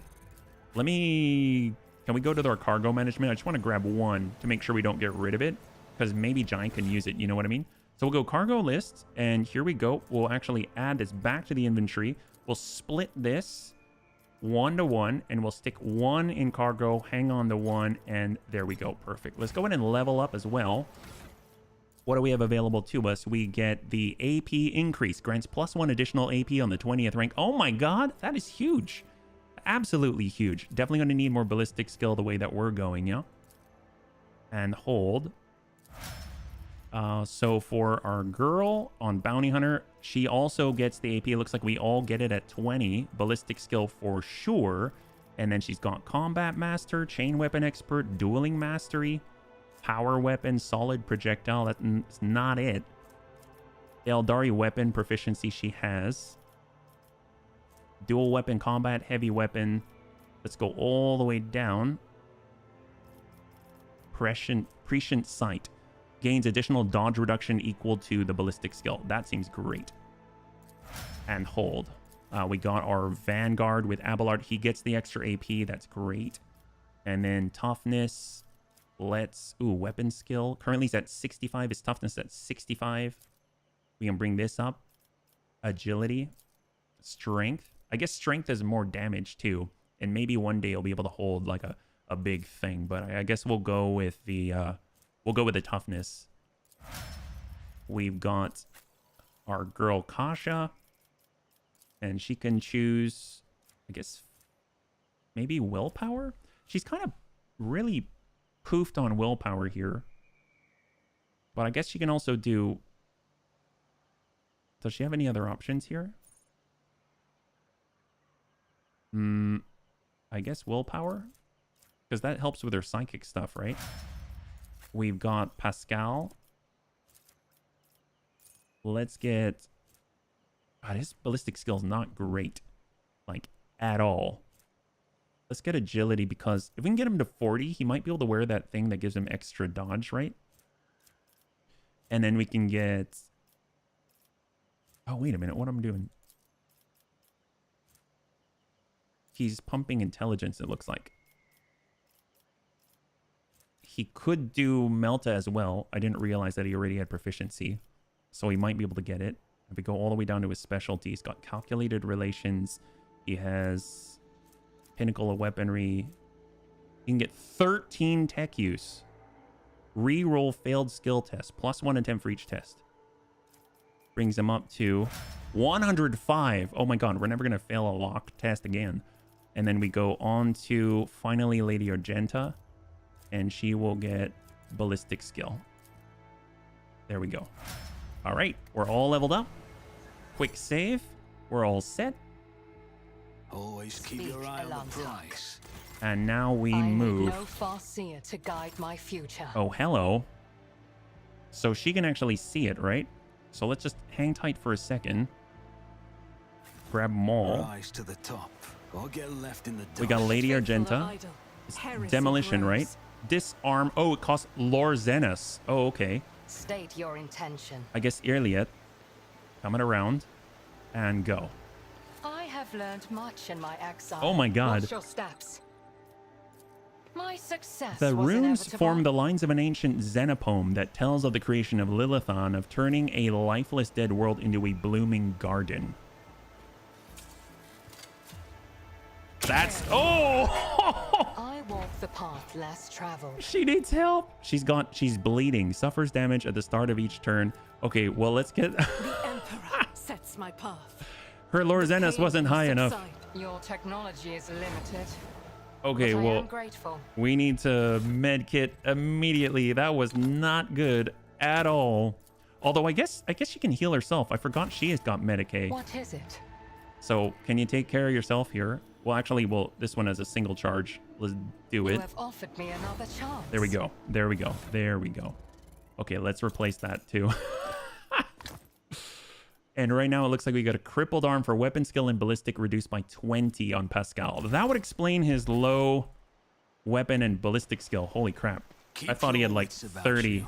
Can we go to our cargo management? I just want to grab one to make sure we don't get rid of it. Because maybe Jai can use it, you know what I mean? So we'll go cargo list, and here we go. We'll actually add this back to the inventory. We'll split this 1 to 1, and we'll stick 1 in cargo, hang on to 1, and there we go. Perfect. Let's go ahead and level up as well. What do we have available to us? We get the AP increase. Grants +1 additional AP on the 20th rank. Oh my god, that is huge. Absolutely huge. Definitely going to need more ballistic skill the way that we're going, yeah? And hold. So for our girl on Bounty Hunter, she also gets the AP. It looks like we all get it at 20. Ballistic skill for sure. And then she's got Combat Master, Chain Weapon Expert, Dueling Mastery, Power Weapon, Solid Projectile. That's not it. Eldari Weapon Proficiency she has. Dual Weapon Combat, Heavy Weapon. Let's go all the way down. Prescient Sight. Gains additional dodge reduction equal to the ballistic skill. That seems great. And hold. We got our Vanguard with Abelard. He gets the extra AP. That's great. And then toughness. Ooh, weapon skill. Currently he's at 65. His toughness at 65. We can bring this up. Agility. Strength. I guess strength is more damage too. And maybe one day he'll be able to hold like a big thing. But I guess we'll go with the... We'll go with the toughness. We've got our girl Kasha. And she can choose, I guess, maybe willpower? She's kind of really poofed on willpower here. But I guess she can also do... Does she have any other options here? I guess willpower? Because that helps with her psychic stuff, right? We've got Pascal. Let's get... God, his ballistic skill's not great. Like, at all. Let's get agility because if we can get him to 40, he might be able to wear that thing that gives him extra dodge, right? And then we can get... Oh, wait a minute. What am I doing? He's pumping intelligence, it looks like. He could do Melta as well. I didn't realize that he already had proficiency. So he might be able to get it. If we go all the way down to his specialty, he's got calculated relations. He has pinnacle of weaponry. He can get 13 tech use. Reroll failed skill test. +1 in 10 for each test. Brings him up to 105. Oh my god, we're never going to fail a lock test again. And then we go on to finally Lady Argenta. And she will get ballistic skill. There we go. All right, we're all leveled up. Quick save. We're all set. Always keep your eye on the price. And now we move. No farseer to guide my future. Oh, hello. So she can actually see it, right? So let's just hang tight for a second. Grab them all. Rise to the top. Or get left in the We got Lady Argenta. Demolition, right? Disarm. Oh, it costs Lorzenas. Oh, okay. State your intention. I guess Irliet. Coming around. And go. I have learned much in my exile. Oh my god. Watch your steps. My success The was runes inevitable. form the lines of an ancient Xenopoem that tells of the creation of Lilithon, of turning a lifeless dead world into a blooming garden. That's... Oh! I walk the path less traveled. She needs help. She's bleeding. Suffers damage at the start of each turn. Okay, well, let's get... The Emperor sets my path. Her Lorzenas wasn't high enough. Your technology is limited. Okay, but I well, am grateful. we need to medkit immediately. That was not good at all. Although I guess she can heal herself. I forgot she has got Medicaid. What is it? So can you take care of yourself here? Well, actually, this one has a single charge. Let's do it. You have offered me another chance. There we go. There we go. There we go. Okay, let's replace that too. And right now it looks like we got a crippled arm for weapon skill and ballistic reduced by 20 on Pascal. That would explain his low weapon and ballistic skill. Holy crap. I thought he had like 30.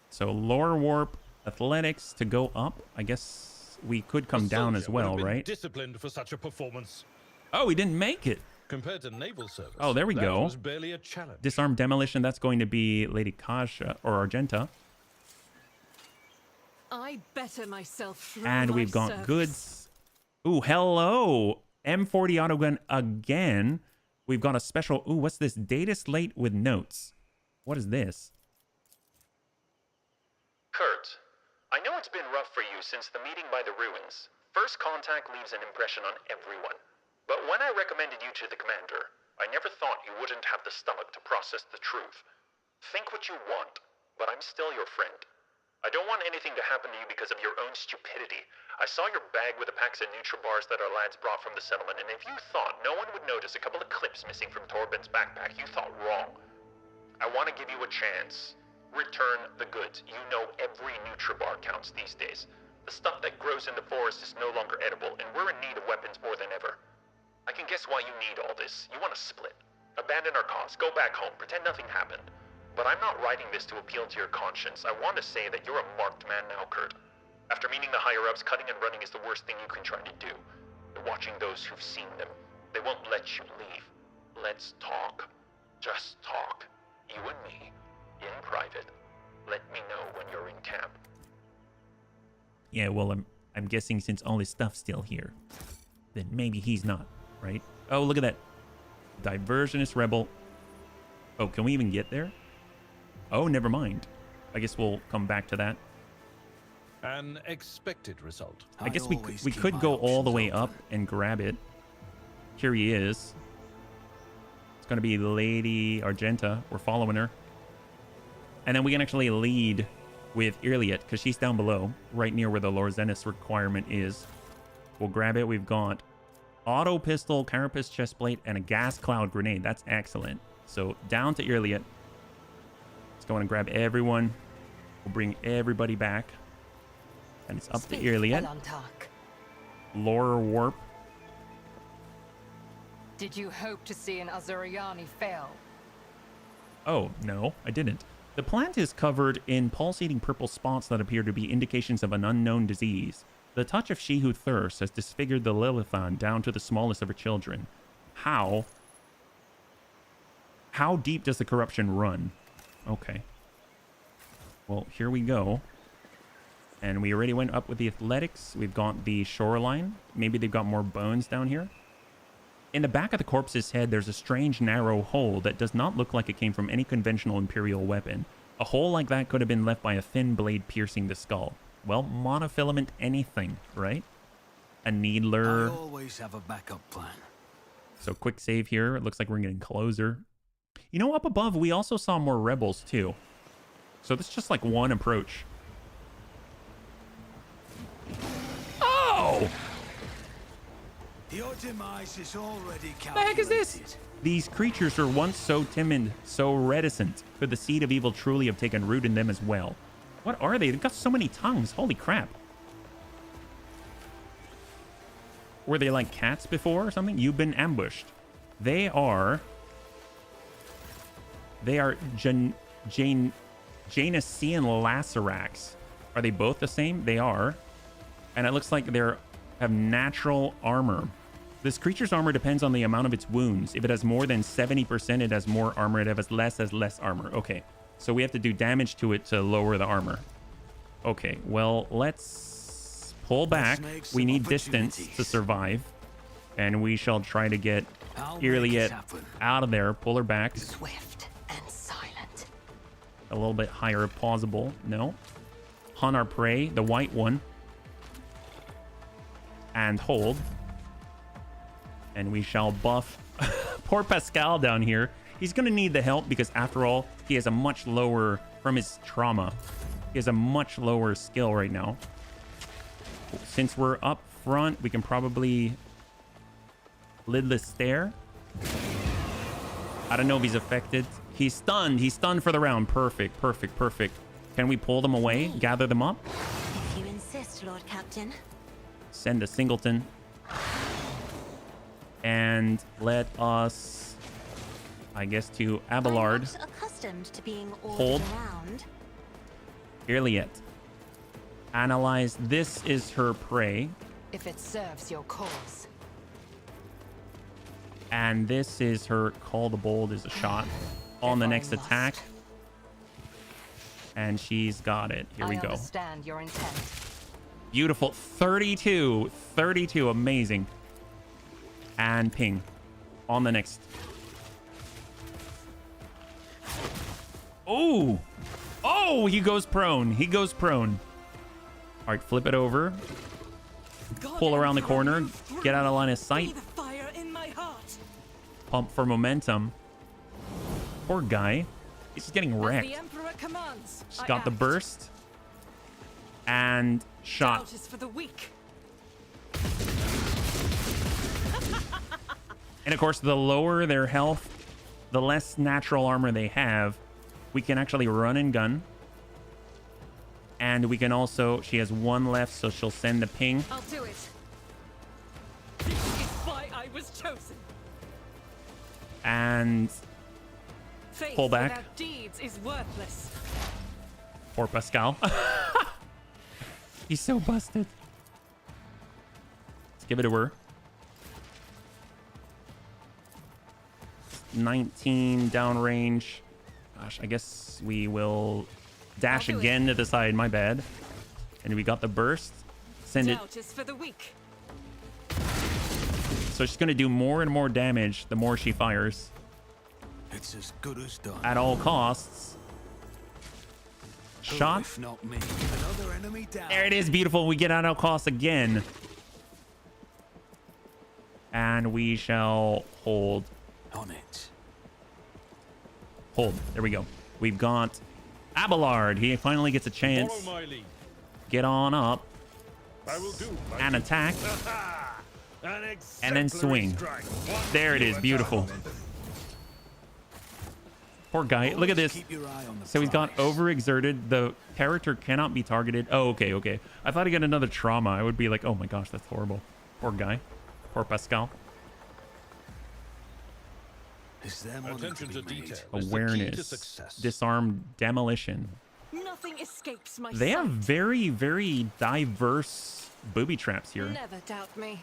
So lower warp, athletics to go up. I guess we could come down as well, right? Disciplined for such a performance. Oh, he didn't make it. Compared to naval service. Oh, there we go. That was barely a challenge. Disarm demolition. That's going to be Lady Kasha or Argenta. I better myself through And my we've got service. goods. Ooh, hello. M40 autogun again. We've got a special. Ooh, what's this? Data slate with notes. What is this? Kurt, I know it's been rough for you since the meeting by the ruins. First contact leaves an impression on everyone. But when I recommended you to the commander, I never thought you wouldn't have the stomach to process the truth. Think what you want, but I'm still your friend. I don't want anything to happen to you because of your own stupidity. I saw your bag with the packs of Nutribars that our lads brought from the settlement, and if you thought no one would notice a couple of clips missing from Torben's backpack, you thought wrong. I want to give you a chance. Return the goods. You know every Nutribar counts these days. The stuff that grows in the forest is no longer edible, and we're in need of weapons more than ever. I can guess why you need all this. You want to split. Abandon our cause. Go back home. Pretend nothing happened. But I'm not writing this to appeal to your conscience. I want to say that you're a marked man now, Kurt. After meeting the higher-ups, cutting and running is the worst thing you can try to do. You're watching those who've seen them. They won't let you leave. Let's talk. Just talk. You and me. In private. Let me know when you're in camp. Yeah, well, I'm guessing since all his stuff's still here, then maybe he's not, right? Oh, look at that. Diversionist rebel. Oh, can we even get there? Oh, never mind. I guess we'll come back to that. An expected result. I guess we could go all the way up and grab it. Here he is. It's going to be Lady Argenta. We're following her. And then we can actually lead with Irliet, because she's down below, right near where the Lorzenis requirement is. We'll grab it. We've got auto pistol, carapace chestplate, and a gas cloud grenade. That's excellent. So down to Irliet. Let's go and grab everyone. We'll bring everybody back. And it's up to Irliet. Lower warp. Did you hope to see an Azuriani fail? Oh, no, I didn't. The plant is covered in pulsating purple spots that appear to be indications of an unknown disease. The touch of she who thirsts has disfigured the Lilithan down to the smallest of her children. How deep does the corruption run? Okay. Well, here we go. And we already went up with the athletics. We've got the shoreline. Maybe they've got more bones down here. In the back of the corpse's head, there's a strange narrow hole that does not look like it came from any conventional Imperial weapon. A hole like that could have been left by a thin blade piercing the skull. Well, monofilament anything, right? A needler. I always have a backup plan. So quick save here. It looks like we're getting closer. You know, up above, we also saw more rebels too. So this is just like one approach. Oh! Your demise is already calculated. The heck is this? These creatures were once so timid, so reticent. Could the seed of evil truly have taken root in them as well? What are they? They've got so many tongues. Holy crap. Were they like cats before or something? You've been ambushed. They are Janician Lacerax. Are they both the same? They are. And it looks like they have natural armor. This creature's armor depends on the amount of its wounds. If it has more than 70%, it has more armor. If it has less armor. Okay. So we have to do damage to it to lower the armor. Okay. Well, let's pull back. We need distance to survive. And we shall try to get Irliet out of there. Pull her back. Swift and silent. A little bit higher if possible. No. Hunt our prey. The white one. And hold. And we shall buff poor Pascal down here. He's going to need the help because after all, he has a much lower, from his trauma, he has a much lower skill right now. Since we're up front. We can probably lidless stare. I don't know if he's affected. He's stunned. He's stunned for the round. Perfect, perfect, perfect. Can we pull them away? Gather them up? If you insist, Lord Captain. Send a singleton. And let us, I guess, to Abelard. I'm not accustomed to being ordered Hold. around. Irliet. Analyze. This is her prey. If it serves your cause. And this is her call the bold is a shot on the next attack. And she's got it. Here we go. I understand your intent. Beautiful. 32. 32. Amazing. And ping on the next. Oh. Oh, he goes prone. He goes prone. All right, flip it over. Pull around the corner. Get out of line of sight. Pump for momentum. Poor guy. He's just getting wrecked. She's got the burst. And shot. And of course, the lower their health, the less natural armor they have. We can actually run and gun. And we can also, she has one left, so she'll send the ping. I'll do it. This is why I was chosen. And Faith pull back. without deeds is worthless. Poor Pascal. He's so busted. Let's give it to her. 19 downrange. Gosh, I guess we will dash again to the side. My bad. And we got the burst. Send it. Doubt is for the weak. So she's going to do more and more damage the more she fires. It's as good as done. At all costs. Shot. If not me, another enemy down. There it is. Beautiful. We get at all costs again. And we shall hold. On it. Hold. There we go. We've got Abelard. He finally gets a chance. Follow my lead. Get on up. I will do. And attack. And then swing. There it is. Beautiful. Poor guy. Look at this. So he's got overexerted. The character cannot be targeted. Oh, okay, okay. I thought he got another trauma. I would be like, oh my gosh, that's horrible. Poor guy. Poor Pascal. Attention to detail. Awareness. Disarm. Demolition. Nothing escapes my They have sight. very, very diverse booby traps here. Never doubt me.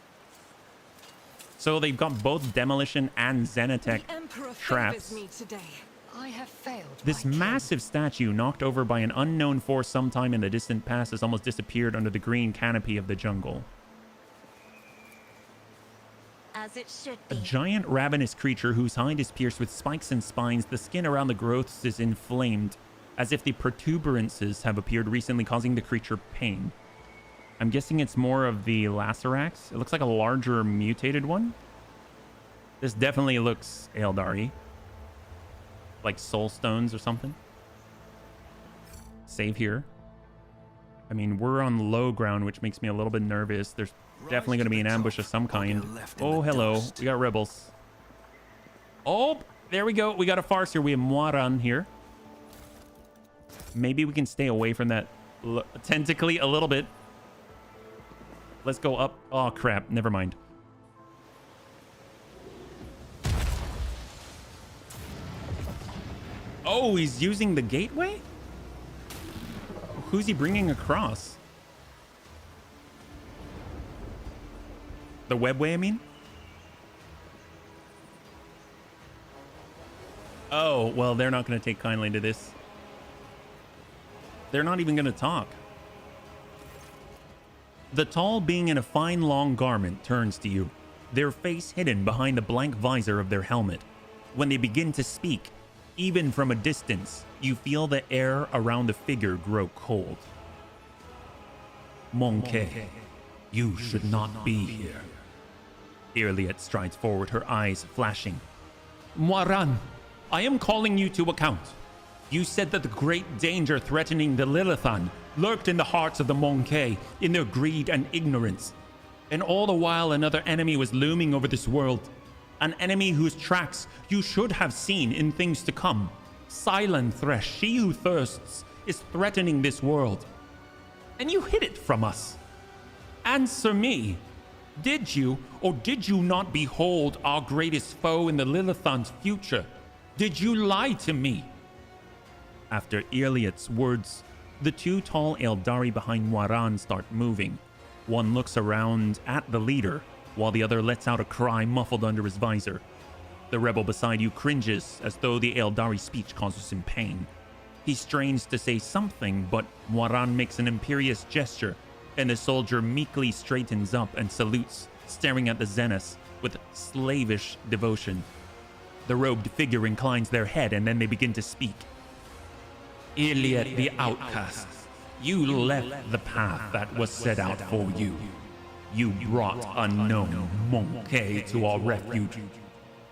So they've got both demolition and Xenotech The Emperor traps. favors me today. I have failed. This massive statue, knocked over by an unknown force sometime in the distant past, has almost disappeared under the green canopy of the jungle. As it should A be. giant ravenous creature whose hide is pierced with spikes and spines. The skin around the growths is inflamed, as if the protuberances have appeared recently, causing the creature pain. I'm guessing it's more of the Lacerax. It looks like a larger mutated one. This definitely looks Eldari. Like soul stones or something. Save here. I mean, we're on low ground, which makes me a little bit nervous. There's definitely going to be an ambush of some kind. Oh, hello. We got rebels. Oh, there we go. We got a farce here. We have Moiran here. Maybe we can stay away from that tentacly a little bit. Let's go up. Oh, crap. Never mind. Oh, he's using the gateway? Who's he bringing across? The webway, I mean? Oh, well, they're not going to take kindly to this. They're not even going to talk. The tall being in a fine long garment turns to you, their face hidden behind the blank visor of their helmet. When they begin to speak, even from a distance, you feel the air around the figure grow cold. Monkey, you should not be here. Irliet strides forward, her eyes flashing. Moiran, I am calling you to account. You said that the great danger threatening the Lilithan lurked in the hearts of the Monkey, in their greed and ignorance. And all the while another enemy was looming over this world. An enemy whose tracks you should have seen in things to come. Silent Thresh, she who thirsts, is threatening this world. And you hid it from us. Answer me. Did you or did you not behold our greatest foe in the Lilithon's future? Did you lie to me? After Iliad's words, the two tall Eldari behind Moiran start moving. One looks around at the leader, while the other lets out a cry muffled under his visor. The rebel beside you cringes as though the Eldari speech causes him pain. He strains to say something, but Moiran makes an imperious gesture, and the soldier meekly straightens up and salutes, staring at the Xenos with slavish devotion. The robed figure inclines their head, and then they begin to speak. Iliad the outcast, you left the path that was set out for you. You brought unknown Monkey to our refuge,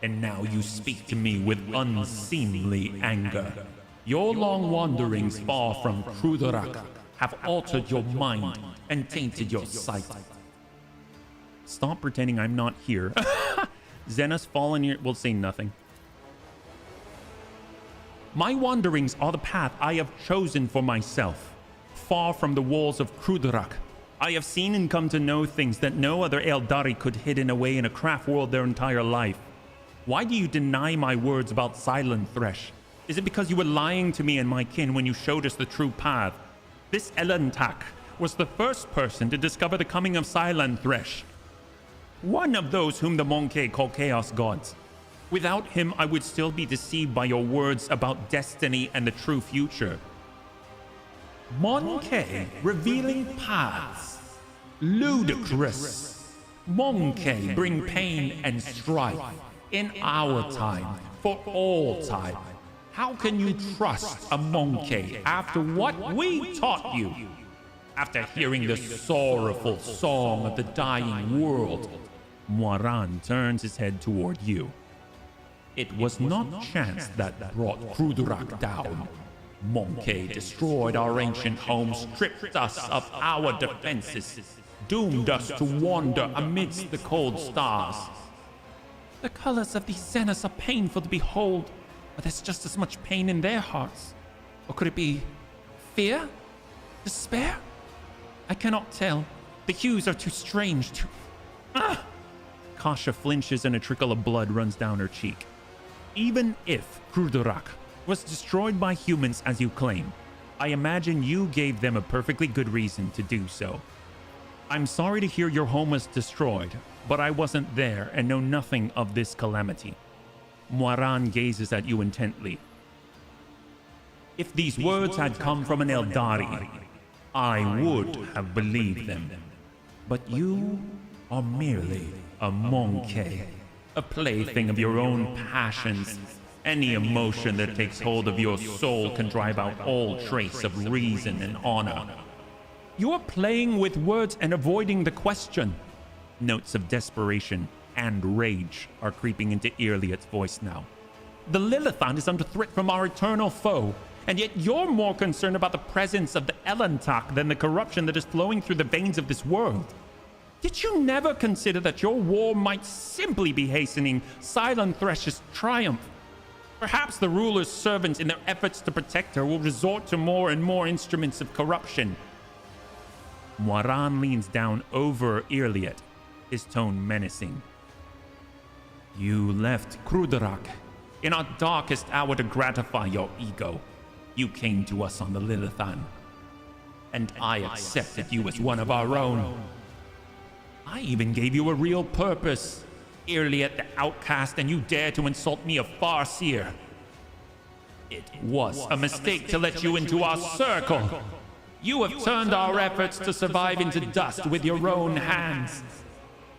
and now you speak to me with unseemly anger. Your long wanderings far from Kruderak have altered your mind and tainted your sight. Stop pretending I'm not here. Xenos fallen here will say nothing. My wanderings are the path I have chosen for myself, far from the walls of Kruderak. I have seen and come to know things that no other Eldari could hidden away in a craft world their entire life. Why do you deny my words about Silent Thresh? Is it because you were lying to me and my kin when you showed us the true path? This Elentak was the first person to discover the coming of Silent Thresh. One of those whom the Monkey call Chaos Gods. Without him, I would still be deceived by your words about destiny and the true future. Monkey revealing paths. Ludicrous. Monkey bring pain and strife in our time, for all time. How can you trust a Monkey after what we taught you? After hearing the sorrowful song of the dying world? Moiran turns his head toward you. It was not chance that brought Kruderak down. Monkey destroyed our ancient home, stripped us of our defenses, doomed us to wander amidst the cold stars. The colors of these Xenos are painful to behold, but there's just as much pain in their hearts. Or could it be fear? Despair? I cannot tell. The hues are too strange to... Kasha flinches and a trickle of blood runs down her cheek. Even if Kruderak was destroyed by humans as you claim, I imagine you gave them a perfectly good reason to do so. I'm sorry to hear your home was destroyed, but I wasn't there and know nothing of this calamity. Moiran gazes at you intently. If these words had come from an Eldari, I would have believed them. But you are merely a Monkey, a plaything of your own passions. Any emotion that takes hold of your soul can drive out all trace of reason and honor. You are playing with words and avoiding the question. Notes of desperation and rage are creeping into Iliad's voice now. The Lilithon is under threat from our eternal foe, and yet you're more concerned about the presence of the Elentak than the corruption that is flowing through the veins of this world. Did you never consider that your war might simply be hastening Silent Thresh's triumph? Perhaps the ruler's servants, in their efforts to protect her, will resort to more and more instruments of corruption. Moiran leans down over Iliad, his tone menacing. You left Kruderak in our darkest hour to gratify your ego. You came to us on the Lilithon, and I accepted you as one of our own. I even gave you a real purpose, Iliad the outcast, and you dare to insult me, a Farseer. It was a mistake to let you into our circle. You have turned our efforts to survive into dust with your own hands.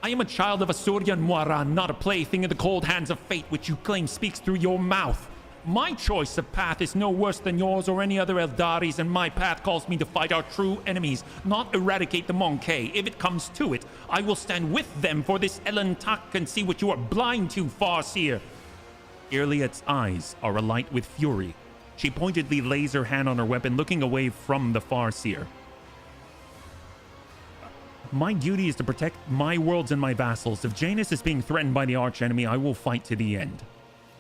I am a child of Asurian Moiran, not a plaything in the cold hands of fate which you claim speaks through your mouth. My choice of path is no worse than yours or any other Eldari's, and my path calls me to fight our true enemies, not eradicate the Monkey. If it comes to it, I will stand with them for this Elentak and see what you are blind to, Farseer. Iliad's eyes are alight with fury. She pointedly lays her hand on her weapon, looking away from the Farseer. My duty is to protect my worlds and my vassals. If Janus is being threatened by the archenemy, I will fight to the end.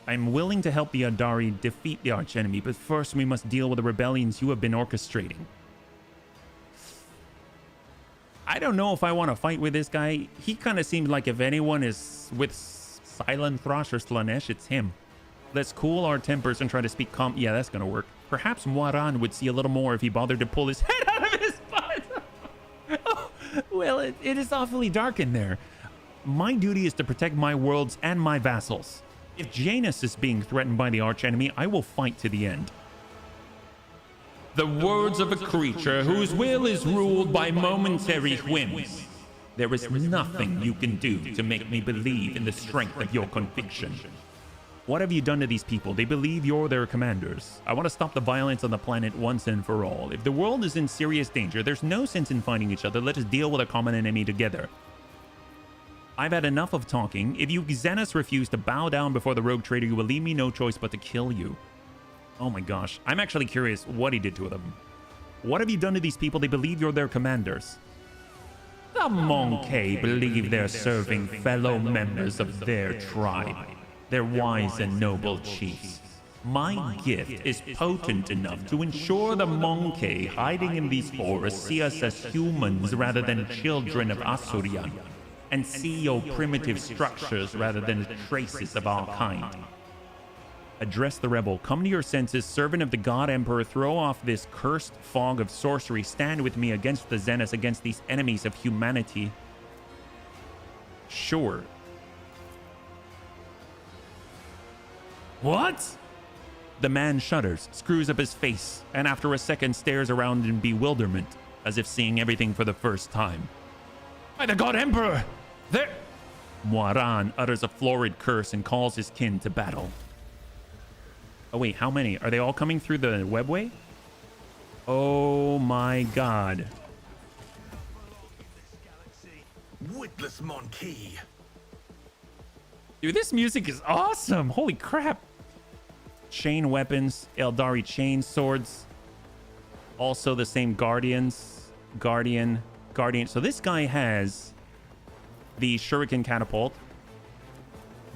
I'm willing to help the Adari defeat the archenemy, but first we must deal with the rebellions you have been orchestrating. I don't know if I want to fight with this guy. He kind of seems like if anyone is with Silent Throsh or Slanesh, it's him. Let's cool our tempers and try to speak calm. Yeah, that's going to work. Perhaps Moiran would see a little more if he bothered to pull his head out of his butt. Oh, well, it is awfully dark in there. My duty is to protect my worlds and my vassals. If Janus is being threatened by the archenemy, I will fight to the end. The words of a creature whose will is ruled by momentary whims. There is nothing you can do to make me believe in the strength of your conviction. What have you done to these people? They believe you're their commanders. I want to stop the violence on the planet once and for all. If the world is in serious danger, there's no sense in fighting each other. Let us deal with a common enemy together. I've had enough of talking. If you Xenos refuse to bow down before the rogue trader, you will leave me no choice but to kill you. Oh my gosh. I'm actually curious what he did to them. What have you done to these people? They believe you're their commanders. The Monkey believe they're serving fellow members of their tribe. They're wise and noble chiefs. My gift is potent enough to ensure the Monkey hiding in these forests see us as humans rather than children of Asurian, and see your primitive structures rather than traces of our kind. Address the rebel. Come to your senses, servant of the God Emperor. Throw off this cursed fog of sorcery. Stand with me against the Xenos, against these enemies of humanity. Sure. What? The man shudders, screws up his face, and after a second stares around in bewilderment, as if seeing everything for the first time. By the God Emperor! There... Moiran utters a florid curse and calls his kin to battle. Oh wait, how many? Are they all coming through the webway? Oh my god. Witless Monkey. Dude, this music is awesome. Holy crap. Chain weapons, Eldari chain swords. Also the same guardians. Guardian. So this guy has the shuriken catapult.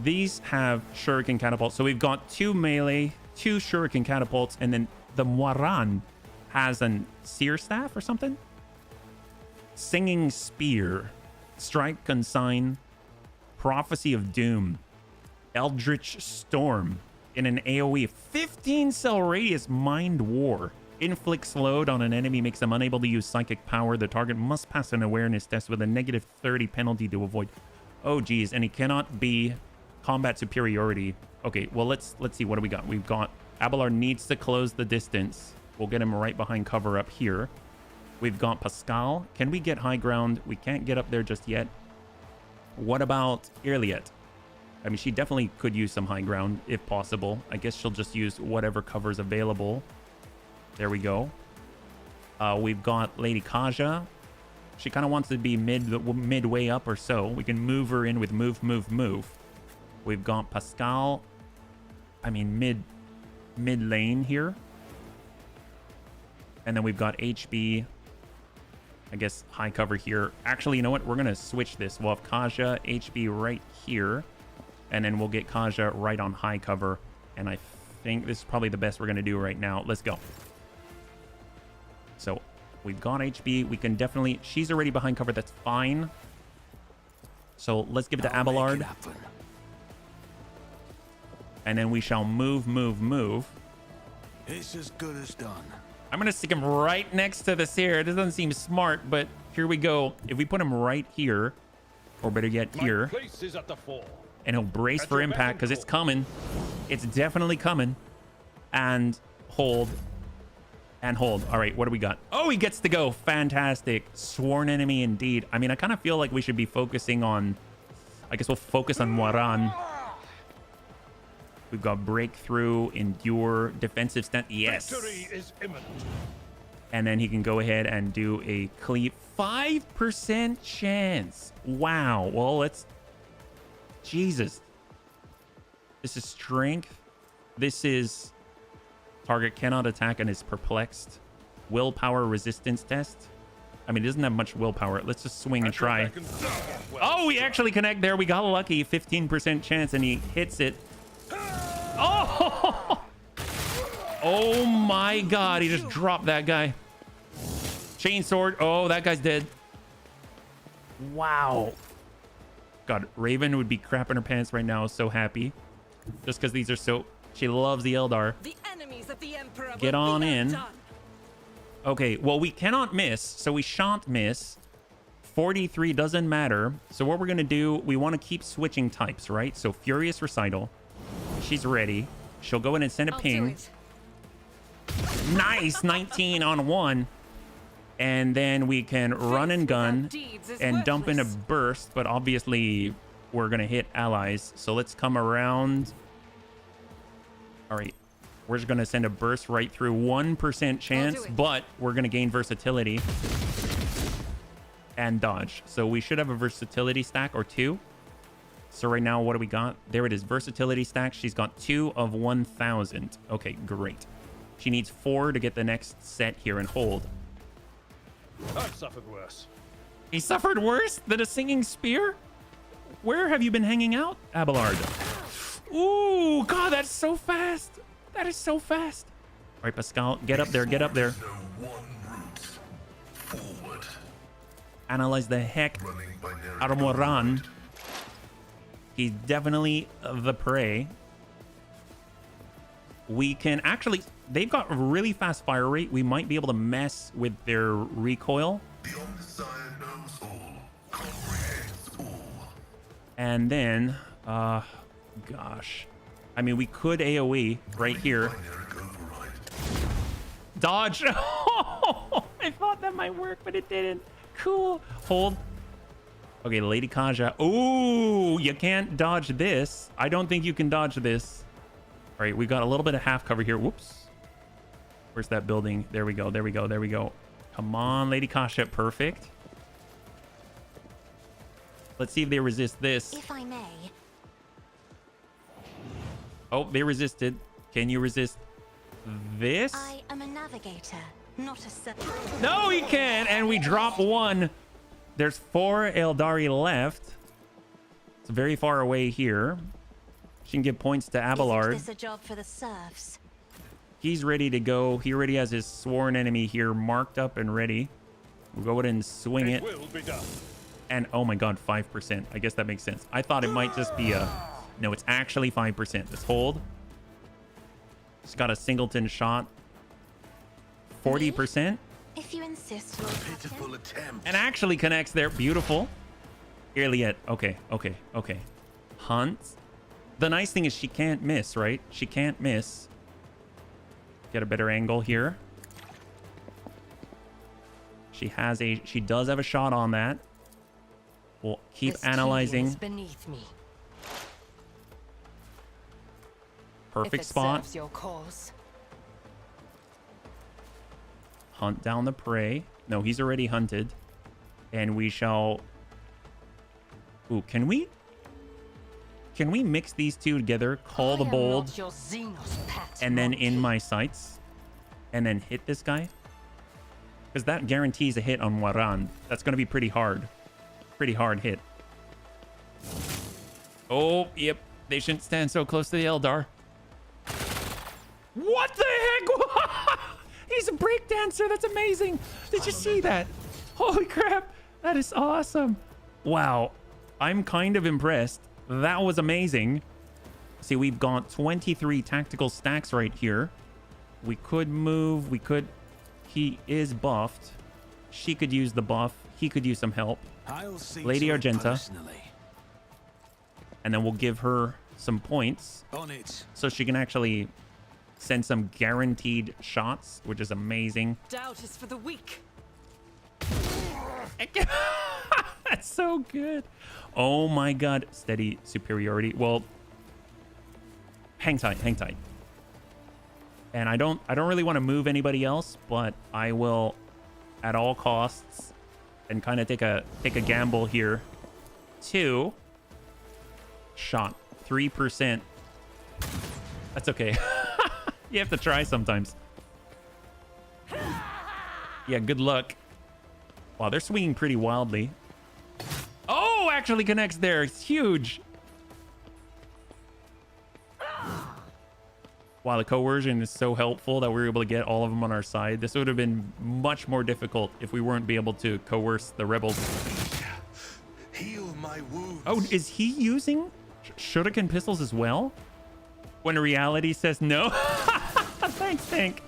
These have shuriken catapults. So we've got 2 melee, 2 shuriken catapults, and then the Moiran has an seer staff or something. Singing spear, strike consign, prophecy of doom, eldritch storm in an AoE, 15 cell radius, mind war. Inflicts load on an enemy, makes them unable to use psychic power. The target must pass an awareness test with a negative 30 penalty to avoid. Oh geez, and he cannot be combat superiority. Okay, well let's see, what do we got? We've got Abelard needs to close the distance. We'll get him right behind cover up here. We've got Pascal. Can we get high ground? We can't get up there just yet. What about Irliet? I mean, she definitely could use some high ground if possible. I guess she'll just use whatever cover's available. There we go. We've got Lady Kaja. She kind of wants to be midway up or so. We can move her in with move. We've got Pascal. I mean, mid lane here. And then we've got HB. I guess high cover here. Actually, you know what? We're going to switch this. We'll have Kaja, HB right here. And then we'll get Kaja right on high cover. And I think this is probably the best we're going to do right now. Let's go. So we've got HB. We can definitely... She's already behind cover. That's fine. So let's give it to Abelard. And then we shall move. It's as good as done. I'm going to stick him right next to the Seer. It doesn't seem smart, but here we go. If we put him right here, or better yet here, and he'll brace for impact because it's coming. It's definitely coming. And hold. And hold. All right, what do we got? Oh, he gets to go. Fantastic. Sworn enemy indeed. I mean, I kind of feel like we should be focusing on... I guess we'll focus on Moiran. We've got breakthrough, endure, defensive stand. Yes. Victory is imminent. And then he can go ahead and do a cleave. 5% chance. Wow. Well, let's... Jesus. This is strength. This is... Target cannot attack and is perplexed. Willpower resistance test. I mean, it doesn't have much willpower. Let's just swing and try. Oh, we actually connect there. We got lucky. 15% chance, and he hits it. Oh! Oh my god, he just dropped that guy. Chainsword. Oh, that guy's dead. Wow. God, Raven would be crapping her pants right now. So happy. Just because these are so... She loves the Eldar. The enemies of the Emperor Get will on be in. undone. Okay, well, we cannot miss, so we shan't miss. 43 doesn't matter. So what we're going to do, we want to keep switching types, right? So Furious Recital. She's ready. She'll go in and send a ping. Nice, 19 on 1. And then we can run and gun and dump in a burst, but obviously we're going to hit allies. So let's come around. All right. We're just going to send a burst right through. 1% chance, but we're going to gain versatility and dodge. So we should have a versatility stack or 2. So right now, what do we got? There it is. Versatility stack. She's got 2 of 1,000. Okay, great. She needs 4 to get the next set here and hold. I've suffered worse. He suffered worse than a singing spear? Where have you been hanging out, Abelard? Ooh, God, that's so fast. That is so fast. All right, Pascal, get up there. Get up there. Analyze the heck out of Moran. He's definitely the prey. We can actually... They've got a really fast fire rate. We might be able to mess with their recoil. And then... gosh. I mean, we could AoE right here. Dodge. I thought that might work, but it didn't. Cool. Hold. Okay, Lady Kaja. Ooh, you can't dodge this. I don't think you can dodge this. All right, we got a little bit of half cover here. Whoops. Where's that building? There we go. There we go. There we go. Come on, Lady Kasha. Perfect. Let's see if they resist this. If I may. Oh, they resisted. Can you resist this? I am a navigator, not a... No, he can. And we drop 1. There's 4 Eldari left. It's very far away here. She can give points to Abelard. Is this a job for the serfs? He's ready to go. He already has his sworn enemy here marked up and ready. We'll go ahead and swing it. Will be done. And oh my god, 5%. I guess that makes sense. I thought it might just be a... No, it's actually 5%. Let's hold. It's got a singleton shot. 40%. If you insist, Lord Pitiful attempt. And actually connects there. Beautiful. Iliad. Okay, okay, okay. Hunt. The nice thing is she can't miss, right? She can't miss. Get a better angle here. She does have a shot on that. We'll keep analyzing. Beneath me. Perfect spot. Serves your cause. Hunt down the prey. No, he's already hunted. And we shall... Ooh, can we mix these two together? Call the bold. And then in my sights. And then hit this guy. Because that guarantees a hit on Waran. That's going to be pretty hard. Pretty hard hit. Oh, yep. They shouldn't stand so close to the Eldar. What the heck? He's a breakdancer. That's amazing. Did you see that? Holy crap. That is awesome. Wow. I'm kind of impressed. That was amazing. See, we've got 23 tactical stacks right here. We could move. We could... He is buffed. She could use the buff. He could use some help. Lady Argenta. And then we'll give her some points. On it. So she can actually send some guaranteed shots, which is amazing. Doubt is for the weak. That's so good. Oh my god. Steady superiority. Well, hang tight, hang tight. And I don't really want to move anybody else, but I will at all costs and kind of take a gamble here. 2 shot. 3%. That's okay. You have to try sometimes. Yeah, good luck. Wow, they're swinging pretty wildly. Oh, actually connects there. It's huge. Wow, the coercion is so helpful that we were able to get all of them on our side. This would have been much more difficult if we weren't be able to coerce the rebels. Heal my wounds. Oh, is he using shuriken pistols as well? When reality says no? Thanks, Tank.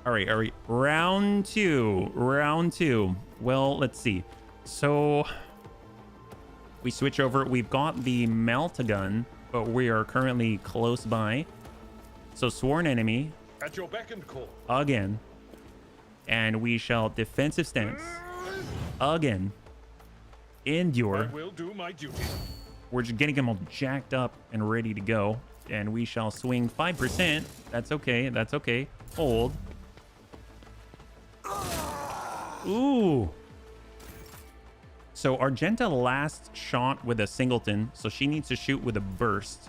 All right. Round two. Well, let's see. So we switch over. We've got the Meltagun, but we are currently close by. So sworn enemy. At your beck and call. Again. And we shall defensive stance. Again. Endure. I will do my duty. We're just getting them all jacked up and ready to go. And we shall swing 5%. That's okay. That's okay. Hold. Ooh. So Argenta last shot with a singleton, so she needs to shoot with a burst.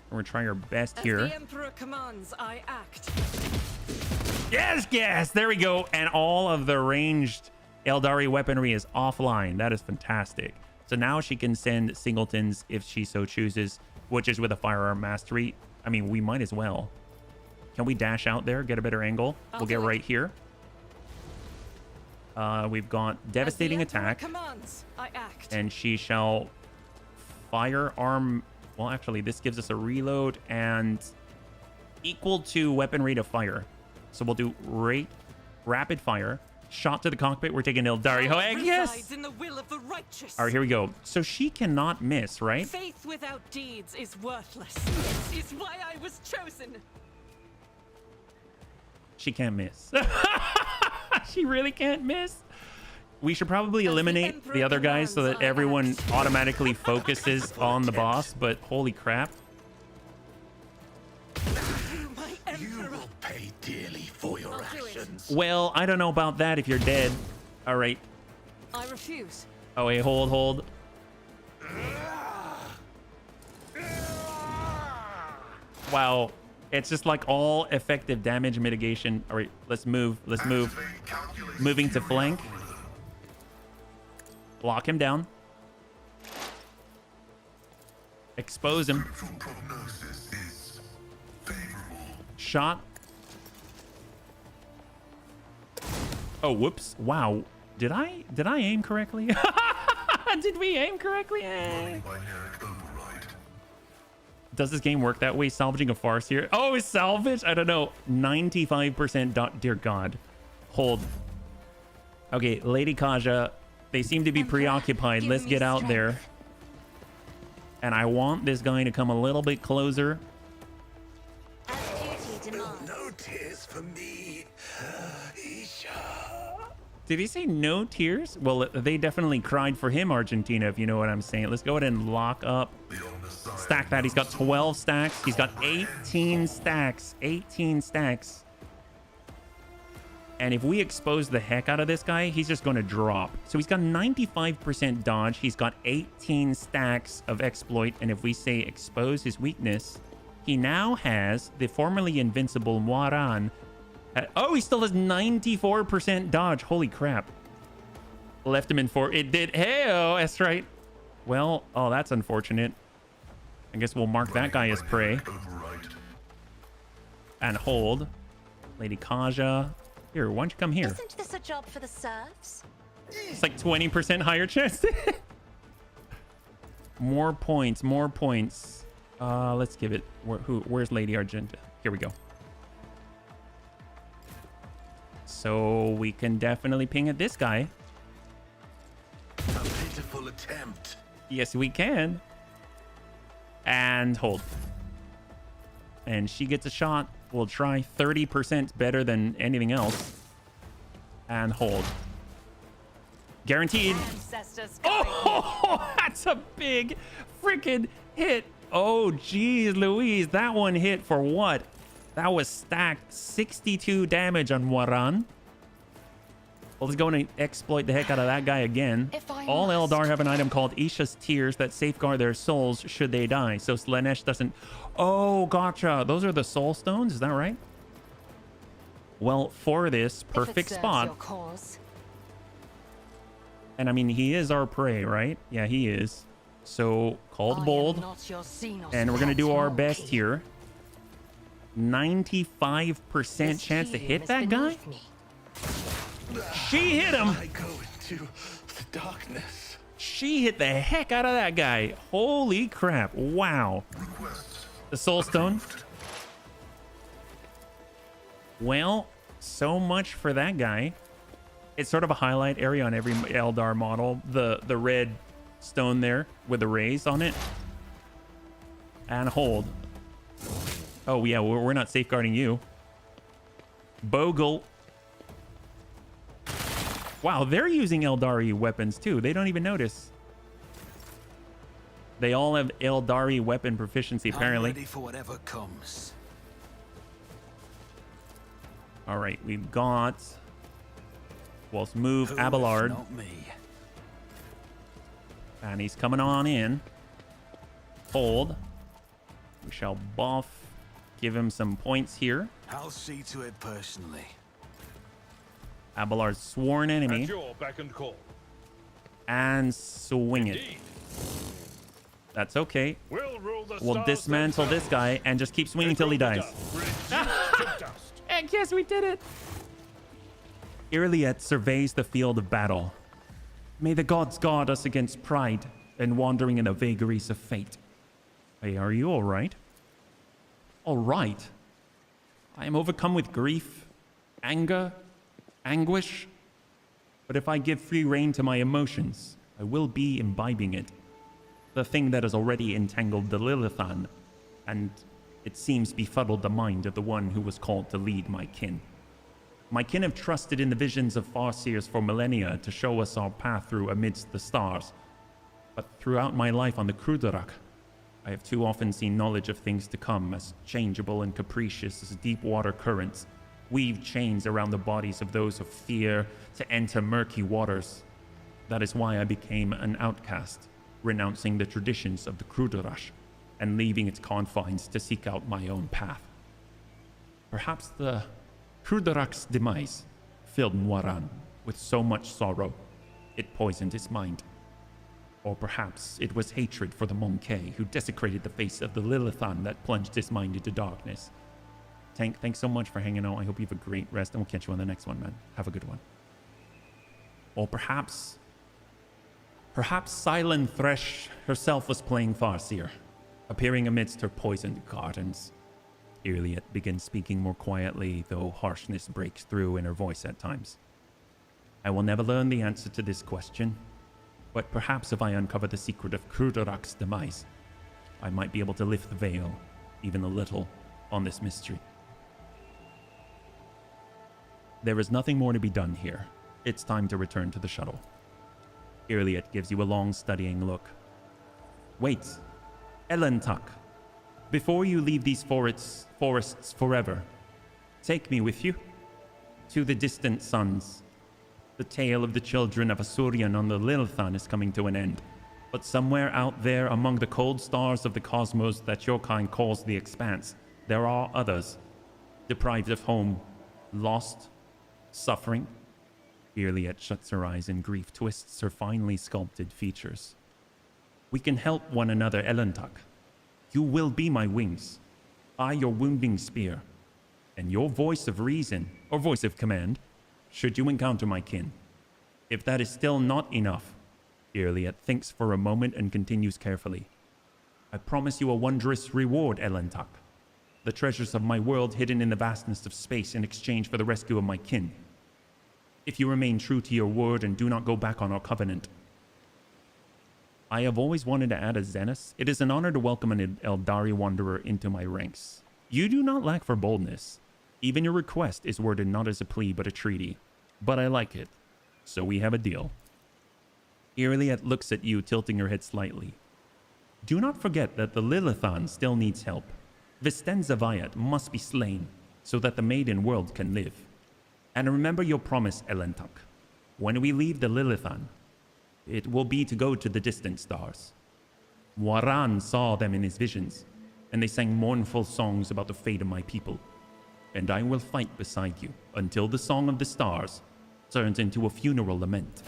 And we're trying our best here. As the Emperor commands, I act. Yes, there we go. And all of the ranged Eldari weaponry is offline. That is fantastic. So now she can send singletons if she so chooses, which is with a firearm mastery. I mean, we might as well. Can we dash out there, get a better angle? We'll get right here. We've got devastating attack. Commands, I act. And she shall firearm. Well, actually, this gives us a reload and equal to weapon rate of fire. So we'll do rapid fire. Shot to the cockpit. We're taking Eldari. Oh, yes. In the will of the righteous. All right, here we go. So she cannot miss, right? Faith without deeds is worthless. This is why I was chosen. She can't miss. She really can't miss. We should probably eliminate the other guys so that everyone automatically focuses on the boss, but holy crap. You will pay dearly for your actions. Well, I don't know about that if you're dead. All right. I refuse. Oh, wait, hold. Wow. It's just like all effective damage mitigation. All right, let's move. Moving to flank. Block him down. Expose him. Shot. Oh, whoops. Wow. Did I aim correctly? Did we aim correctly? Does this game work that way? Salvaging a farce here. Oh, salvage? I don't know. 95%. Dear God. Hold. Okay, Lady Kaja. They seem to be preoccupied. Let's get out there. And I want this guy to come a little bit closer. No tears for me. Did he say no tears? Well, they definitely cried for him, Argentina, if you know what I'm saying. Let's go ahead and lock up. Stack that. He's got 12 stacks. He's got 18 stacks. 18 stacks. And if we expose the heck out of this guy, he's just going to drop. So he's got 95% dodge. He's got 18 stacks of exploit. And if we say expose his weakness, he now has the formerly invincible Moiran. Oh, he still has 94% dodge. Holy crap. Left him in 4. It did. Hey-oh, that's right. Well, oh, that's unfortunate. I guess we'll mark that guy as prey. And hold. Lady Kaja. Here, why don't you come here? Isn't this a job for the serfs? It's like 20% higher chance. More points. Let's give it. Where's Lady Argenta? Here we go. So we can definitely ping at this guy. A pitiful attempt. Yes, we can. And hold. And she gets a shot. We'll try 30% better than anything else. And hold. Guaranteed. Oh, that's a big freaking hit. Oh, geez, Louise. That one hit for what? That was stacked 62 damage on Moiran. Well, let's go and exploit the heck out of that guy again. All Eldar have an item called Isha's Tears that safeguard their souls should they die. So Slanesh doesn't... Oh, gotcha. Those are the soul stones. Is that right? Well, for this perfect spot, and I mean, he is our prey, right? Yeah, he is. So, called bold, and we're going to do our best here. 95% chance to hit that guy? She hit him! I go into the darkness. She hit the heck out of that guy. Holy crap. Wow. The soul stone. Well, so much for that guy. It's sort of a highlight area on every Eldar model. The red stone there with the rays on it. And hold. Oh, yeah, we're not safeguarding you. Bogle. Wow, they're using Eldari weapons too. They don't even notice. They all have Eldari weapon proficiency, apparently. I'm ready for whatever comes. All right, we've got... Well, let's move Abelard. Not me. And he's coming on in. Hold. We shall buff. Give him some points here. I'll see to it personally. Abelard's sworn enemy. At your beck and call. And swing it. That's okay. We'll dismantle this guy and just keep swinging till he dies. I guess we did it. Irliet surveys the field of battle. May the gods guard us against pride and wandering in the vagaries of fate. Hey, are you all right? All right. I am overcome with grief, anger, anguish. But if I give free rein to my emotions, I will be imbibing it. The thing that has already entangled the Lilithan, and it seems befuddled the mind of the one who was called to lead my kin. My kin have trusted in the visions of Farseers for millennia to show us our path through amidst the stars. But throughout my life on the Krudarak, I have too often seen knowledge of things to come as changeable and capricious as deep water currents weave chains around the bodies of those of fear to enter murky waters. That is why I became an outcast, renouncing the traditions of the Krudarash and leaving its confines to seek out my own path. Perhaps the Krudarak's demise filled Moiran with so much sorrow, it poisoned his mind. Or perhaps it was hatred for the Monkey who desecrated the face of the Lilithan that plunged his mind into darkness. Tank, thanks so much for hanging out. I hope you have a great rest, and we'll catch you on the next one, man. Have a good one. Or perhaps Silent Thresh herself was playing Farseer, appearing amidst her poisoned gardens. Irliet begins speaking more quietly, though harshness breaks through in her voice at times. I will never learn the answer to this question, but perhaps if I uncover the secret of Krudarak's demise, I might be able to lift the veil, even a little, on this mystery. There is nothing more to be done here. It's time to return to the shuttle. Irliet gives you a long studying look. Wait, Elentak. Before you leave these forests forever, take me with you to the distant suns. The tale of the children of Asurian on the Lilithan is coming to an end, but somewhere out there among the cold stars of the cosmos that your kind calls the Expanse, there are others, deprived of home, lost, suffering. Irliet shuts her eyes and grief twists her finely sculpted features. We can help one another, Elentak. You will be my wings, I your wounding spear, and your voice of reason, or voice of command, should you encounter my kin. If that is still not enough, Irliet thinks for a moment and continues carefully. I promise you a wondrous reward, Elentak. The treasures of my world hidden in the vastness of space in exchange for the rescue of my kin. If you remain true to your word and do not go back on our covenant. I have always wanted to add a Xenos. It is an honor to welcome an Eldari wanderer into my ranks. You do not lack for boldness. Even your request is worded not as a plea but a treaty. But I like it. So we have a deal. Irliet looks at you, tilting her head slightly. Do not forget that the Lilithan still needs help. Vistenza Viat must be slain so that the maiden world can live. And remember your promise, Elentak. When we leave the Lilithan, it will be to go to the distant stars. Moiran saw them in his visions, and they sang mournful songs about the fate of my people. and I will fight beside you until the Song of the Stars turns into a funeral lament.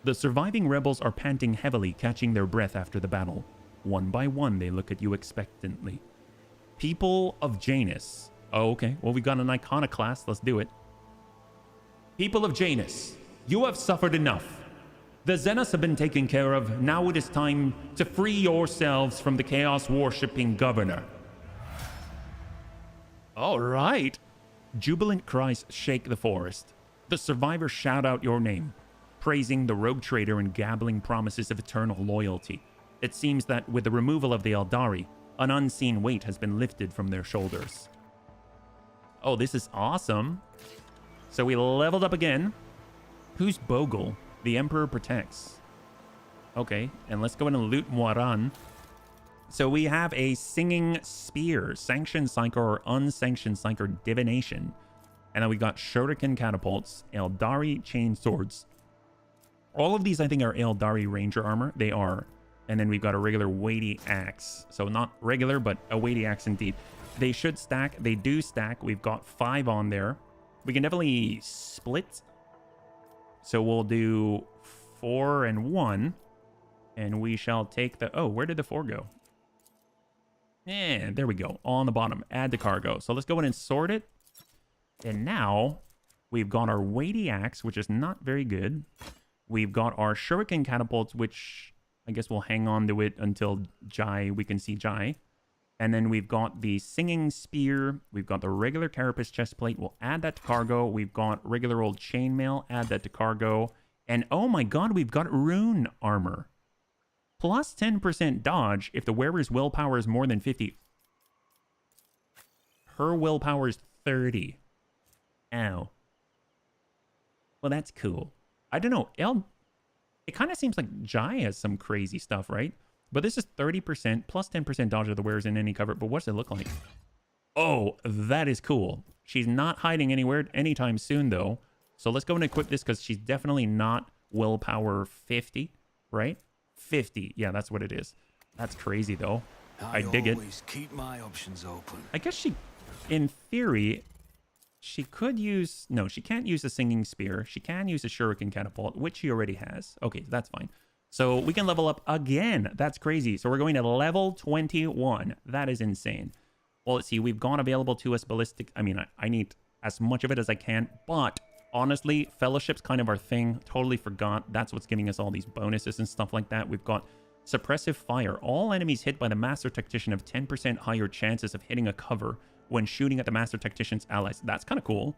The surviving rebels are panting heavily, catching their breath after the battle. One by one, they look at you expectantly. People of Janus. Oh, okay. Well, we got an iconoclast. Let's do it. People of Janus, you have suffered enough. The Xenos have been taken care of. Now it is time to free yourselves from the chaos-worshipping governor. All right. Jubilant cries shake the forest. The survivors shout out your name, praising the rogue trader and gabbling promises of eternal loyalty. It seems that with the removal of the Eldari, an unseen weight has been lifted from their shoulders. Oh, this is awesome. So we leveled up again. Who's Bogle? The Emperor protects. Okay, and let's go in and loot Moiran. So we have a Singing Spear, Sanctioned Psyker or Unsanctioned Psyker Divination. And then we got Shuriken Catapults, Eldari Chain Swords. All of these, I think, are Eldari Ranger Armor. They are. And then we've got a regular weighty axe. So not regular, but a weighty axe indeed. They should stack. They do stack. We've got 5 on there. We can definitely split. So we'll do 4 and 1. And we shall take the... Oh, where did the 4 go? And there we go. On the bottom. Add to cargo. So let's go in and sort it. And now we've got our weighty axe, which is not very good. We've got our shuriken catapults, which I guess we'll hang on to it until we can see Jai. And then we've got the Singing Spear. We've got the regular carapace chestplate. We'll add that to cargo. We've got regular old chainmail. Add that to cargo. And oh my god, we've got rune armor. Plus 10% dodge if the wearer's willpower is more than 50. Her willpower is 30. Ow. Well, that's cool. I don't know. It kind of seems like Jai has some crazy stuff, right? But this is 30% plus 10% dodge of the wearers in any cover. But what's it look like? Oh, that is cool. She's not hiding anywhere anytime soon, though. So let's go and equip this because she's definitely not willpower 50, right? 50. Yeah, that's what it is. That's crazy, though. I dig it. Always keep my options open. I guess she, in theory, she could use... No, she can't use a Singing Spear. She can use a Shuriken Catapult, which she already has. Okay, that's fine. So we can level up again. That's crazy. So we're going to level 21. That is insane. Well, let's see. We've gone available to us ballistic. I mean, I need as much of it as I can. But honestly, Fellowship's kind of our thing. Totally forgot. That's what's giving us all these bonuses and stuff like that. We've got Suppressive Fire. All enemies hit by the Master Tactician have 10% higher chances of hitting a cover when shooting at the Master Tactician's allies. That's kind of cool.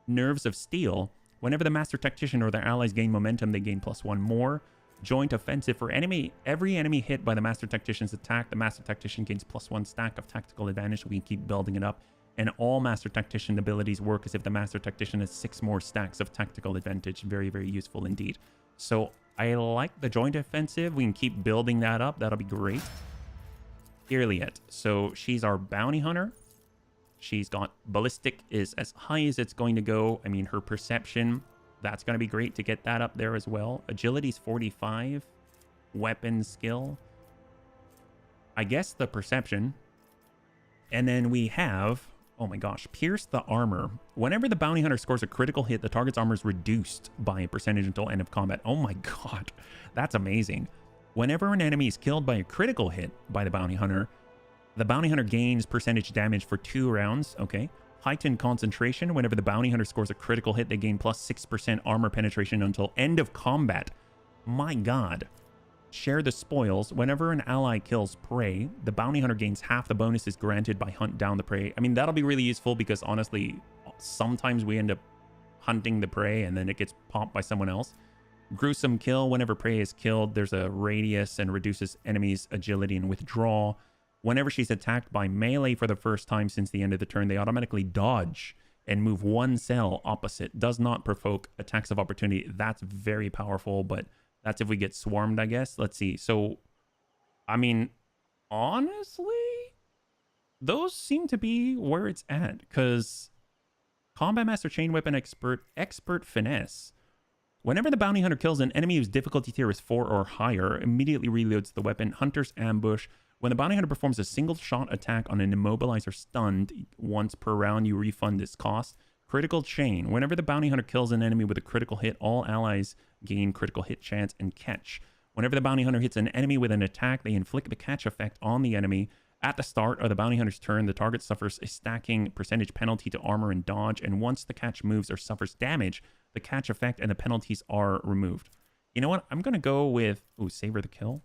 Nerves of Steel. Whenever the Master Tactician or their allies gain momentum, they gain +1 more. Joint Offensive. For every enemy hit by the Master Tactician's attack, the Master Tactician gains +1 stack of tactical advantage, so we can keep building it up. And all Master Tactician abilities work as if the Master Tactician has 6 more stacks of tactical advantage. Very, very useful indeed. So I like the Joint Offensive. We can keep building that up. That'll be great. Irliet. So she's our bounty hunter. She's got Ballistic is as high as it's going to go. I mean, her Perception... That's going to be great to get that up there as well. Agility's 45. Weapon skill. I guess the Perception. And then we have... Oh my gosh. Pierce the Armor. Whenever the Bounty Hunter scores a critical hit, the target's armor is reduced by a percentage until end of combat. Oh my god. That's amazing. Whenever an enemy is killed by a critical hit by the Bounty Hunter, the Bounty Hunter gains percentage damage for 2 rounds. Okay. Heightened Concentration. Whenever the Bounty Hunter scores a critical hit, they gain +6% armor penetration until end of combat. My god. Share the Spoils. Whenever an ally kills prey, the Bounty Hunter gains half the bonuses granted by hunt down the prey. I mean, that'll be really useful because honestly, sometimes we end up hunting the prey and then it gets popped by someone else. Gruesome Kill. Whenever prey is killed, there's a radius and reduces enemies' agility and withdraw. Whenever she's attacked by melee for the first time since the end of the turn, they automatically dodge and move 1 cell opposite. Does not provoke attacks of opportunity. That's very powerful, but that's if we get swarmed, I guess. Let's see. So, I mean, honestly, those seem to be where it's at, because Combat Master Chain Weapon Expert Finesse. Whenever the Bounty Hunter kills an enemy whose difficulty tier is 4 or higher, immediately reloads the weapon. Hunter's Ambush. When the bounty hunter performs a single shot attack on an immobilized or stunned once per round, you refund this cost. Critical chain. Whenever the bounty hunter kills an enemy with a critical hit, all allies gain critical hit chance and catch. Whenever the bounty hunter hits an enemy with an attack, they inflict the catch effect on the enemy. At the start of the bounty hunter's turn, the target suffers a stacking percentage penalty to armor and dodge, and once the catch moves or suffers damage, the catch effect and the penalties are removed. You know what? I'm going to go with... Ooh, savor the kill.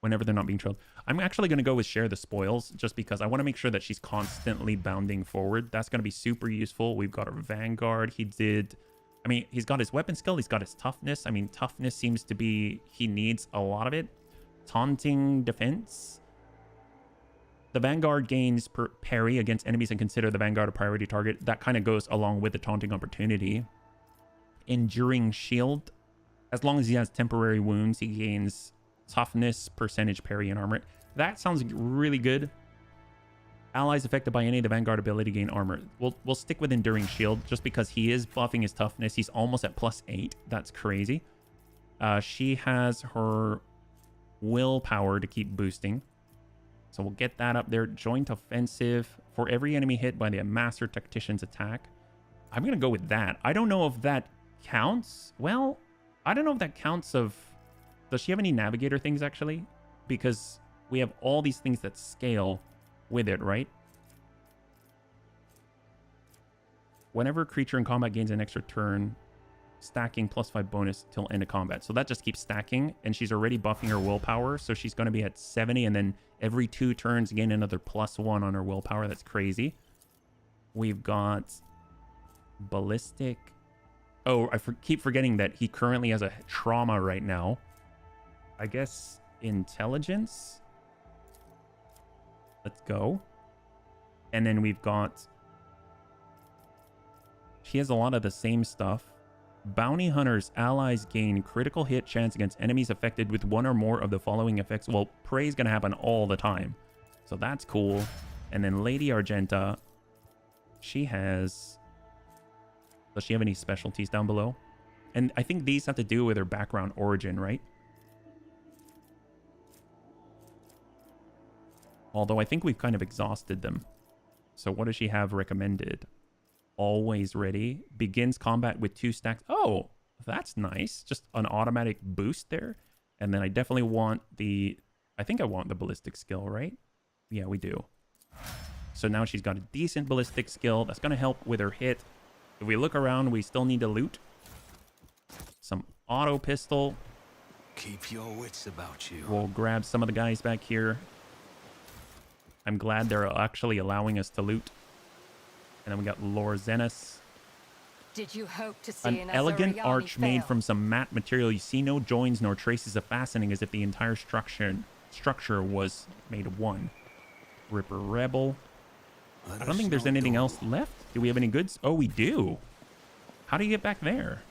Whenever they're not being trailed. I'm actually going to go with share the spoils, just because I want to make sure that she's constantly bounding forward. That's going to be super useful. We've got our Vanguard. He did... I mean, he's got his weapon skill. He's got his toughness. I mean, toughness seems to be... He needs a lot of it. Taunting defense. The Vanguard gains parry against enemies and consider the Vanguard a priority target. That kind of goes along with the taunting opportunity. Enduring shield. As long as he has temporary wounds, he gains toughness, percentage, parry, and armor. That sounds really good. Allies affected by any of the Vanguard ability gain armor. We'll stick with Enduring Shield just because he is buffing his toughness. He's almost at +8. That's crazy. She has her willpower to keep boosting. So we'll get that up there. Joint offensive. For every enemy hit by the Master Tactician's attack. I'm going to go with that. I don't know if that counts. Well, I don't know if that counts of... Does she have any navigator things, actually? Because we have all these things that scale with it, right? Whenever a creature in combat gains an extra turn, stacking +5 bonus till end of combat. So that just keeps stacking, and she's already buffing her willpower, so she's going to be at 70, and then every 2 turns gain another +1 on her willpower. That's crazy. We've got ballistic. Oh, I keep forgetting that he currently has a trauma right now. I guess intelligence. Let's go. And then we've got... She has a lot of the same stuff. Bounty Hunter's allies gain critical hit chance against enemies affected with one or more of the following effects. Well, prey is going to happen all the time. So that's cool. And then Lady Argenta, she has... Does she have any specialties down below? And I think these have to do with her background origin, right? Although I think we've kind of exhausted them. So what does she have recommended? Always ready. Begins combat with 2 stacks. Oh, that's nice. Just an automatic boost there. And then I definitely want the... I think I want the ballistic skill, right? Yeah, we do. So now she's got a decent ballistic skill. That's going to help with her hit. If we look around, we still need to loot. Some auto pistol. Keep your wits about you. We'll grab some of the guys back here. I'm glad they're actually allowing us to loot. And then we got Lorzenis. Did you hope to see an elegant arch made from some matte material. You see no joins nor traces of fastening, as if the entire structure was made of one. Ripper Rebel. I don't think there's anything else left. Do we have any goods? Oh, we do. How do you get back there?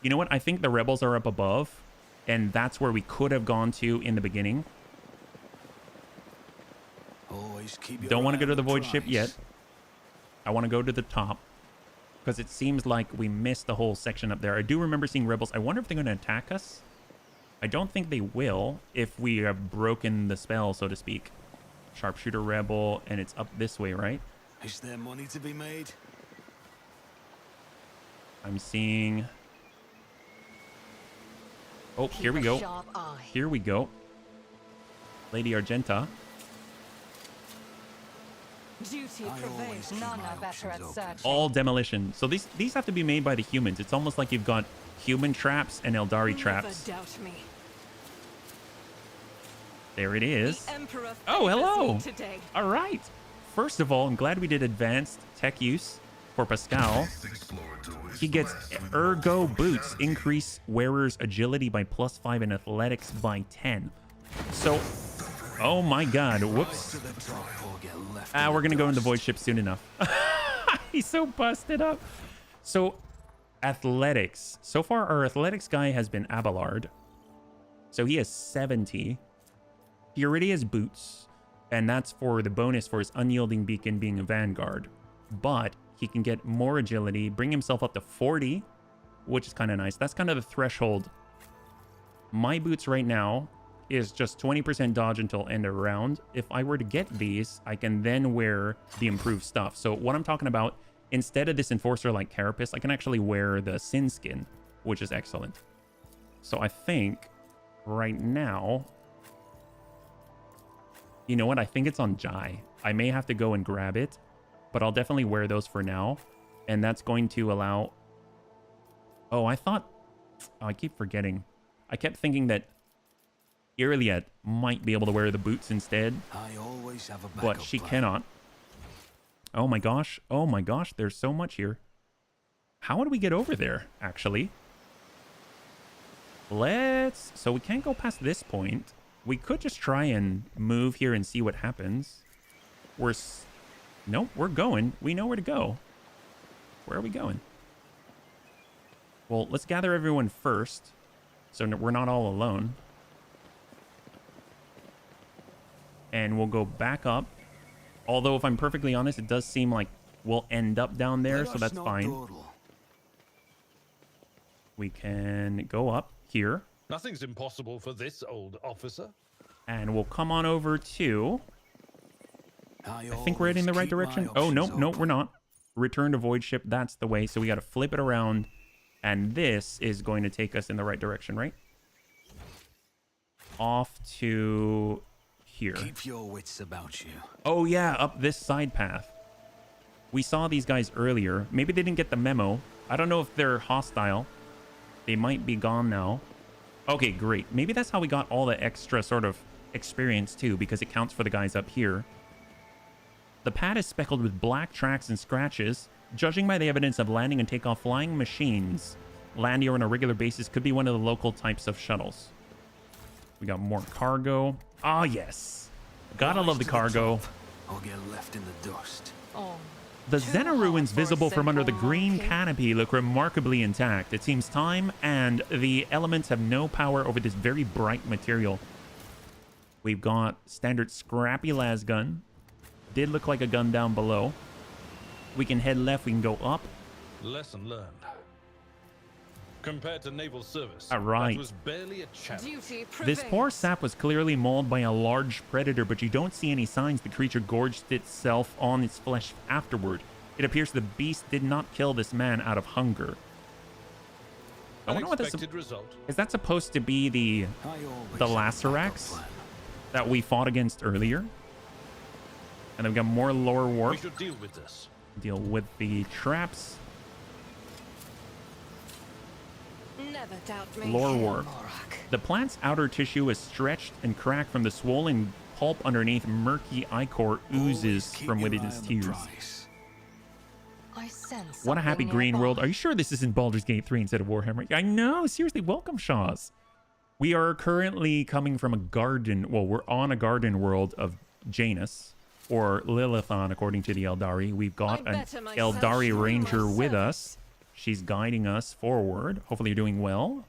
You know what? I think the rebels are up above, and that's where we could have gone to in the beginning. Don't want to go to the void ship yet. I want to go to the top, because it seems like we missed the whole section up there. I do remember seeing rebels. I wonder if they're going to attack us. I don't think they will if we have broken the spell, so to speak. Sharpshooter rebel, and it's up this way, right? Is there money to be made? I'm seeing... Oh, here we go. Here we go. Lady Argenta. Duty prevails. None are better at searching. All demolition. So these have to be made by the humans. It's almost like you've got human traps and Eldari traps. Never doubt me. There it is. The Emperor Oh, hello. me today. All right. First of all, I'm glad we did advanced tech use for Pascal. He gets Ergo Boots. Increase wearer's agility by +5 and athletics by 10. So, oh my god. Whoops. We're going to go in the void ship soon enough. He's so busted up. So, athletics. So far, our athletics guy has been Abelard. So he has 70. He already has boots, and that's for the bonus for his unyielding beacon being a vanguard. But he can get more agility, bring himself up to 40, which is kind of nice. That's kind of the threshold. My boots right now is just 20% dodge until end of round. If I were to get these, I can then wear the improved stuff. So what I'm talking about, instead of this Enforcer like Carapace, I can actually wear the Sin Skin, which is excellent. So I think right now, you know what? I think it's on Jai. I may have to go and grab it, but I'll definitely wear those for now. And that's going to allow... Oh, I thought... Oh, I keep forgetting. I kept thinking that Irliet might be able to wear the boots instead, I always have a but she cannot. Oh my gosh. Oh my gosh. There's so much here. How would we get over there, actually? So we can't go past this point. We could just try and move here and see what happens. Nope, we're going. We know where to go. Where are we going? Well, let's gather everyone first, so we're not all alone. And we'll go back up. Although, if I'm perfectly honest, it does seem like we'll end up down there, so that's fine. We can go up here. Nothing's impossible for this old officer. And we'll come on over to... I think we're heading the right direction. Oh, no, we're not. Return to Void Ship, that's the way. So we got to flip it around. And this is going to take us in the right direction, right? Off to here. Keep your wits about you. Oh, yeah, up this side path. We saw these guys earlier. Maybe they didn't get the memo. I don't know if they're hostile. They might be gone now. Okay, great. Maybe that's how we got all the extra sort of experience, too, because it counts for the guys up here. The pad is speckled with black tracks and scratches. Judging by the evidence of landing and takeoff flying machines, land here on a regular basis could be one of the local types of shuttles. We got more cargo. Ah, yes. Gotta love the cargo. I'll get left in the dust. The Zena ruins visible from under the green canopy look remarkably intact. It seems time and the elements have no power over this very bright material. We've got standard scrappy las gun. Did look like a gun down below. We can head left, we can go up. Lesson learned. Compared to naval service, all right. That was barely a challenge. This poor sap was clearly mauled by a large predator, but you don't see any signs the creature gorged itself on its flesh afterward. It appears the beast did not kill this man out of hunger. I wonder what this is. That supposed to be the Lacerax that we fought against earlier? And then we've got more lore warp. We should deal with this. Deal with the traps. Never doubt me. Lore warp. The plant's outer tissue is stretched and cracked from the swollen pulp underneath. Murky ichor oozes from within its tears. What a happy green world. Are you sure this isn't Baldur's Gate 3 instead of Warhammer? I know. Seriously, welcome, Shaws. We are currently coming from a garden. Well, we're on a garden world of Janus, or Lilithon, according to the Eldari. We've got an Eldari ranger with us. She's guiding us forward. Hopefully you're doing well.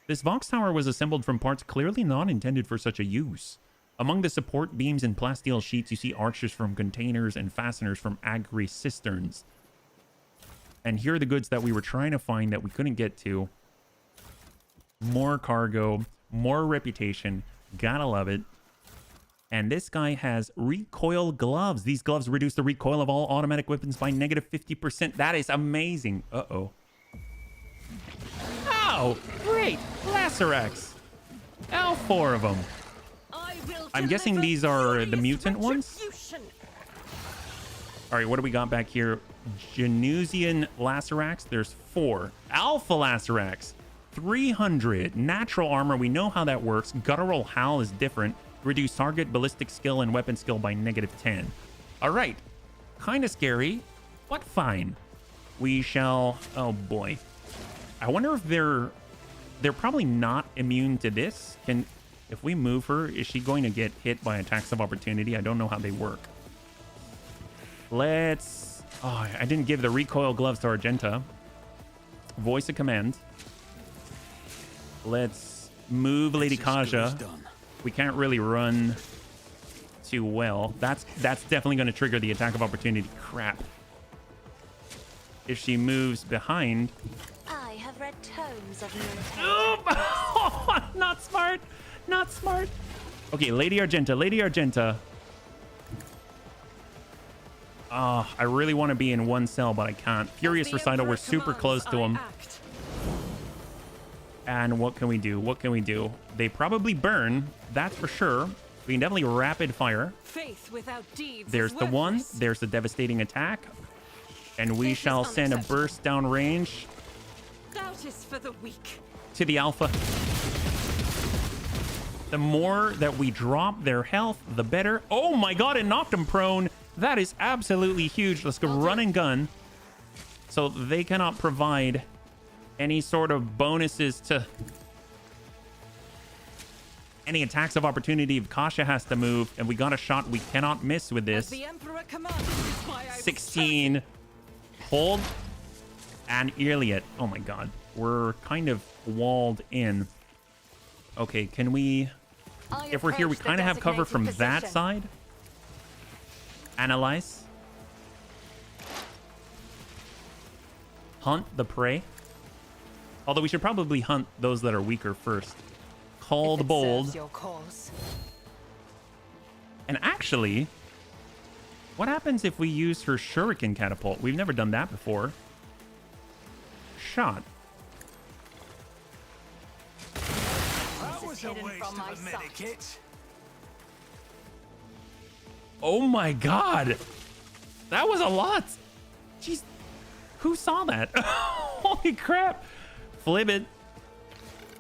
This Vox Tower was assembled from parts clearly not intended for such a use. Among the support beams and plasteel sheets, you see arches from containers and fasteners from agri cisterns. And here are the goods that we were trying to find that we couldn't get to. More cargo, more reputation. Gotta love it. And this guy has recoil gloves. These gloves reduce the recoil of all automatic weapons by negative 50%. That is amazing. Uh-oh. Oh, great. Lacerax. All 4 of them. I'm guessing these are the mutant ones. All right, what do we got back here? Genusian Lacerax. There's 4. Alpha Lacerax. 300. Natural armor. We know how that works. Guttural Howl is different. Reduce target, ballistic skill, and weapon skill by negative 10. All right. Kind of scary, but fine. We shall... Oh, boy. I wonder if they're probably not immune to this. If we move her, is she going to get hit by attacks of opportunity? I don't know how they work. Let's... Oh, I didn't give the recoil gloves to Argenta. Voice of command. Let's move Lady Kaja. We can't really run too well. That's definitely going to trigger the attack of opportunity. Crap. If she moves behind... I have read tomes of military Oh, not smart. Not smart. Okay, Lady Argenta. Lady Argenta. I really want to be in one cell, but I can't. Furious Recital, we're super close to him. And what can we do? What can we do? They probably burn, that's for sure. We can definitely rapid fire. Faith without deeds There's the one. There's the devastating attack. And we shall send a burst down range. Doubt is for the weak. To the Alpha. The more that we drop their health, the better. Oh my god, it knocked him prone. That is absolutely huge. Let's go run and gun. So they cannot provide any sort of bonuses to any attacks of opportunity if Kasha has to move. And we got a shot we cannot miss with this. The Emperor commands, is why I 16. Hold. And Iliad. Oh my god. We're kind of walled in. Okay, can we... If we're here, we kind of have cover from that side. Analyze. Hunt the prey. Although we should probably hunt those that are weaker first. Called bold. And actually, what happens if we use her shuriken catapult? We've never done that before. Shot. That was a waste of a medikit. Oh my god. That was a lot. Jeez. Who saw that? Holy crap. Flip it.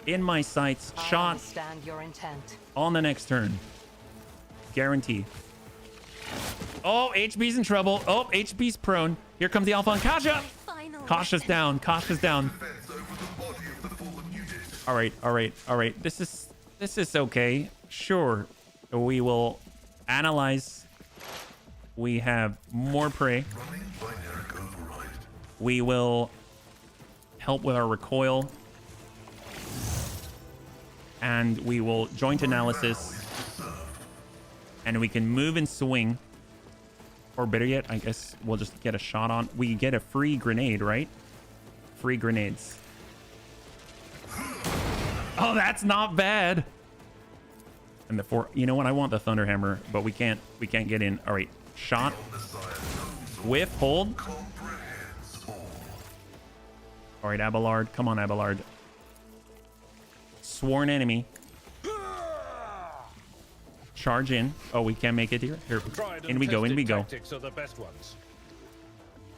In my sights. Shot. Understand your intent. On the next turn. Guarantee. Oh, HB's in trouble. Oh, HB's prone. Here comes the Alpha on Kasha. Kasha's down. Kasha's down. All right, all right, all right. This is okay. Sure. We will analyze. We have more prey. We will help with our recoil. And we will joint analysis. And we can move and swing. Or better yet, I guess we'll just get a shot on. We get a free grenade, right? Free grenades. Oh, that's not bad. And the four, you know what? I want the Thunderhammer, but we can't get in. All right, shot. Whiff, hold. All right, Abelard. Come on, Abelard. Sworn enemy. Charge in. Oh, we can't make it here. Here. In we go, in we go.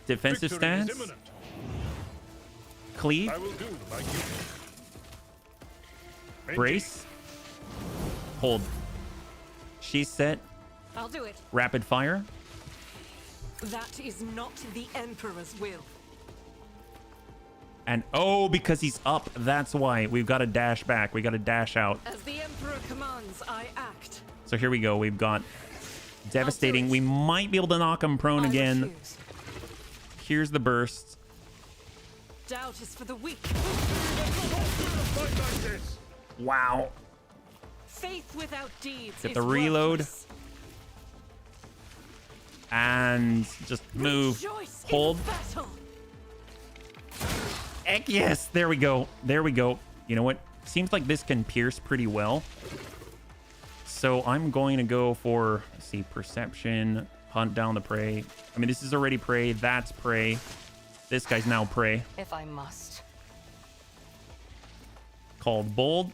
Defensive stance. Cleave. Brace. Hold. She's set. I'll do it. Rapid fire. That is not the Emperor's will. And oh, because he's up, that's why. We've got to dash back. We got to dash out. As the Emperor commands, I act. So here we go. We've got devastating. We might be able to knock him prone again. Refuse. Here's the burst. Doubt is for the weak. Wow. Faith without deeds. Get the reload. Worthless. And just move. Rejoice Hold. in battle. Heck yes. There we go. There we go. You know what? Seems like this can pierce pretty well. So I'm going to go for, let's see, perception, hunt down the prey. I mean, this is already prey. That's prey. This guy's now prey. If I must. Called bold.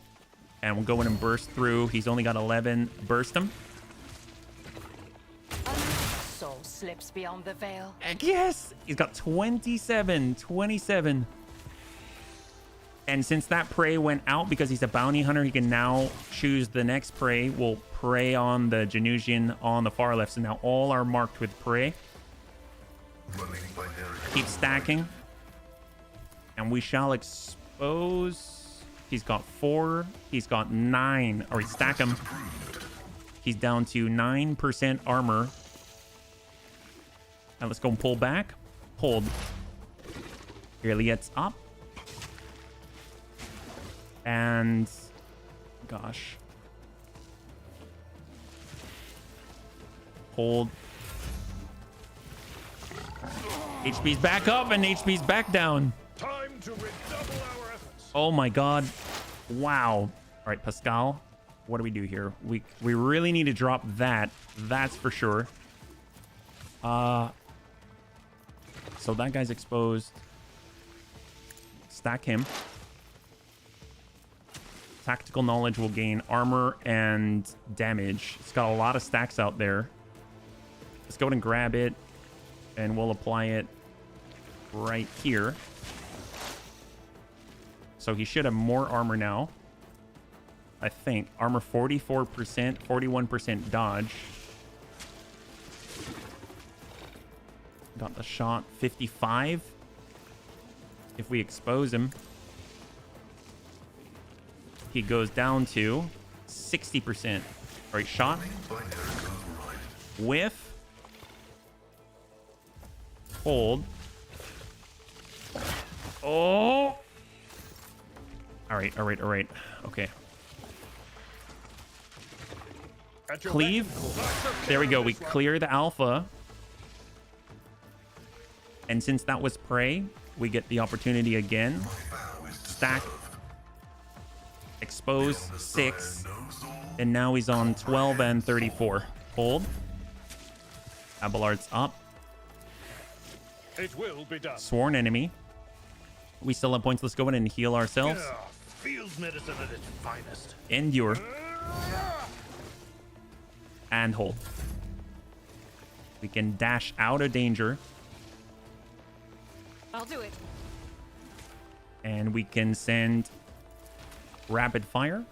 And we'll go in and burst through. He's only got 11. Burst him. Soul slips beyond the veil. Heck yes. He's got 27. 27. And since that prey went out because he's a bounty hunter, he can now choose the next prey. We'll prey on the Genusian on the far left. So now all are marked with prey. Keep stacking. And we shall expose. He's got 4. He's got 9. All right, stack him. He's down to 9% armor. Now let's go and pull back. Hold. Iliad's up. And gosh. Hold. HP's back up and HP's back down. Time to redouble our efforts. Oh my god. Wow. All right, Pascal. what do we do here? We really need to drop that. That's for sure. So that guy's exposed. Stack him. Tactical knowledge will gain armor and damage. It's got a lot of stacks out there. Let's go ahead and grab it, and we'll apply it right here. So he should have more armor now. I think. Armor 44%, 41% dodge. Got the shot 55. If we expose him, he goes down to 60%. All right, shot. Whiff. Hold. Oh. All right. Okay. Cleave. There we go. We clear the alpha. And since that was prey, we get the opportunity again. Stack. Expose 6. And now he's on 12 and 34. Hold. Abelard's up. It will be done. Sworn enemy. We still have points. Let's go in and heal ourselves. Field medicine at its finest. Endure. And hold. We can dash out of danger. I'll do it. And we can send rapid fire.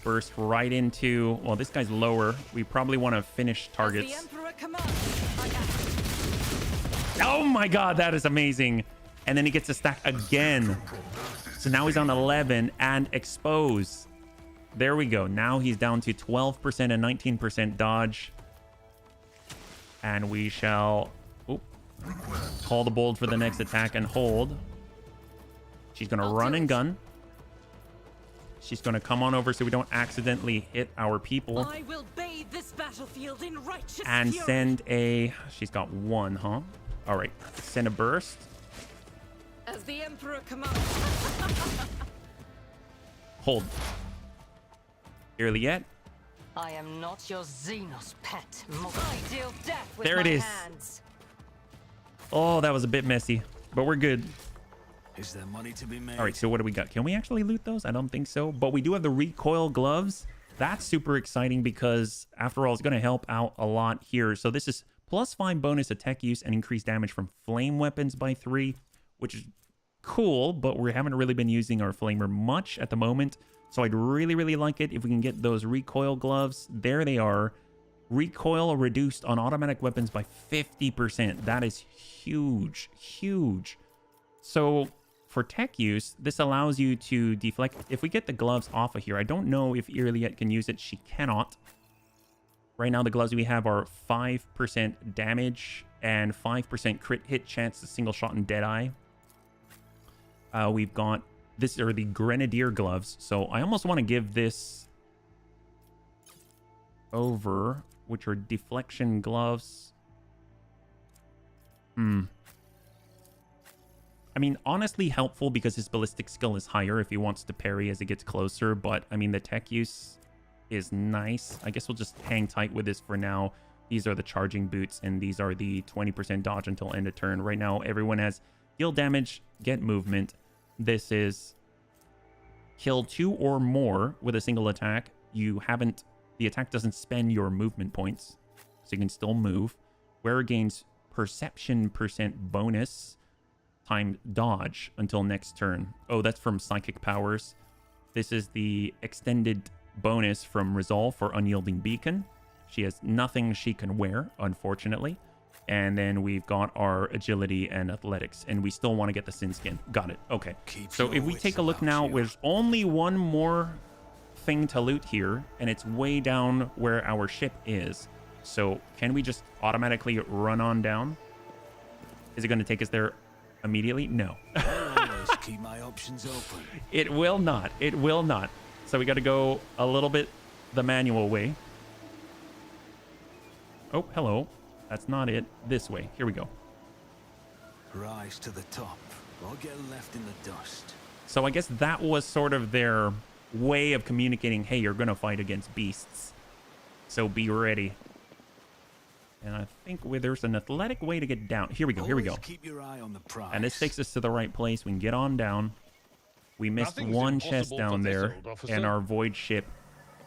Burst right into... Well, this guy's lower. We probably want to finish targets. As the Emperor commands, I act. Oh my god, that is amazing. And then he gets a stack again. So now he's on 11 and expose. There we go. Now he's down to 12% and 19% dodge. And we shall call the bold for the next attack and hold. She's going to run and gun. She's going to come on over so we don't accidentally hit our people. I will bathe this battlefield in righteous and fury. send a... She's got one, huh? All right. Send a burst. As the Emperor commands. Hold. Nearly yet. I am not your Xenos pet. I deal death with There it my is. hands. Oh, that was a bit messy, but we're good. Is there money to be made? All right, so what do we got? Can we actually loot those? I don't think so, but we do have the recoil gloves. That's super exciting because, after all, it's going to help out a lot here. So this is +5 bonus attack use and increased damage from flame weapons by 3, which is cool, but we haven't really been using our flamer much at the moment. So I'd really like it if we can get those recoil gloves. There they are. Recoil reduced on automatic weapons by 50%. That is huge. So for tech use, this allows you to deflect. If we get the gloves off of here, I don't know if Irliet can use it. She cannot. Right now, the gloves we have are 5% damage and 5% crit hit chance to single shot and Deadeye. We've got... This are the Grenadier gloves. So I almost want to give this over, which are deflection gloves. I mean, honestly helpful because his ballistic skill is higher if he wants to parry as it gets closer. But, I mean, the tech use is nice. I guess we'll just hang tight with this for now. These are the charging boots, and these are the 20% dodge until end of turn. Right now, everyone has deal damage, get movement. This is kill 2 or more with a single attack. You haven't... The attack doesn't spend your movement points, so you can still move. Wearer gains perception % bonus times dodge until next turn. Oh, that's from psychic powers. This is the extended bonus from Resolve for Unyielding Beacon. She has nothing she can wear, unfortunately. And then we've got our agility and athletics, and we still want to get the Sin Skin. Got it. Okay. So if we take a look now, there's only one more thing to loot here, and it's way down where our ship is. So can we just automatically run on down? Is it going to take us there immediately? No. Always keep my options open. It will not. It will not. So we got to go a little bit the manual way. Oh, hello. That's not it. This way. Here we go. Rise to the top, or get left in the dust. So I guess that was sort of their way of communicating, hey, you're going to fight against beasts. So be ready. And I think there's an athletic way to get down. Here we go. Here we go. Keep your eye on the prize. And this takes us to the right place. We can get on down. We missed Nothing's one impossible chest for down this there. old officer. And our void ship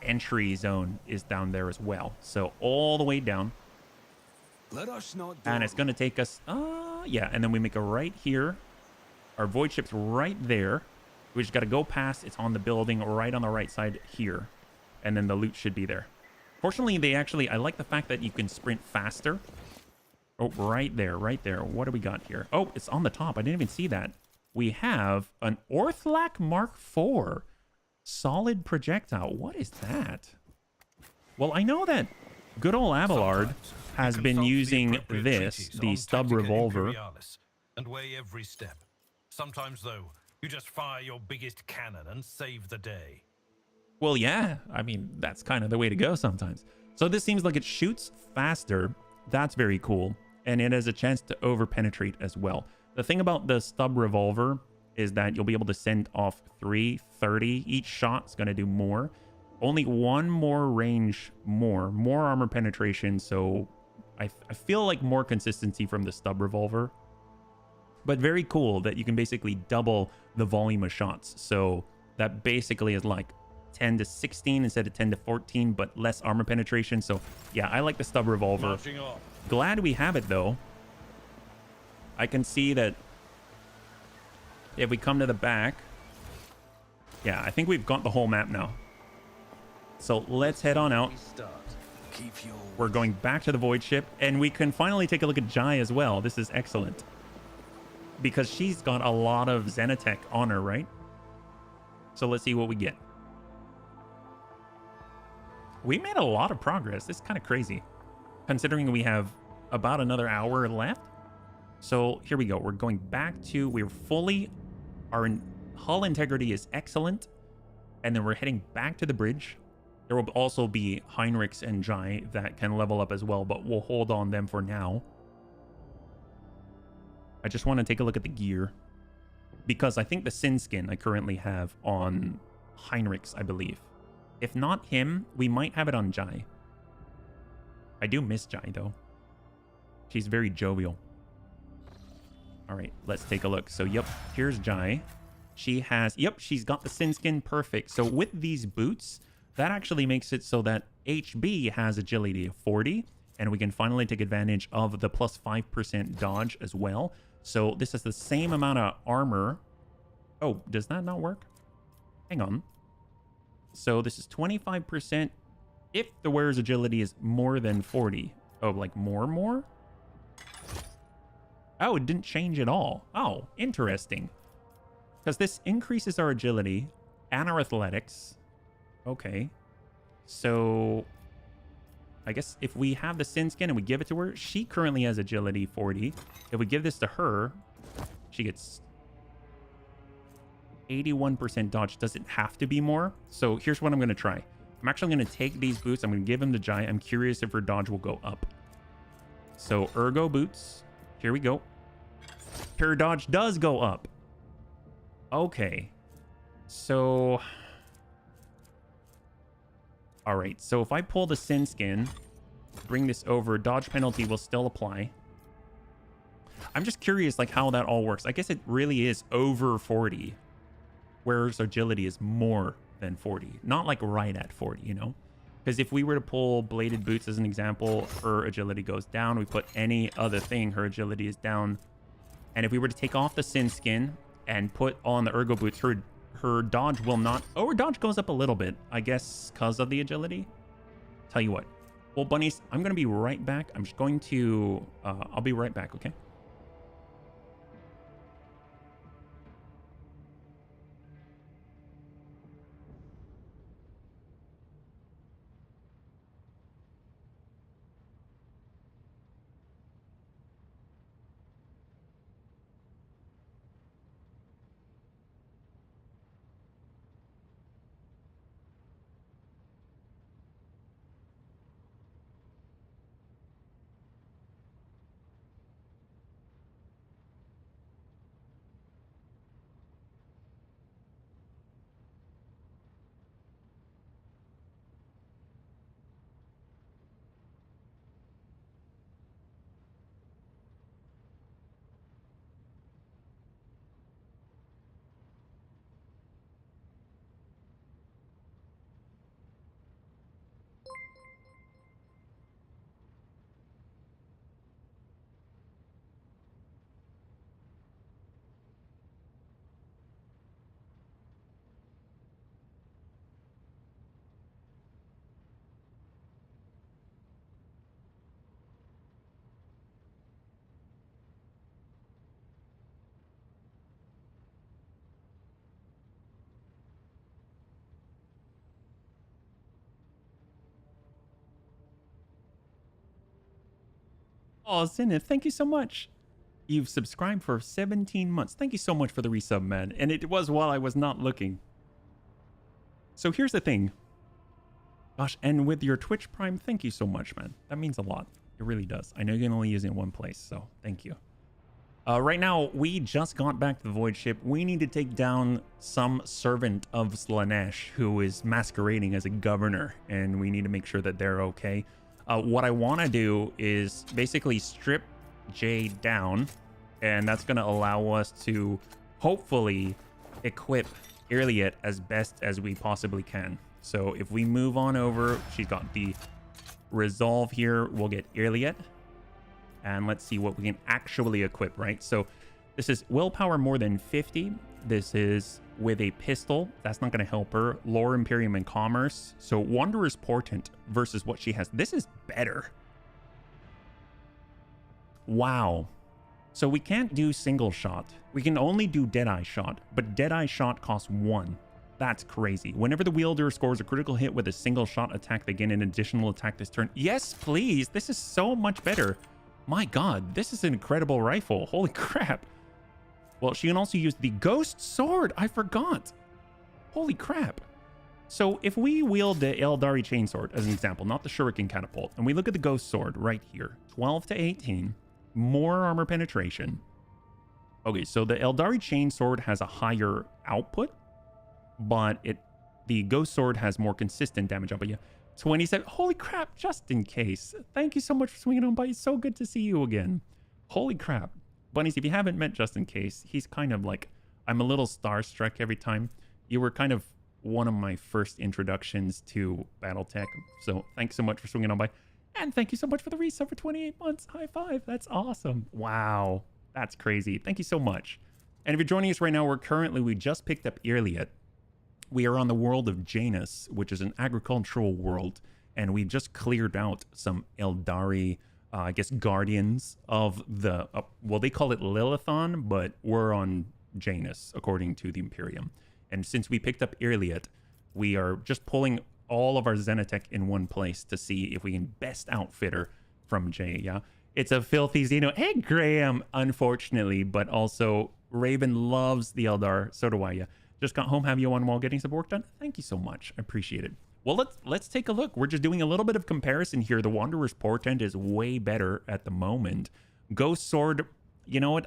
entry zone is down there as well. So all the way down. Let us not And it's going to take us... yeah, and then we make a right here. Our void ship's right there. We just got to go past. It's on the building right on the right side here. And then the loot should be there. Fortunately, they actually... I like the fact that you can sprint faster. Oh, right there, right there. What do we got here? Oh, it's on the top. I didn't even see that. We have an Orthlak Mark IV. Solid projectile. What is that? Well, I know that good old Abelard has been using this, the stub revolver. And weigh every step. Sometimes, though, you just fire your biggest cannon and save the day. Well, yeah. I mean, that's kind of the way to go sometimes. So this seems like it shoots faster. That's very cool. And it has a chance to over-penetrate as well. The thing about the stub revolver is that you'll be able to send off 330. Each shot's going to do more. Only one more range more armor penetration. So I feel like more consistency from the stub revolver. But very cool that you can basically double the volume of shots. So that basically is like 10 to 16 instead of 10 to 14, but less armor penetration. So yeah, I like the stub revolver. Glad we have it though. I can see that if we come to the back, yeah, I think we've got the whole map now. So let's head on out. We're going back to the void ship, and we can finally take a look at Jai as well. This is excellent because she's got a lot of Xenotech on her, right? So let's see what we get. We made a lot of progress. This is kind of crazy considering we have about another hour left. So here we go. We're going back to, our hull integrity is excellent. And then we're heading back to the bridge. There will also be Heinrichs and Jai that can level up as well, but we'll hold on them for now. I just want to take a look at the gear because I think the Sin Skin I currently have on Heinrichs, I believe. If not him, we might have it on Jai. I do miss Jai though. She's very jovial. All right, let's take a look. So, yep, here's Jai. She has, yep, she's got the Sin Skin, perfect. So with these boots, that actually makes it so that HB has agility of 40, and we can finally take advantage of the plus 5% dodge as well. So this is the same amount of armor. Oh, does that not work? Hang on. So this is 25% if the wearer's agility is more than 40. Oh, like more? Oh, it didn't change at all. Oh, interesting. Because this increases our agility and our athletics. Okay. So I guess if we have the Sin Skin and we give it to her, she currently has agility 40. If we give this to her, she gets 81% dodge. Doesn't have to be more. So here's what I'm going to try. I'm actually going to take these boots. I'm going to give them to Jai. I'm curious if her dodge will go up. So ergo boots. Here we go. Her dodge does go up. Okay. So... all right. So if I pull the Sin Skin, bring this over, dodge penalty will still apply. I'm just curious like how that all works. I guess it really is over 40. Whereas agility is more than 40. Not like right at 40, you know? Because if we were to pull bladed boots as an example, her agility goes down. We put any other thing, her agility is down. And if we were to take off the Sin Skin and put on the ergo boots, her dodge will not... oh, her dodge goes up a little bit, I guess, because of the agility. Tell you what. Well, bunnies, I'm going to be right back. I'm just going to... I'll be right back, okay? Oh, Zenith, thank you so much. You've subscribed for 17 months. Thank you so much for the resub, man. And it was while I was not looking. So here's the thing. Gosh, and with your Twitch Prime, thank you so much, man. That means a lot. It really does. I know you can only use it in one place, so thank you. Right now, we just got back to the Void Ship. We need to take down some servant of Slanesh who is masquerading as a governor, and we need to make sure that they're okay. What I want to do is basically strip Jay down, and that's going to allow us to hopefully equip Irliet as best as we possibly can. So if we move on over, she's got the resolve here. We'll get Irliet. And let's see what we can actually equip, right? So this is willpower more than 50. This is with a pistol. That's not going to help her. Lore, Imperium, and Commerce. So Wanderer's Portent versus what she has. This is better. Wow. So we can't do single shot. We can only do Deadeye shot, but Deadeye shot costs 1. That's crazy. Whenever the wielder scores a critical hit with a single shot attack, they gain an additional attack this turn. Yes, please. This is so much better. My God, this is an incredible rifle. Holy crap. Well, she can also use the Ghost Sword. I forgot. Holy crap. So if we wield the Eldari Chainsword as an example, not the Shuriken Catapult, and we look at the Ghost Sword right here, 12 to 18, more armor penetration. Okay, so the Eldari Chainsword has a higher output, but the Ghost Sword has more consistent damage output. Yeah. 27. Holy crap, just in case. Thank you so much for swinging on by. It's so good to see you again. Holy crap. Bunnies, if you haven't met Just in Case, he's kind of like, I'm a little starstruck every time. You were kind of one of my first introductions to Battletech. So thanks so much for swinging on by. And thank you so much for the resub for 28 months. High five. That's awesome. Wow. That's crazy. Thank you so much. And if you're joining us right now, we just picked up Irliet. We are on the world of Janus, which is an agricultural world, and we just cleared out some Eldari, I guess, guardians of the, well, they call it Lilithon, but we're on Janus, according to the Imperium. And since we picked up Irliet, we are just pulling all of our Xenotech in one place to see if we can best outfit her from Jay, yeah? It's a filthy Xeno. Hey, Graham, unfortunately, but also Raven loves the Eldar, so do I, yeah. Just got home, have you on while getting some work done? Thank you so much. I appreciate it. Well, let's take a look. We're just doing a little bit of comparison here. The Wanderer's Portent is way better at the moment. Ghost Sword, you know what?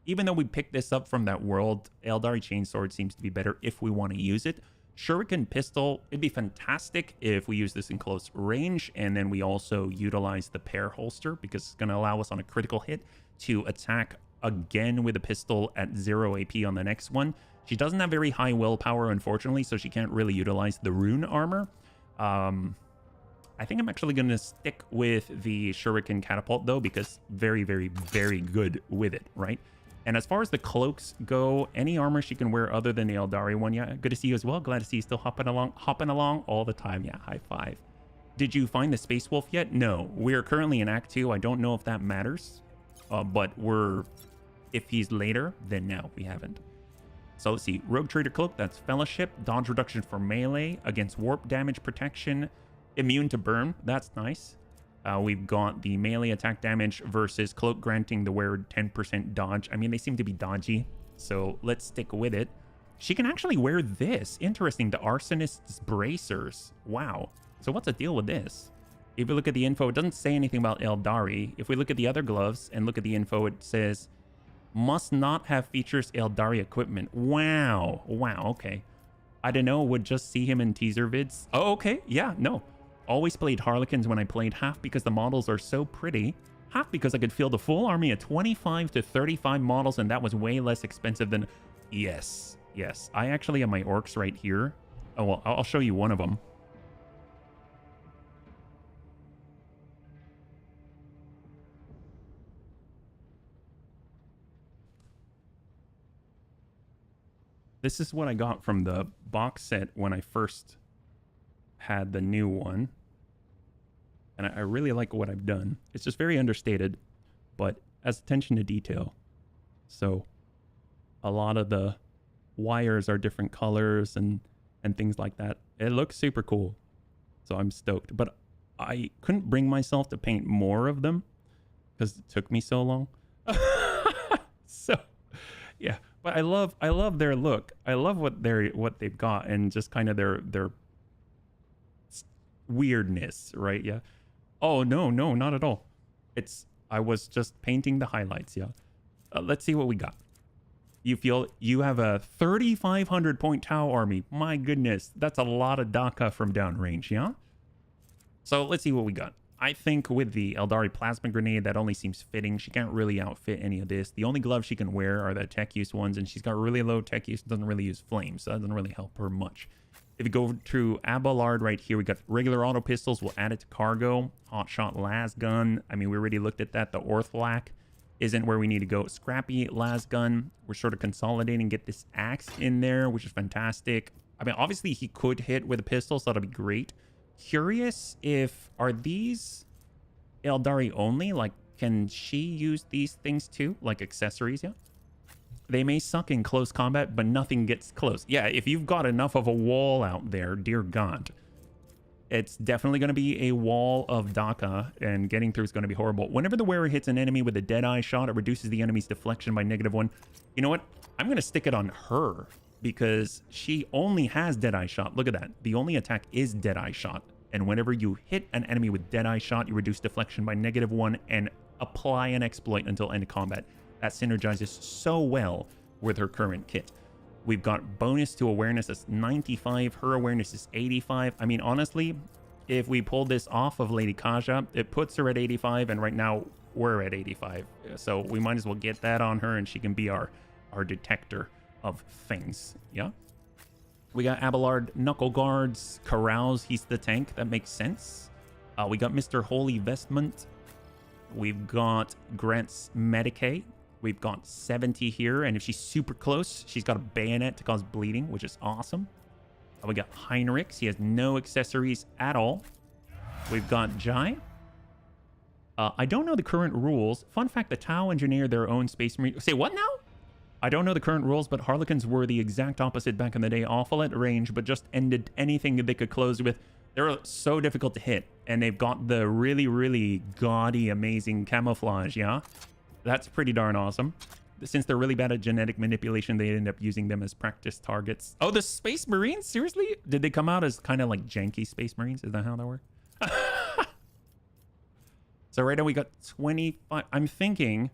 Even though we picked this up from that world, Eldari Chainsword seems to be better if we want to use it. Shuriken Pistol, it'd be fantastic if we use this in close range, and then we also utilize the pair holster because it's going to allow us on a critical hit to attack again with a pistol at 0 AP on the next one. She doesn't have very high willpower, unfortunately, so she can't really utilize the rune armor. I think I'm actually going to stick with the Shuriken Catapult, though, because very, very, very good with it, right? And as far as the cloaks go, any armor she can wear other than the Eldari one, yeah, good to see you as well. Glad to see you still hopping along all the time. Yeah, high five. Did you find the Space Wolf yet? No, we're currently in Act 2. I don't know if that matters, but if he's later, then no, we haven't. So let's see, Roguetrader Cloak, that's Fellowship, dodge reduction for melee, against warp damage protection, immune to burn, that's nice. We've got the melee attack damage versus Cloak granting the wearer 10% dodge. I mean, they seem to be dodgy, so let's stick with it. She can actually wear this. Interesting, the Arsonist's Bracers. Wow. So what's the deal with this? If we look at the info, it doesn't say anything about Eldari. If we look at the other gloves and look at the info, it says, must not have features Eldari equipment. Wow. Wow, okay. I don't know, would just see him in teaser vids. Oh, okay. Yeah, no. Always played Harlequins when I played, half because the models are so pretty, half because I could field a full army of 25 to 35 models, and that was way less expensive than... Yes, yes. I actually have my orcs right here. Oh, well, I'll show you one of them. This is what I got from the box set when I first had the new one. And I really like what I've done. It's just very understated, but has attention to detail. So a lot of the wires are different colors and things like that. It looks super cool. So I'm stoked. But I couldn't bring myself to paint more of them because it took me so long. So, yeah. But I love their look. I love what they've got, and just kind of their weirdness, right? Yeah. Oh no, not at all. I was just painting the highlights. Yeah. Let's see what we got. You have a 3,500 point Tau army. My goodness, that's a lot of Daka from downrange. Yeah. So let's see what we got. I think with the Eldari Plasma Grenade, that only seems fitting. She can't really outfit any of this. The only gloves she can wear are the tech use ones, and she's got really low tech use, doesn't really use flames, so that doesn't really help her much. If you go to Abelard right here, we got regular auto pistols. We'll add it to cargo. Hotshot las gun. I mean, we already looked at that. The Orthlak isn't where we need to go. Scrappy las gun. We're sort of consolidating, get this axe in there, which is fantastic. I mean, obviously he could hit with a pistol, so that'll be great. Curious if, are these Eldari only? Like, can she use these things too? Like accessories, yeah? They may suck in close combat, but nothing gets close. Yeah, if you've got enough of a wall out there, dear God, it's definitely going to be a wall of Daka, and getting through is going to be horrible. Whenever the wearer hits an enemy with a Deadeye shot, it reduces the enemy's deflection by -1. You know what? I'm going to stick it on her, because she only has Deadeye shot. Look at that. The only attack is Deadeye shot. And whenever you hit an enemy with Deadeye shot, you reduce deflection by -1 and apply an exploit until end of combat. That synergizes so well with her current kit. We've got bonus to awareness that's 95. Her awareness is 85. I mean, honestly, if we pulled this off of Lady Kaja, it puts her at 85, and right now we're at 85. So we might as well get that on her, and she can be our detector of things. Yeah. We got Abelard Knuckle Guards, Carouse, he's the tank. That makes sense. We got Mr. Holy Vestment. We've got Grant's Medicaid. We've got 70 here, and if she's super close, she's got a bayonet to cause bleeding, which is awesome. We got Heinrichs. He has no accessories at all. We've got Jai. I don't know the current rules. Fun fact, the Tau engineer their own Space Marine. Say what now? I don't know the current rules, but Harlequins were the exact opposite back in the day. Awful at range, but just ended anything they could close with. They're so difficult to hit, and they've got the really, really gaudy, amazing camouflage, yeah? That's pretty darn awesome. Since they're really bad at genetic manipulation, they end up using them as practice targets. Oh, the Space Marines? Seriously? Did they come out as kind of like janky Space Marines? Is that how that works? So right now we got 25. I'm thinking...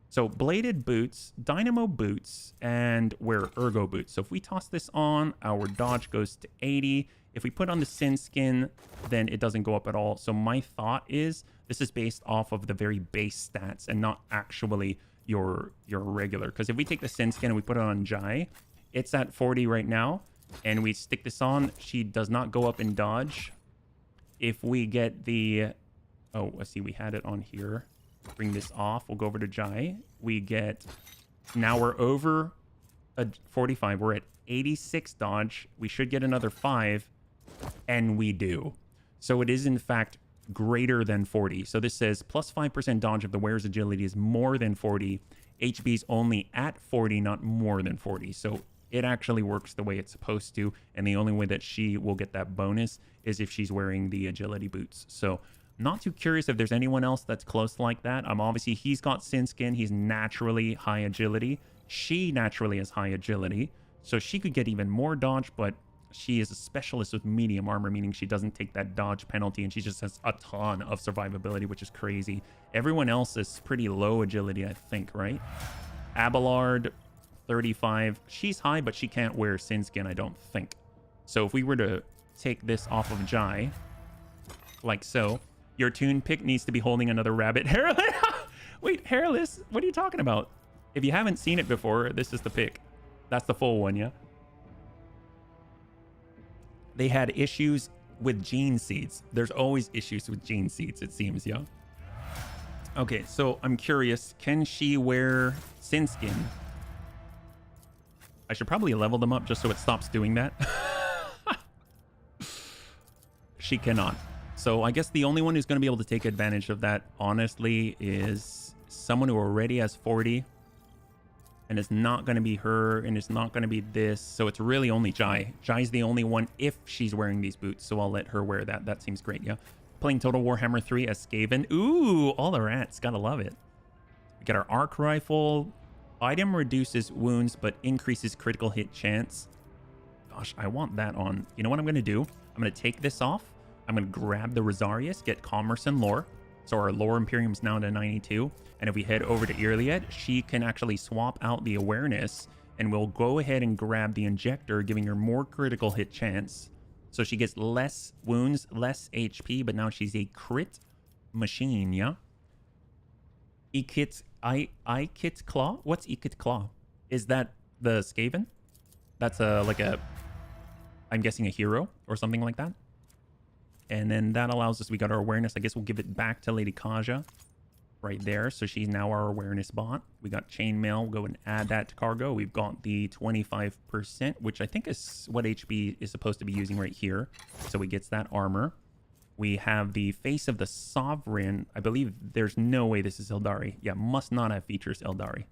So bladed boots, dynamo boots, and wear ergo boots. So if we toss this on, our dodge goes to 80. If we put on the sin skin, then it doesn't go up at all. So my thought is this is based off of the very base stats and not actually your regular. Because if we take the sin skin and we put it on Jai, it's at 40 right now. And we stick this on, she does not go up in dodge. If we get the... Oh, let's see, we had it on here. Bring this off. We'll go over to Jai. We get... Now we're over a 45. We're at 86 dodge. We should get another 5. And we do. So it is, in fact, greater than 40. So this says plus 5% dodge if the wearer's agility is more than 40. HB is only at 40, not more than 40. So it actually works the way it's supposed to. And the only way that she will get that bonus is if she's wearing the agility boots. So... Not too curious if there's anyone else that's close like that. Obviously, he's got sin skin. He's naturally high agility. She naturally has high agility. So she could get even more dodge, but she is a specialist with medium armor, meaning she doesn't take that dodge penalty, and she just has a ton of survivability, which is crazy. Everyone else is pretty low agility, I think, right? Abelard, 35. She's high, but she can't wear sin skin, I don't think. So if we were to take this off of Jai, like so... Your tune pick needs to be holding another rabbit. Hairless? Wait, hairless? What are you talking about? If you haven't seen it before, this is the pick. That's the full one, yeah? They had issues with gene seeds. There's always issues with gene seeds, it seems, yeah? Okay, so I'm curious. Can she wear sin skin? I should probably level them up just so it stops doing that. She cannot. So I guess the only one who's going to be able to take advantage of that, honestly, is someone who already has 40. And it's not going to be her, and it's not going to be this. So it's really only Jai. Jai's the only one if she's wearing these boots. So I'll let her wear that. That seems great, yeah. playing Total Warhammer 3 as Skaven. Ooh, all the rats. Gotta love it. We got our arc rifle. Item reduces wounds, but increases critical hit chance. Gosh, I want that on. You know what I'm going to do? I'm going to take this off. I'm going to grab the Rosarius, get Commerce and Lore. So our Lore Imperium's now to 92. And if we head over to Iliad, she can actually swap out the awareness. And we'll go ahead and grab the Injector, giving her more critical hit chance. So she gets less wounds, less HP, but now she's a crit machine, yeah? Ikit's Claw? What's Ikit's Claw? Is that the Skaven? That's like a, I'm guessing a hero or something like that. And then that allows us, we got our awareness. I guess we'll give it back to Lady Kaja right there. So she's now our awareness bot. We got chainmail. We'll go and add that to cargo. We've got the 25%, which I think is what HB is supposed to be using right here. So he gets that armor. We have the Face of the Sovereign. I believe there's no way this is Eldari. Yeah, must not have features Eldari.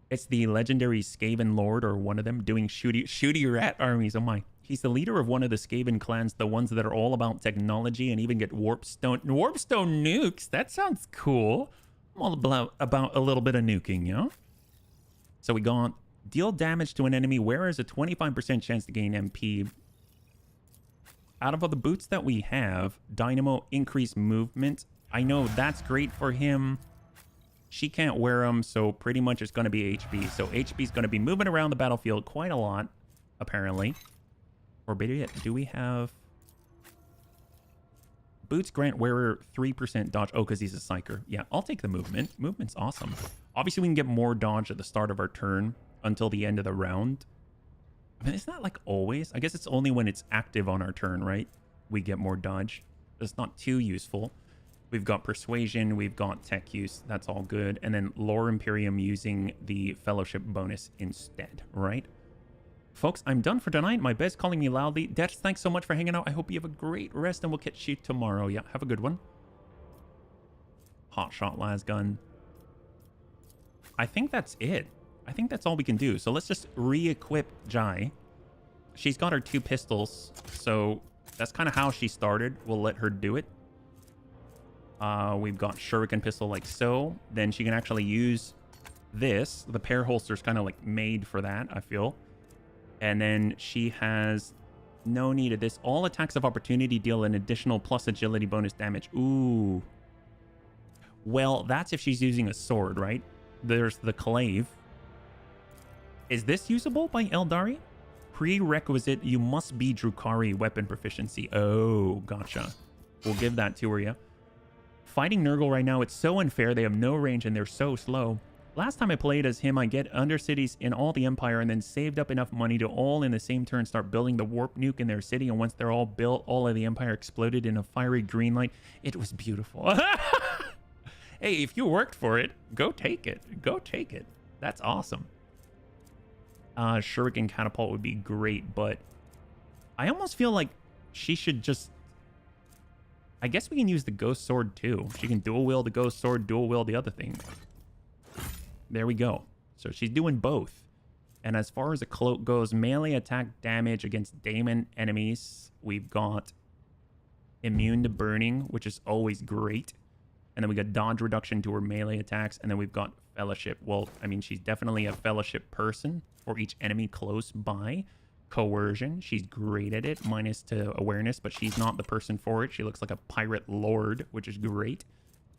It's the legendary Skaven Lord, or one of them, doing shooty rat armies. Oh my. He's the leader of one of the Skaven clans, the ones that are all about technology and even get warpstone nukes. That sounds cool. I'm all about a little bit of nuking, yeah? So we got deal damage to an enemy, whereas a 25% chance to gain MP. Out of all the boots that we have, Dynamo increased movement. I know that's great for him. She can't wear them, so pretty much it's going to be HB. So HB is going to be moving around the battlefield quite a lot, apparently. Or better yet, do we have... Boots grant wearer 3% dodge. Oh, because he's a psyker. Yeah, I'll take the movement. Movement's awesome. Obviously, we can get more dodge at the start of our turn until the end of the round. I mean, it's not like always. I guess it's only when it's active on our turn, right? We get more dodge. It's not too useful. We've got Persuasion. We've got Tech use. That's all good. And then Lore Imperium using the Fellowship bonus instead, right? Folks, I'm done for tonight. My bed's calling me loudly. Dex, thanks so much for hanging out. I hope you have a great rest, and we'll catch you tomorrow. Yeah, have a good one. Hot shot lasgun. I think that's it. I think that's all we can do. So let's just re-equip Jai. She's got her 2 pistols, so that's kind of how she started. We'll let her do it. We've got shuriken pistol like so. Then she can actually use this. The pair holster's kind of like made for that, I feel. And then she has no need of this. All attacks of opportunity deal an additional plus agility bonus damage. Ooh. Well, that's if she's using a sword, right? There's the Clave. Is this usable by Eldari? Prerequisite, you must be Drukhari weapon proficiency. Oh, gotcha. We'll give that to her, yeah. Fighting Nurgle right now, it's so unfair. They have no range and they're so slow. Last time I played as him, I get undercities in all the Empire and then saved up enough money to all in the same turn start building the warp nuke in their city. And once they're all built, all of the Empire exploded in a fiery green light. It was beautiful. Hey, if you worked for it, go take it. Go take it. That's awesome. Shuriken Catapult would be great, but I almost feel like she should just... I guess we can use the Ghost Sword too. She can dual wield the Ghost Sword, dual wield the other thing. There we go. So she's doing both. And as far as a cloak goes, melee attack damage against daemon enemies. We've got immune to burning, which is always great. And then we got dodge reduction to her melee attacks. And then we've got fellowship. Well, I mean, she's definitely a fellowship person for each enemy close by. Coercion. She's great at it. Minus to awareness, but she's not the person for it. She looks like a pirate lord, which is great.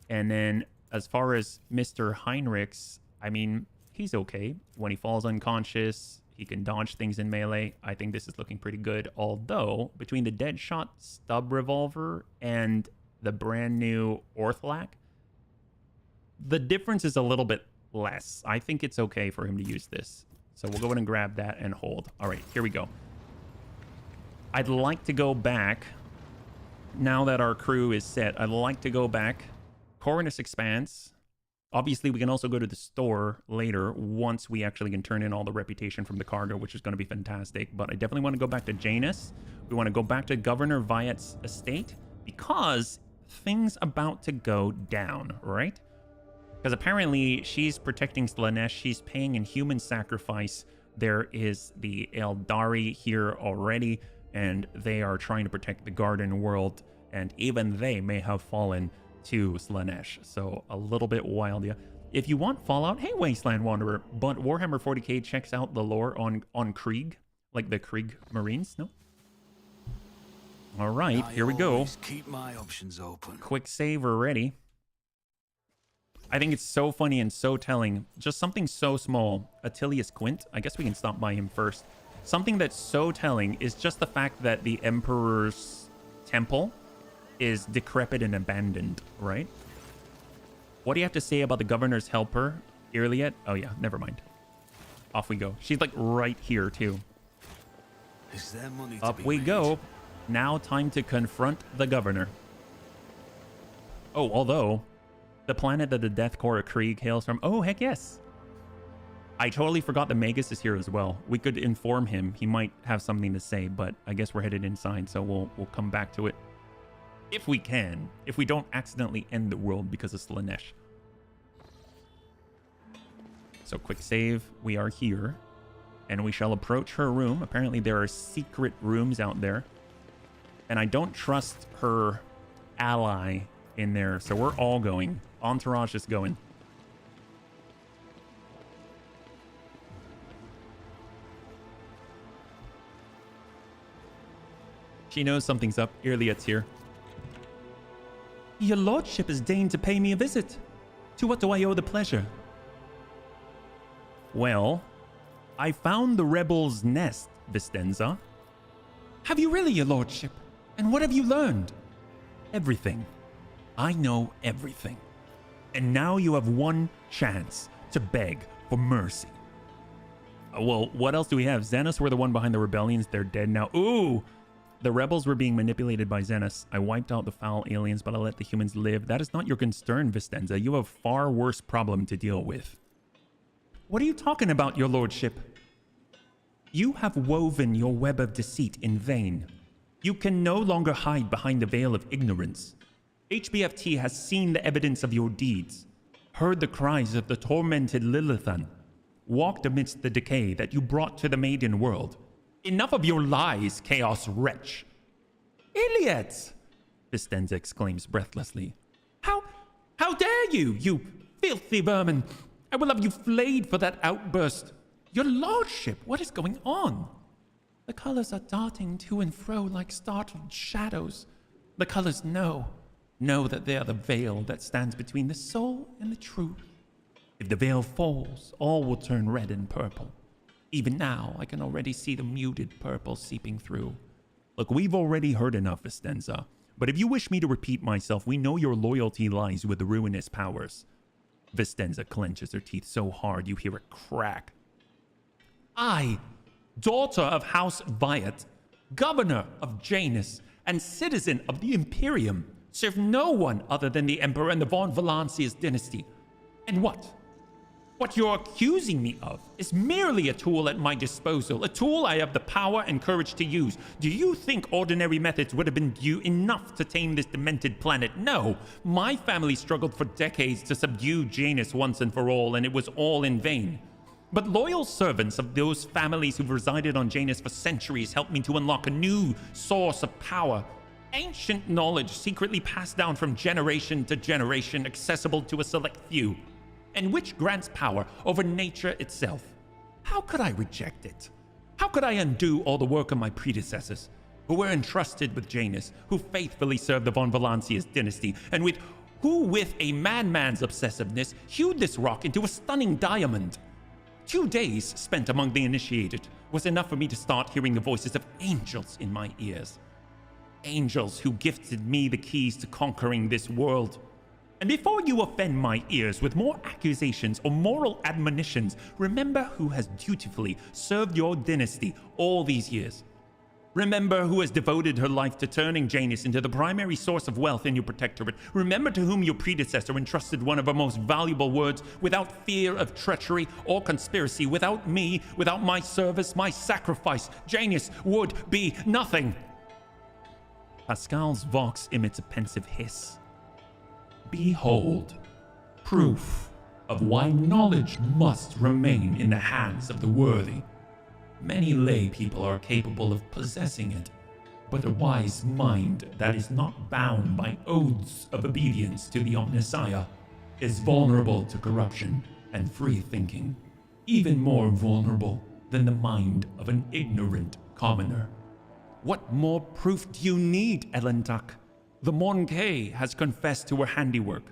And then as far as Mr. Heinrichs, I mean, he's okay. When he falls unconscious, he can dodge things in melee. I think this is looking pretty good. Although, between the Deadshot Stub Revolver and the brand new Orthlak, the difference is a little bit less. I think it's okay for him to use this. So we'll go ahead and grab that and hold. All right, here we go. I'd like to go back. Now that our crew is set, I'd like to go back. Coronus Expanse. Obviously, we can also go to the store later once we actually can turn in all the reputation from the cargo, which is going to be fantastic. But I definitely want to go back to Janus. We want to go back to Governor Viat's estate because things about to go down, right? Because apparently she's protecting Slanesh. She's paying in human sacrifice. There is the Eldari here already, and they are trying to protect the Garden World. and even they may have fallen to Slaanesh. So a little bit wild, yeah. If you want Fallout, hey Wasteland Wanderer, but Warhammer 40k checks out the lore on Krieg, like the Krieg Marines, no? All right, here we go. Keep my options open. Quick save already. I think it's so funny and so telling. Just something so small. Attilius Quint. I guess we can stop by him first. Something that's so telling is just the fact that the Emperor's temple is decrepit and abandoned, right? What do you have to say about the governor's helper, Irliet? Oh yeah, never mind. Off we go. She's like right here too. Is there money Up we go. Now time to confront the governor. Oh, although the planet that the Death Core of Krieg hails from. Oh, heck yes. I totally forgot that Magus is here as well. We could inform him. He might have something to say, but I guess we're headed inside, so we'll come back to it. If we can. If we don't accidentally end the world because of Slaanesh. So quick save. We are here. And we shall approach her room. Apparently there are secret rooms out there. And I don't trust her ally in there. So we're all going. Entourage is going. She knows something's up. Irliet's here. Your lordship has deigned to pay me a visit. To what do I owe the pleasure? Well, I found the rebels' nest, Vistenza. Have you really, your lordship? And what have you learned? Everything. I know everything. And now you have one chance to beg for mercy. Well, what else do we have? Xenos were the one behind the rebellions. They're dead now. Ooh! The rebels were being manipulated by Xenos. I wiped out the foul aliens, but I let the humans live. That is not your concern, Vistenza. You have a far worse problem to deal with. What are you talking about, your lordship? You have woven your web of deceit in vain. You can no longer hide behind the veil of ignorance. HBFT has seen the evidence of your deeds, heard the cries of the tormented Lilithan, walked amidst the decay that you brought to the Maiden World. Enough of your lies, Chaos Wretch. Iliad! Vistenza exclaims breathlessly. How dare you, you filthy vermin! I will have you flayed for that outburst. Your lordship, what is going on? The colors are darting to and fro like startled shadows. The colors know that they are the veil that stands between the soul and the truth. If the veil falls, all will turn red and purple. Even now, I can already see the muted purple seeping through. Look, we've already heard enough, Vistenza. But if you wish me to repeat myself, we know your loyalty lies with the ruinous powers. Vistenza clenches her teeth so hard you hear a crack. I, daughter of House Viat, governor of Janus, and citizen of the Imperium, serve no one other than the Emperor and the von Valancius dynasty. And what you're accusing me of is merely a tool at my disposal, a tool I have the power and courage to use. Do you think ordinary methods would have been enough to tame this demented planet? No. My family struggled for decades to subdue Janus once and for all, and it was all in vain. But loyal servants of those families who've resided on Janus for centuries helped me to unlock a new source of power. Ancient knowledge secretly passed down from generation to generation, accessible to a select few, and which grants power over nature itself. How could I reject it? How could I undo all the work of my predecessors, who were entrusted with Janus, who faithfully served the von Valancius dynasty, and who with a madman's obsessiveness hewed this rock into a stunning diamond? 2 days spent among the initiated was enough for me to start hearing the voices of angels in my ears. Angels who gifted me the keys to conquering this world. And before you offend my ears with more accusations or moral admonitions, remember who has dutifully served your dynasty all these years. Remember who has devoted her life to turning Janus into the primary source of wealth in your protectorate. Remember to whom your predecessor entrusted one of her most valuable words without fear of treachery or conspiracy. Without me, without my service, my sacrifice, Janus would be nothing. Pascal's vox emits a pensive hiss. Behold, proof of why knowledge must remain in the hands of the worthy. Many lay people are capable of possessing it, but a wise mind that is not bound by oaths of obedience to the Omnissiah is vulnerable to corruption and free thinking, even more vulnerable than the mind of an ignorant commoner. What more proof do you need, Elentak? The Monkey has confessed to her handiwork.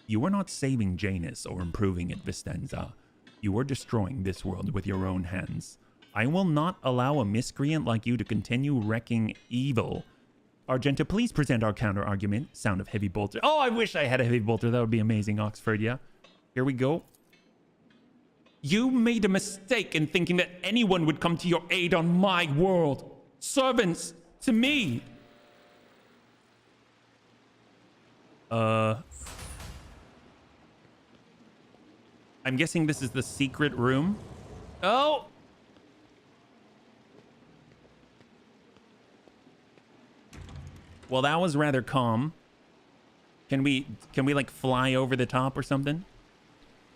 You are not saving Janus or improving it, Vistenza. You are destroying this world with your own hands. I will not allow a miscreant like you to continue wrecking evil. Argenta, please present our counter-argument. Sound of heavy bolter. Oh, I wish I had a heavy bolter. That would be amazing, Oxford, yeah. Here we go. You made a mistake in thinking that anyone would come to your aid on my world. Servants to me. I'm guessing this is the secret room. Oh! Well, that was rather calm. Can we like fly over the top or something?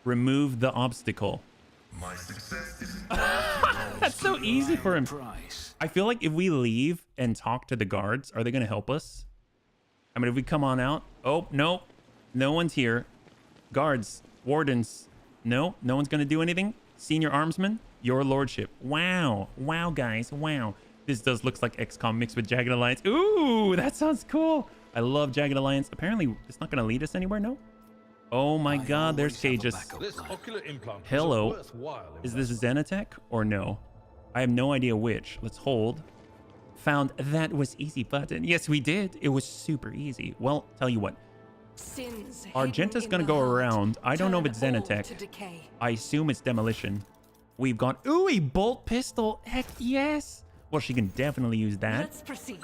Remove the obstacle. My success is That's so easy for him. I feel like if we leave and talk to the guards, are they going to help us? I mean, if we come on out. Oh, no. No one's here. Guards, wardens. No one's going to do anything. Senior armsman, your lordship. Wow. Wow, guys. Wow. This does looks like XCOM mixed with Jagged Alliance. Ooh, that sounds cool. I love Jagged Alliance. Apparently, it's not going to lead us anywhere, no? Oh my god, there's cages. Hello. Is this Xenotech or no? I have no idea which. Let's hold. Found that was easy button. Yes, we did. It was super easy. Well, tell you what. Argenta's gonna go around. I don't know if it's Xenotech. I assume it's demolition. We've got ooh, a bolt pistol. Heck yes. Well, she can definitely use that. Let's proceed.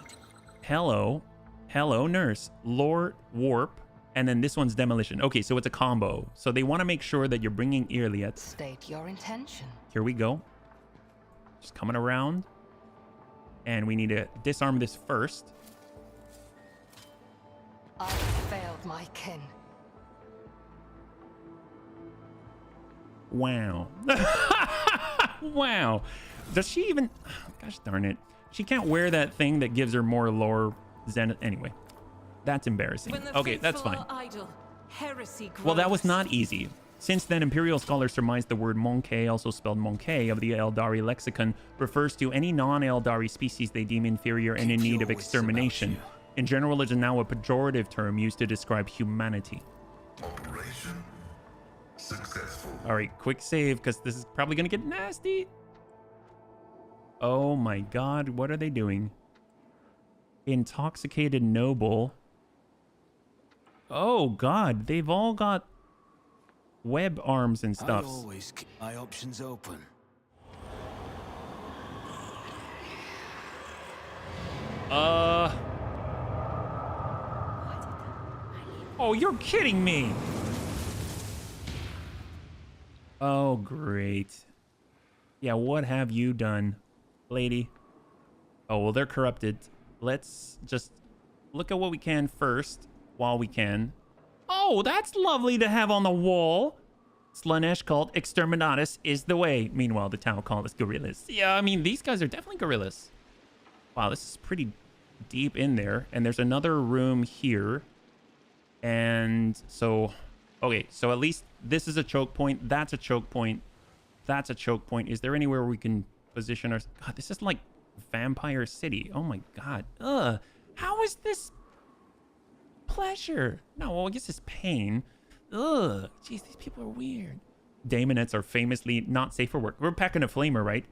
Hello. Hello, nurse. Lore warp. And then this one's demolition. Okay, so it's a combo. So they want to make sure that you're bringing Earliets. State your intention. Here we go. Just coming around. And we need to disarm this first. I failed my kin. Wow. Wow. Does she even... Gosh darn it. She can't wear that thing that gives her more lore zen... Anyway. That's embarrassing. Okay, that's fine. Idle, well, that was not easy. Since then, Imperial scholars surmised the word Monkey, also spelled Monkey, of the Eldari lexicon, refers to any non-Eldari species they deem inferior and in need of extermination. In general, it is now a pejorative term used to describe humanity. Operation successful. All right, quick save, because this is probably going to get nasty. Oh my god, what are they doing? Intoxicated noble. Oh god, they've all got web arms and stuff. I always keep my options open. Oh, you're kidding me. Oh, great. Yeah, what have you done, lady? Oh, well, they're corrupted. Let's just look at what we can first while we can. Oh, that's lovely to have on the wall. Slanesh called Exterminatus is the way. Meanwhile, the town called us gorillas. Yeah, I mean, these guys are definitely gorillas. Wow, this is pretty deep in there. And there's another room here. And so, okay, so at least this is a choke point. That's a choke point. That's a choke point. Is there anywhere we can position our... God, this is like Vampire City. Oh my god. Ugh. How is this pleasure? No, well, I guess it's pain. Ugh. Jeez, these people are weird. Daemonettes are famously not safe for work. We're packing a flamer, right?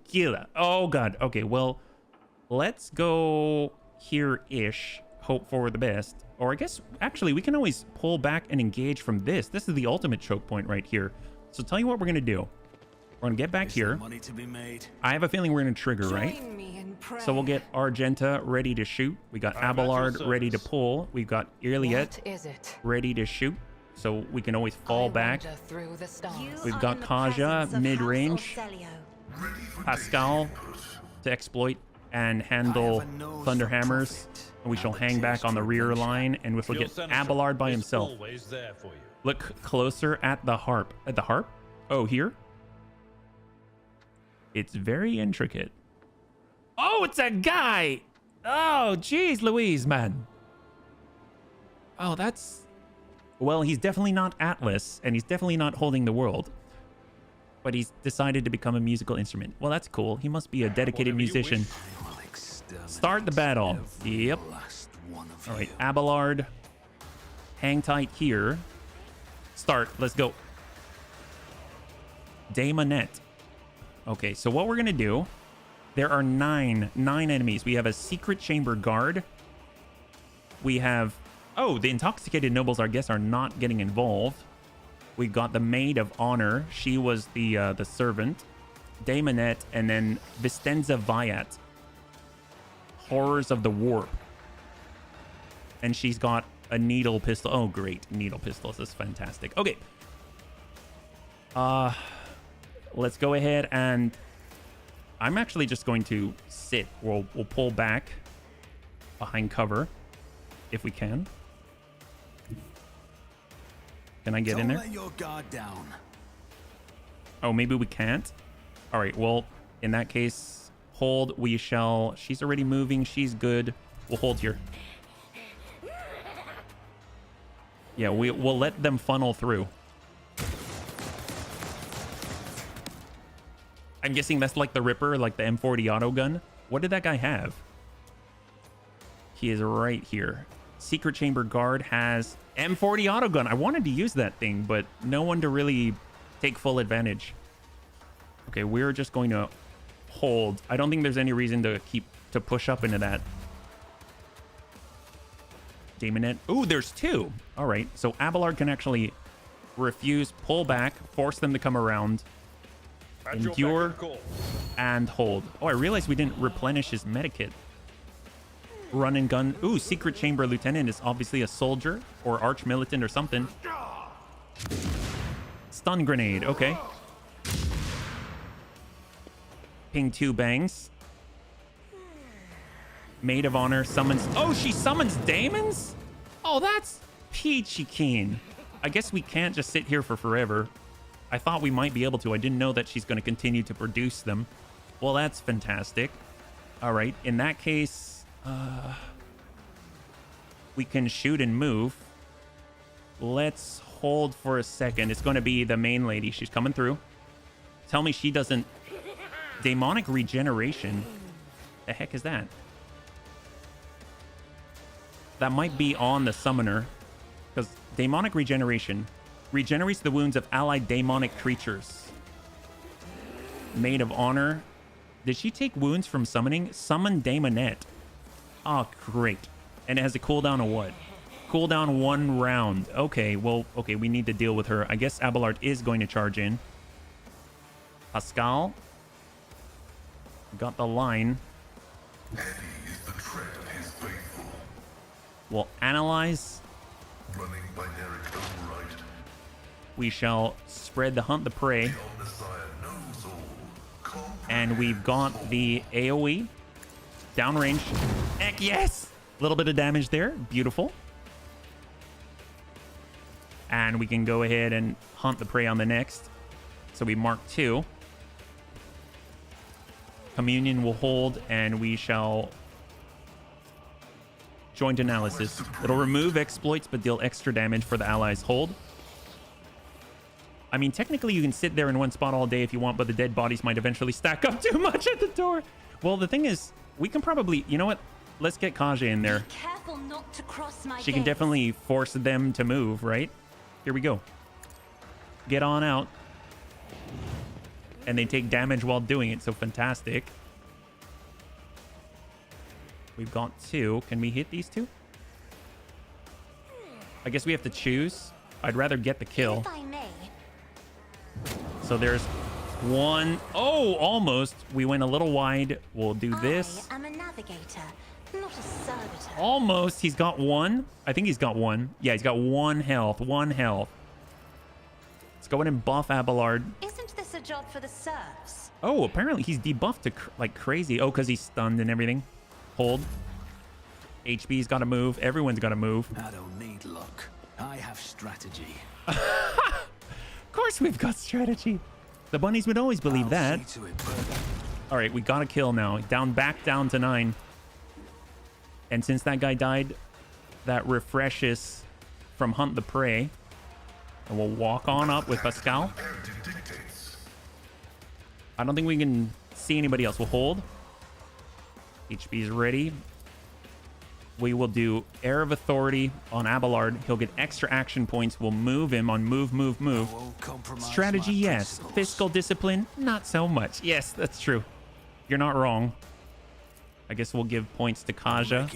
Gila. Oh god. Okay, well, let's go here-ish. Hope for the best. Or I guess, actually, we can always pull back and engage from this. This is the ultimate choke point right here. So tell you what we're going to do. We're going to get back here. Money to be made. I have a feeling we're going to trigger, right? So we'll get Argenta ready to shoot. We got Abelard ready to pull. We've got Irliet ready to shoot. So we can always fall back. We've got Kaja mid-range. Pascal to exploit and handle Thunderhammers. And we shall hang back on the rear line, and we shall get Abelard by himself. Look closer at the harp. At the harp? Oh, here? It's very intricate. Oh, it's a guy! Oh, jeez Louise, man. Oh, that's... Well, he's definitely not Atlas, and he's definitely not holding the world. But he's decided to become a musical instrument. Well, that's cool. He must be a dedicated musician. Start the battle. Yep. All right, Abelard. Hang tight here. Start. Let's go. Daemonette. Okay, so what we're going to do... There are nine enemies. We have a secret chamber guard. We have... Oh, the intoxicated nobles, I guess, are not getting involved. We've got the Maid of Honor. She was the servant. Daemonette, and then Vistenza Viat. Horrors of the Warp. And she's got a needle pistol. Oh, great. Needle pistols. This is fantastic. Okay. Let's go ahead and... I'm actually just going to sit. We'll pull back behind cover if we can. Can I get in there? Don't let your guard down. Oh, maybe we can't. All right. Well, in that case, hold. We shall. She's already moving. She's good. We'll hold here. Yeah, we'll let them funnel through. I'm guessing that's like the Ripper, like the M40 auto gun. What did that guy have? He is right here. Secret Chamber Guard has M40 auto gun. I wanted to use that thing, but no one to really take full advantage. Okay, we're just going to hold. I don't think there's any reason to push up into that. Daemonette. Ooh, there's two. All right, so Abelard can actually refuse, pull back, force them to come around. Endure and hold. Oh, I realized we didn't replenish his medikit. Run and gun. Ooh, Secret Chamber Lieutenant is obviously a soldier or arch militant or something. Stun grenade. Okay. Ping 2 bangs. Maid of Honor summons... Oh, she summons daemons? Oh, that's peachy keen. I guess we can't just sit here for forever. I thought we might be able to. I didn't know that she's going to continue to produce them. Well, that's fantastic. All right. In that case, we can shoot and move. Let's hold for a second. It's going to be the main lady. She's coming through. Tell me she doesn't... Demonic regeneration? The heck is that? That might be on the summoner. Because demonic regeneration... regenerates the wounds of allied demonic creatures. Maid of Honor. Did she take wounds from summoning? Summon Daemonette. Oh, great. And it has a cooldown of what? Cooldown 1 round. Okay, well, okay, we need to deal with her. I guess Abelard is going to charge in. Pascal. Got the line. Heavy is the tread of his faithful. We'll analyze. Running binary override. We shall spread the hunt the prey. And we've got the AoE. Downrange. Heck yes! A little bit of damage there. Beautiful. And we can go ahead and hunt the prey on the next. So we mark 2. Communion will hold, and we shall... Joint analysis. It'll remove exploits, but deal extra damage for the allies. Hold. I mean, technically, you can sit there in one spot all day if you want, but the dead bodies might eventually stack up too much at the door. Well, the thing is, we can probably... You know what? Let's get Kaja in there. Careful not to cross my She can definitely force them to move, right? Here we go. Get on out. And they take damage while doing it, so fantastic. We've got 2. Can we hit these 2? I guess we have to choose. I'd rather get the kill. If I may. So there's 1. Oh, almost. We went a little wide. We'll do this. I am a navigator, not a servitor. Almost. He's got 1. I think he's got 1. Yeah, he's got 1 health. 1 health. Let's go ahead and buff Abelard. Isn't this a job for the serfs? Oh, apparently he's debuffed to like crazy. Oh, because he's stunned and everything. Hold. HB's got to move. Everyone's got to move. I don't need luck. I have strategy. Of course we've got strategy. The bunnies would always believe that. All right, we got a kill now. Back down to 9. And since that guy died, that refreshes from Hunt the Prey. And we'll walk on up with Pascal. I don't think we can see anybody else. We'll hold. HB is ready. We will do Air of Authority on Abelard. He'll get extra action points. We'll move him on move. Strategy, yes. Fiscal discipline, not so much. Yes, that's true. You're not wrong. I guess we'll give points to Kaja.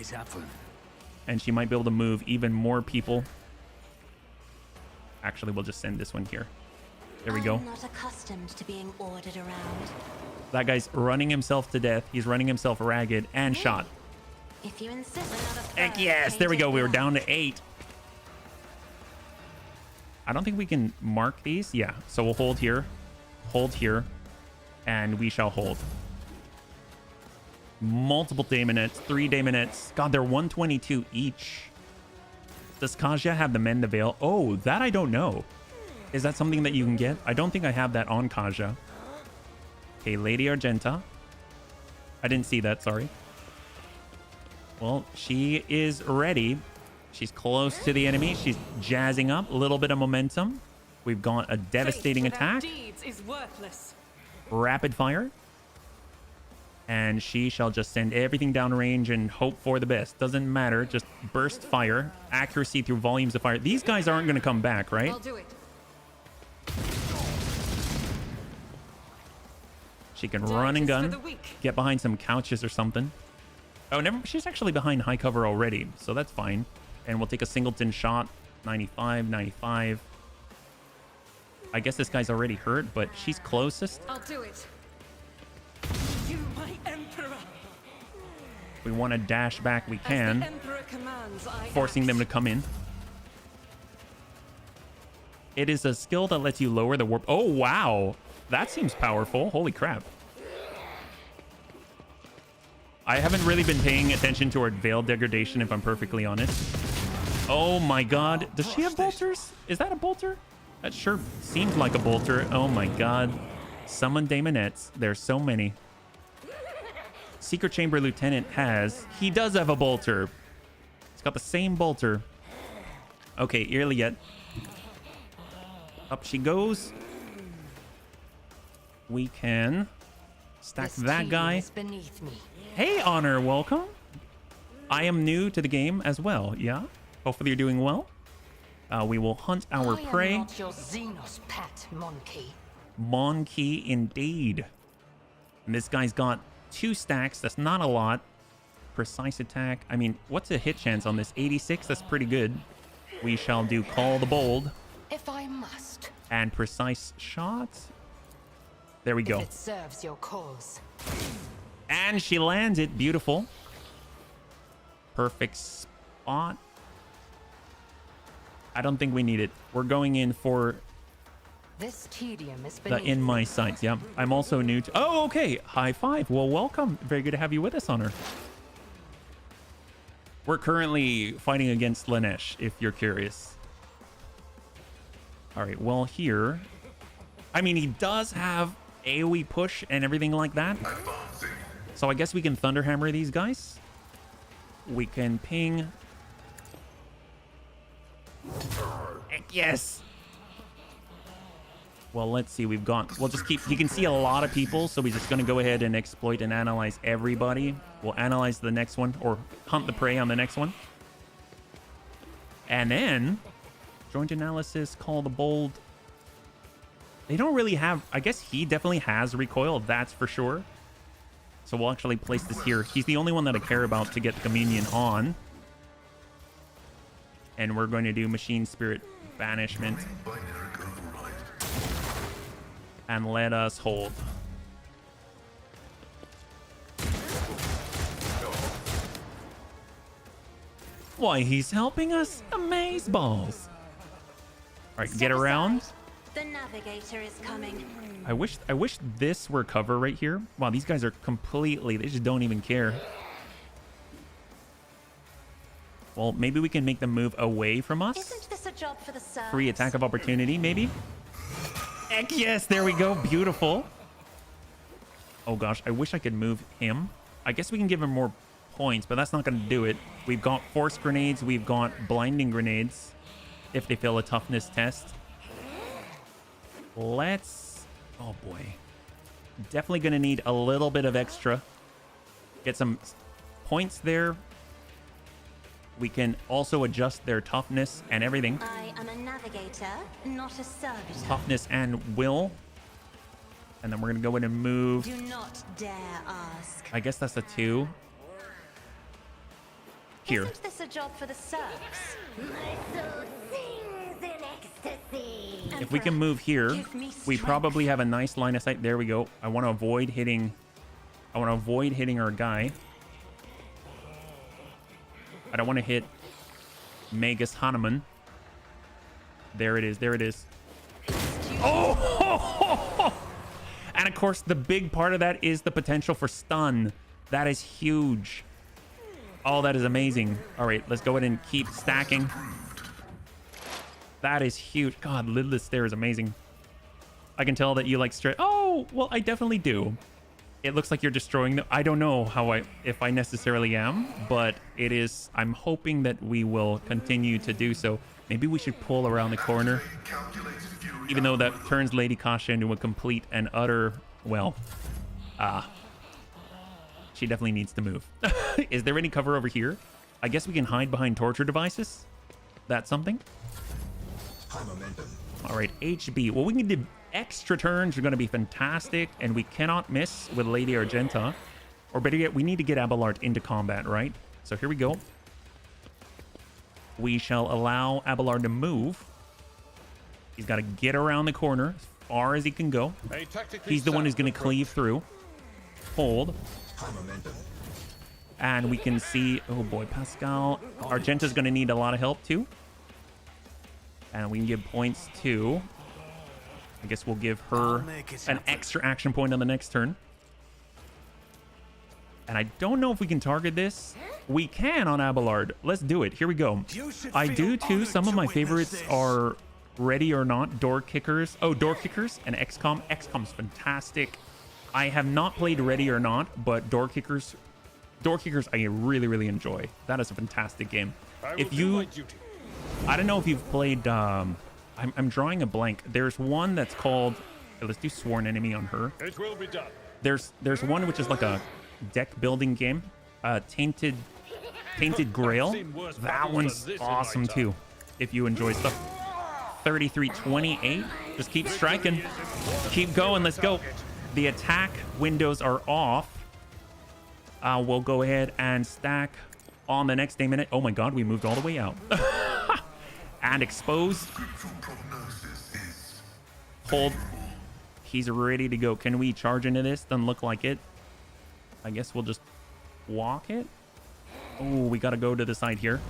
And she might be able to move even more people. Actually, we'll just send this one here. There we go. I'm not accustomed to being ordered around. That guy's running himself to death. He's running himself ragged and shot. If you insist. Heck yes, there we go. We were down to 8. I don't think we can mark these. Yeah, so we'll hold here, and we shall hold. Multiple daemonettes, 3 daemonettes. God, they're 122 each. Does Kaja have the Mend the Veil? Oh, that I don't know. Is that something that you can get? I don't think I have that on Kaja. Okay, Lady Argenta. I didn't see that, sorry. Well, she is ready. She's close to the enemy. She's jazzing up. A little bit of momentum. We've got a devastating attack. Is worthless. Rapid fire. And she shall just send everything down range and hope for the best. Doesn't matter. Just burst fire. Accuracy through volumes of fire. These guys aren't going to come back, right? I'll do it. She can run and gun. Get behind some couches or something. Oh, never. She's actually behind high cover already, so that's fine. And we'll take a singleton shot. 95, 95. I guess this guy's already hurt, but she's closest. I'll do it. You, my emperor. If we want to dash back, we can. Forcing them to come in. It is a skill that lets you lower the warp. Oh, wow. That seems powerful. Holy crap. I haven't really been paying attention to her veil degradation, if I'm perfectly honest. Oh my god. Does she have bolters? Is that a bolter? That sure seems like a bolter. Oh my god. Summon daemonettes. There's so many. Secret Chamber Lieutenant has... He does have a bolter. It's got the same bolter. Okay, Irliet. Up she goes. We can stack that guy. Beneath me. Hey, Honor, welcome. I am new to the game as well, yeah? Hopefully you're doing well. We will hunt our prey. I am not your Xenos pet, Monkey. Monkey, indeed. And this guy's got 2 stacks. That's not a lot. Precise attack. I mean, what's a hit chance on this? 86? That's pretty good. We shall do Call the Bold. If I must. And precise shot. There we go. If it serves your cause. And she lands it. Beautiful. Perfect spot. I don't think we need it. We're going in for this tedium is the in my sights. Yeah. I'm also new to... Oh, okay. High five. Well, welcome. Very good to have you with us, Honor. We're currently fighting against Lanesh, if you're curious. All right. Well, here... I mean, he does have AoE push and everything like that. So I guess we can Thunderhammer these guys. We can ping. Heck yes. Well, let's see. We'll just keep... You can see a lot of people, so we're just going to go ahead and exploit and analyze everybody. We'll analyze the next one, or hunt the prey on the next one. And then, joint analysis, Call the Bold. They don't really have... I guess he definitely has recoil, that's for sure. So we'll actually place this here. He's the only one that I care about to get the Communion on. And we're going to do Machine Spirit Banishment. And let us hold. Why, he's helping us? Amazeballs. All right, get around. The navigator is coming. I wish this were cover right here. Wow, these guys are completely... They just don't even care. Well, maybe we can make them move away from us. Isn't this a job for the serfs? Free attack of opportunity, maybe? Heck yes, there we go. Beautiful. Oh gosh, I wish I could move him. I guess we can give him more points, but that's not going to do it. We've got force grenades. We've got blinding grenades if they fail a toughness test. Let's... Oh, boy. Definitely going to need a little bit of extra. Get some points there. We can also adjust their toughness and everything. I am a navigator, not a servitor. Toughness and will. And then we're going to go in and move. Do not dare ask. I guess that's a 2. Here. Isn't this a job for the serfs? My soul sings in ecstasy. If we can move here, we probably have a nice line of sight. There we go. I want to avoid hitting our guy. I don't want to hit Magus Hanuman. There it is. There it is. Oh! And of course, the big part of that is the potential for stun. That is huge. Oh, that is amazing. All right, let's go ahead and keep stacking. That is huge. God, lidless there is amazing. I can tell that you like straight. Oh, well, I definitely do. It looks like you're destroying them. I don't know if I necessarily am, but it is. I'm hoping that we will continue to do so. Maybe we should pull around the corner, even though that turns Lady Kasha into a complete and utter, well, she definitely needs to move. Is there any cover over here? I guess we can hide behind torture devices. That's something. All right, HB. Well, we can do extra turns are going to be fantastic, and we cannot miss with Lady Argenta. Or better yet, we need to get Abelard into combat, right? So here we go. We shall allow Abelard to move. He's got to get around the corner as far as he can go. He's the one who's going to cleave through. Hold. And we can see, oh boy, Pascal. Argenta's going to need a lot of help too. And we can give points to... I guess we'll give her an extra action point on the next turn. And I don't know if we can target this. We can on Abelard. Let's do it. Here we go. I do too. Some of my favorites are Ready or Not, Door Kickers. Oh, Door Kickers and XCOM. XCOM's fantastic. I have not played Ready or Not, but Door Kickers I really, really enjoy. That is a fantastic game. If you... I don't know if you've played... I'm drawing a blank. There's one that's called... Let's do Sworn Enemy on her. It will be done. There's one which is like a deck building game. Tainted Grail. That one's awesome too. If you enjoy stuff. 3328. Just keep striking. Keep going. Let's go. The attack windows are off. We'll go ahead and stack on the next day minute. Oh my god, we moved all the way out. And expose. Hold. He's ready to go. Can we charge into this? Doesn't look like it. I guess we'll just walk it. Oh, we got to go to the side here.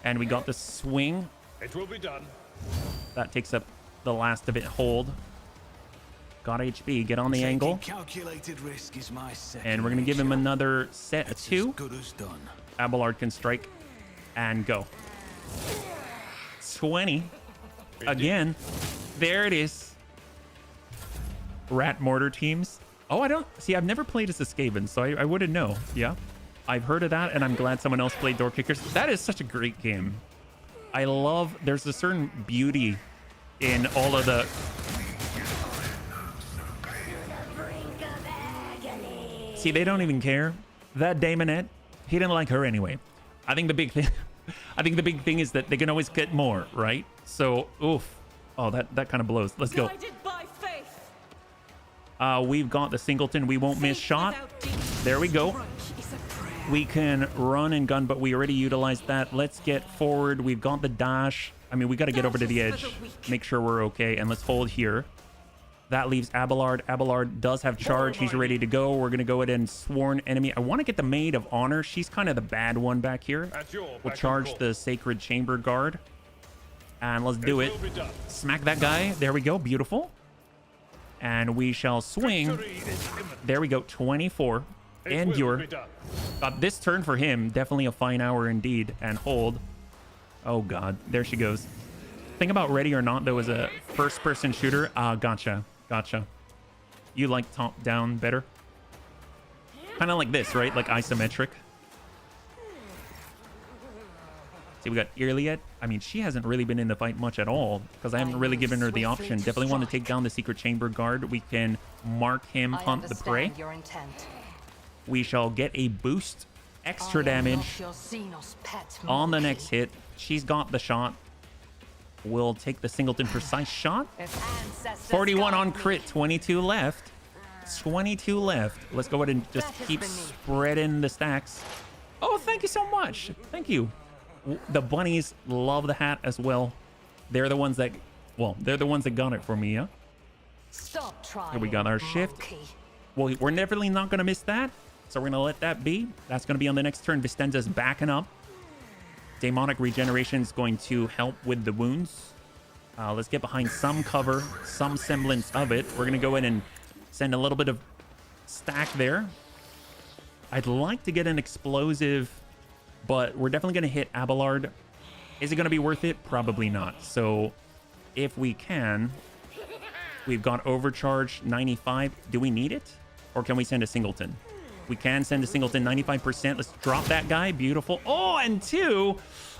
And we got the swing. It will be done. That takes up the last of it. Hold. Got HB. Get on the angle. Calculated risk is my second. And we're going to give him another set of It's 2. as good as done. Abelard can strike and go. 20. Again. There it is. Rat mortar teams. Oh, I don't... See, I've never played as a Skaven, so I wouldn't know. Yeah. I've heard of that, and I'm glad someone else played Door Kickers. That is such a great game. I love... There's a certain beauty in all of the... See, they don't even care. That Daemonette, he didn't like her anyway. I think the big thing... I think the big thing is that they can always get more, right? So, oof. Oh, that kind of blows. Let's go. We've got the singleton. We won't miss shot. There we go. We can run and gun, but we already utilized that. Let's get forward. We've got the dash. I mean, we got to get over to the edge. Make sure we're okay. And let's hold here. That leaves Abelard. Abelard does have charge. He's ready to go. We're going to go ahead and Sworn Enemy. I want to get the Maid of Honor. She's kind of the bad one back here. We'll charge the Sacred Chamber Guard. And let's do it. Smack that guy. There we go. Beautiful. And we shall swing. There we go. 24. Endure. This turn for him, definitely a fine hour indeed. And hold. Oh, God. There she goes. Thing about Ready or Not, though, is a first-person shooter. Gotcha. Gotcha. You like top-down better? Kind of like this, right? Like isometric. See, we got Iliad. I mean, she hasn't really been in the fight much at all because I haven't really given her the option. Definitely want to take down the Secret Chamber Guard. We can mark him hunt the prey. We shall get a boost, extra damage on the next hit. She's got the shot. We'll take the Singleton Precise shot. 41 on crit, 22 left. 22 left. Let's go ahead and just keep spreading the stacks. Oh, thank you so much. Thank you. The bunnies love the hat as well. They're the ones that, well, they're the ones that got it for me, yeah? Stop trying. Here we got our shift. Well, we're definitely not going to miss that. So we're going to let that be. That's going to be on the next turn. Vistenza's backing up. Demonic Regeneration is going to help with the wounds. Let's get behind some cover, some semblance of it. We're going to go in and send a little bit of stack there. I'd like to get an explosive, but we're definitely going to hit Abelard. Is it going to be worth it? Probably not. So if we can, we've got overcharge 95. Do we need it? Or can we send a Singleton? We can send a Singleton 95%. Let's drop that guy. Beautiful. Oh, and 2.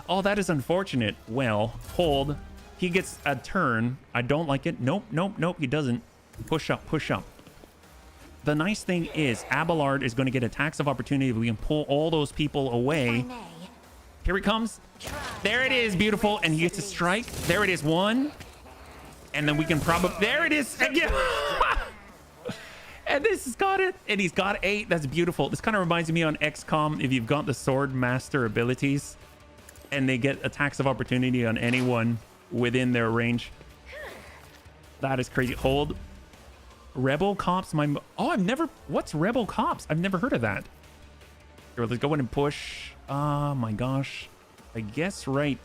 Oh, that is unfortunate. Well, hold. He gets a turn. I don't like it. Nope, nope, nope. He doesn't. Push up, push up. The nice thing is Abelard is going to get attacks of opportunity. We can pull all those people away. Here he comes. There it is. Beautiful. And he gets a strike. There it is. 1. And then we can probably... There it is. Again. And this has got it. And he's got 8. That's beautiful. This kind of reminds me on XCOM. If you've got the Sword Master abilities and they get attacks of opportunity on anyone within their range. That is crazy. Hold. Rebel Cops. Oh, I've never... What's Rebel Cops? I've never heard of that. Here, let's go in and push. Oh my gosh. I guess right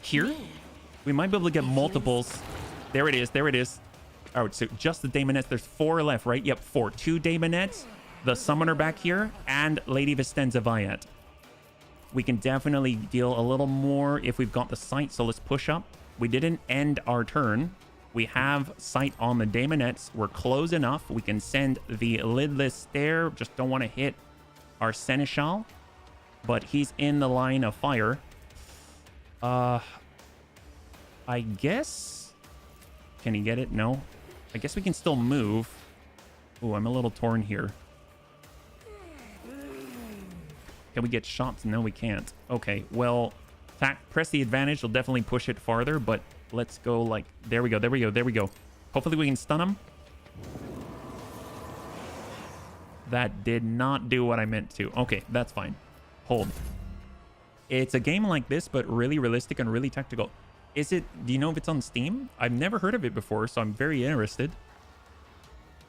here. We might be able to get multiples. There it is. There it is. All right, so just the Daemonettes. There's 4 left, right? Yep, 4. 2 Daemonettes, the Summoner back here, and Lady Vistenza Viat. We can definitely deal a little more if we've got the sight, so let's push up. We didn't end our turn. We have sight on the Daemonettes. We're close enough. We can send the Lidless there. Just don't want to hit our Seneschal, but he's in the line of fire. I guess... Can he get it? No. I guess we can still move. Oh, I'm a little torn here. Can we get shots? No, we can't. Okay, well, press the advantage. Will definitely push it farther, but let's go like... There we go, there we go, there we go. Hopefully we can stun him. That did not do what I meant to. Okay, that's fine. Hold. It's a game like this, but really realistic and really tactical. Is it... Do you know if it's on Steam? I've never heard of it before, so I'm very interested.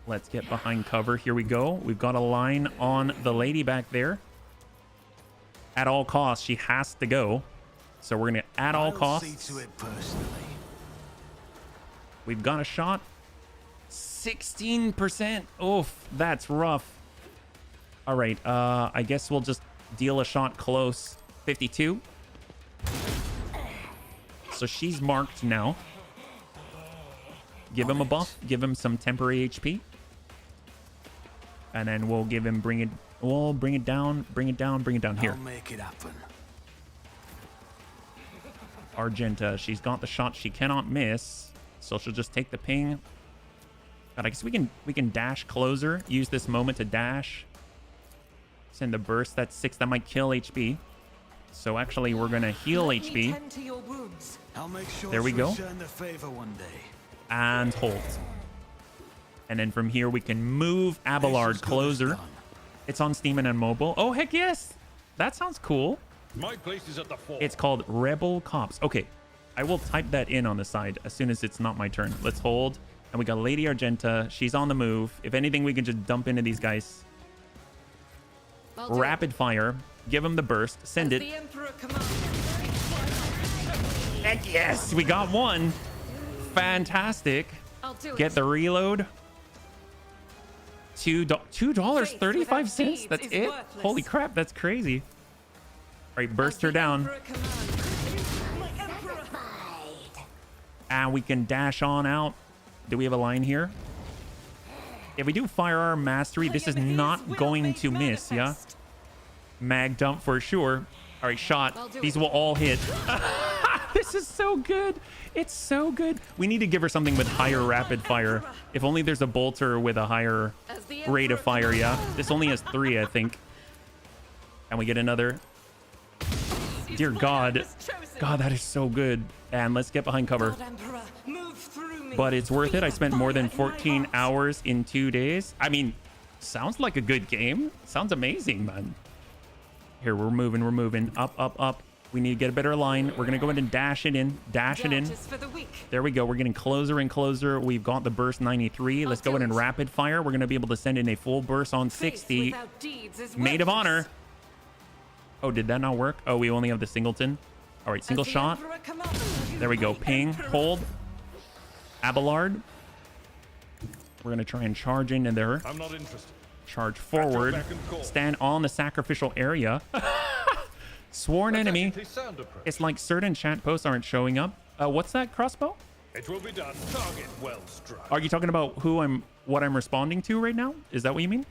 Let's get behind cover. Here we go. We've got a line on the lady back there. At all costs, she has to go. So we're going to, at all costs... See to it personally. We've got a shot. 16%. Oof, that's rough. All right, I guess we'll just deal a shot close. 52. So she's marked now. Give him a buff. Give him some temporary HP. And then we'll give him, we'll bring it down, bring it down, bring it down here. I'll make it happen. Argenta, she's got the shot she cannot miss. So she'll just take the ping. God, I guess we can dash closer. Use this moment to dash. Send the burst. That's 6. That might kill HP. So actually, we're gonna heal HP. I'll make sure there we go. The favor one day. And hold. And then from here, we can move Abelard closer. It's on Steam and on mobile. Oh, heck yes. That sounds cool. My place is at the fort. It's called Rebel Cops. Okay. I will type that in on the side as soon as it's not my turn. Let's hold. And we got Lady Argenta. She's on the move. If anything, we can just dump into these guys. Rapid fire. Give him the burst. Send it. Heck yes. We got one. Fantastic. Get the reload. $2.35. That's it? Holy crap. That's crazy. All right. Burst her down. And we can dash on out. Do we have a line here? If we do firearm mastery, this is not going to miss, yeah? Mag dump for sure. All right, shot. These will all hit. This is so good. It's so good. We need to give her something with higher rapid fire. If only there's a bolter with a higher rate of fire, yeah. This only has 3, I think. And we get another. Dear God. God, that is so good. And let's get behind cover. But it's worth it. I spent more than 14 hours in 2 days. I mean, sounds like a good game. Sounds amazing, man. Here, we're moving. We're moving. Up, up, up. We need to get a better line. We're going to go ahead and dash it in. Dash it in. There we go. We're getting closer and closer. We've got the burst 93. Let's go ahead and rapid fire. We're going to be able to send in a full burst on 60. Maid of honor. Oh, did that not work? Oh, we only have the singleton. All right, single shot. There we go. Ping. Hold. Abelard. We're going to try and charge into there. I'm not interested. Charge forward. Stand on the sacrificial area. Sworn enemy. It's like certain chat posts aren't showing up. What's that crossbow? It will be done. Target well struck. Are you talking about what I'm responding to right now? Is that what you mean?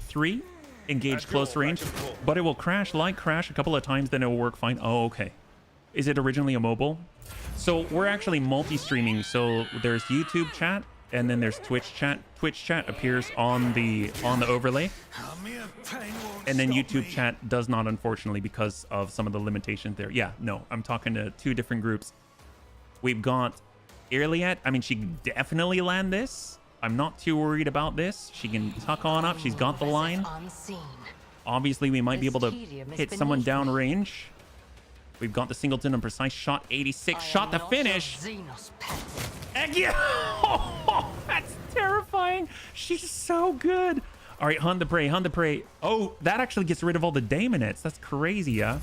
3, engage close range, but it will crash a couple of times, then it will work fine. Oh, okay. Is it originally a mobile? So we're actually multi-streaming. So there's YouTube chat and then there's Twitch chat. Twitch chat appears on the overlay. And then YouTube chat does not, unfortunately, because of some of the limitations there. Yeah, no, I'm talking to 2 different groups. We've got Irliet. I mean, she can definitely land this. I'm not too worried about this. She can tuck on up. She's got the line. Obviously, we might be able to hit someone downrange. We've got the singleton and precise shot. 86 shot to finish. Heck yeah! Oh, that's terrifying. She's so good. All right, hunt the prey, hunt the prey. Oh, that actually gets rid of all the daemonettes. That's crazy, yeah?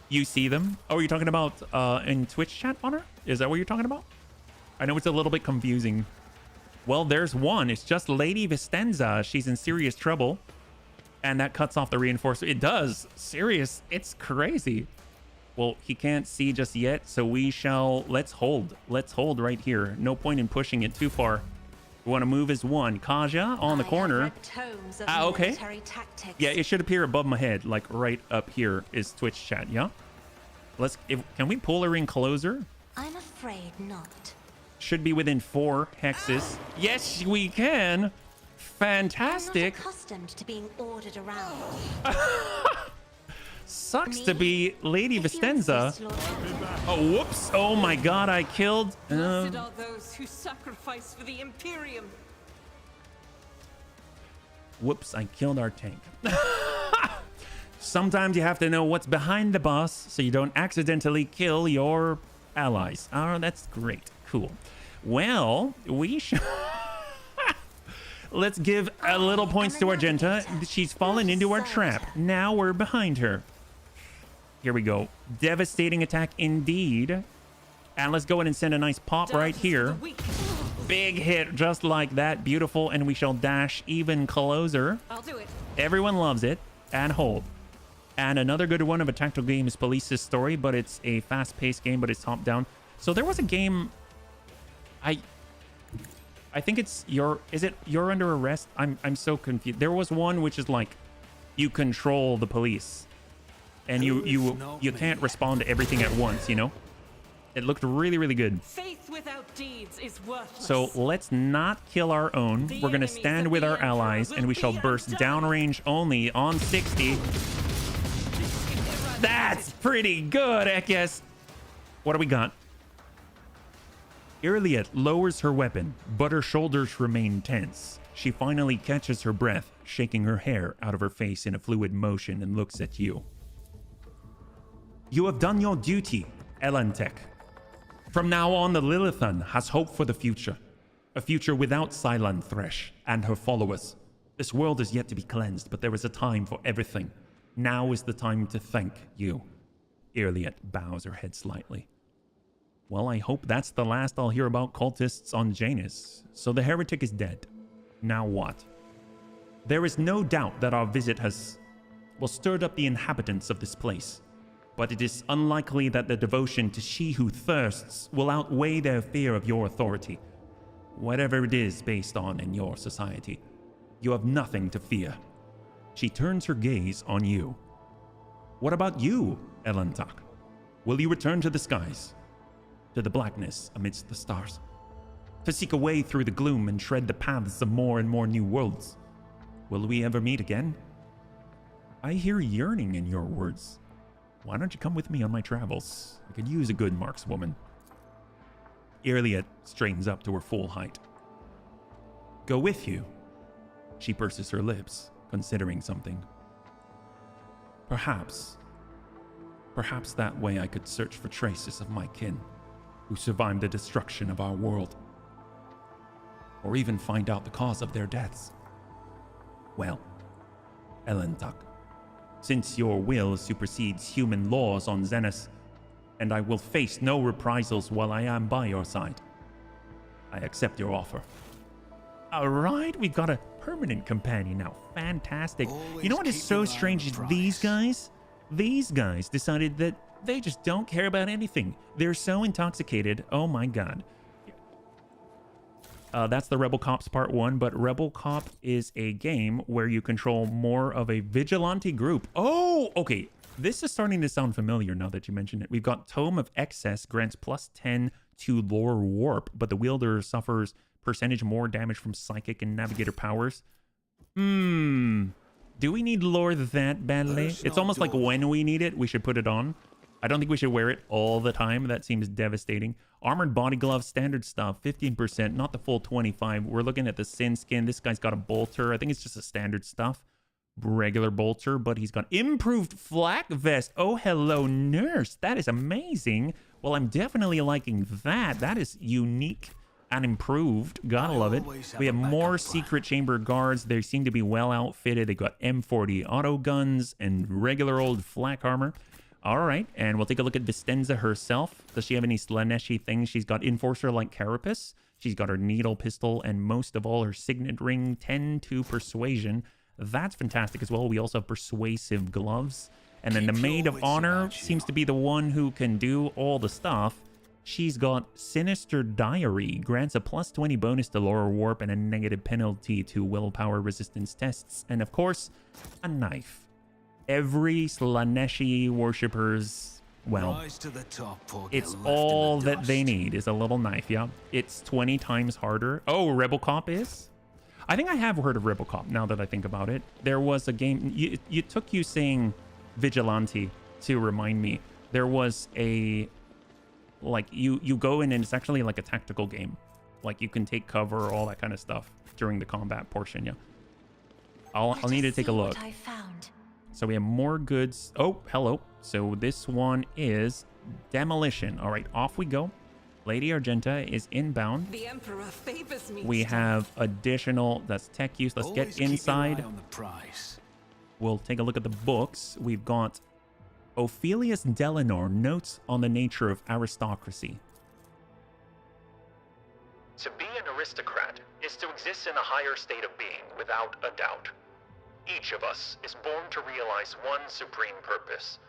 You see them? Oh, you're talking about in Twitch chat, Honor? Is that what you're talking about? I know it's a little bit confusing. Well, there's one. It's just Lady Vistenza. She's in serious trouble. And that cuts off the reinforcer. It does. Serious. It's crazy. Well, he can't see just yet, so we shall... Let's hold. Let's hold right here. No point in pushing it too far. We want to move as one. Kaja on the corner. Okay. Yeah, it should appear above my head, like right up here is Twitch chat, yeah? Can we pull her in closer? I'm afraid not. Should be within 4 hexes. Yes, we can. Fantastic. I'm not accustomed to being ordered around. Sucks to be Lady Vistenza. Oh, whoops. Oh my God, I killed. Blessed are those who sacrifice for the Imperium. Whoops, I killed our tank. Sometimes you have to know what's behind the boss so you don't accidentally kill your allies. Oh, that's great. Cool. Well, we should... Let's give a little points to Argenta. She's fallen into our trap. Now we're behind her. Here we go. Devastating attack indeed. And let's go ahead and send a nice pop right here. Big hit just like that. Beautiful. And we shall dash even closer. I'll do it. Everyone loves it. And hold. And another good one of a tactical game is Police's Story, but it's a fast-paced game, but it's top-down. So there was a game... I think it's You're Under Arrest? I'm so confused. There was one which is like you control the police and you can't respond to everything at once, you know? It looked really, really good. Faith without deeds is worthless. So let's not kill our own. We're going to stand with our allies and we shall burst downrange only on 60. That's pretty good, I guess. What do we got? Irliet lowers her weapon, but her shoulders remain tense. She finally catches her breath, shaking her hair out of her face in a fluid motion and looks at you. You have done your duty, Elantek. From now on, the Lilithan has hope for the future. A future without Cylon Thresh and her followers. This world is yet to be cleansed, but there is a time for everything. Now is the time to thank you. Irliet bows her head slightly. Well, I hope that's the last I'll hear about cultists on Janus. So the heretic is dead. Now what? There is no doubt that our visit has, stirred up the inhabitants of this place. But it is unlikely that the devotion to she who thirsts will outweigh their fear of your authority. Whatever it is based on in your society, you have nothing to fear. She turns her gaze on you. What about you, Elantak? Will you return to the skies? To the blackness amidst the stars? To seek a way through the gloom and tread the paths of more and more new worlds? Will we ever meet again? I hear yearning in your words. Why don't you come with me on my travels? I could use a good markswoman. Irliet straightens up to her full height. Go with you. She purses her lips, considering something. Perhaps that way I could search for traces of my kin, who survived the destruction of our world. Or even find out the cause of their deaths. Well, Elentak, since your will supersedes human laws on Zenith, and I will face no reprisals while I am by your side, I accept your offer. All right, we got a permanent companion now. Fantastic. You know what is so strange is these guys decided that they just don't care about anything. They're so intoxicated. Oh my god. That's the Rebel Cops Part 1, but Rebel Cop is a game where you control more of a vigilante group. Oh, okay. This is starting to sound familiar now that you mention it. We've got Tome of Excess, grants plus 10 to Lore Warp, but the wielder suffers percentage more damage from Psychic and Navigator powers. Do we need lore that badly? It's almost like when we need it, we should put it on. I don't think we should wear it all the time. That seems devastating. Armored body gloves, standard stuff, 15%, not the full 25. We're looking at the Sin Skin. This guy's got a bolter. I think it's just a standard stuff. Regular bolter, but he's got improved flak vest. Oh, hello, nurse. That is amazing. Well, I'm definitely liking that. That is unique and improved. Gotta love it. We have more secret chamber guards. They seem to be well outfitted. They got M40 auto guns and regular old flak armor. All right, and we'll take a look at Vistenza herself. Does she have any Slaneshi things? She's got Enforcer like Carapace. She's got her Needle Pistol, and most of all, her Signet Ring, 10 to Persuasion. That's fantastic as well. We also have Persuasive Gloves. And then the Maid of Honor seems to be the one who can do all the stuff. She's got Sinister Diary, grants a plus 20 bonus to Lore Warp and a negative penalty to willpower resistance tests. And of course, a knife. Every Slaneshi worshippers, well, it's all that they need is a little knife, yeah? It's 20 times harder. Oh, Rebel Cop is? I think I have heard of Rebel Cop now that I think about it. There was a game, you took you saying Vigilante to remind me. There was a, like, you go in and it's actually like a tactical game. Like, you can take cover, all that kind of stuff during the combat portion, yeah. I'll need to take a look. I found. So we have more goods. Oh, hello. So this one is demolition. All right, off we go. Lady Argenta is inbound. The Emperor favors me. We have additional, that's tech use. Let's get inside. We'll take a look at the books. We've got Ophelius Delanor, Notes on the Nature of Aristocracy. To be an aristocrat is to exist in a higher state of being, without a doubt. Each of us is born to realize one supreme purpose,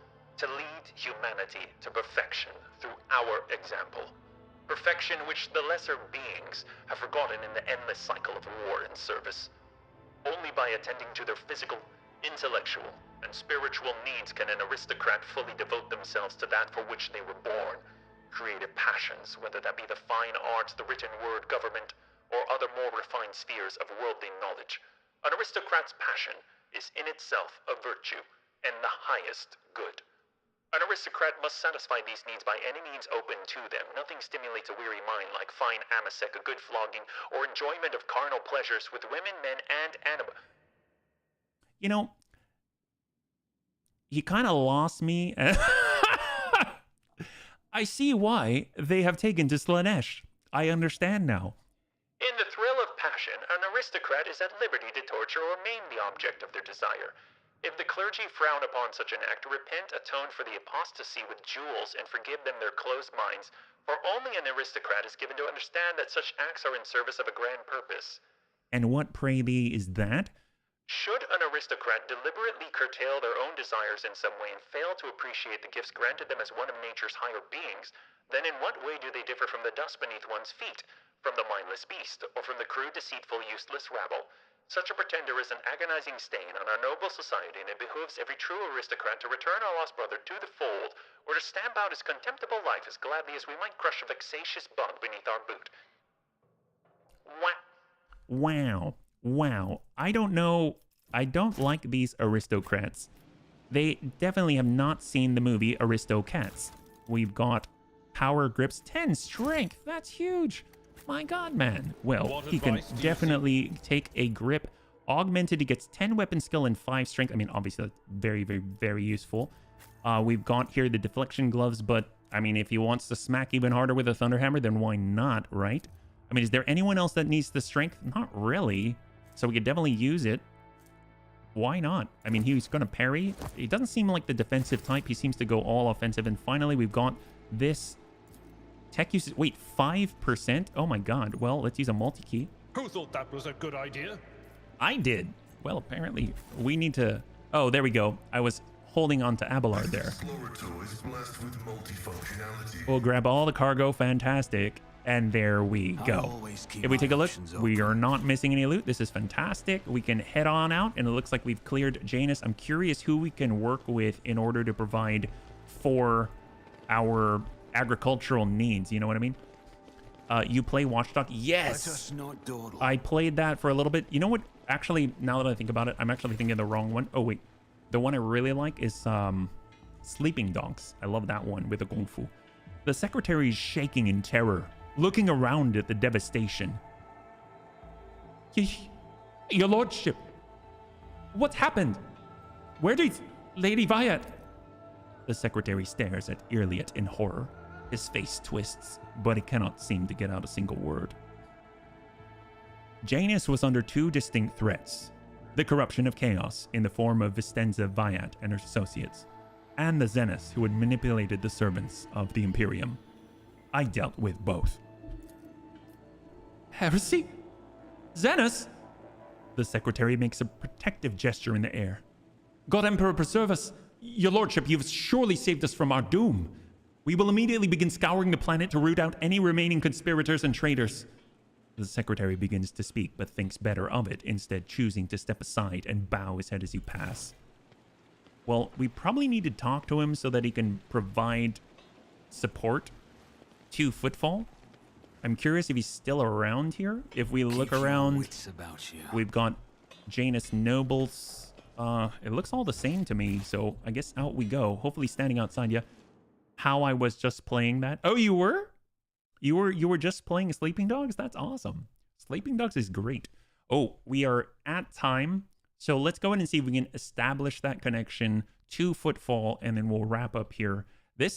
to lead humanity to perfection through our example. Perfection which the lesser beings have forgotten in the endless cycle of war and service. Only by attending to their physical, intellectual, and spiritual needs can an aristocrat fully devote themselves to that for which they were born. Creative passions, whether that be the fine arts, the written word, government, or other more refined spheres of worldly knowledge. An aristocrat's passion is in itself a virtue and the highest good. An aristocrat must satisfy these needs by any means open to them. Nothing stimulates a weary mind like fine amasec, a good flogging, or enjoyment of carnal pleasures with women, men, and animals. You know, he kind of lost me. I see why they have taken to Slanesh. I understand now. In the thrill of passion, an aristocrat is at liberty to torture or maim the object of their desire. If the clergy frown upon such an act, repent, atone for the apostasy with jewels, and forgive them their closed minds, for only an aristocrat is given to understand that such acts are in service of a grand purpose. And what, pray thee, is that? Should an aristocrat deliberately curtail their own desires in some way and fail to appreciate the gifts granted them as one of nature's higher beings, then in what way do they differ from the dust beneath one's feet? From the mindless beast, or from the crude, deceitful, useless rabble? Such a pretender is an agonizing stain on our noble society, and it behooves every true aristocrat to return our lost brother to the fold, or to stamp out his contemptible life as gladly as we might crush a vexatious bug beneath our boot. Wow. Wow. I don't know. I don't like these aristocrats. They definitely have not seen the movie Aristocats. We've got power grips, 10 strength. That's huge. My God, man. Well, he can definitely take a grip. Augmented, he gets 10 weapon skill and 5 strength. I mean, obviously, that's very, very, very useful. We've got here the deflection gloves, but, I mean, if he wants to smack even harder with a Thunderhammer, then why not, right? I mean, is there anyone else that needs the strength? Not really. So we could definitely use it. Why not? I mean, he's going to parry. He doesn't seem like the defensive type. He seems to go all offensive. And finally, we've got this tech usage. Wait, 5%? Oh my God. Well, let's use a multi-key. Who thought that was a good idea? I did. Well, apparently we need to... Oh, there we go. I was holding on to Abelard there. We'll grab all the cargo. Fantastic. And there we go. If we take a look, we are not missing any loot. This is fantastic. We can head on out, and it looks like we've cleared Janus. I'm curious who we can work with in order to provide for our agricultural needs. You know what I mean? You play Watchdog? Yes! I played that for a little bit. You know what? Actually, now that I think about it, I'm actually thinking of the wrong one. Oh, wait. The one I really like is Sleeping Dogs. I love that one with the Kung Fu. The secretary is shaking in terror, looking around at the devastation. Your lordship, what's happened? Where is Lady Viat? The secretary stares at Irliot in horror. His face twists, but he cannot seem to get out a single word. Janus was under two distinct threats: the corruption of chaos in the form of Vistenza Viat and her associates, and the Zeniths who had manipulated the servants of the Imperium. I dealt with both. Heresy? Zeniths? The secretary makes a protective gesture in the air. God Emperor preserve us. Your lordship, you've surely saved us from our doom. We will immediately begin scouring the planet to root out any remaining conspirators and traitors. The secretary begins to speak, but thinks better of it, instead choosing to step aside and bow his head as you pass. Well, we probably need to talk to him so that he can provide support to Footfall. I'm curious if he's still around here. If we look around, we've got Janus Nobles. It looks all the same to me, so I guess out we go. Hopefully standing outside. Yeah. How I was just playing that. Oh, you were? You were just playing Sleeping Dogs? That's awesome. Sleeping Dogs is great. Oh, we are at time. So let's go ahead and see if we can establish that connection to Footfall, and then we'll wrap up here.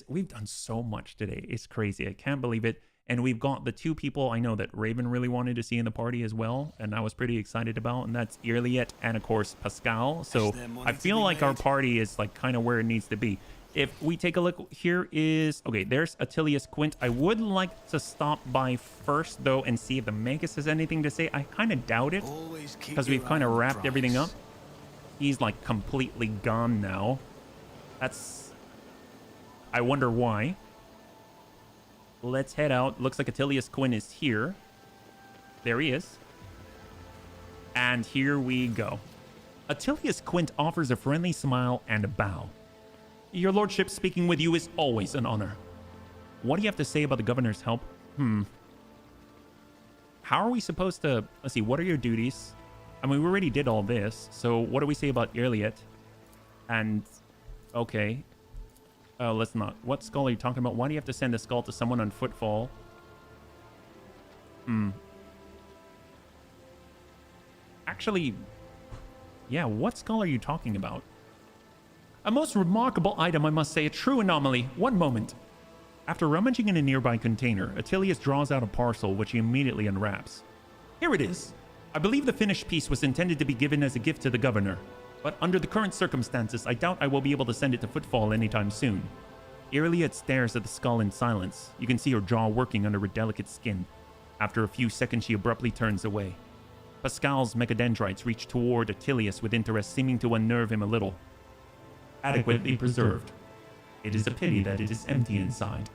We've done so much today. It's crazy. I can't believe it. And we've got the two people I know that Raven really wanted to see in the party as well, and I was pretty excited about, and that's Irliet and, of course, Pascal. So I feel like our party is like kind of where it needs to be. If we take a look, here is... Okay, there's Attilius Quint. I would like to stop by first, though, and see if the Magus has anything to say. I kind of doubt it, because we've kind of wrapped everything up. He's, like, completely gone now. That's... I wonder why. Let's head out. Looks like Attilius Quint is here. There he is. And here we go. Attilius Quint offers a friendly smile and a bow. Your lordship, speaking with you is always an honor. What do you have to say about the governor's help? How are we supposed to... Let's see, what are your duties? I mean, we already did all this, so what do we say about Irliet? And... Okay. Let's not. What skull are you talking about? Why do you have to send a skull to someone on Footfall? Actually... Yeah, what skull are you talking about? A most remarkable item, I must say. A true anomaly. One moment. After rummaging in a nearby container, Attilius draws out a parcel which he immediately unwraps. Here it is. I believe the finished piece was intended to be given as a gift to the governor, but under the current circumstances, I doubt I will be able to send it to Footfall anytime soon. Irliet stares at the skull in silence. You can see her jaw working under her delicate skin. After a few seconds, she abruptly turns away. Pascal's mechadendrites reach toward Attilius with interest, seeming to unnerve him a little. Adequately preserved. It is a pity that it is empty inside.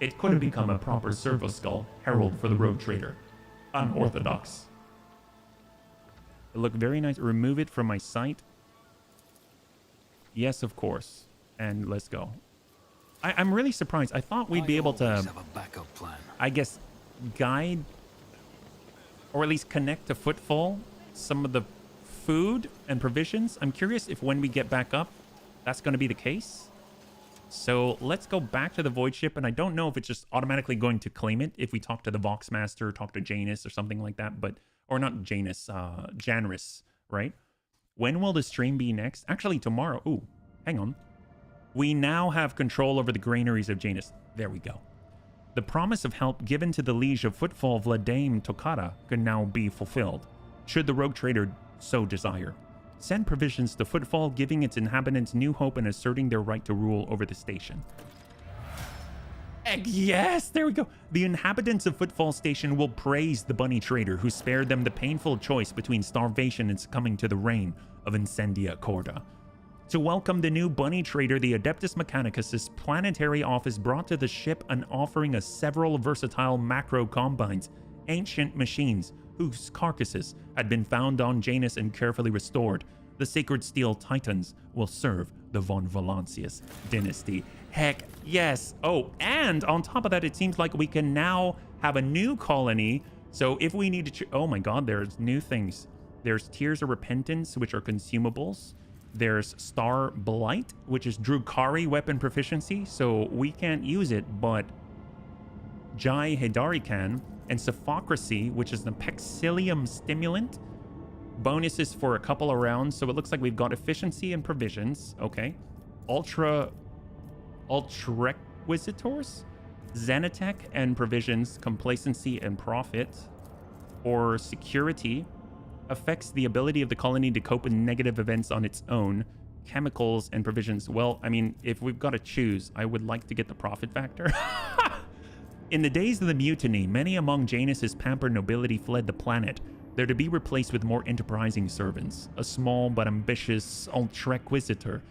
It could have become a proper servo skull, herald for the Roguetrader. Unorthodox. look very nice. Remove it from my sight. Yes, of course. And let's go. I'm really surprised. I thought we'd be able to, have a backup plan. I guess, guide or at least connect to Footfall some of the food and provisions. I'm curious if when we get back up, that's going to be the case. So let's go back to the Void Ship, and I don't know if it's just automatically going to claim it if we talk to the Voxmaster, talk to Janus or something like that, but, or not Janus, Janris, right? When will the stream be next? Actually, tomorrow. Ooh, hang on. We now have control over the granaries of Janus. There we go. The promise of help given to the liege of Footfall Vladame Tokata can now be fulfilled, should the rogue trader so desire. Send provisions to Footfall, giving its inhabitants new hope and asserting their right to rule over the station. Yes, there we go. The inhabitants of Footfall Station will praise the bunny trader who spared them the painful choice between starvation and succumbing to the reign of Incendia Corda. To welcome the new bunny trader, the Adeptus Mechanicus' planetary office brought to the ship an offering of several versatile macro combines, ancient machines whose carcasses had been found on Janus and carefully restored. The Sacred Steel Titans will serve the von Valancius dynasty. Heck yes. Oh, and on top of that, it seems like we can now have a new colony. So if we need to, oh my god, there's new things. There's Tears of Repentance, which are consumables. There's Star Blight, which is Drukari weapon proficiency, so we can't use it, but Jai Hidari can. And Sophocracy, which is the Pexilium stimulant. Bonuses for a couple of rounds, so it looks like we've got efficiency and provisions. Okay. Ultraquisitors, Xenotech and provisions, complacency and profit, or security. Affects the ability of the colony to cope with negative events on its own. Chemicals and provisions. Well, I mean, if we've got to choose, I would like to get the profit factor. In the days of the mutiny, many among Janus's pampered nobility fled the planet. They're to be replaced with more enterprising servants. A small but ambitious Ultraquisitor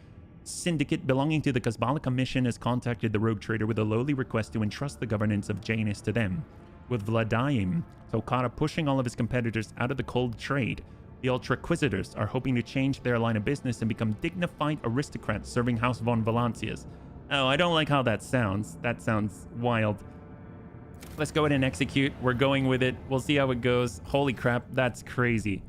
syndicate belonging to the Casbalica mission has contacted the rogue trader with a lowly request to entrust the governance of Janus to them. With Vladime Tokata pushing all of his competitors out of the cold trade, the Ultraquisitors are hoping to change their line of business and become dignified aristocrats serving House von Valancius. Oh, I don't like how that sounds. That sounds wild. Let's go ahead and execute. We're going with it. We'll see how it goes. Holy crap, that's crazy.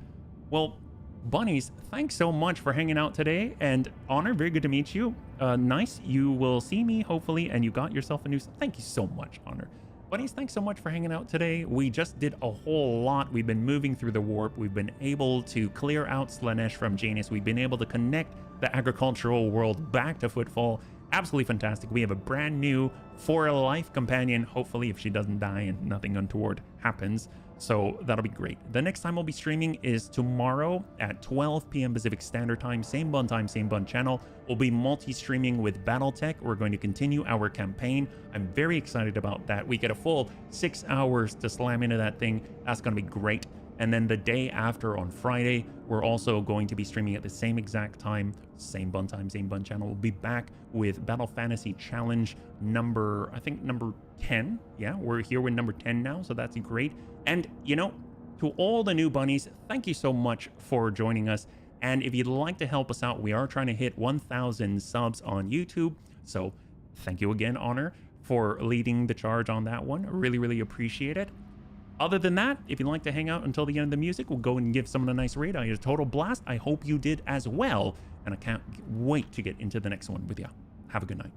Well, bunnies, thanks so much for hanging out today. And Honor, very good to meet you. Nice. You will see me, hopefully, and you got yourself a new... Thank you so much, Honor. Bunnies, thanks so much for hanging out today. We just did a whole lot. We've been moving through the warp. We've been able to clear out Slanesh from Janus. We've been able to connect the agricultural world back to Footfall. Absolutely fantastic. We have a brand new for life companion, hopefully, if she doesn't die and nothing untoward happens. So that'll be great. The next time we'll be streaming is tomorrow at 12 p.m. Pacific Standard Time, same bun time, same bun channel. We'll be multi-streaming with Battletech. We're going to continue our campaign. I'm very excited about that. We get a full 6 hours to slam into that thing. That's going to be great. And then the day after on Friday, we're also going to be streaming at the same exact time, same bun time, same bun channel. We'll be back with Battle Fantasy Challenge number, I think number 10. Yeah, we're here with number 10 now, so that's great. And, you know, to all the new bunnies, thank you so much for joining us. And if you'd like to help us out, we are trying to hit 1,000 subs on YouTube. So thank you again, Honor, for leading the charge on that one. Really, really appreciate it. Other than that, if you'd like to hang out until the end of the music, we'll go and give someone a nice raid. I had a total blast. I hope you did as well. And I can't wait to get into the next one with you. Have a good night.